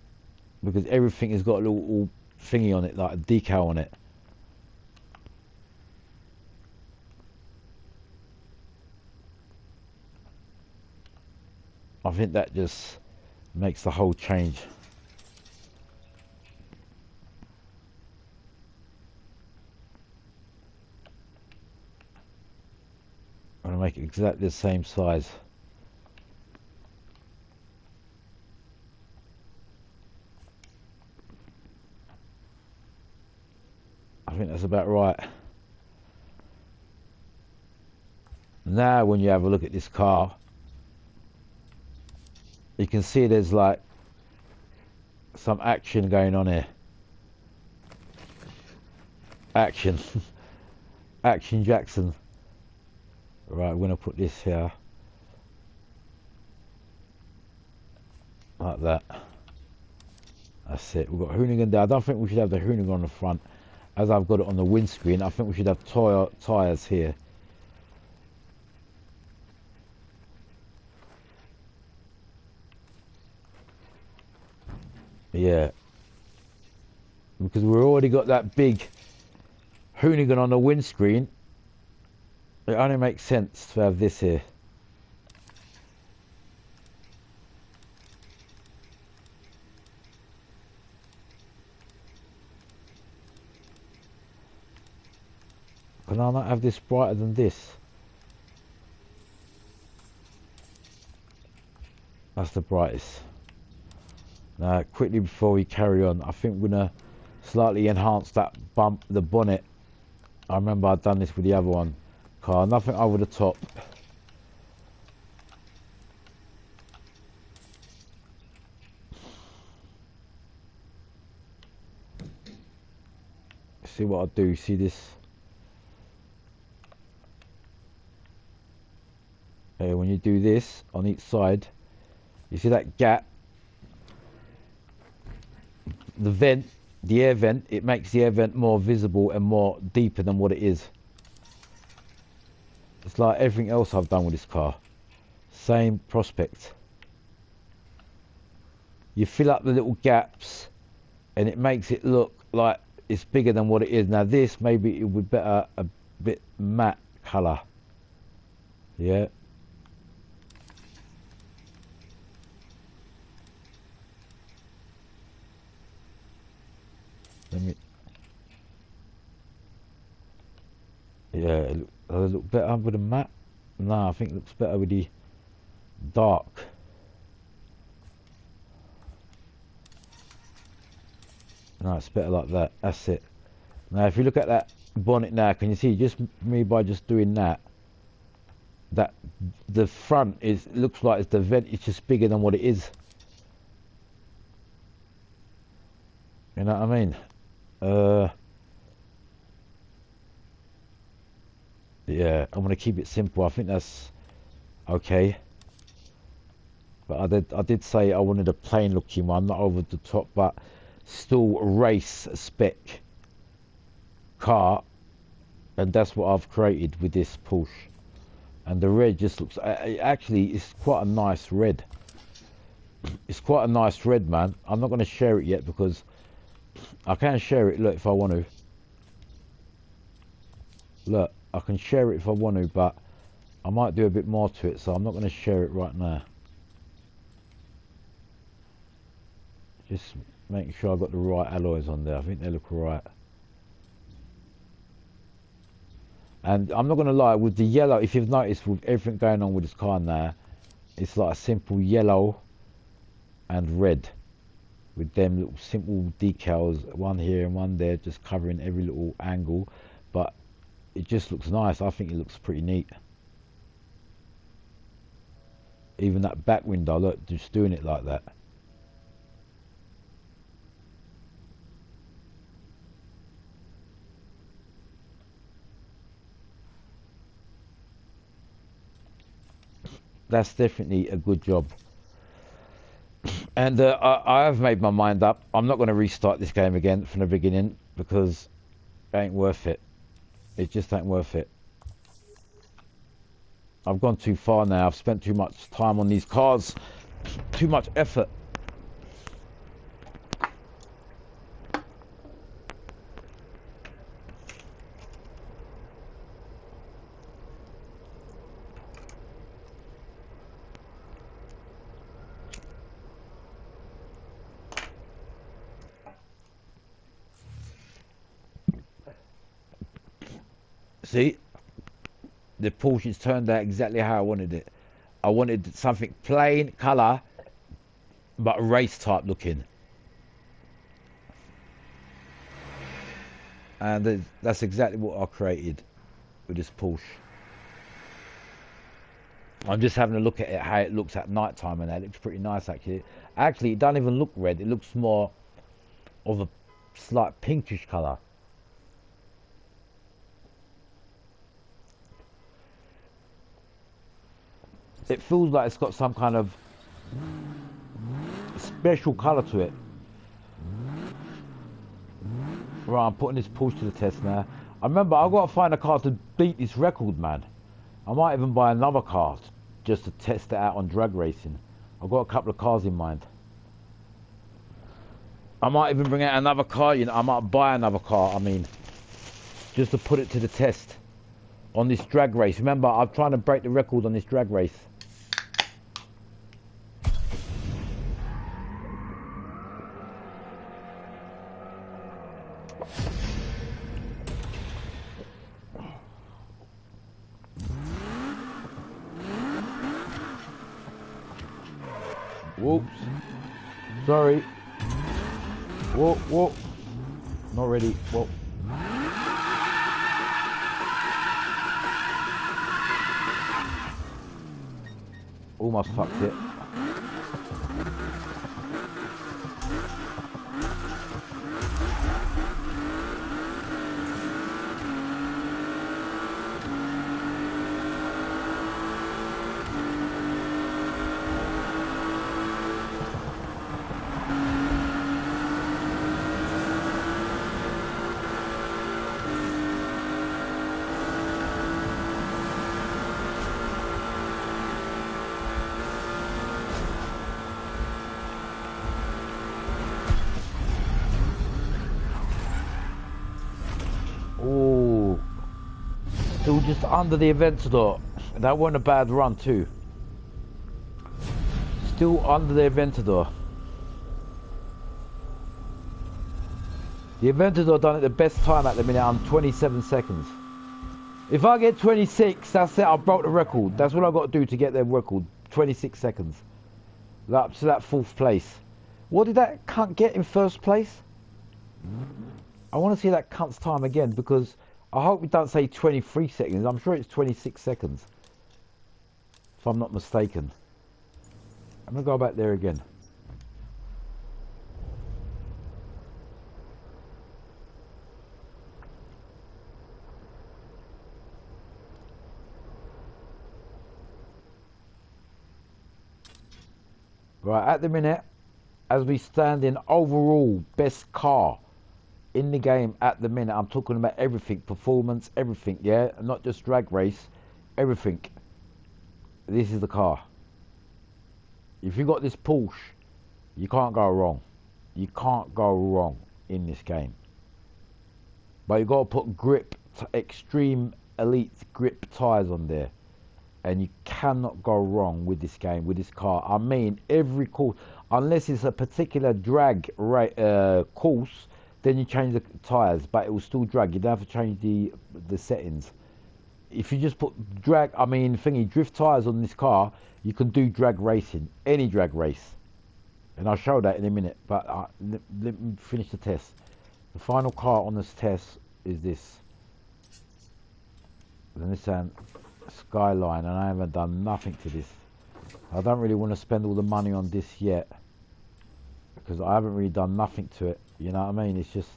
Speaker 1: because everything has got a little thingy on it, like a decal on it. I think that just makes the whole change. I'm going to make it exactly the same size. I think that's about right. Now when you have a look at this car, you can see there's like some action going on here. Action. Action Jackson. Right, I'm gonna put this here. Like that. That's it. We've got Hoonigan there. I don't think we should have the Hoonigan on the front, as I've got it on the windscreen. I think we should have tyres here. Yeah. Because we've already got that big Hoonigan on the windscreen. It only makes sense to have this here. Can I not have this brighter than this? That's the brightest. Now, quickly before we carry on, I think we're gonna slightly enhance that bump, the bonnet. I remember I'd done this with the other one car. Nothing over the top. See what I do? See this? When you do this on each side, you see that gap? The vent, the air vent, it makes the air vent more visible and more deeper than what it is. It's like everything else I've done with this car. Same prospect. You fill up the little gaps and it makes it look like it's bigger than what it is. Now this, maybe it would better a bit matte colour. Yeah. Let me. Yeah, does it look better with the matte? No, I think it looks better with the dark. No, it's better like that. That's it. Now, if you look at that bonnet now, can you see just me by just doing that? That the front is looks like it's the vent is just bigger than what it is. You know what I mean? Yeah, I'm gonna keep it simple. I think that's okay. But I did say I wanted a plain looking one, not over the top, but still race spec car, and that's what I've created with this Porsche. And the red just looks, actually it's quite a nice red. It's quite a nice red, man. I'm not going to share it yet because I can share it, look, if I want to. Look, I can share it if I want to, but I might do a bit more to it, so I'm not going to share it right now. Just making sure I've got the right alloys on there. I think they look right. And I'm not going to lie, with the yellow, if you've noticed with everything going on with this car now, it's like a simple yellow and red. With them little simple decals, one here and one there, just covering every little angle. But it just looks nice. I think it looks pretty neat. Even that back window, look, just doing it like that. That's definitely a good job. And I have made my mind up. I'm not going to restart this game again from the beginning because it ain't worth it. It just ain't worth it. I've gone too far now. I've spent too much time on these cars. Too much effort. See, the Porsche's turned out exactly how I wanted it. I wanted something plain colour, but race type looking. And that's exactly what I created with this Porsche. I'm just having a look at it, how it looks at night time, and that looks pretty nice actually. Actually, it doesn't even look red. It looks more of a slight pinkish colour. It feels like it's got some kind of special colour to it. Right, I'm putting this Porsche to the test now. I remember I've got to find a car to beat this record, man. I might even buy another car just to test it out on drag racing. I've got a couple of cars in mind. I might even bring out another car, you know, I might buy another car, I mean, just to put it to the test on this drag race. Remember, I'm trying to break the record on this drag race. Whoops. Sorry. Whoa, whoa. Not ready. Whoa. Almost fucked it. Still just under the Aventador. That wasn't a bad run too. Still under the Aventador. The Aventador done it the best time at the minute. I'm 27 seconds. If I get 26, that's it. I broke the record. That's what I got to do to get the record. 26 seconds. Up to that 4th place. What did that cunt get in 1st place? I want to see that cunt's time again, because I hope it doesn't say 23 seconds. I'm sure it's 26 seconds. If I'm not mistaken. I'm going to go back there again. Right, at the minute, as we stand in overall best car in the game at the minute, I'm talking about everything, performance, everything, yeah? Not just drag race, everything. This is the car. If you got this Porsche, you can't go wrong. You can't go wrong in this game. But you got to put grip, extreme elite grip tyres on there. And you cannot go wrong with this game, with this car. I mean, every course, unless it's a particular drag course, then you change the tyres, but it will still drag. You don't have to change the settings. If you just put drift tyres on this car, you can do drag racing, any drag race. And I'll show that in a minute, but let me finish the test. The final car on this test is this. The Nissan Skyline, and I haven't done nothing to this. I don't really want to spend all the money on this yet, because I haven't really done nothing to it. You know what I mean? It's just,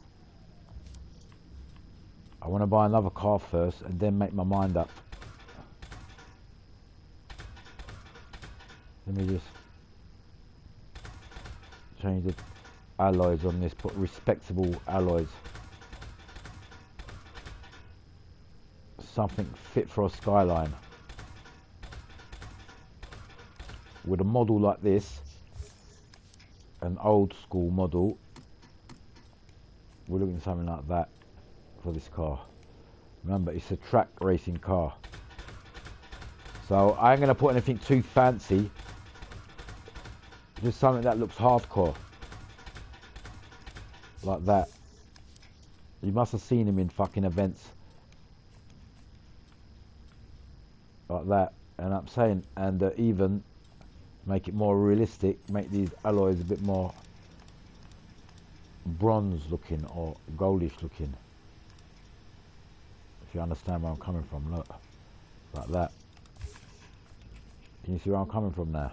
Speaker 1: I want to buy another car first and then make my mind up. Let me just change the alloys on this, put respectable alloys. Something fit for a Skyline. With a model like this, an old school model, we're looking at something like that for this car. Remember, it's a track racing car. So I ain't going to put anything too fancy. Just something that looks hardcore. Like that. You must have seen him in fucking events. Like that. And I'm saying, and even make it more realistic, make these alloys a bit more bronze looking or goldish looking. If you understand where I'm coming from, look. Like that. Can you see where I'm coming from now?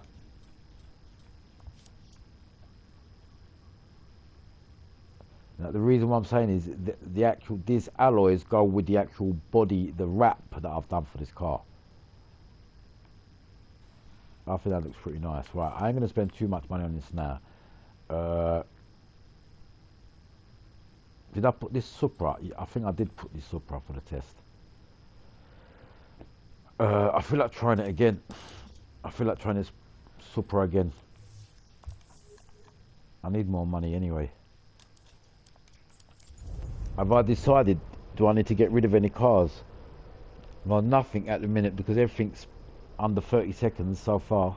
Speaker 1: Now, the reason why I'm saying is the actual, these alloys go with the actual body, the wrap that I've done for this car. I think that looks pretty nice. Right, I ain't going to spend too much money on this now. Did I put this Supra? I think I did put this Supra for the test. I feel like trying it again. I feel like trying this Supra again. I need more money anyway. Have I decided, do I need to get rid of any cars? Well, nothing at the minute because everything's under 30 seconds so far.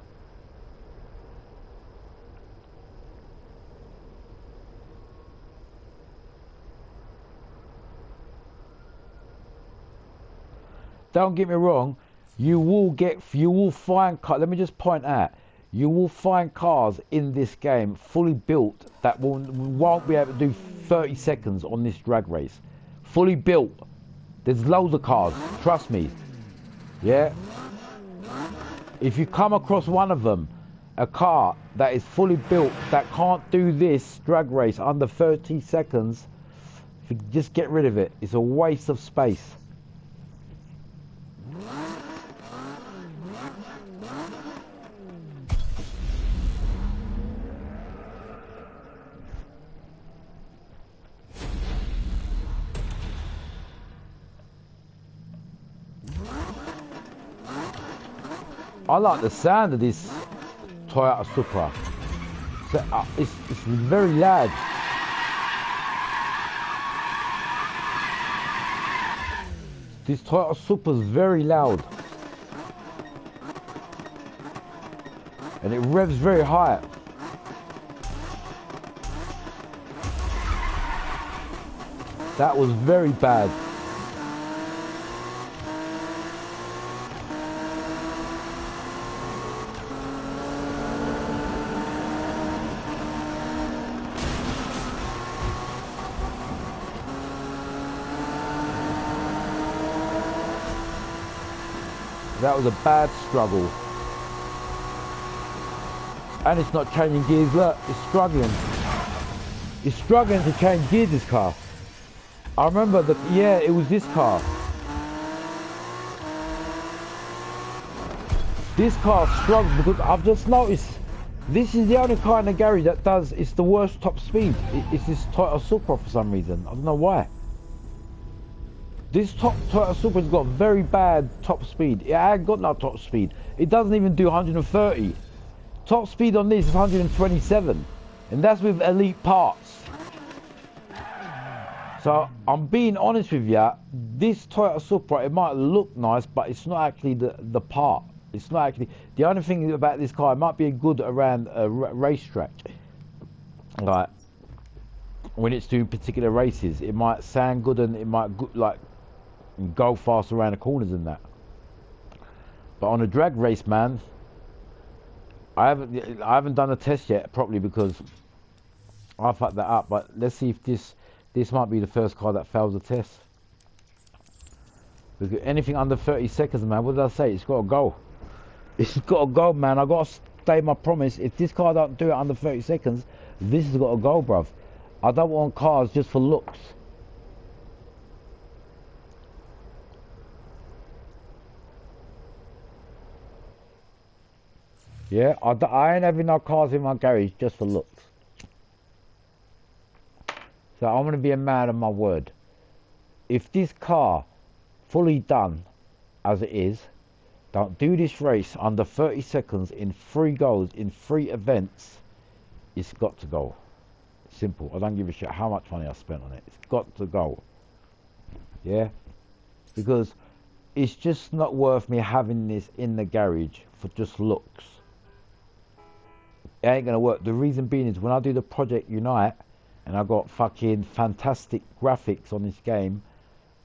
Speaker 1: Don't get me wrong, you will find cars, let me just point out, you will find cars in this game fully built that won't be able to do 30 seconds on this drag race. Fully built. There's loads of cars, trust me. Yeah? If you come across one of them, a car that is fully built that can't do this drag race under 30 seconds, just get rid of it. It's a waste of space. I like the sound of this Toyota Supra. It's very loud. This Toyota Supra is very loud. And it revs very high. That was very bad. That was a bad struggle. And it's not changing gears, look, it's struggling. It's struggling to change gears, this car. I remember yeah, it was this car. This car struggles because I've just noticed this is the only car in the garage that does, it's the worst top speed. It's this Toyota Supra for some reason. I don't know why. This Toyota Supra's got very bad top speed. It ain't got no top speed. It doesn't even do 130. Top speed on this is 127. And that's with elite parts. So, I'm being honest with you. This Toyota Supra, it might look nice, but it's not actually the part. It's not actually... The only thing about this car, it might be good around a racetrack. Like, when it's doing particular races, it might sound good and it might, like... go fast around the corners and that. But on a drag race, man, I haven't done a test yet properly because I fucked that up. But let's see if this might be the first car that fails the test. Because anything under 30 seconds, man, what did I say? It's got to go. It's got to go, man. I got to stay my promise. If this car don't do it under 30 seconds, this has got to go, bruv. I don't want cars just for looks. Yeah, I ain't having no cars in my garage just for looks. So I'm going to be a man of my word. If this car, fully done as it is, don't do this race under 30 seconds in 3 goals, in 3 events, it's got to go. Simple. I don't give a shit how much money I spent on it. It's got to go. Yeah? Because it's just not worth me having this in the garage for just looks. It ain't gonna work. The reason being is when I do the Project Unite and I got fucking fantastic graphics on this game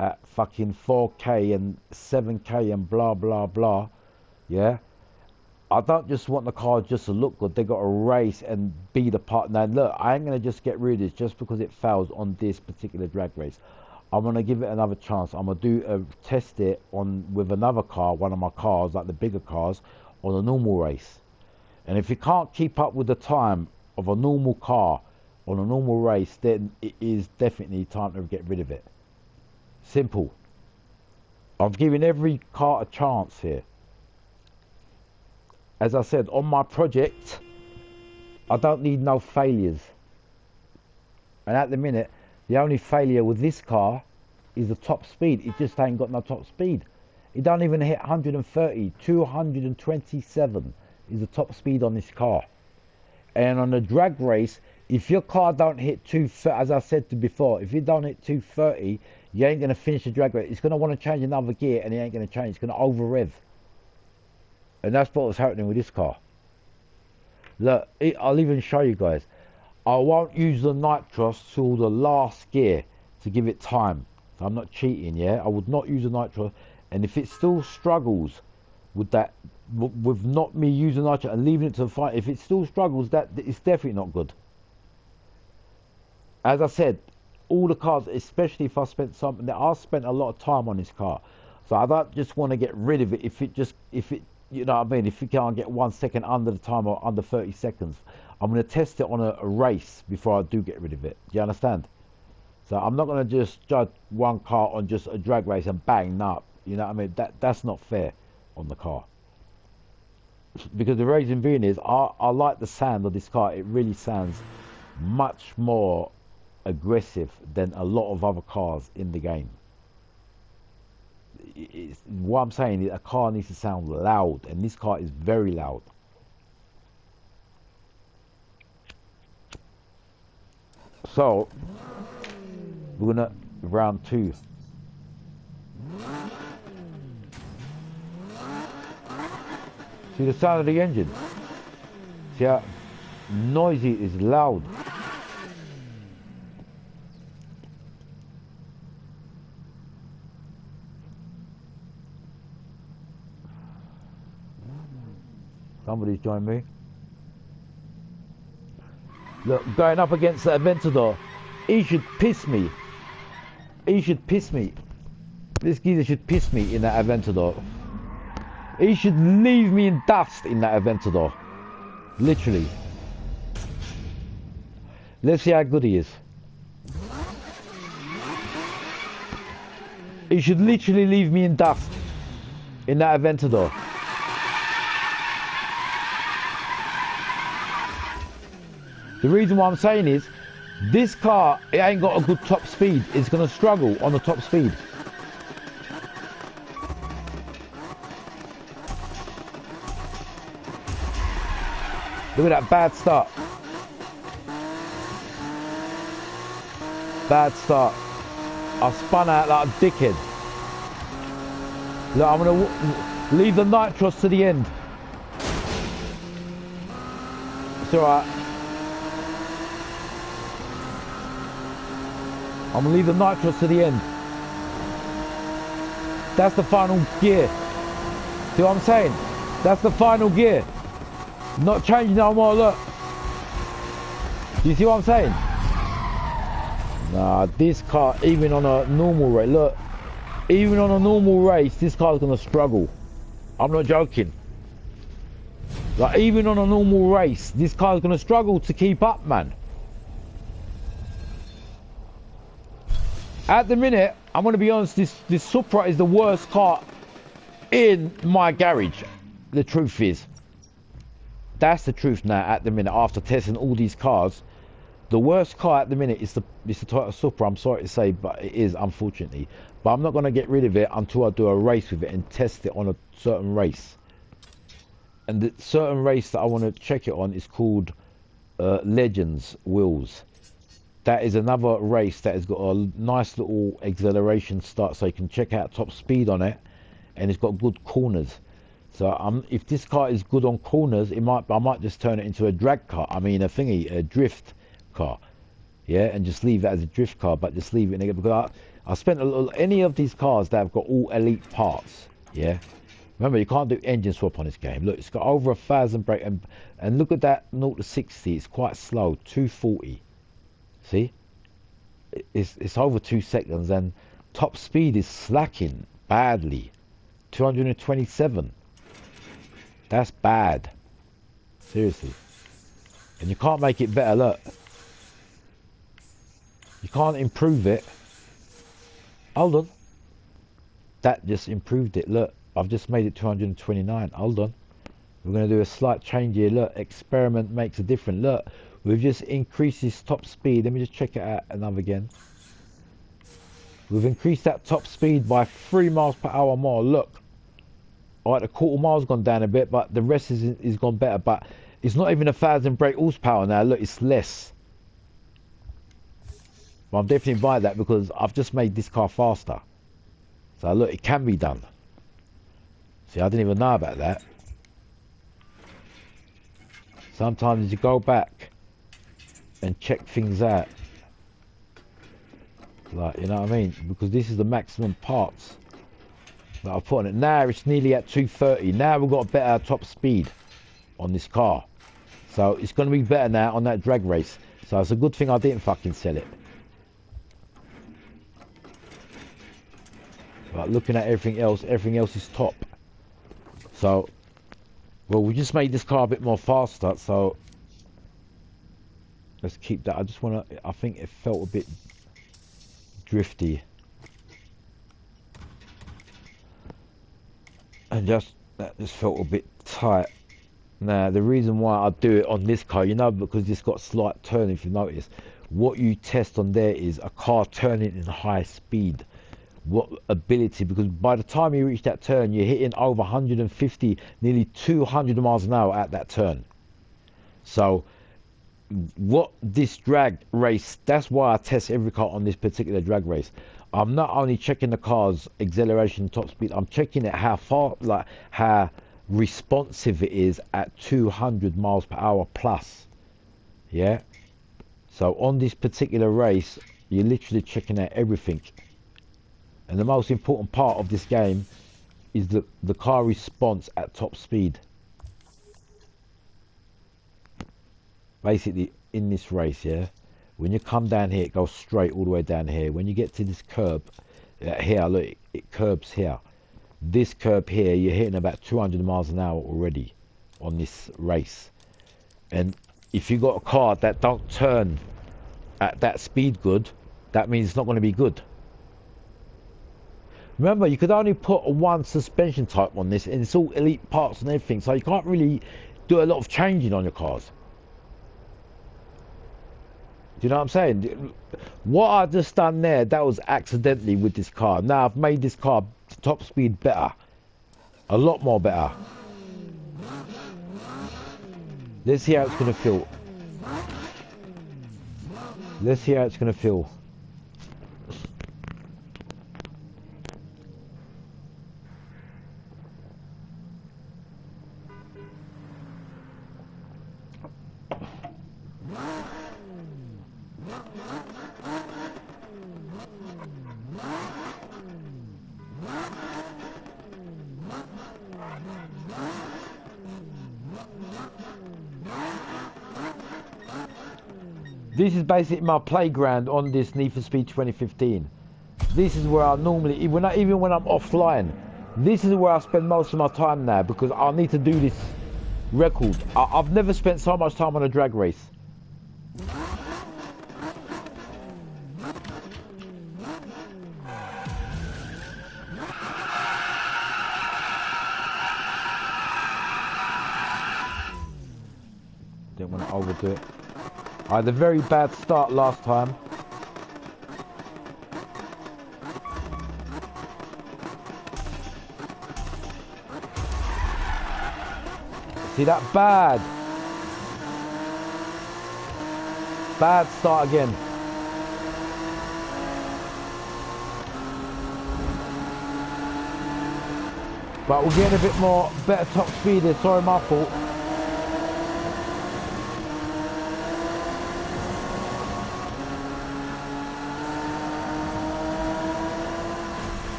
Speaker 1: at fucking 4K and 7K and blah blah blah, yeah, I don't just want the car just to look good. They got to race and be the part. Now look, I ain't gonna just get rid of this just because it fails on this particular drag race. I'm gonna give it another chance. I'm gonna test it on with another car, one of my cars, like the bigger cars, on a normal race. And if you can't keep up with the time of a normal car on a normal race, then it is definitely time to get rid of it. Simple. I'm giving every car a chance here. As I said, on my project, I don't need no failures. And at the minute, the only failure with this car is the top speed. It just ain't got no top speed. It don't even hit 130. 227 is the top speed on this car. And on a drag race, if your car don't hit 230, as I said to before, if you don't hit 230, you ain't going to finish the drag race. It's going to want to change another gear, and it ain't going to change. It's going to over rev. And that's what was happening with this car. Look, I'll even show you guys. I won't use the nitros till the last gear to give it time. So I'm not cheating, yeah? I would not use the nitro. And if it still struggles with that, with not me using nitro and leaving it to the fight, if it still struggles, that it's definitely not good. As I said, all the cars, especially if I spent something, I spent a lot of time on this car. So I don't just want to get rid of it if it, you know what I mean, if you can't get 1 second under the time or under 30 seconds. I'm going to test it on a race before I do get rid of it. Do you understand? So I'm not going to just judge one car on just a drag race and bang, nah. You know what I mean? That's not fair on the car. Because the reason being is, I like the sound of this car. It really sounds much more aggressive than a lot of other cars in the game. What I'm saying is, a car needs to sound loud, and this car is very loud. So we're gonna round 2. See the sound of the engine? See how noisy it is, loud. Somebody's joined me. Look, going up against the Aventador, he should piss me. He should piss me. This geezer should piss me in that Aventador. He should leave me in dust in that Aventador. Literally. Let's see how good he is. He should literally leave me in dust in that Aventador. The reason why I'm saying is, this car, it ain't got a good top speed. It's going to struggle on the top speed. Look at that bad start. Bad start. I spun out like a dickhead. Look, I'm going to leave the nitros to the end. It's alright. I'm going to leave the nitros to the end. That's the final gear. See what I'm saying? That's the final gear. Not changing no more, look. Do you see what I'm saying? Nah, this car, even on a normal race, look. Even on a normal race, this car's going to struggle. I'm not joking. Like, even on a normal race, this car's going to struggle to keep up, man. At the minute, I'm going to be honest, this Supra is the worst car in my garage. The truth is. That's the truth now at the minute, after testing all these cars. The worst car at the minute is the Toyota Supra, I'm sorry to say, but it is, unfortunately. But I'm not going to get rid of it until I do a race with it and test it on a certain race. And the certain race that I want to check it on is called Legends Wheels. That is another race that has got a nice little acceleration start, so you can check out top speed on it, and it's got good corners. So if this car is good on corners, I might just turn it into a drag car. I mean a drift car, yeah, and just leave it as a drift car, but just leave it in it, because I spent any of these cars that have got all elite parts, yeah. Remember, you can't do engine swap on this game. Look, it's got over 1,000 brake, and look at that 0 to 60. It's quite slow, 240. See, it's over 2 seconds, and top speed is slacking badly, 227. That's bad. Seriously. And you can't make it better, look. You can't improve it. Hold on. That just improved it, look. I've just made it 229. Hold on. We're going to do a slight change here. Look, experiment makes a difference. Look, we've just increased this top speed. Let me just check it out another again. We've increased that top speed by 3 miles per hour more. Look. Alright, the quarter mile's gone down a bit, but the rest is gone better. But it's not even 1,000 brake horsepower now. Look, it's less. But I'm definitely buying that because I've just made this car faster. So look, it can be done. See, I didn't even know about that. Sometimes you go back and check things out. Like, you know what I mean? Because this is the maximum parts that I've put on it. Now it's nearly at 230. Now we've got a better top speed on this car. So it's going to be better now on that drag race. So it's a good thing I didn't fucking sell it. But looking at everything else is top. So, well, we just made this car a bit more faster, so let's keep that. I think it felt a bit drifty. And that just felt a bit tight. Now, the reason why I do it on this car, you know, because it's got slight turn, if you notice. What you test on there is a car turning in high speed. What ability, because by the time you reach that turn, you're hitting over 150, nearly 200 miles an hour at that turn. So, what this drag race, that's why I test every car on this particular drag race. I'm not only checking the car's acceleration, top speed, I'm checking it how far, like how responsive it is at 200 miles per hour plus. Yeah. So on this particular race, you're literally checking out everything. And the most important part of this game is the car response at top speed. Basically, in this race, yeah, when you come down here, it goes straight all the way down here. When you get to this curb, here, look, it curbs here. This curb here, you're hitting about 200 miles an hour already on this race. And if you got a car that don't turn at that speed good, that means it's not going to be good. Remember, you could only put one suspension type on this, and it's all elite parts and everything, so you can't really do a lot of changing on your cars. Do you know what I'm saying? What I just done there, that was accidentally with this car. Now I've made this car top speed better, a lot more better. Let's see how it's gonna feel. Let's see how it's gonna feel. This is basically my playground on this Need for Speed 2015. This is where I normally, even when I'm offline, this is where I spend most of my time now, because I need to do this record. I've never spent so much time on a drag race. Didn't want to overdo it. I had a very bad start last time. See that? Bad start again. But we're getting a bit more better top speed here. Sorry, my fault.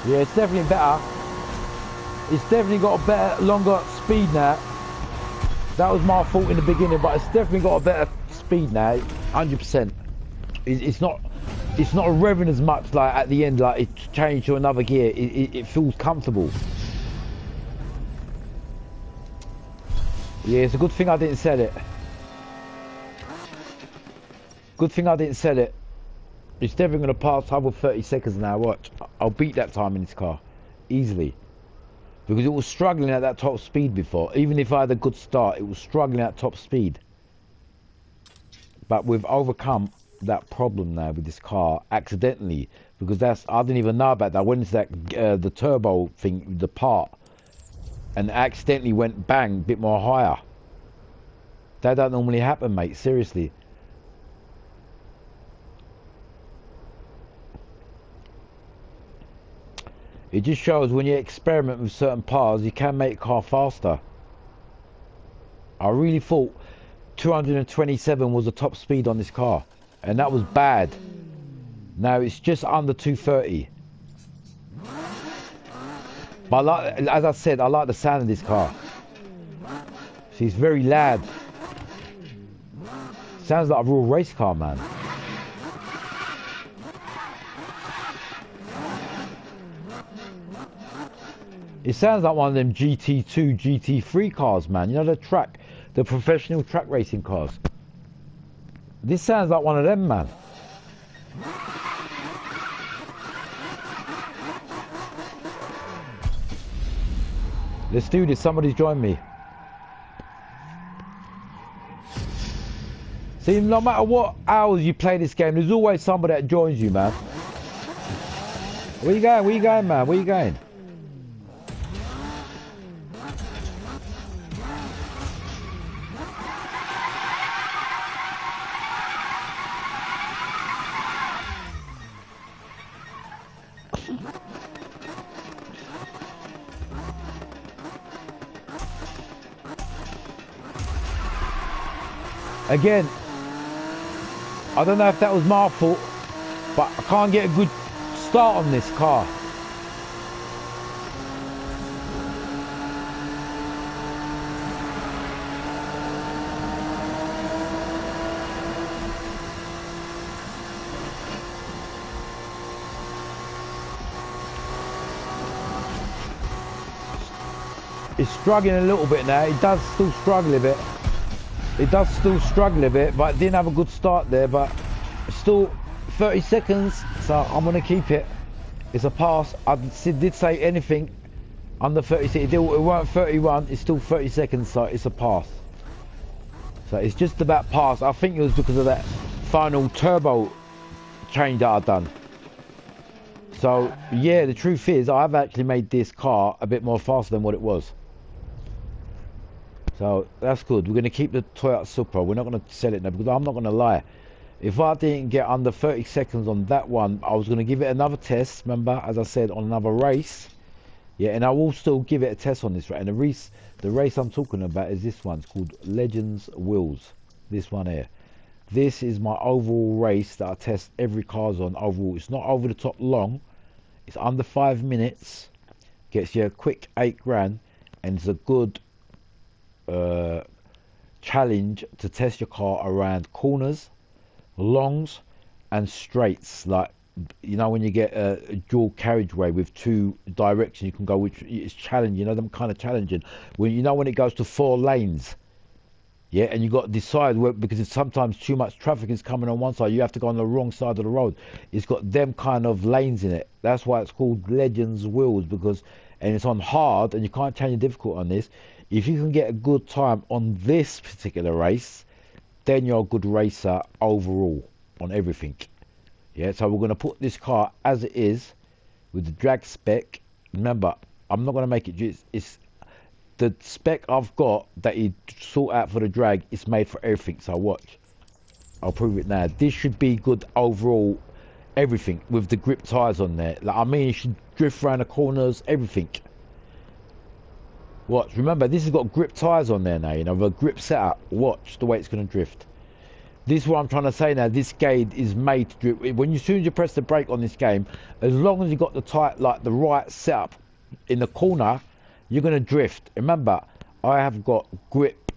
Speaker 1: Yeah, it's definitely better. It's definitely got a better, longer speed now. That was my fault in the beginning, but it's definitely got a better speed now, 100%. It's not revving as much, like at the end, like it changed to another gear. It feels comfortable. Yeah, it's a good thing I didn't sell it. Good thing I didn't sell it. It's never going to pass over 30 seconds now, watch. I'll beat that time in this car. Easily. Because it was struggling at that top speed before. Even if I had a good start, it was struggling at top speed. But we've overcome that problem now with this car accidentally. Because I didn't even know about that. I went into that, the turbo thing, the part. And accidentally went bang, a bit more higher. That don't normally happen, mate. Seriously. It just shows when you experiment with certain parts, you can make a car faster. I really thought 227 was the top speed on this car. And that was bad. Now it's just under 230. But as I said, I like the sound of this car. See, it's very loud. Sounds like a real race car, man. It sounds like one of them GT2, GT3 cars, man. You know, the professional track racing cars. This sounds like one of them, man. Let's do this. Somebody's joined me. See, no matter what hours you play this game, there's always somebody that joins you, man. Where you going? Where you going, man? Where you going? Again, I don't know if that was my fault, but I can't get a good start on this car. It's struggling a little bit now. It does still struggle a bit. It does still struggle a bit, but it didn't have a good start there, but still 30 seconds, so I'm going to keep it. It's a pass. I did say anything under 30 seconds. It weren't 31, it's still 30 seconds, so it's a pass. So it's just about pass. I think it was because of that final turbo change that I've done. So yeah, the truth is I've actually made this car a bit more faster than what it was. So that's good. We're going to keep the Toyota Supra. We're not going to sell it now because I'm not going to lie. If I didn't get under 30 seconds on that one, I was going to give it another test. Remember, as I said, on another race. Yeah, and I will still give it a test on this. Right? And the race I'm talking about is this one. It's called Legends Wheels. This one here. This is my overall race that I test every car's on overall. It's not over the top long. It's under 5 minutes. Gets you a quick 8 grand. And it's a good challenge to test your car around corners, longs and straights. Like, you know, when you get a dual carriageway with 2 directions you can go, which is challenging, you know, them kind of challenging. When you know, when it goes to 4 lanes, yeah, and you got to decide where, because it's sometimes too much traffic is coming on one side, you have to go on the wrong side of the road. It's got them kind of lanes in it. That's why it's called Legends Wheels, because, and it's on hard, and you can't change the difficulty on this. If you can get a good time on this particular race, then you're a good racer overall on everything. Yeah, so we're going to put this car as it is with the drag spec. Remember, I'm not going to make it just, it's the spec I've got that you sort out for the drag. It's made for everything. So watch, I'll prove it now. This should be good overall, everything with the grip tires on there. Like, I mean, you should drift around the corners, everything. Watch, remember, this has got grip tires on there now, you know, the grip setup. Watch the way it's going to drift. This is what I'm trying to say now. This game is made to drift. When as soon as you press the brake on this game, as long as you got the right setup in the corner, you're going to drift. Remember, I have got grip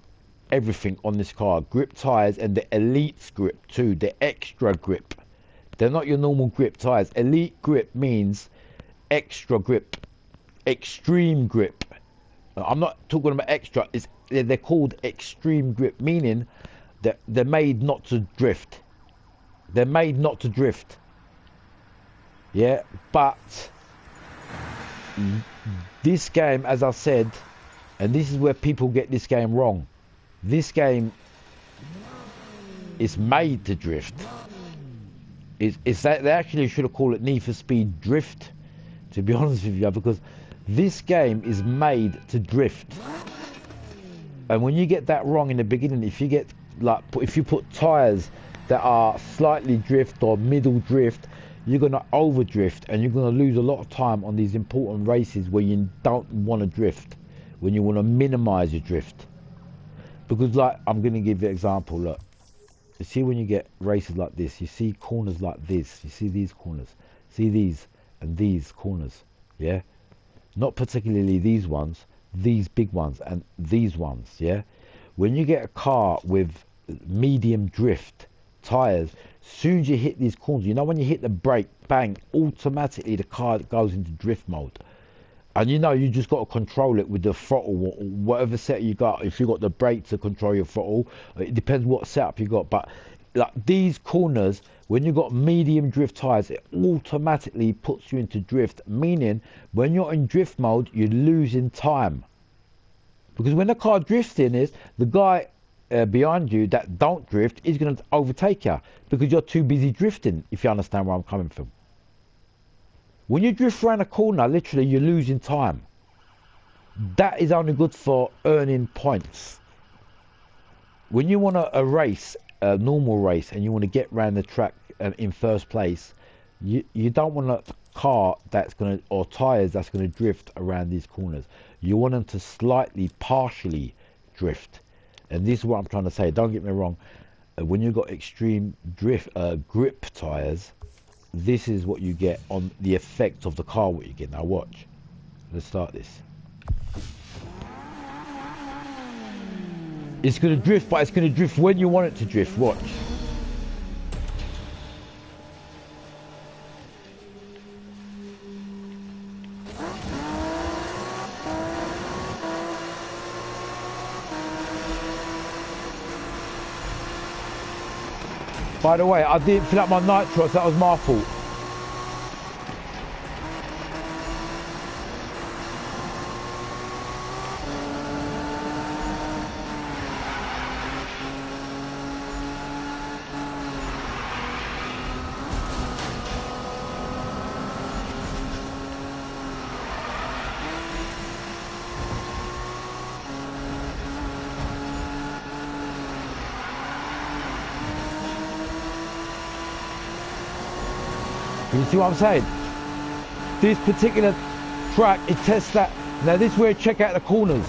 Speaker 1: everything on this car. Grip tires and the Elite grip too, the extra grip. They're not your normal grip tires. Elite grip means extra grip, extreme grip. I'm not talking about extra, it's they're called extreme grip, meaning that they're made not to drift. They're made not to drift. Yeah, but this game, as I said, and this is where people get this game wrong. This game is made to drift. It's that they actually should have called it Need for Speed Drift, to be honest with you, because this game is made to drift. And when you get that wrong in the beginning, if you get like, if you put tires that are slightly drift or middle drift, you're gonna overdrift, and you're gonna lose a lot of time on these important races where you don't want to drift, when you want to minimize your drift. Because, like, I'm gonna give you an example. Look, you see, when you get races like this, you see corners like this, you see these corners, see these and these corners, yeah, not particularly these ones, these big ones and these ones, yeah. When you get a car with medium drift tires, soon as you hit these corners, you know, when you hit the brake, bang, automatically the car goes into drift mode. And you know, you just got to control it with the throttle, or whatever set you got. If you got the brake to control your throttle, it depends what setup you got. But like these corners, when you got medium drift tires, it automatically puts you into drift, meaning when you're in drift mode, you're losing time. Because when the car drifting is, the guy behind you that don't drift is going to overtake you because you're too busy drifting, if you understand where I'm coming from. When you drift around a corner, literally you're losing time. That is only good for earning points. When you want a race, a normal race, and you want to get around the track in first place, you don't want a car that's going to, or tires that's going to drift around these corners. You want them to slightly, partially drift. And this is what I'm trying to say. Don't get me wrong. When you've got extreme drift grip tires, this is what you get on the effect of the car, what you get. Now watch. Let's start this. It's going to drift, but it's going to drift when you want it to drift. Watch. By the way, I didn't fill up my nitro, so that was my fault. You see what I'm saying? This particular track, it tests that. Now this is where you check out the corners.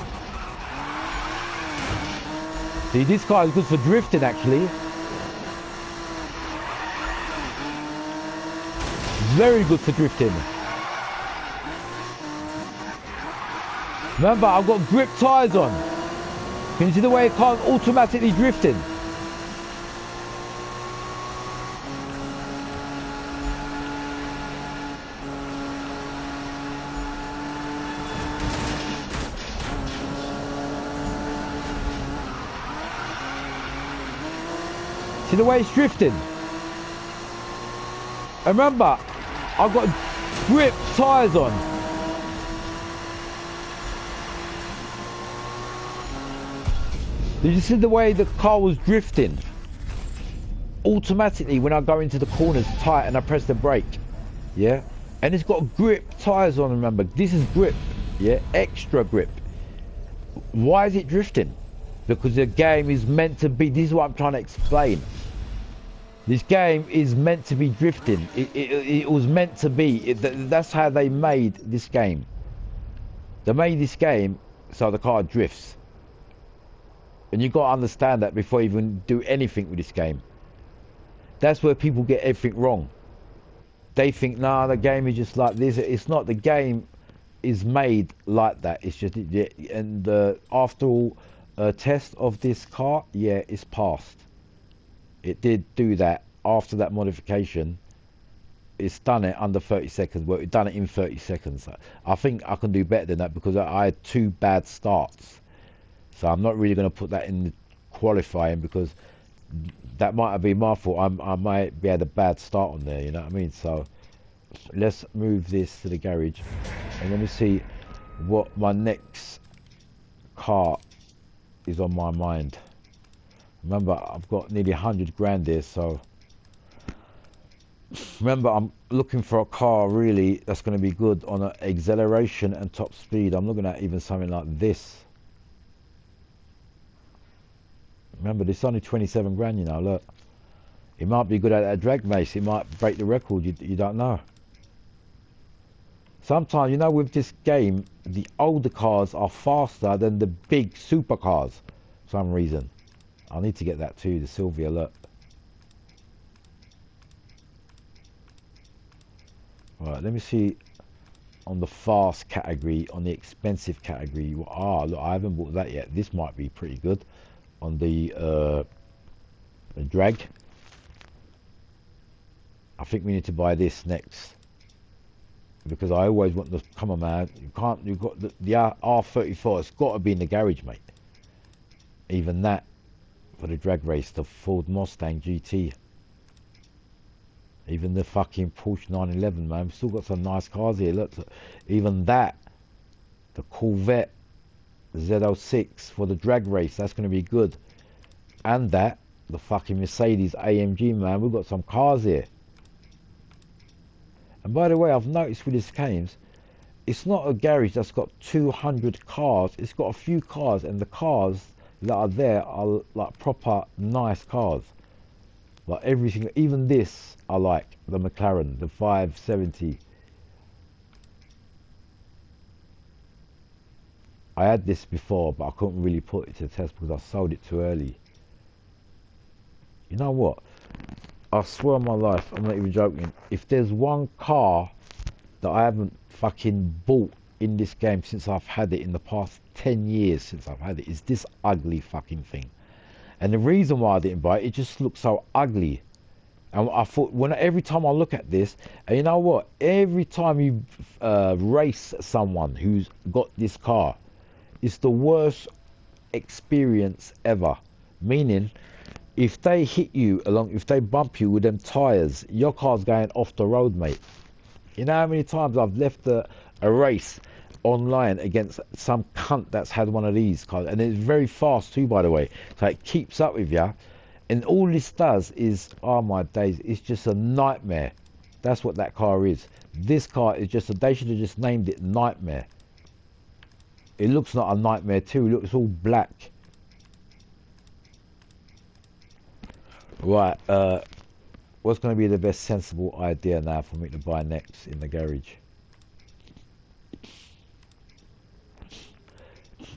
Speaker 1: See, this car is good for drifting actually. Very good for drifting. Remember, I've got grip tyres on. Can you see the way it can't automatically drifting? See the way it's drifting? And remember, I've got grip tyres on. Did you see the way the car was drifting? Automatically when I go into the corners tight and I press the brake. Yeah? And it's got grip tyres on, remember. This is grip. Yeah? Extra grip. Why is it drifting? Because the game is meant to be, this is what I'm trying to explain. This game is meant to be drifting. It was meant to be. That's how they made this game. They made this game so the car drifts. And you've got to understand that before you even do anything with this game. That's where people get everything wrong. They think, nah, the game is just like this. It's not. The game is made like that. It's just, and after all, test of this car, yeah, it's passed. It did do that after that modification. It's done it under 30 seconds. Well, it done it in 30 seconds. I think I can do better than that because I had 2 bad starts. So I'm not really going to put that in the qualifying because that might have been my fault. I might be had a bad start on there, you know what I mean? So let's move this to the garage and let me see what my next car is on my mind. Remember, I've got nearly 100 grand there, so remember, I'm looking for a car really that's going to be good on acceleration and top speed. I'm looking at even something like this. Remember, this is only 27 grand, you know, look. It might be good at a drag race. It might break the record. You don't know. Sometimes, you know, with this game, the older cars are faster than the big supercars for some reason. I need to get that too, the Sylvia, look. Right, let me see on the fast category, on the expensive category. Ah, look, I haven't bought that yet. This might be pretty good on the drag. I think we need to buy this next because I always want the, come on man, you've got the R34, it's got to be in the garage, mate. Even that for the drag race, the Ford Mustang GT. Even the fucking Porsche 911, man. We've still got some nice cars here. Look, even that, the Corvette Z06 for the drag race, that's going to be good. And that, the fucking Mercedes AMG, man. We've got some cars here. And by the way, I've noticed with this games, it's not a garage that's got 200 cars. It's got a few cars, and the cars that are there are like proper nice cars. Like everything, even this I like, the McLaren, the 570. I had this before, but I couldn't really put it to the test because I sold it too early. You know what? I swear on my life, I'm not even joking. If there's one car that I haven't fucking bought in this game since I've had it, in the past 10 years since I've had it, is this ugly fucking thing. And the reason why I didn't buy it, it just looks so ugly. And I thought, every time I look at this, and you know what? Every time you race someone who's got this car, it's the worst experience ever. Meaning, if they hit you if they bump you with them tyres, your car's going off the road, mate. You know how many times I've left a race online against some cunt that's had one of these cars, and it's very fast too, by the way, so it keeps up with you, and all this does is, oh my days, it's just a nightmare. That's what that car is. This car is just they should have just named it Nightmare. It looks like a nightmare too. Look, it's all black. Right, what's going to be the best sensible idea now for me to buy next in the garage?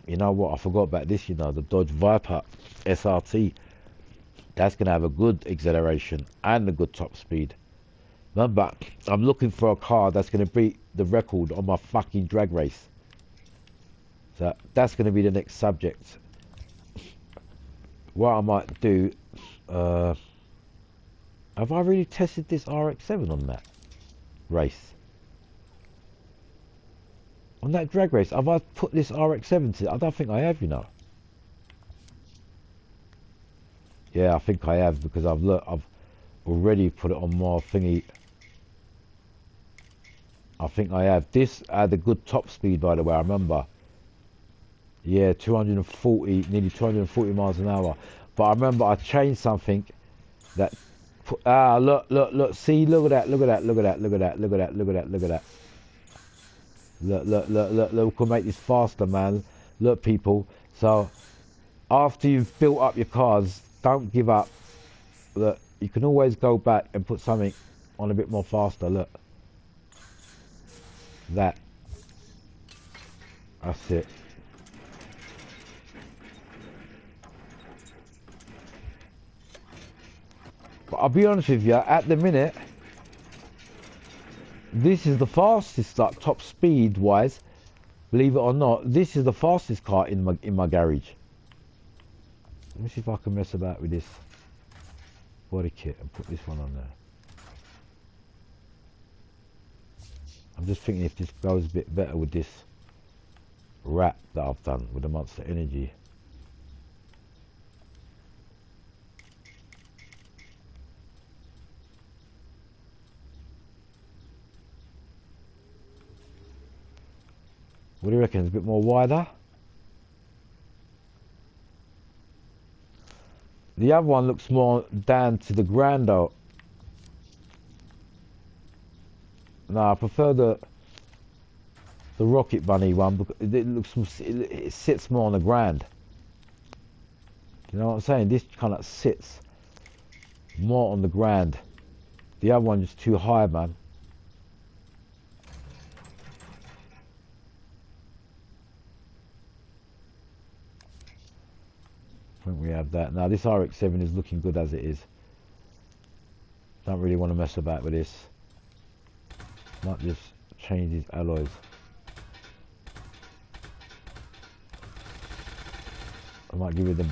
Speaker 1: You know what, I forgot about this, you know, the Dodge Viper SRT. That's going to have a good acceleration and a good top speed. Remember, I'm looking for a car that's going to beat the record on my fucking drag race. So that's going to be the next subject. What I might do, have I really tested this RX-7 on that race? On that drag race, have I put this RX-7 to? I don't think I have, you know. Yeah, I think I have, because I've already put it on my thingy. I think I have. This had a good top speed, by the way, I remember. Yeah, 240, nearly 240 miles an hour. But I remember I changed something that put, look, see, look at that, look at that, look at that, look at that, look at that, look at that, look at that. Look, we can make this faster, man. Look, people. So, after you've built up your cars, don't give up. Look, you can always go back and put something on a bit more faster. Look. That. That's it. But I'll be honest with you, at the minute, this is the fastest, like top speed wise, believe it or not, this is the fastest car in my garage. Let me see if I can mess about with this body kit and put this one on there. I'm just thinking if this goes a bit better with this wrap that I've done with the Monster Energy. What do you reckon? It's a bit more wider? The other one looks more down to the ground though. No, I prefer the Rocket Bunny one because it sits more on the ground. You know what I'm saying? This kind of sits more on the ground. The other one is too high, man. I think we have that. Now this RX-7 is looking good as it is. Don't really want to mess about with this. Might just change these alloys. I might give it the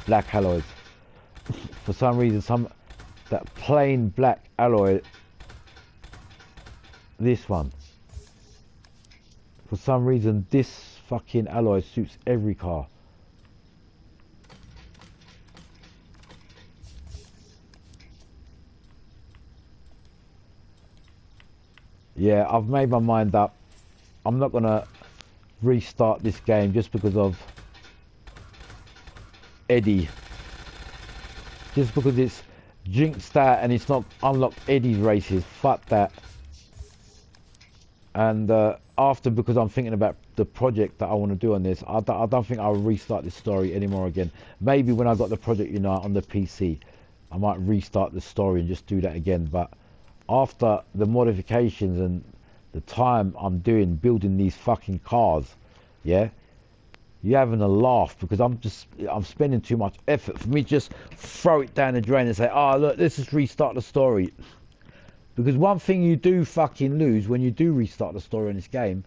Speaker 1: black alloys. For some reason, that plain black alloy. This one. For some reason, this fucking alloy suits every car. Yeah, I've made my mind up. I'm not gonna restart this game just because of Eddie. Just because it's jinxed out and it's not unlocked Eddie's races. Fuck that. And after, because I'm thinking about the project that I want to do on this, I don't think I'll restart this story anymore again. Maybe when I got the Project Unite on the PC, I might restart the story and just do that again. But after the modifications and the time I'm doing building these fucking cars, yeah, you're having a laugh because I'm spending too much effort for me to just throw it down the drain and say, oh look, let's just restart the story. Because one thing you do fucking lose when you do restart the story in this game,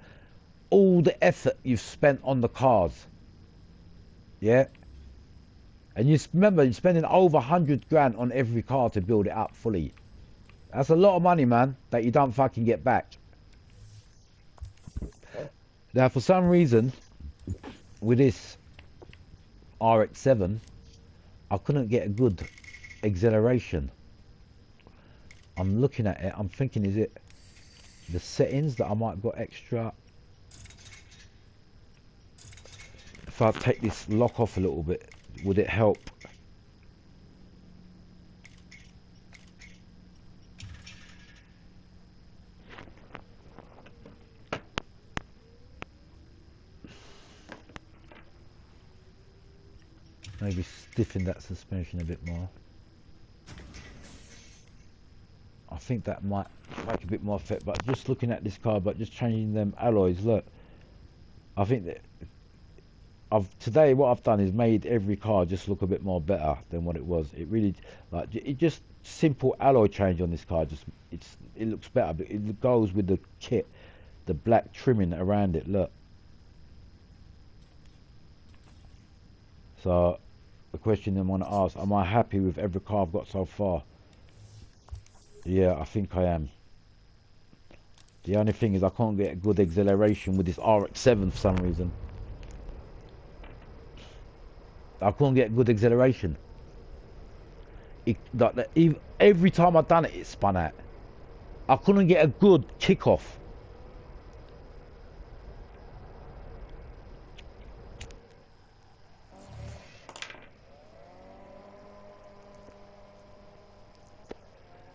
Speaker 1: all the effort you've spent on the cars, yeah, and you remember you're spending over 100 grand on every car to build it up fully. That's a lot of money, man, that you don't fucking get back. Now, for some reason, with this RX-7, I couldn't get a good acceleration. I'm looking at it, I'm thinking, is it the settings that I might have got extra? If I take this lock off a little bit, would it help? Maybe stiffen that suspension a bit more. I think that might make a bit more effect, but just looking at this car, but just changing them alloys, look, I think that today what I've done is made every car just look a bit more better than what it was. It really, like, it just simple alloy change on this car, just it looks better, but it goes with the kit, the black trimming around it, look. So the question I want to ask, am I happy with every car I've got so far? Yeah, I think I am. The only thing is I can't get a good acceleration with this RX-7 for some reason. I couldn't get good acceleration. Every time I've done it, it spun out. I couldn't get a good kickoff.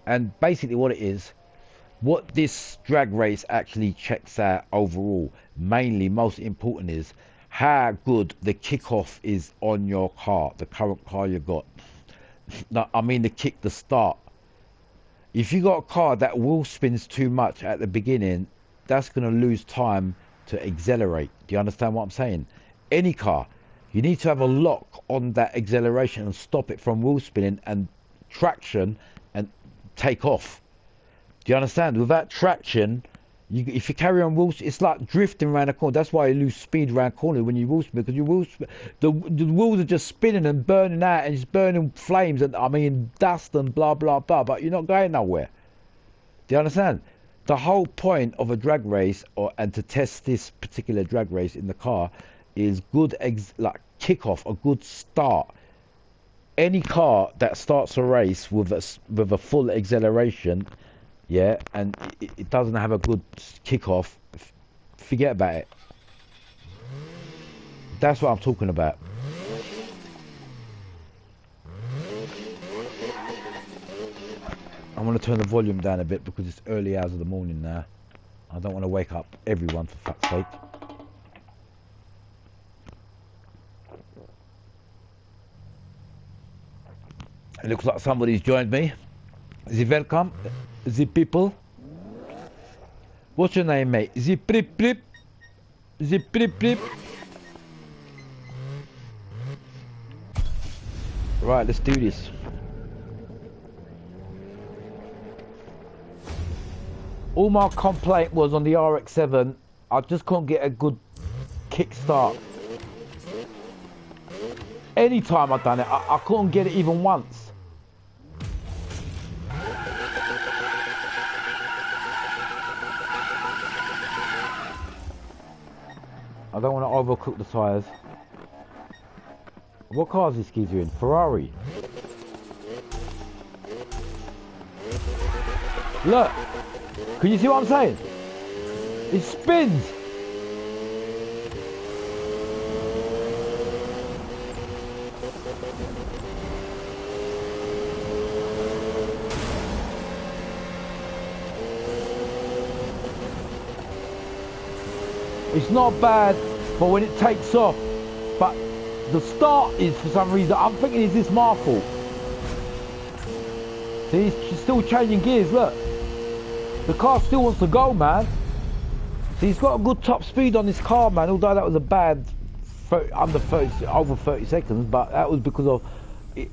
Speaker 1: And basically what it is, what this drag race actually checks out overall, mainly most important, is how good the kickoff is on your car, the current car you got. No, I mean the start. If you got a car that wheel spins too much at the beginning, that's going to lose time to accelerate. Do you understand what I'm saying? Any car, you need to have a lock on that acceleration and stop it from wheel spinning and traction and take off. Do you understand? Without traction, if you carry on wheel, it's like drifting around a corner. That's why you lose speed around corners when you wheel spin, because you wheel the wheels are just spinning and burning out and it's burning flames and I mean dust and blah blah blah. But you're not going nowhere. Do you understand? The whole point of a drag race, and to test this particular drag race in the car, is good like kickoff, a good start. Any car that starts a race with a full acceleration, yeah, and it doesn't have a good kickoff, forget about it. That's what I'm talking about. I'm going to turn the volume down a bit because it's early hours of the morning now. I don't want to wake up everyone, for fuck's sake. It looks like somebody's joined me. Is he welcome? Is he people? What's your name, mate? Is he Prip Prip? Is he Prip Prip? Right, let's do this. All my complaint was on the RX-7, I just couldn't get a good kickstart. Anytime I've done it, I couldn't get it even once. I don't want to overcook the tyres. What car is this geezer in? Ferrari. Look! Can you see what I'm saying? It spins! It's not bad, but when it takes off, but the start is, for some reason, I'm thinking, is this my fault? See, she's still changing gears, look. The car still wants to go, man. See, it's got a good top speed on this car, man, although that was a bad over 30 seconds, but that was because of,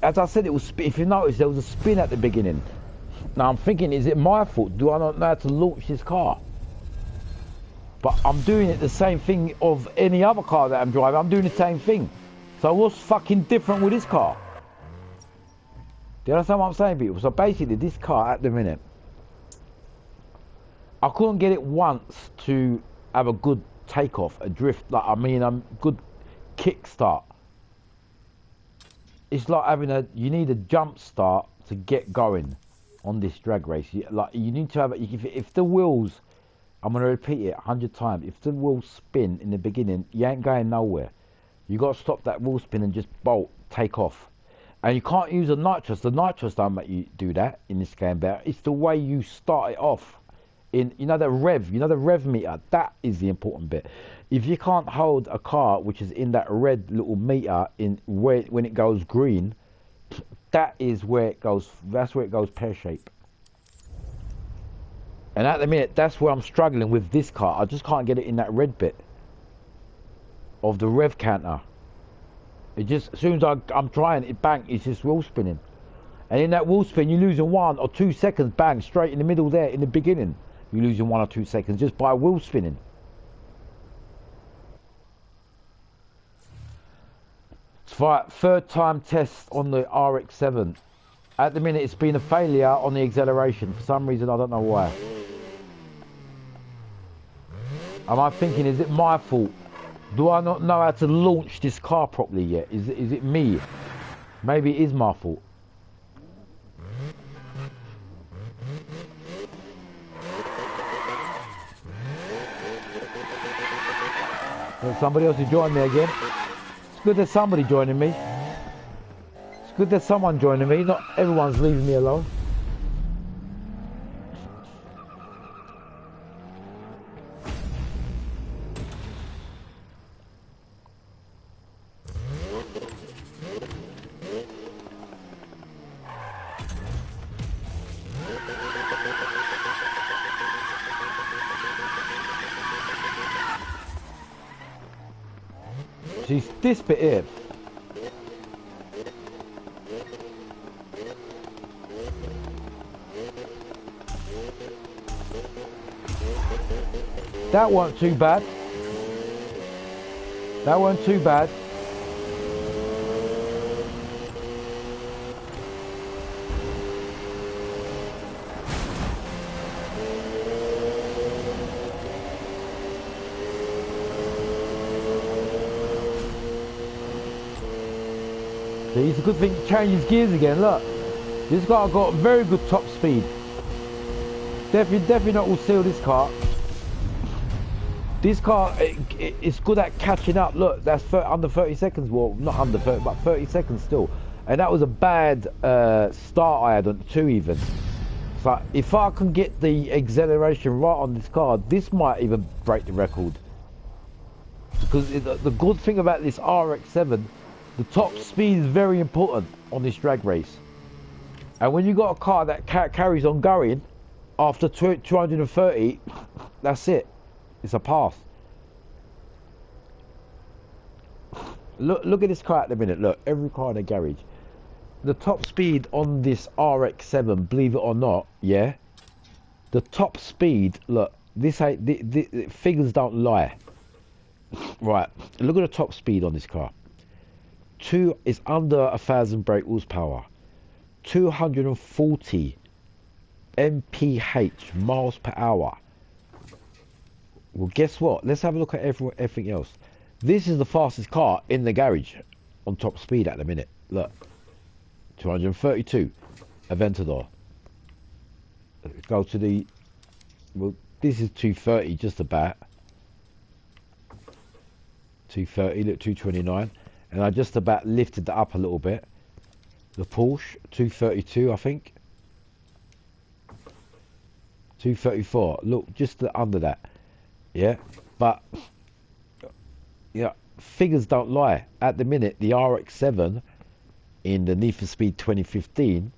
Speaker 1: as I said, it was, if you notice, there was a spin at the beginning. Now I'm thinking, is it my fault? Do I not know how to launch this car? But I'm doing it the same thing of any other car that I'm driving. I'm doing the same thing. So what's fucking different with this car? Do you understand what I'm saying, people? So basically, this car at the minute, I couldn't get it once to have a good takeoff, a drift. Like, I mean, a good kickstart. It's like having you need a jump start to get going on this drag race. You need to have, if the wheels, I'm going to repeat it 100 times. If the wheels spin in the beginning, you ain't going nowhere. You got to stop that wheel spin and just bolt, take off. And you can't use a nitrous. The nitrous don't make you do that in this game better. It's the way you start it off. You know the rev meter. That is the important bit. If you can't hold a car which is in that red little meter when it goes green, that is where it goes. That's where it goes pear-shaped. And at the minute, that's where I'm struggling with this car. I just can't get it in that red bit of the rev counter. It just, as soon as I'm trying it, bang, it's just wheel spinning. And in that wheel spin, you're losing 1 or 2 seconds, bang, straight in the middle there, in the beginning. You're losing 1 or 2 seconds just by wheel spinning. Third time test on the RX-7. At the minute, it's been a failure on the acceleration. For some reason, I don't know why. Am I thinking, is it my fault? Do I not know how to launch this car properly yet? Is it me? Maybe it is my fault. There's somebody else who joined me again. It's good there's somebody joining me. It's good there's someone joining me. Not everyone's leaving me alone. See, this bit here. That weren't too bad. That weren't too bad. See, it's a good thing to change his gears again, look. This car got very good top speed. Definitely not will seal this car. This car, it's good at catching up. Look, that's under 30 seconds. Well, not under 30, but 30 seconds still. And that was a bad start I had on 2 even. So if I can get the acceleration right on this car, this might even break the record. Because the good thing about this RX-7, the top speed is very important on this drag race. And when you got a car that carries on going, after 230, that's it. It's a pass. Look at this car at the minute. Look, every car in the garage. The top speed on this RX-7, believe it or not, yeah. The top speed, look, this ain't, the figures don't lie. Right, look at the top speed on this car. Is under 1,000 brake horsepower. 240 mph, miles per hour. Well, guess what? Let's have a look at everything else. This is the fastest car in the garage on top speed at the minute. Look, 232 Aventador. Let's go to the, well, this is 230 just about. 230, look, 229. And I just about lifted that up a little bit. The Porsche, 232, I think. 234, look, just under that. Yeah, but yeah, figures don't lie. At the minute, the RX-7 in the Need for Speed 2015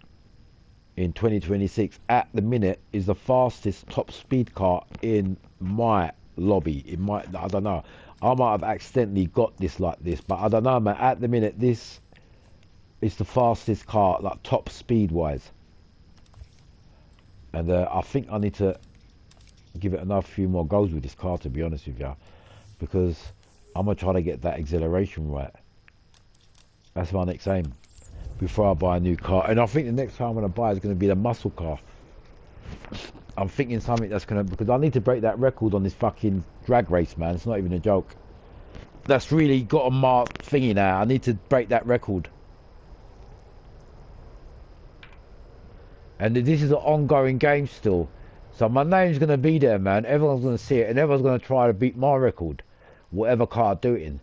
Speaker 1: in 2026 at the minute is the fastest top speed car in my lobby. It might, I don't know, I might have accidentally got this like this, but I don't know, man. At the minute, this is the fastest car, like top speed wise. And I think I need to give it another few more goes with this car, to be honest with you, because I'm gonna try to get that acceleration right. That's my next aim before I buy a new car. And I think the next car I'm gonna buy is gonna be the muscle car. I'm thinking something that's gonna, because I need to break that record on this fucking drag race, man. It's not even a joke. That's really got a mark thingy now. I need to break that record. And this is an ongoing game still. So my name's going to be there, man. Everyone's going to see it, and everyone's going to try to beat my record, whatever car I do it in.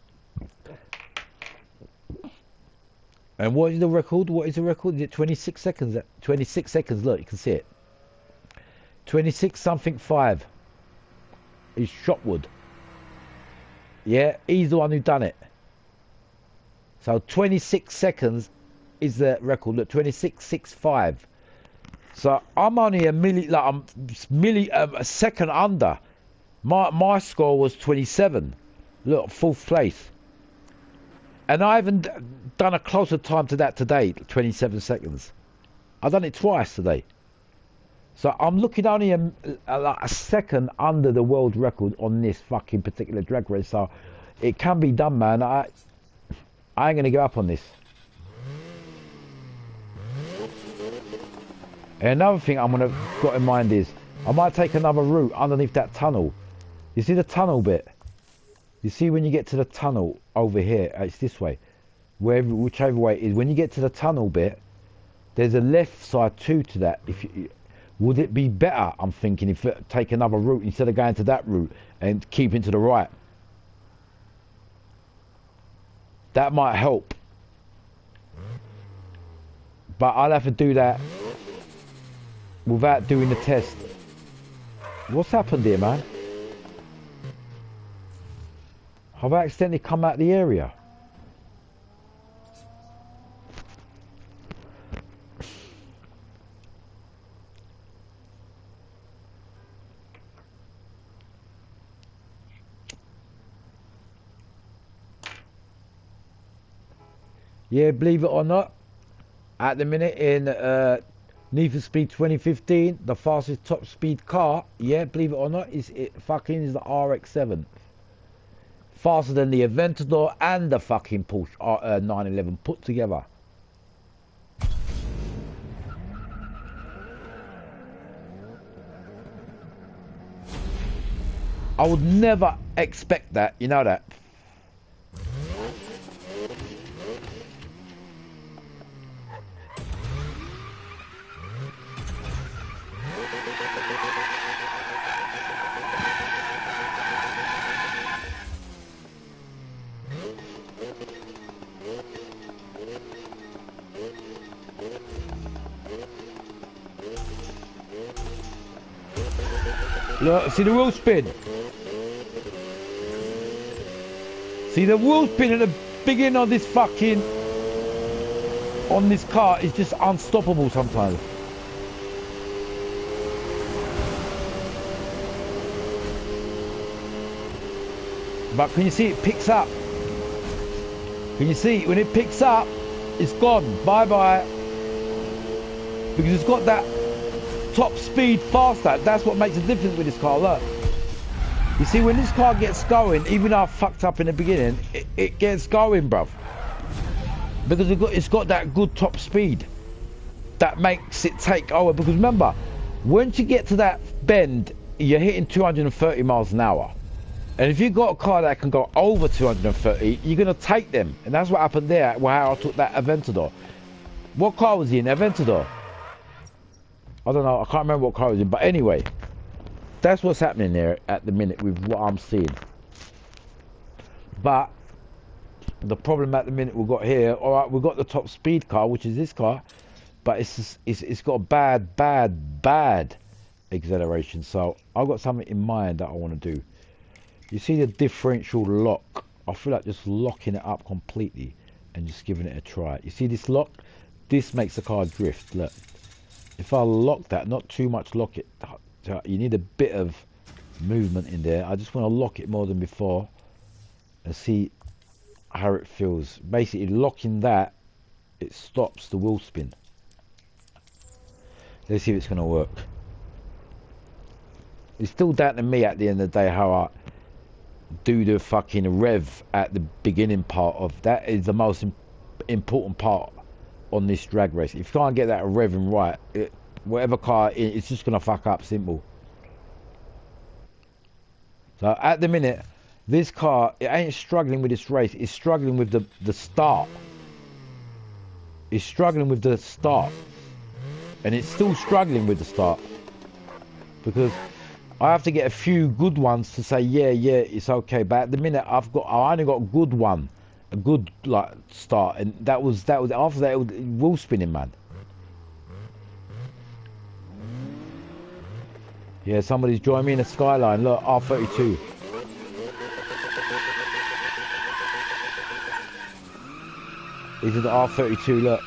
Speaker 1: And what is the record? What is the record? Is it 26 seconds? 26 seconds, look, you can see it. 26 something 5. Is Shotwood. Yeah, he's the one who done it. So 26 seconds is the record. Look, 26.65. So I'm only a second under. My score was 27. Look, 4th place. And I haven't done a closer time to that today, 27 seconds. I've done it twice today. So I'm looking only a second under the world record on this fucking particular drag race. So it can be done, man. I ain't going to give up on this. And another thing I'm gonna got in mind is I might take another route underneath that tunnel. You see the tunnel bit? You see when you get to the tunnel over here, it's this way. Whichever way it is, when you get to the tunnel bit, there's a left side too to that. Would it be better, I'm thinking, if I take another route instead of going to that route and keeping to the right? That might help. But I'll have to do that without doing the test. What's happened here, man? Have I accidentally come out the area? Yeah, believe it or not, at the minute in Need for Speed 2015, the fastest top speed car, yeah, believe it or not, is the RX-7. Faster than the Aventador and the fucking Porsche 911 put together. I would never expect that, you know that. Look, see the wheel spin? See the wheel spin at the beginning of this fucking... on this car is just unstoppable sometimes. But can you see it picks up? Can you see when it picks up, it's gone. Bye bye. Because it's got that top speed faster. That's what makes a difference with this car. Look. You see, when this car gets going, even though I fucked up in the beginning, it gets going, bruv. Because it's got that good top speed that makes it take over. Because remember, once you get to that bend, you're hitting 230 miles an hour. And if you've got a car that can go over 230, you're going to take them. And that's what happened there, how I took that Aventador. What car was he in? Aventador? I don't know, I can't remember what car he was in. But anyway, that's what's happening there at the minute with what I'm seeing. But the problem at the minute we've got here, all right, we've got the top speed car, which is this car. But it's got a bad acceleration. So I've got something in mind that I want to do. You see the differential lock? I feel like just locking it up completely and just giving it a try. You see this lock? This makes the car drift. Look, if I lock that, not too much lock it, you need a bit of movement in there. I just want to lock it more than before and see how it feels. Basically, locking that, it stops the wheel spin. Let's see if it's going to work. It's still down to me at the end of the day how I do the fucking rev at the beginning part of that. Is the most important part on this drag race. If you can't get that revving right, whatever car it's just gonna fuck up. Simple. So at the minute, this car, it ain't struggling with this race, it's struggling with the start. It's struggling with the start, and it's still struggling with the start because I have to get a few good ones to say yeah it's okay. But at the minute I only got a good one, a good like start, and that was after that it was wheel spinning, man. Yeah, somebody's joined me in a Skyline. Look, R32. These are the R32. Look,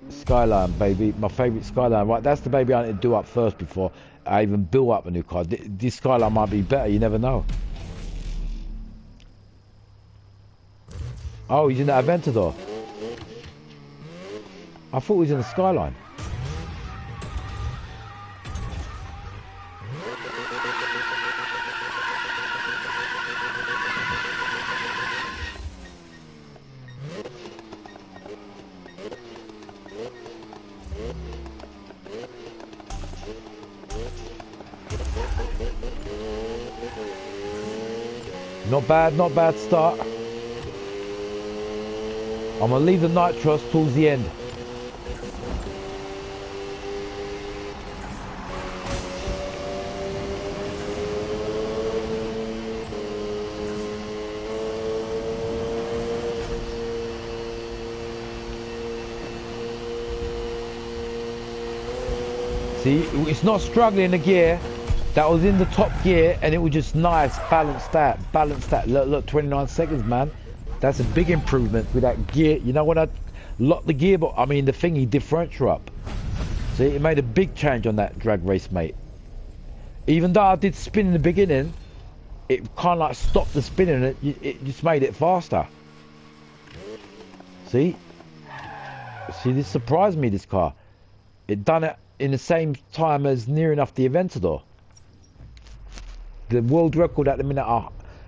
Speaker 1: Skyline, baby, my favourite Skyline. Right, that's the baby I need to do up first before I even build up a new car. This Skyline might be better, you never know. Oh, he's in the Aventador. I thought he was in the Skyline. Not bad start. I'm gonna leave the nitros towards the end. See, it's not struggling the gear. That was in the top gear and it was just nice, balanced that. Look, 29 seconds, man. That's a big improvement with that gear. You know when I locked the gearbox, I mean the thingy differential up. See, it made a big change on that drag race, mate. Even though I did spin in the beginning, it kind of like stopped the spinning and it just made it faster. See, this surprised me, this car. It done it in the same time as near enough the Aventador. The world record at the minute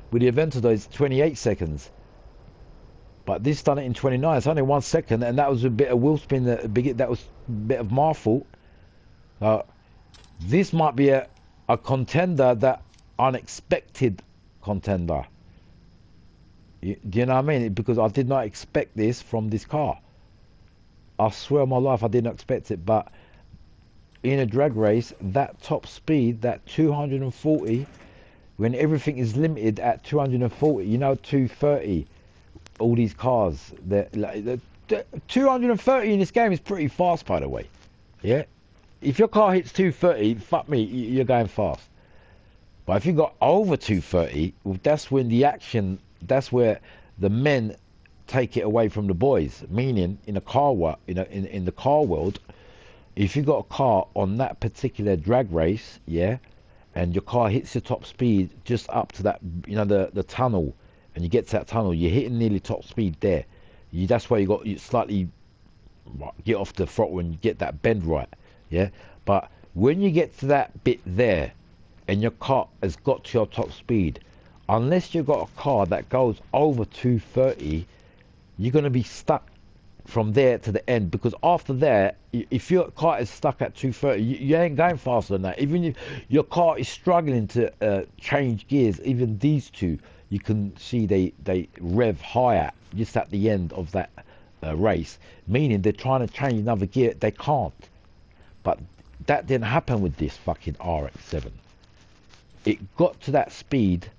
Speaker 1: with the Aventador is 28 seconds. But this done it in 29. It's only 1 second, and that was a bit of wheel spin. That was a bit of my fault. This might be a contender, that unexpected contender. Do you know what I mean? Because I did not expect this from this car. I swear on my life I did not expect it. But in a drag race, that top speed, that 240, when everything is limited at 240, you know, 230, all these cars, the 230 in this game is pretty fast, by the way. Yeah, if your car hits 230, fuck me, you're going fast. But if you got over 230, well, that's when the action, that's where the men take it away from the boys. Meaning, in a car, in the car world, if you got a car on that particular drag race, yeah, and your car hits the top speed just up to that, the tunnel, and you get to that tunnel, you're hitting nearly top speed there. That's why you slightly get off the throttle and get that bend right, yeah. But when you get to that bit there, and your car has got to your top speed, unless you've got a car that goes over 230, you're going to be stuck from there to the end, because after that, if your car is stuck at 230, you ain't going faster than that. Even if your car is struggling to change gears, even these two, you can see they rev higher just at the end of that race, meaning they're trying to change another gear, they can't. But that didn't happen with this fucking RX-7. It got to that speed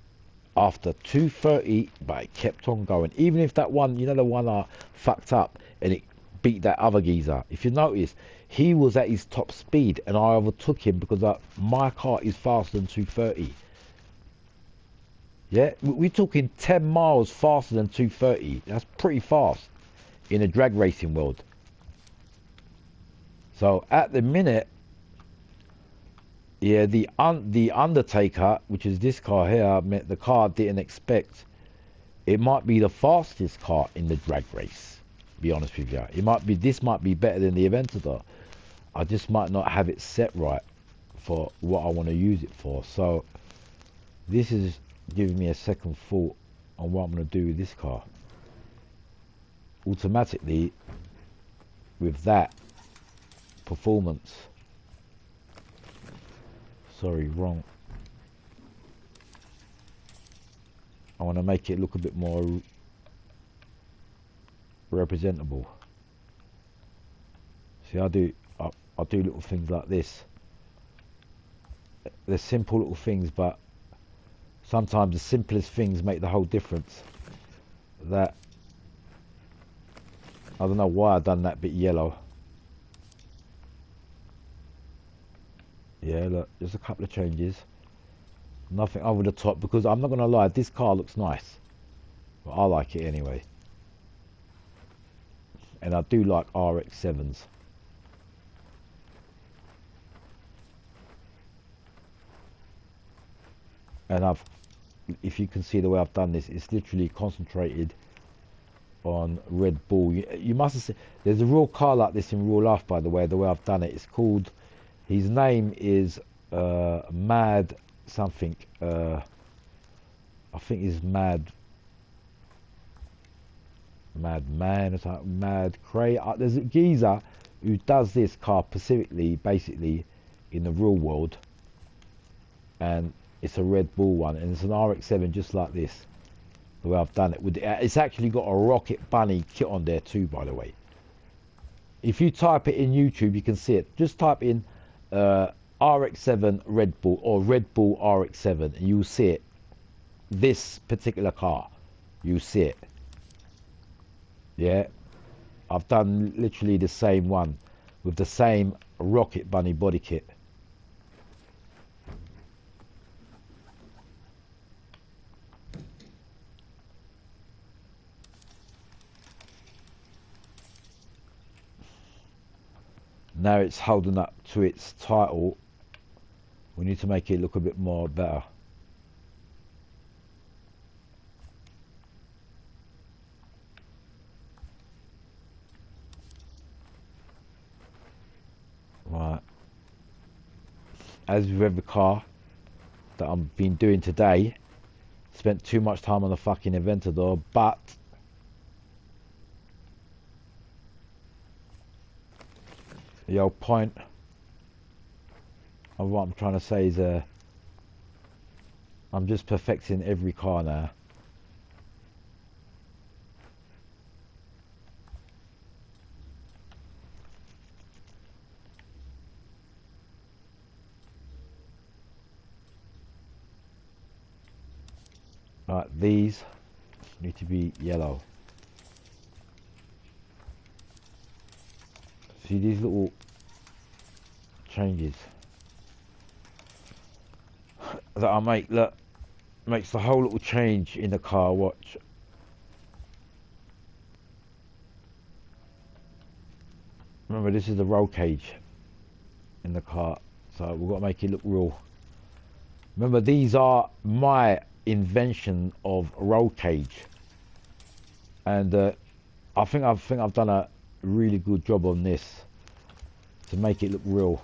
Speaker 1: after 230, but it kept on going. Even if that one, the one I fucked up and it beat that other geezer. If you notice, he was at his top speed and I overtook him because my car is faster than 230. Yeah, we're talking 10 miles faster than 230. That's pretty fast in a drag racing world. So at the minute, yeah, the Undertaker, which is this car here, the car I didn't expect. It might be the fastest car in the drag race. Be honest with you, this might be better than the Aventador. I just might not have it set right for what I want to use it for. So this is giving me a second thought on what I'm going to do with this car. Automatically, with that performance. Sorry, wrong. I want to make it look a bit more representable. See, I do little things like this. They're simple little things, but sometimes the simplest things make the whole difference. That, I don't know why I've done that bit yellow. Yeah, look, just a couple of changes. Nothing over the top, because I'm not going to lie, this car looks nice. But I like it anyway. And I do like RX-7s. And if you can see the way I've done this, it's literally concentrated on Red Bull. You must have seen, there's a real car like this in real life, by the way I've done it. It's called, his name is Mad something. I think he's Mad Man or something. Mad Cray. There's a geezer who does this car specifically, basically, in the real world. And it's a Red Bull one, and it's an RX-7 just like this. The way I've done it. It's actually got a Rocket Bunny kit on there too, by the way. If you type it in YouTube, you can see it. Just type in RX-7 Red Bull or Red Bull RX-7 and you'll see it. This particular car, you see it. Yeah, I've done literally the same one with the same Rocket Bunny body kit. Now it's holding up to its title. We need to make it look a bit more better. Right. As with every car that I've been doing today, spent too much time on the fucking Aventador, but the old point of what I'm trying to say is I'm just perfecting every car now. Right, these need to be yellow. See these little changes that I make. Look, makes the whole little change in the car. Watch. Remember, this is the roll cage in the car, so we've got to make it look real. Remember, these are my invention of roll cage, and I think I've done a really good job on this to make it look real.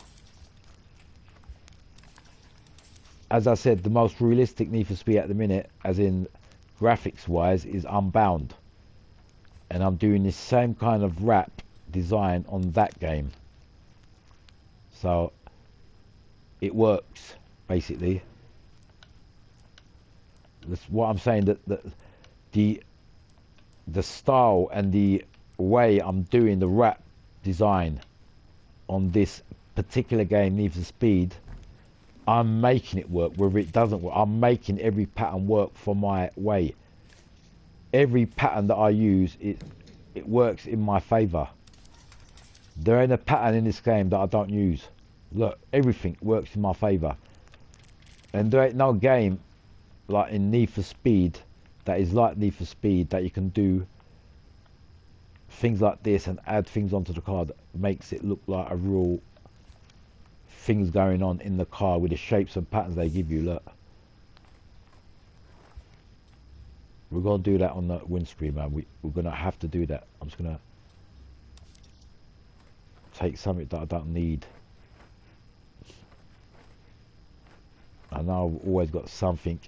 Speaker 1: As I said, the most realistic Need for Speed at the minute, as in graphics wise, is Unbound, and I'm doing this same kind of wrap design on that game, so it works basically. That's what I'm saying, that the style and the way I'm doing the wrap design on this particular game, Need for Speed, I'm making it work. Whether it doesn't work, I'm making every pattern work for my way. Every pattern that I use, it works in my favor. There ain't a pattern in this game that I don't use. Look, everything works in my favor. And there ain't no game like in Need for Speed that is like Need for Speed that you can do things like this and add things onto the car that makes it look like a real things going on in the car with the shapes and patterns they give you. Look, we're gonna do that on the windscreen, man. We're gonna have to do that. I'm just gonna take something that I don't need. I know I've always got something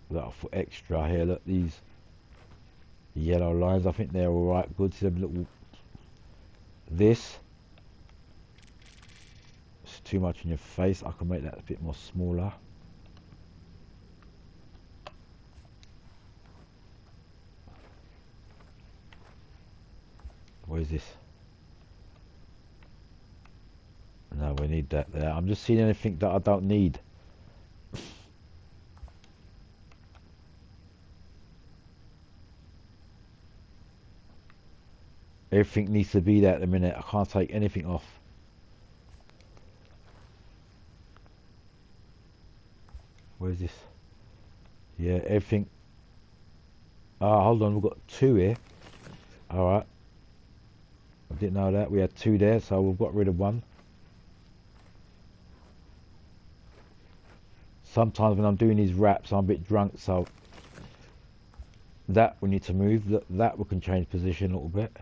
Speaker 1: that I'll put extra here. Look, these yellow lines, I think they're alright. Good. See them little, this, it's too much in your face. I can make that a bit more smaller. What is this? No, we need that there. I'm just seeing anything that I don't need. Everything needs to be there at the minute. I can't take anything off. Where is this? Yeah, everything. Ah, hold on, we've got two here. Alright. I didn't know that. We had two there, so we've got rid of one. Sometimes when I'm doing these wraps, I'm a bit drunk, so that we need to move. That we can change position a little bit.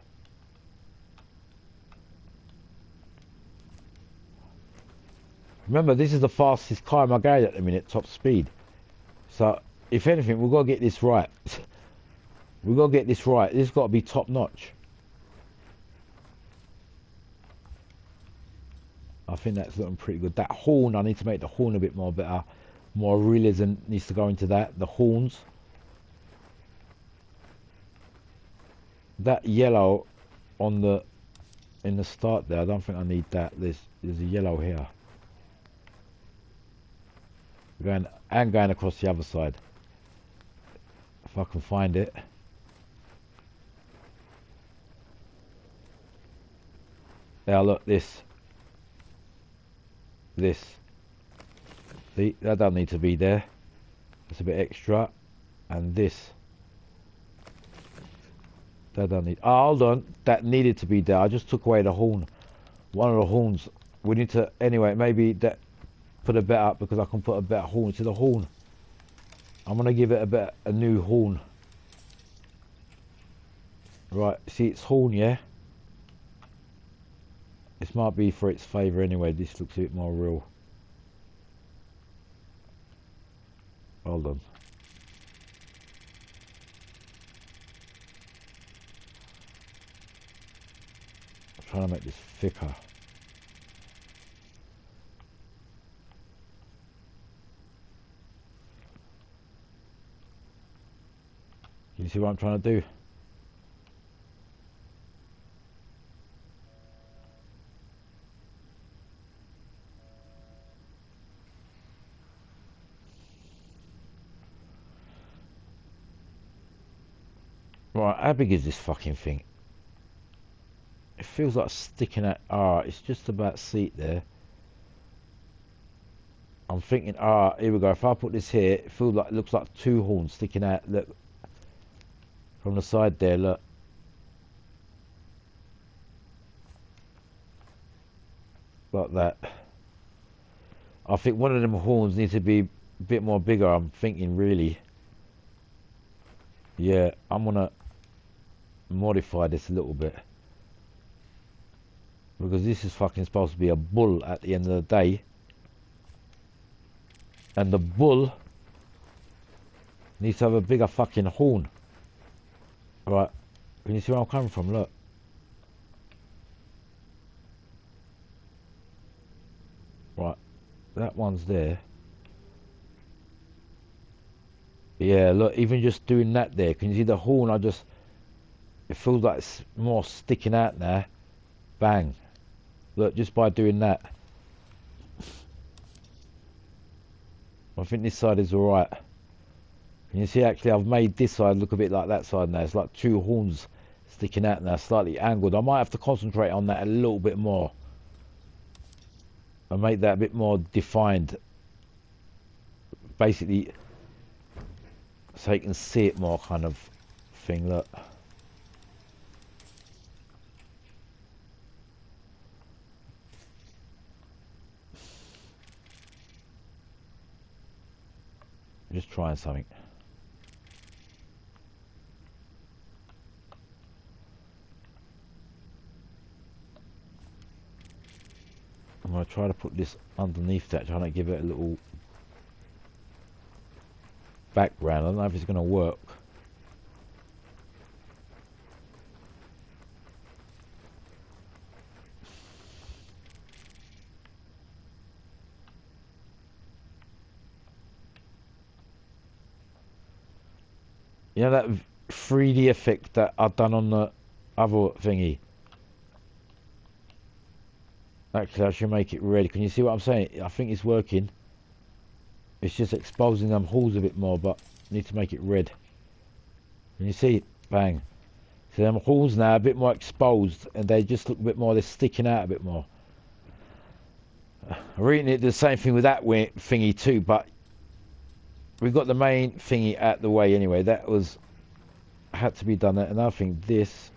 Speaker 1: Remember, this is the fastest car in my garage at the minute, top speed. So, if anything, we've got to get this right. We've got to get this right. This has got to be top notch. I think that's looking pretty good. That horn, I need to make the horn a bit more better. More realism needs to go into that. The horns. That yellow on the in the start there, I don't think I need that. There's a yellow here. Going across the other side. If I can find it. Now look, this. See, that doesn't need to be there. It's a bit extra. And this. That doesn't need. Oh, hold on. That needed to be there. I just took away the horn. One of the horns. We need to. Anyway, maybe that. Put a bit up because I can put a better horn to the horn. I'm gonna give it a new horn. Right, see its horn, yeah? This might be for its favour anyway. This looks a bit more real. Hold on. I'm trying to make this thicker. Can you see what I'm trying to do? Right, how big is this fucking thing? It feels like sticking out. It's just about seat there. I'm thinking, here we go. If I put this here, it feels like, it looks like two horns sticking out. Look, from the side there, look. Like that. I think one of them horns needs to be a bit more bigger, I'm thinking, really. Yeah, I'm gonna modify this a little bit. Because this is fucking supposed to be a bull at the end of the day. And the bull needs to have a bigger fucking horn. Right, can you see where I'm coming from? Look. Right, that one's there. Yeah, look, even just doing that there, can you see the horn? It feels like it's more sticking out now. Bang. Look, just by doing that. I think this side is alright. Can you see, actually, I've made this side look a bit like that side now. It's like two horns sticking out now, slightly angled. I might have to concentrate on that a little bit more. And make that a bit more defined. Basically, so you can see it more, kind of thing. Look. Just trying something. I'm going to try to put this underneath that, trying to give it a little background. I don't know if it's going to work. You know that 3D effect that I've done on the other thingy? Actually, I should make it red. Can you see what I'm saying? I think it's working. It's just exposing them holes a bit more, but I need to make it red. Can you see? Bang. So them holes now are a bit more exposed, and they just look a bit more, they're sticking out a bit more. I'm reading it the same thing with that thingy too, but we've got the main thingy out the way anyway. That had to be done. And I think this,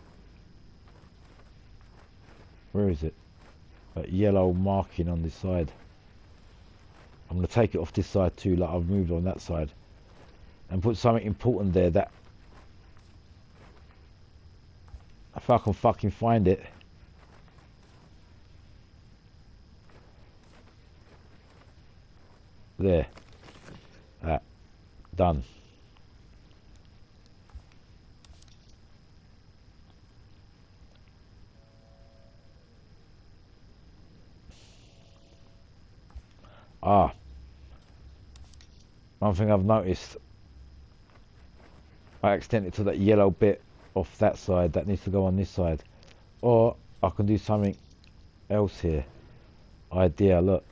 Speaker 1: where is it? That yellow marking on this side. I'm going to take it off this side too, like I've moved on that side, and put something important there that, if I can fucking find it. There. Done. One thing I've noticed, I accidentally took that yellow bit off that side. That needs to go on this side. Or I can do something else here. Idea, look.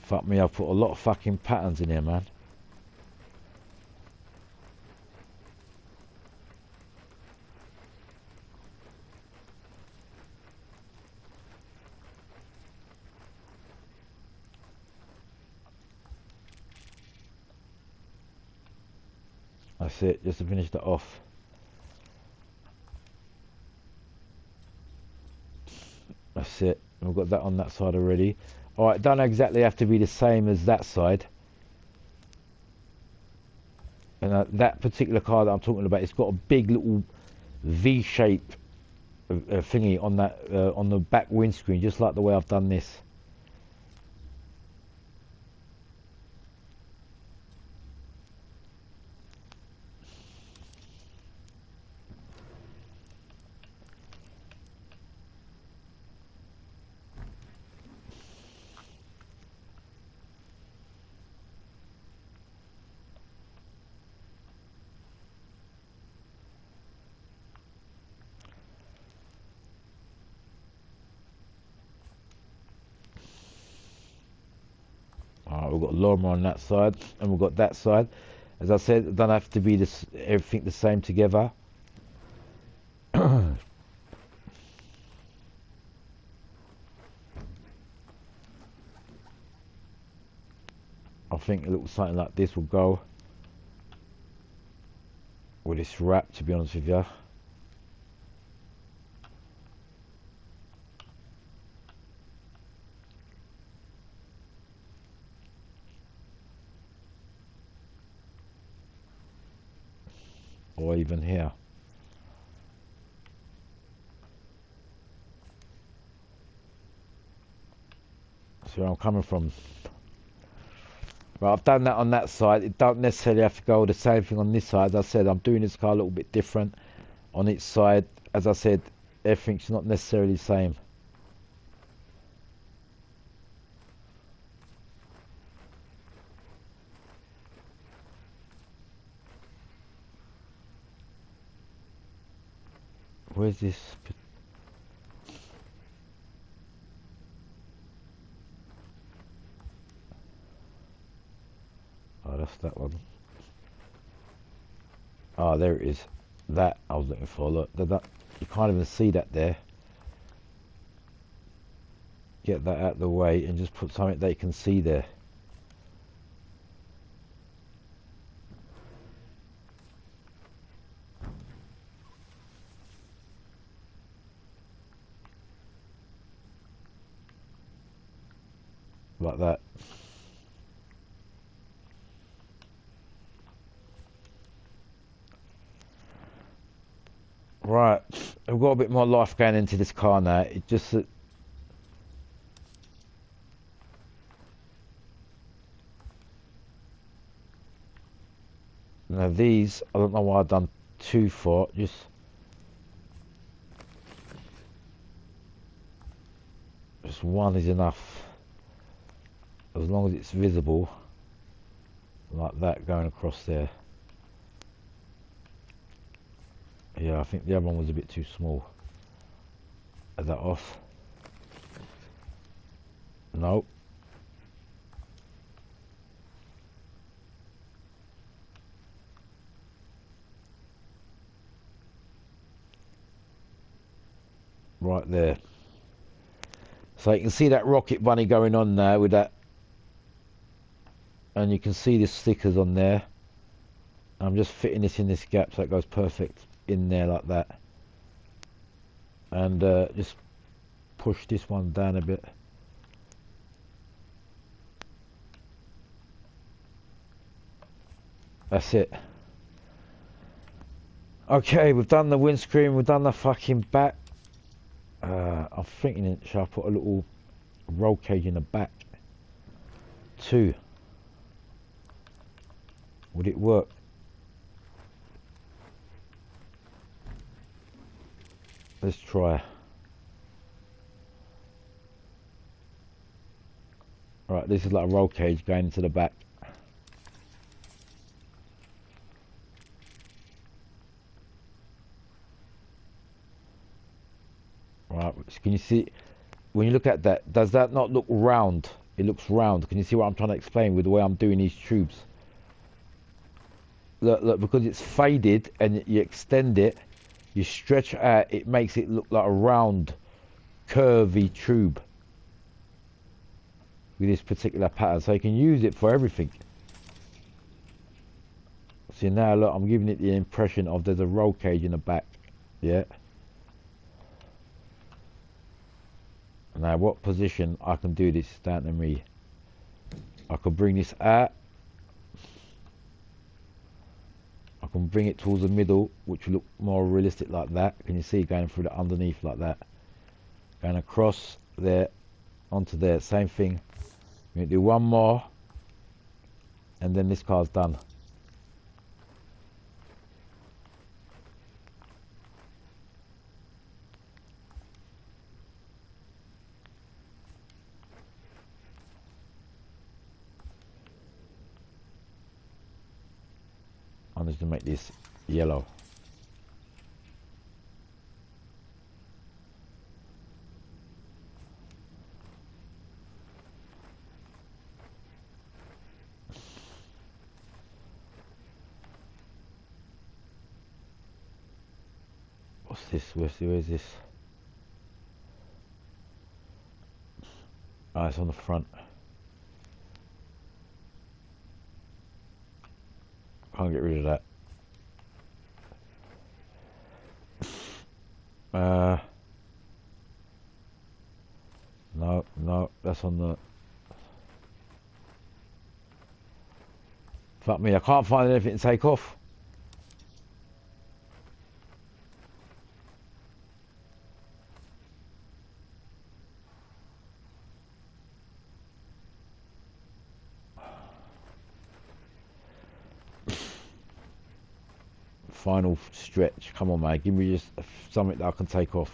Speaker 1: Fuck me, I've put a lot of fucking patterns in here, man. That's it, just to finish that off. That's it, we've got that on that side already. Alright, don't exactly have to be the same as that side. And that particular car that I'm talking about, it's got a big little V-shape thingy on that on the back windscreen, just like the way I've done this. we've got lawnmower on that side, and we've got that side. As I said, it don't have to be this everything the same together. I think a little something like this will go with this wrap, to be honest with you. Or even here. See where I'm coming from. Right, I've done that on that side. It don't necessarily have to go the same thing on this side. As I said, I'm doing this car a little bit different on each side. As I said, everything's not necessarily the same. Where's this? Oh, that's that one. Oh, there it is. That I was looking for. Look, that you can't even see that there. Get that out of the way and just put something they can see there. Like that. Right, I've got a bit more life going into this car now. It just now these, I don't know why I've done 2 for. Just one is enough, as long as it's visible, like that going across there. Yeah, I think the other one was a bit too small. Is that off? No. Right there. So you can see that rocket bunny going on there with that, and you can see the stickers on there. I'm just fitting this in this gap so it goes perfect in there like that, and just push this one down a bit. That's it. Okay, we've done the windscreen, we've done the fucking back. I'm thinking, should I put a little roll cage in the back too? Would it work? Let's try. Right, this is like a roll cage going into the back. Right, can you see, when you look at that, does that not look round? It looks round. Can you see what I'm trying to explain with the way I'm doing these tubes? Look, because it's faded and you extend it, you stretch it out, it makes it look like a round, curvy tube with this particular pattern. So you can use it for everything. See now, look, I'm giving it the impression of there's a roll cage in the back. Yeah. Now, what position I can do this down to me? I can bring this out. I can bring it towards the middle, which will look more realistic like that. Can you see going through the underneath like that? Going across there, onto there, same thing. I'm going to do one more, and then this car's done. I'm just going to make this yellow. What's this? Where's this? Ah, it's on the front. Can't get rid of that. No, that's on the... Fuck me, I can't find anything to take off. Final stretch. Come on, man. Give me just something that I can take off.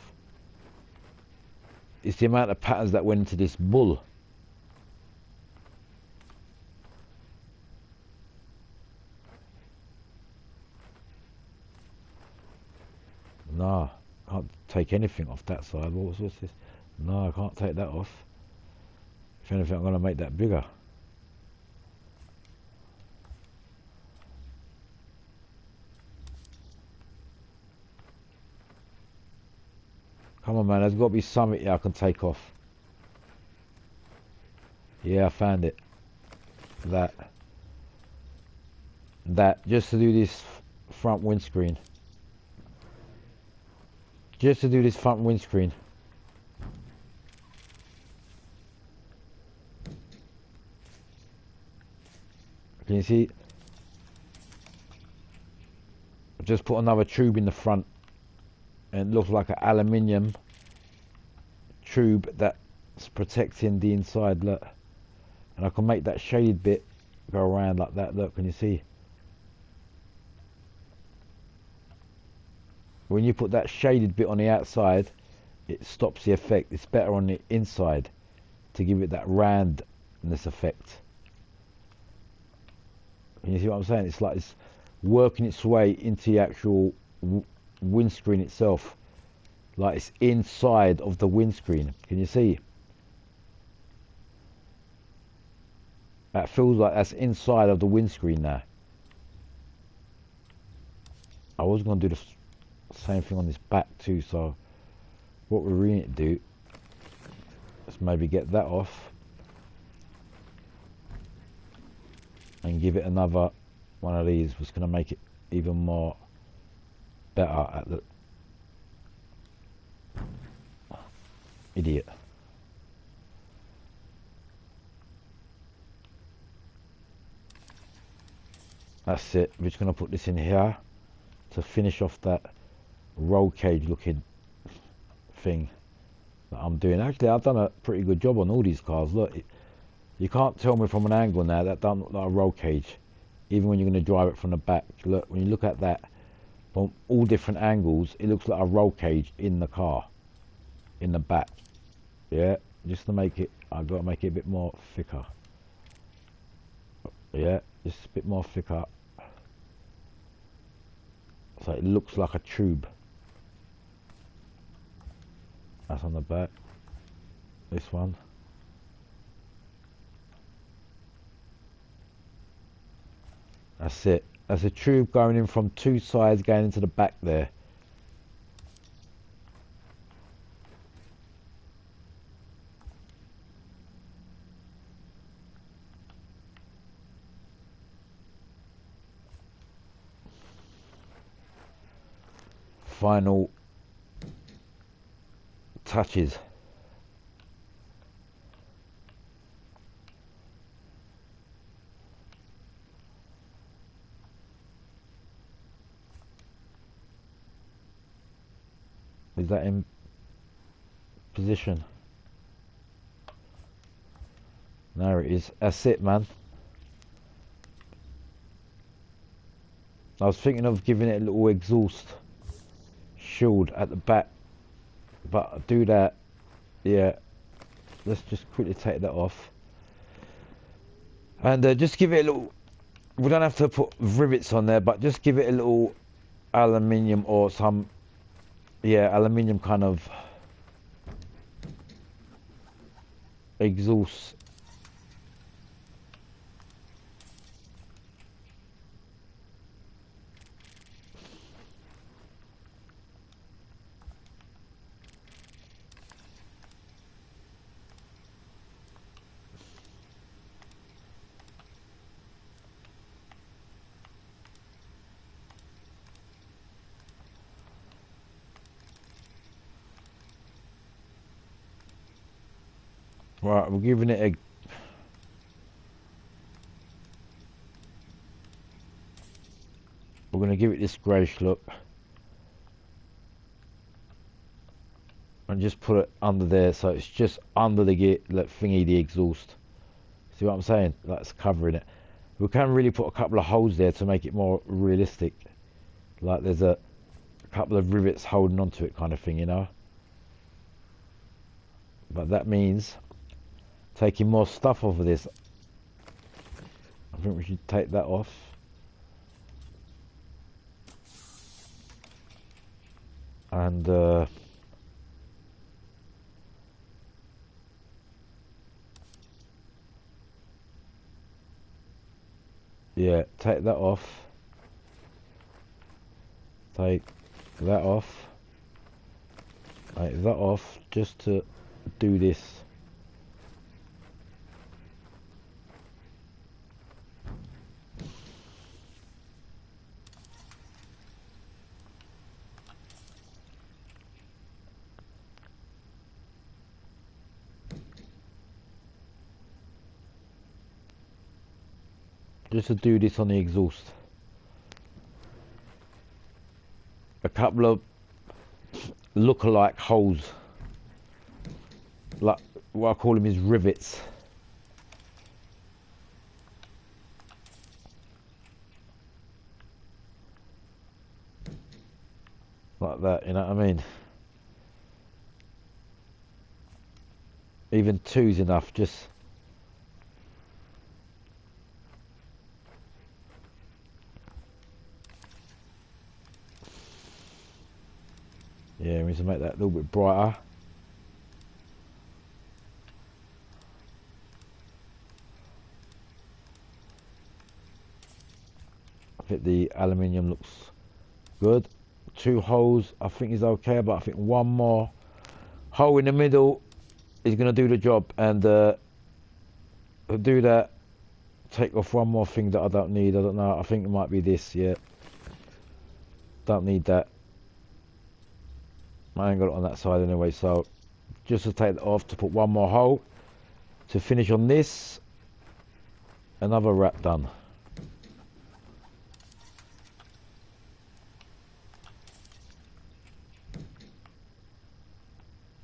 Speaker 1: It's the amount of patterns that went into this bull. Nah, can't take anything off that side. What's this? No, I can't take that off. If anything, I'm going to make that bigger. Come on, man. There's got to be something here I can take off. Yeah, I found it. That. Just to do this front windscreen. Just to do this front windscreen. Can you see? I've just put another tube in the front. And it looks like an aluminium tube that's protecting the inside, look. And I can make that shaded bit go around like that, look, can you see? When you put that shaded bit on the outside, it stops the effect. It's better on the inside to give it that roundness effect. Can you see what I'm saying? It's like it's working its way into the actual windscreen itself, like it's inside of the windscreen. Can you see? That feels like that's inside of the windscreen now. I was going to do the same thing on this back too, so what we really need to do is maybe get that off and give it another one of these, was going to make it even more better at the... Idiot. That's it. We're just going to put this in here to finish off that roll cage looking thing that I'm doing. Actually, I've done a pretty good job on all these cars. Look, you can't tell me from an angle now that doesn't look like a roll cage, even when you're going to drive it from the back. Look, when you look at that from all different angles, it looks like a roll cage in the car, in the back. Yeah, just to make it, I've got to make it a bit more thicker. Yeah, just a bit more thicker, so it looks like a tube. That's on the back. This one. That's it. There's a tube going in from two sides going into the back there. Final touches. Is that in position? There it is. That's it, man. I was thinking of giving it a little exhaust shield at the back, but I do that. Yeah, let's just quickly take that off and just give it a little, we don't have to put rivets on there, but just give it a little aluminium or some, yeah, aluminium kind of exhaust. Right, we're giving it a... We're going to give it this greyish look. And just put it under there, so it's just under the thingy, the exhaust. See what I'm saying? That's covering it. We can really put a couple of holes there to make it more realistic. Like there's a couple of rivets holding onto it kind of thing, you know. But that means taking more stuff off of this. I think we should take that off. And yeah, take that off. Take that off. Take that off just to do this. Just to do this on the exhaust. A couple of look-alike holes, like what I call them is rivets. Like that, you know what I mean? Even two's enough, just... Yeah, we need to make that a little bit brighter. I think the aluminium looks good. 2 holes I think is okay, but I think one more hole in the middle is going to do the job. And to do that, take off one more thing that I don't need. I don't know, I think it might be this, yeah. Don't need that. I ain't got it on that side anyway, so just to take that off, to put one more hole to finish on this. Another wrap done.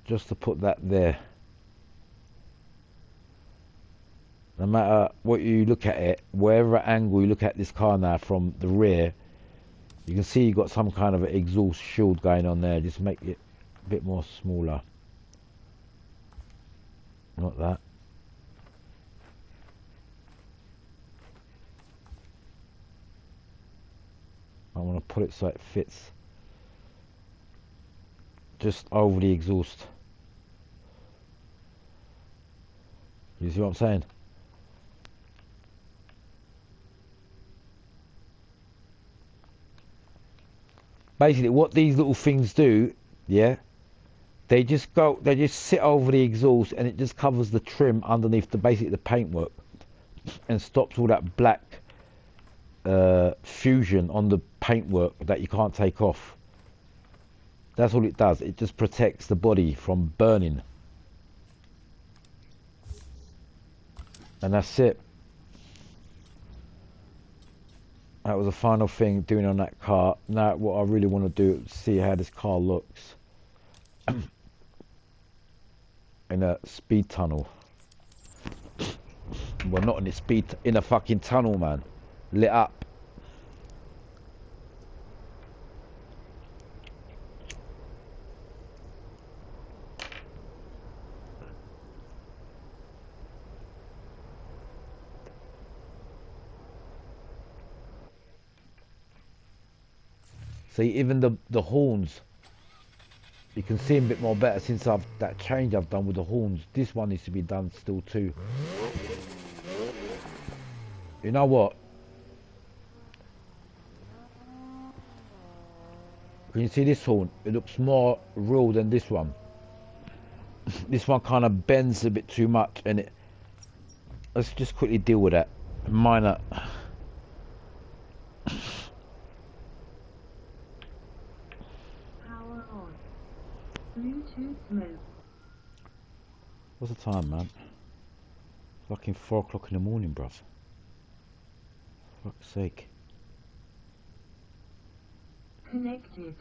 Speaker 1: Just to put that there. No matter what you look at it, wherever angle you look at this car now from the rear, you can see you've got some kind of an exhaust shield going on there. Just make it a bit more smaller. Not that. I want to put it so it fits just over the exhaust. You see what I'm saying? Basically what these little things do, yeah, they just sit over the exhaust, and it just covers the trim underneath basically the paintwork, and stops all that black fusion on the paintwork that you can't take off. That's all it does. It just protects the body from burning, and that's it. That was the final thing doing on that car. Now what I really want to do is see how this car looks in a speed tunnel. Well, not in a in a fucking tunnel, man. Lit up. See, even the horns, you can see them a bit more better since that change I've done with the horns. This one needs to be done still too. You know what? Can you see this horn? It looks more real than this one. This one kind of bends a bit too much, and it... Let's just quickly deal with that. Minor...
Speaker 2: Power on. Bluetooth mode.
Speaker 1: What's the time, man? Fucking 4 o'clock in the morning, bruv. Fuck's sake.
Speaker 2: Connected.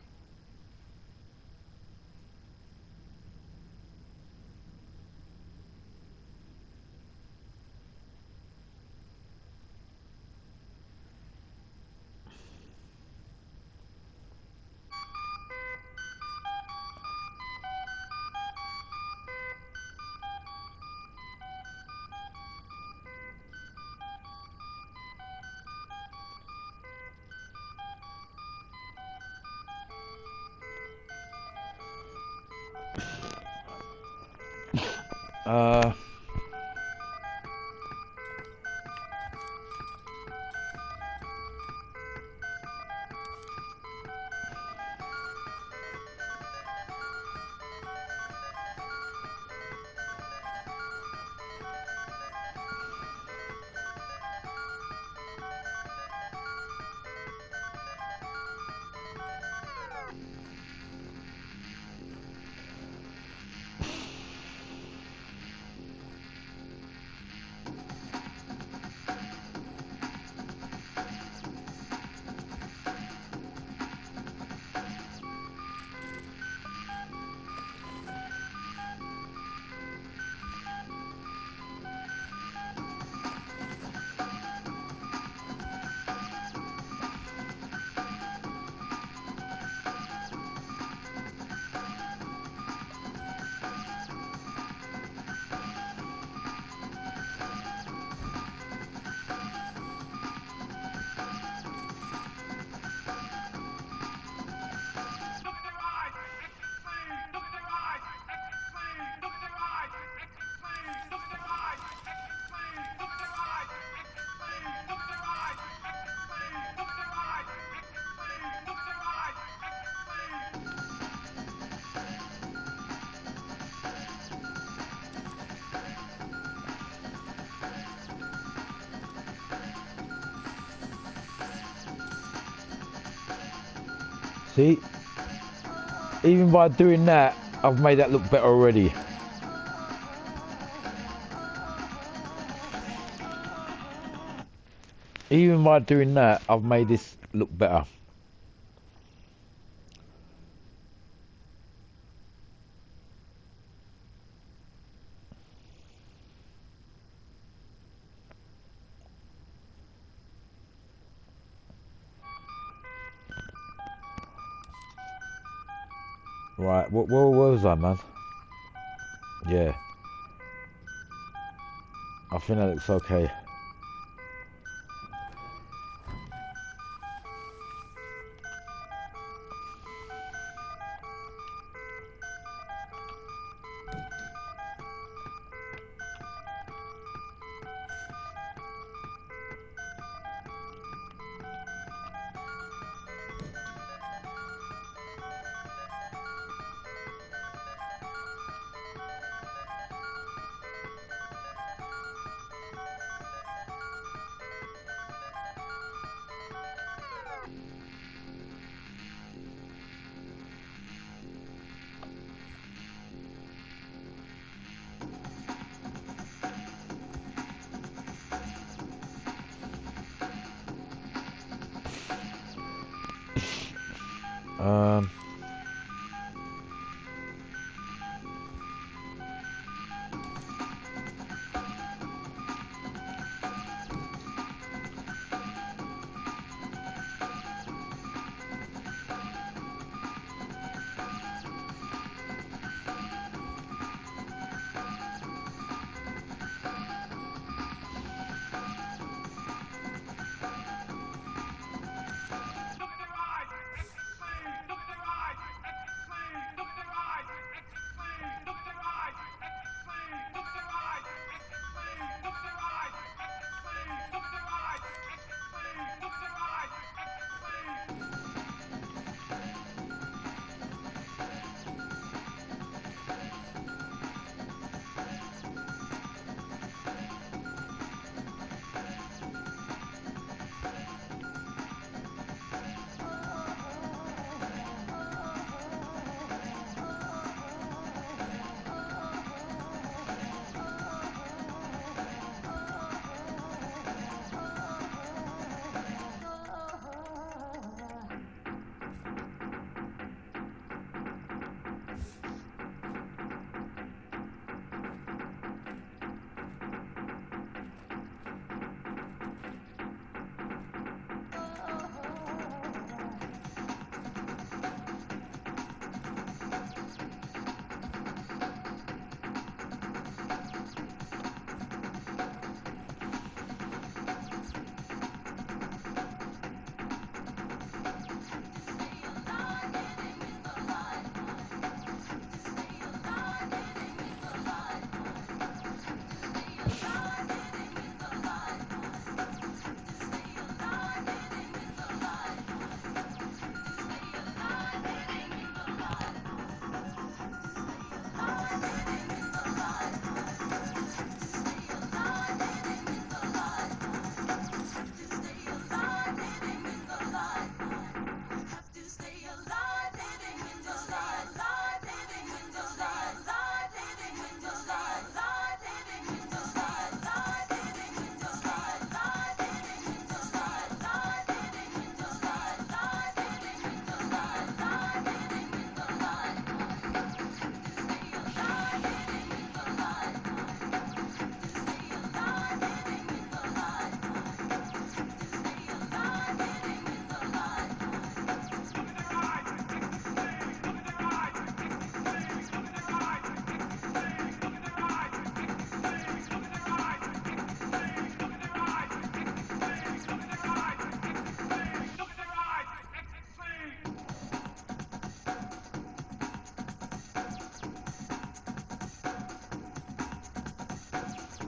Speaker 1: Uh... See? Even by doing that, I've made that look better already. Even by doing that, I've made this look better. Right, where was I, man? Yeah. I think that looks okay.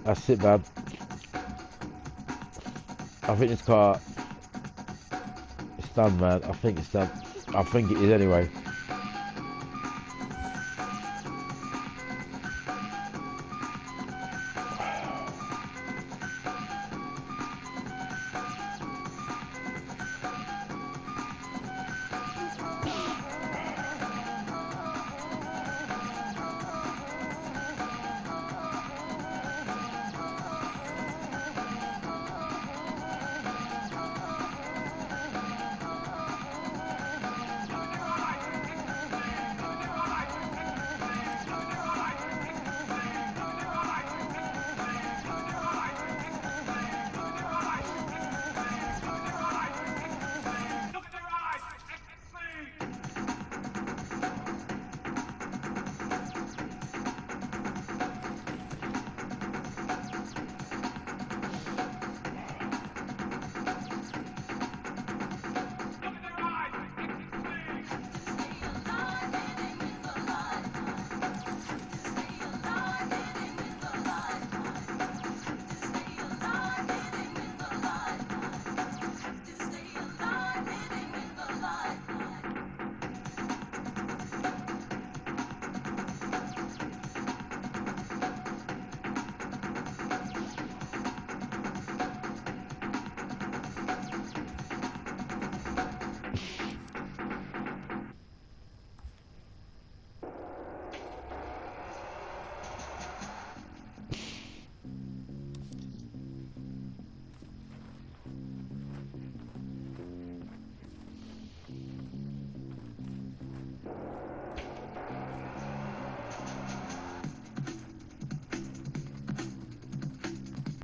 Speaker 1: That's it, man. I think this car, it's done, man. I think it's done. I think it is anyway.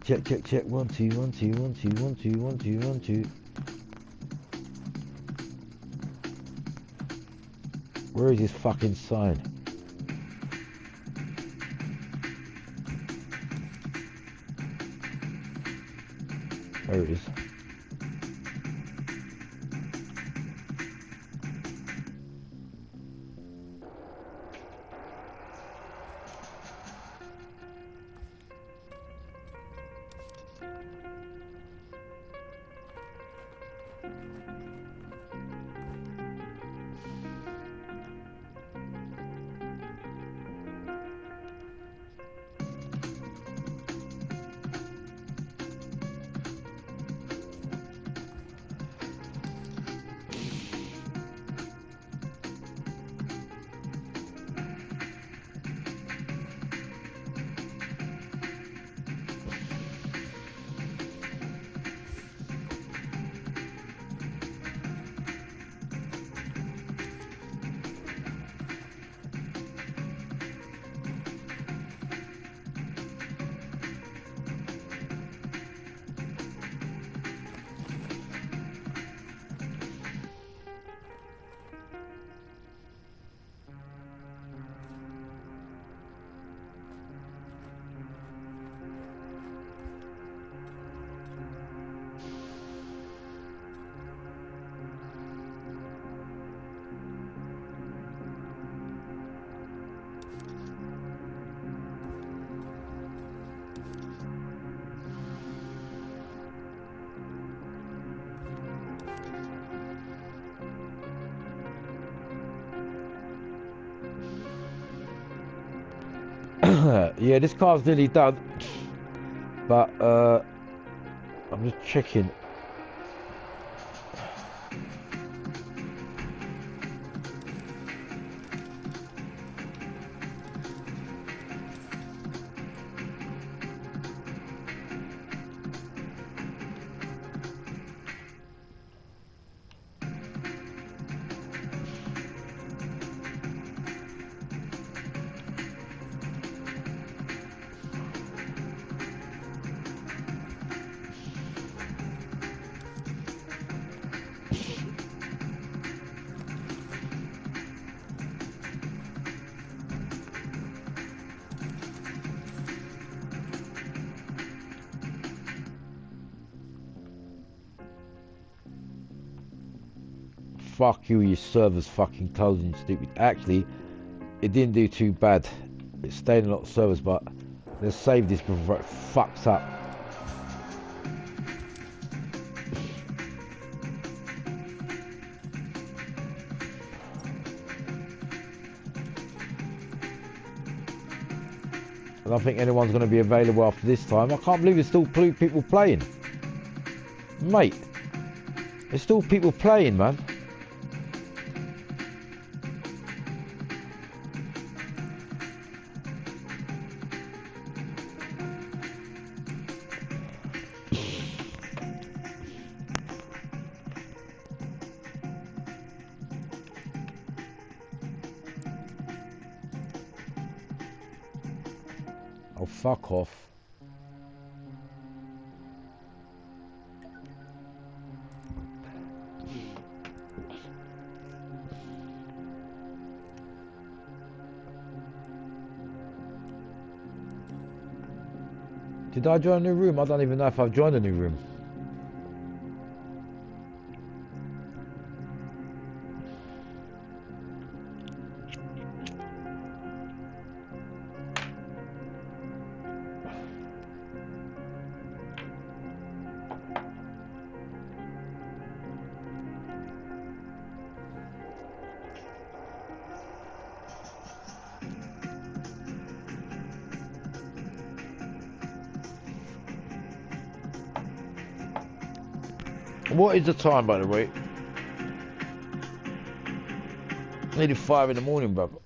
Speaker 1: Check, check, check. 1 2 1 2 1 2 1 2 1 2 1 2. Where is his fucking sign? There it is. Yeah, this car's nearly done, but I'm just checking. Fuck you, your server's fucking closing, stupid. Actually, it didn't do too bad. It stayed in a lot of servers, but Let's save this before it fucks up. I don't think anyone's going to be available after this time. I can't believe there's still people playing. Mate, there's still people playing, man. Oh, fuck off. Did I join a new room? I don't even know if I've joined a new room. What is the time, by the way? Nearly 5 in the morning, brother.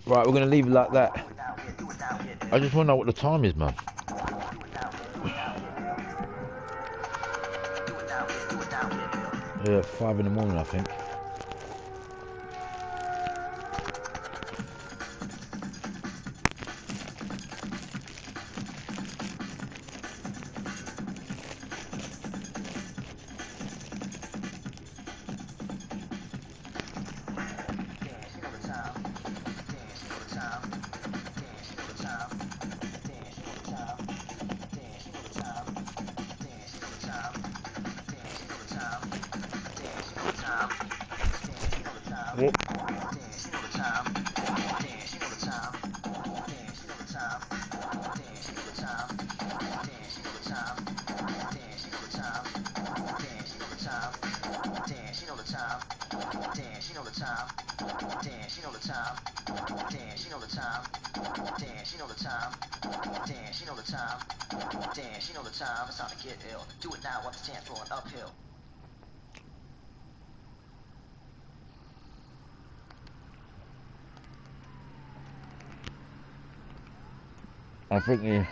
Speaker 1: Right, we're gonna leave it like that. I just wanna know what the time is, man. Yeah, 5 in the morning, I think. I think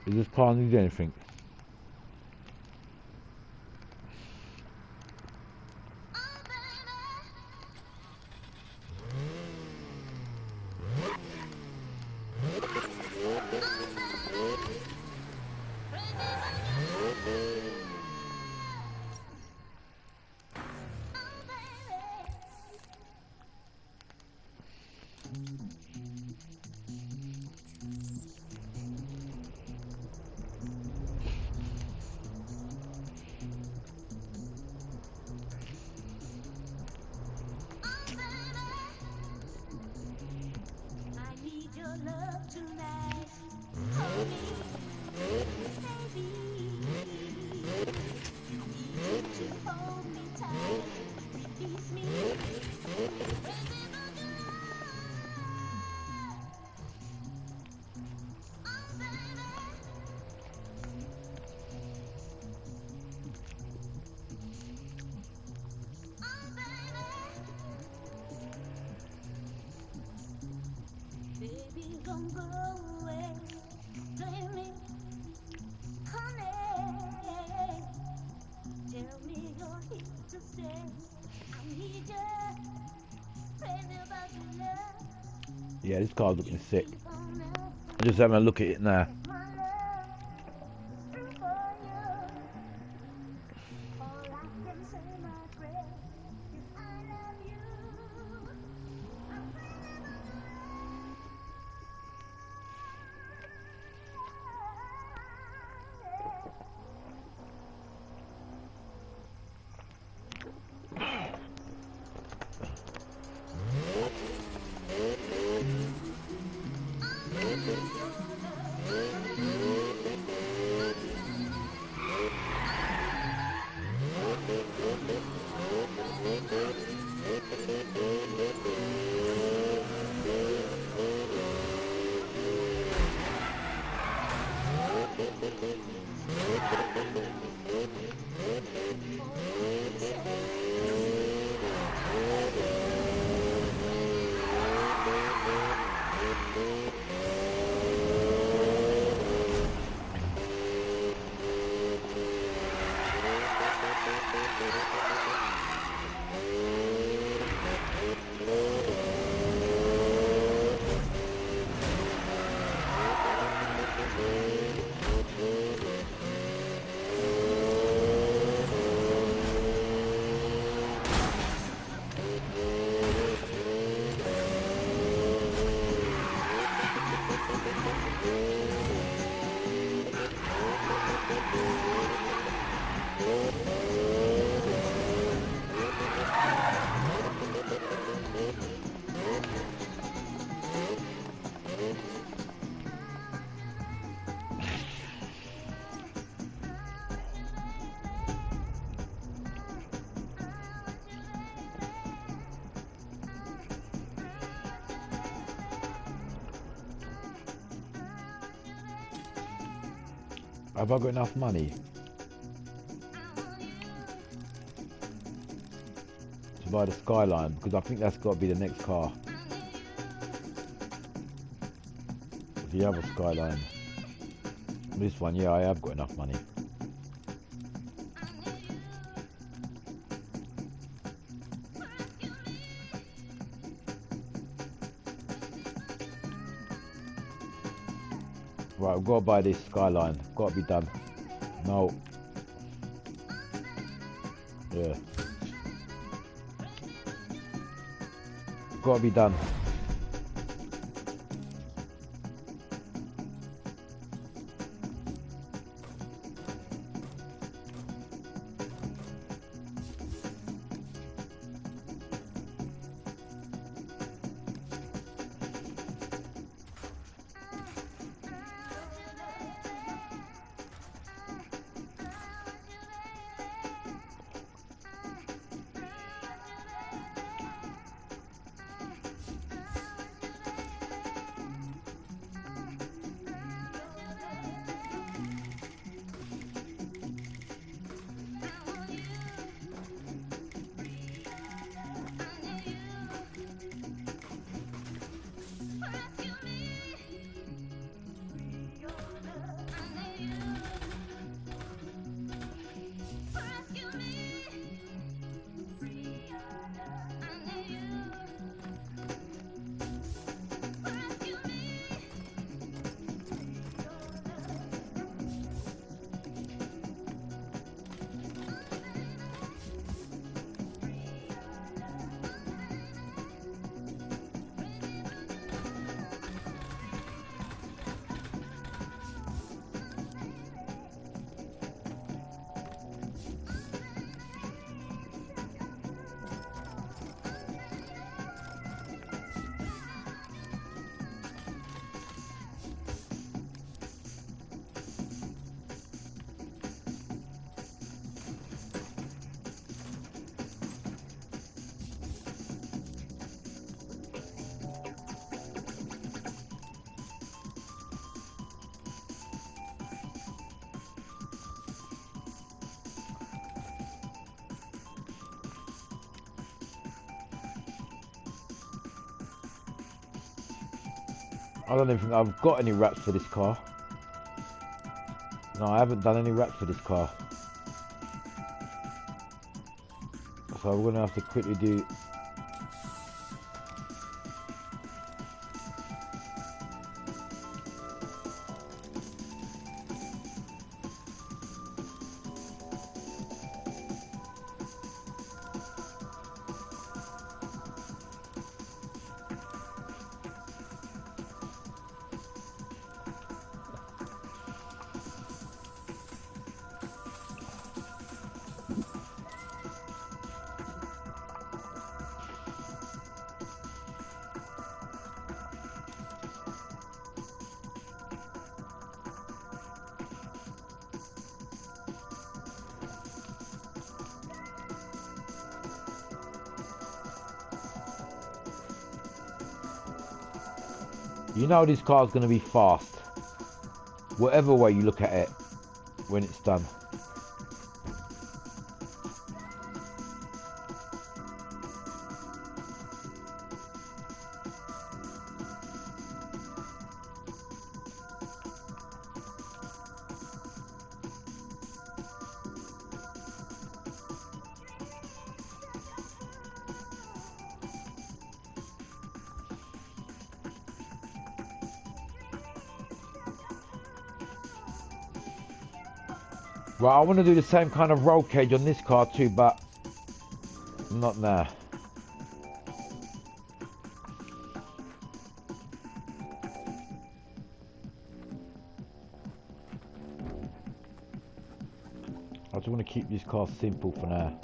Speaker 1: is this car need anything? Yeah, this car's looking sick. I'm just having a look at it now. Have I got enough money to buy the Skyline? Because I think that's got to be the next car. The other Skyline. This one, yeah, I have got enough money. Right, I've got to buy this Skyline. Got to be done. No. Yeah. Got to be done. I don't even think I've got any wraps for this car. No, I haven't done any wraps for this car. So I'm gonna have to quickly do. You know this car's going to be fast, whatever way you look at it, when it's done. Right, I want to do the same kind of roll cage on this car too, but not now. I just want to keep this car simple for now.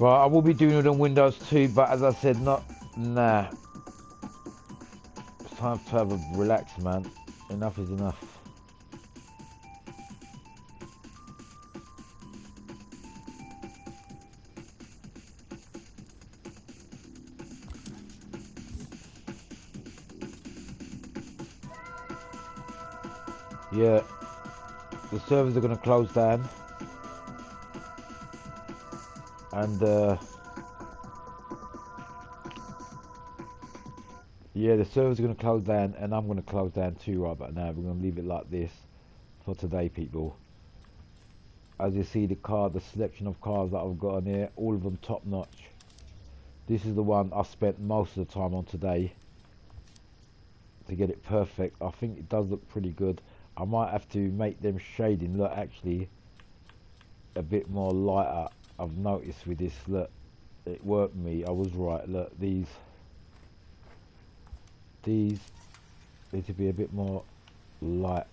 Speaker 1: Right, I will be doing it on Windows 2, but as I said, nah. It's time to have a relax, man. Enough is enough. Yeah, the servers are going to close down, and yeah, the servers are going to close down, and I'm going to close down too right about now. We're going to leave it like this for today, people. As you see, the selection of cars that I've got on here, all of them top notch. This is the one I spent most of the time on today to get it perfect. I think it does look pretty good. I might have to make them shading look actually a bit more lighter. I've noticed with this, look, it worked me. I was right. Look, these need to be a bit more light.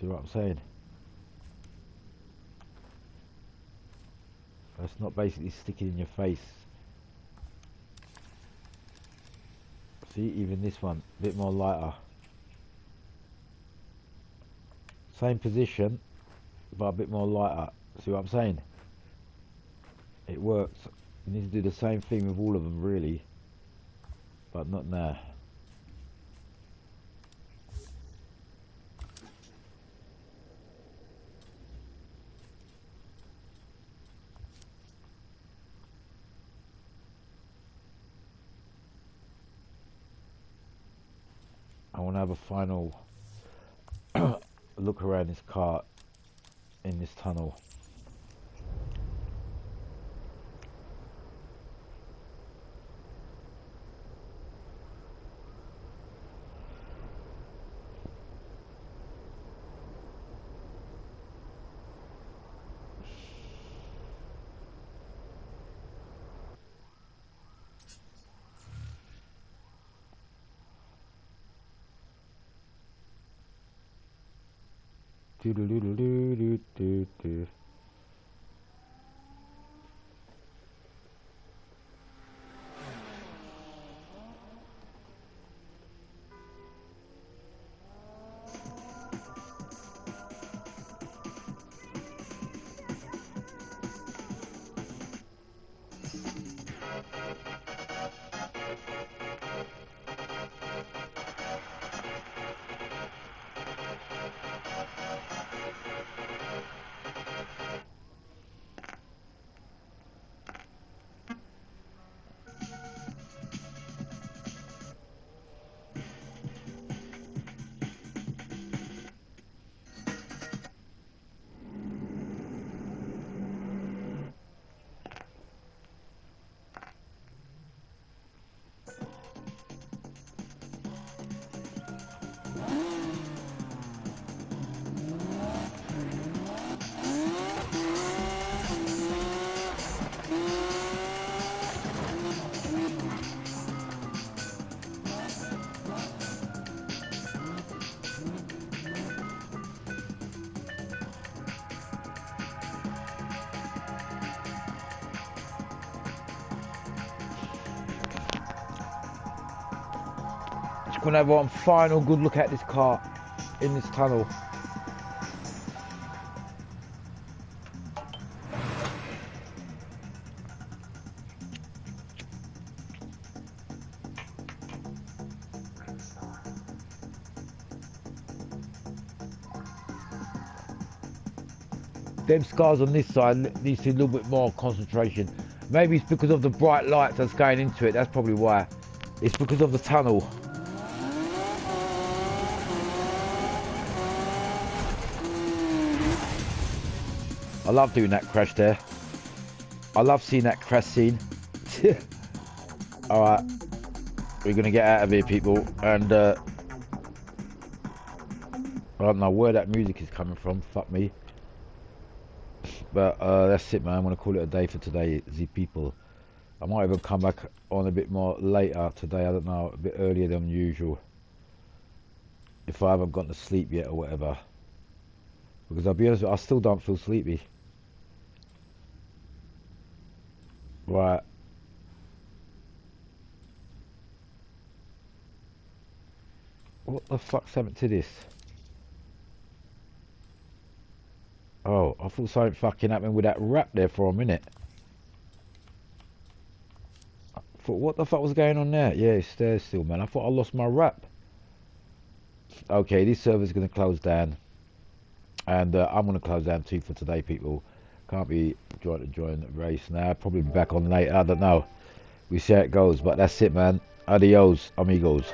Speaker 1: See what I'm saying? It's not basically sticking in your face. See, even this one, a bit more lighter. Same position, but a bit more lighter. See what I'm saying? It works. You need to do the same thing with all of them, really. But not now. I want to have a final look around this car in this tunnel. Do do do do do do do. Just gonna have one final good look at this car in this tunnel. Them scars on this side needs to a little bit more concentration. Maybe it's because of the bright lights that's going into it. That's probably why. It's because of the tunnel. I love doing that crash there. I love seeing that crash scene. Alright. We're going to get out of here, people. And I don't know where that music is coming from. Fuck me. But that's it, man. I'm going to call it a day for today, the people. I might even come back on a bit more later today. I don't know, a bit earlier than usual. If I haven't gone to sleep yet or whatever. Because I'll be honest with you, I still don't feel sleepy. Right. What the fuck's happened to this? Oh, I thought something fucking happened with that rap there for a minute. I thought, what the fuck was going on there? Yeah, it's there still, man. I thought I lost my rap. Okay, this server's going to close down. And I'm going to close down too for today, people. Can't be trying to join the race now. Probably be back on later. I don't know. We see how it goes. But that's it, man. Adios, amigos.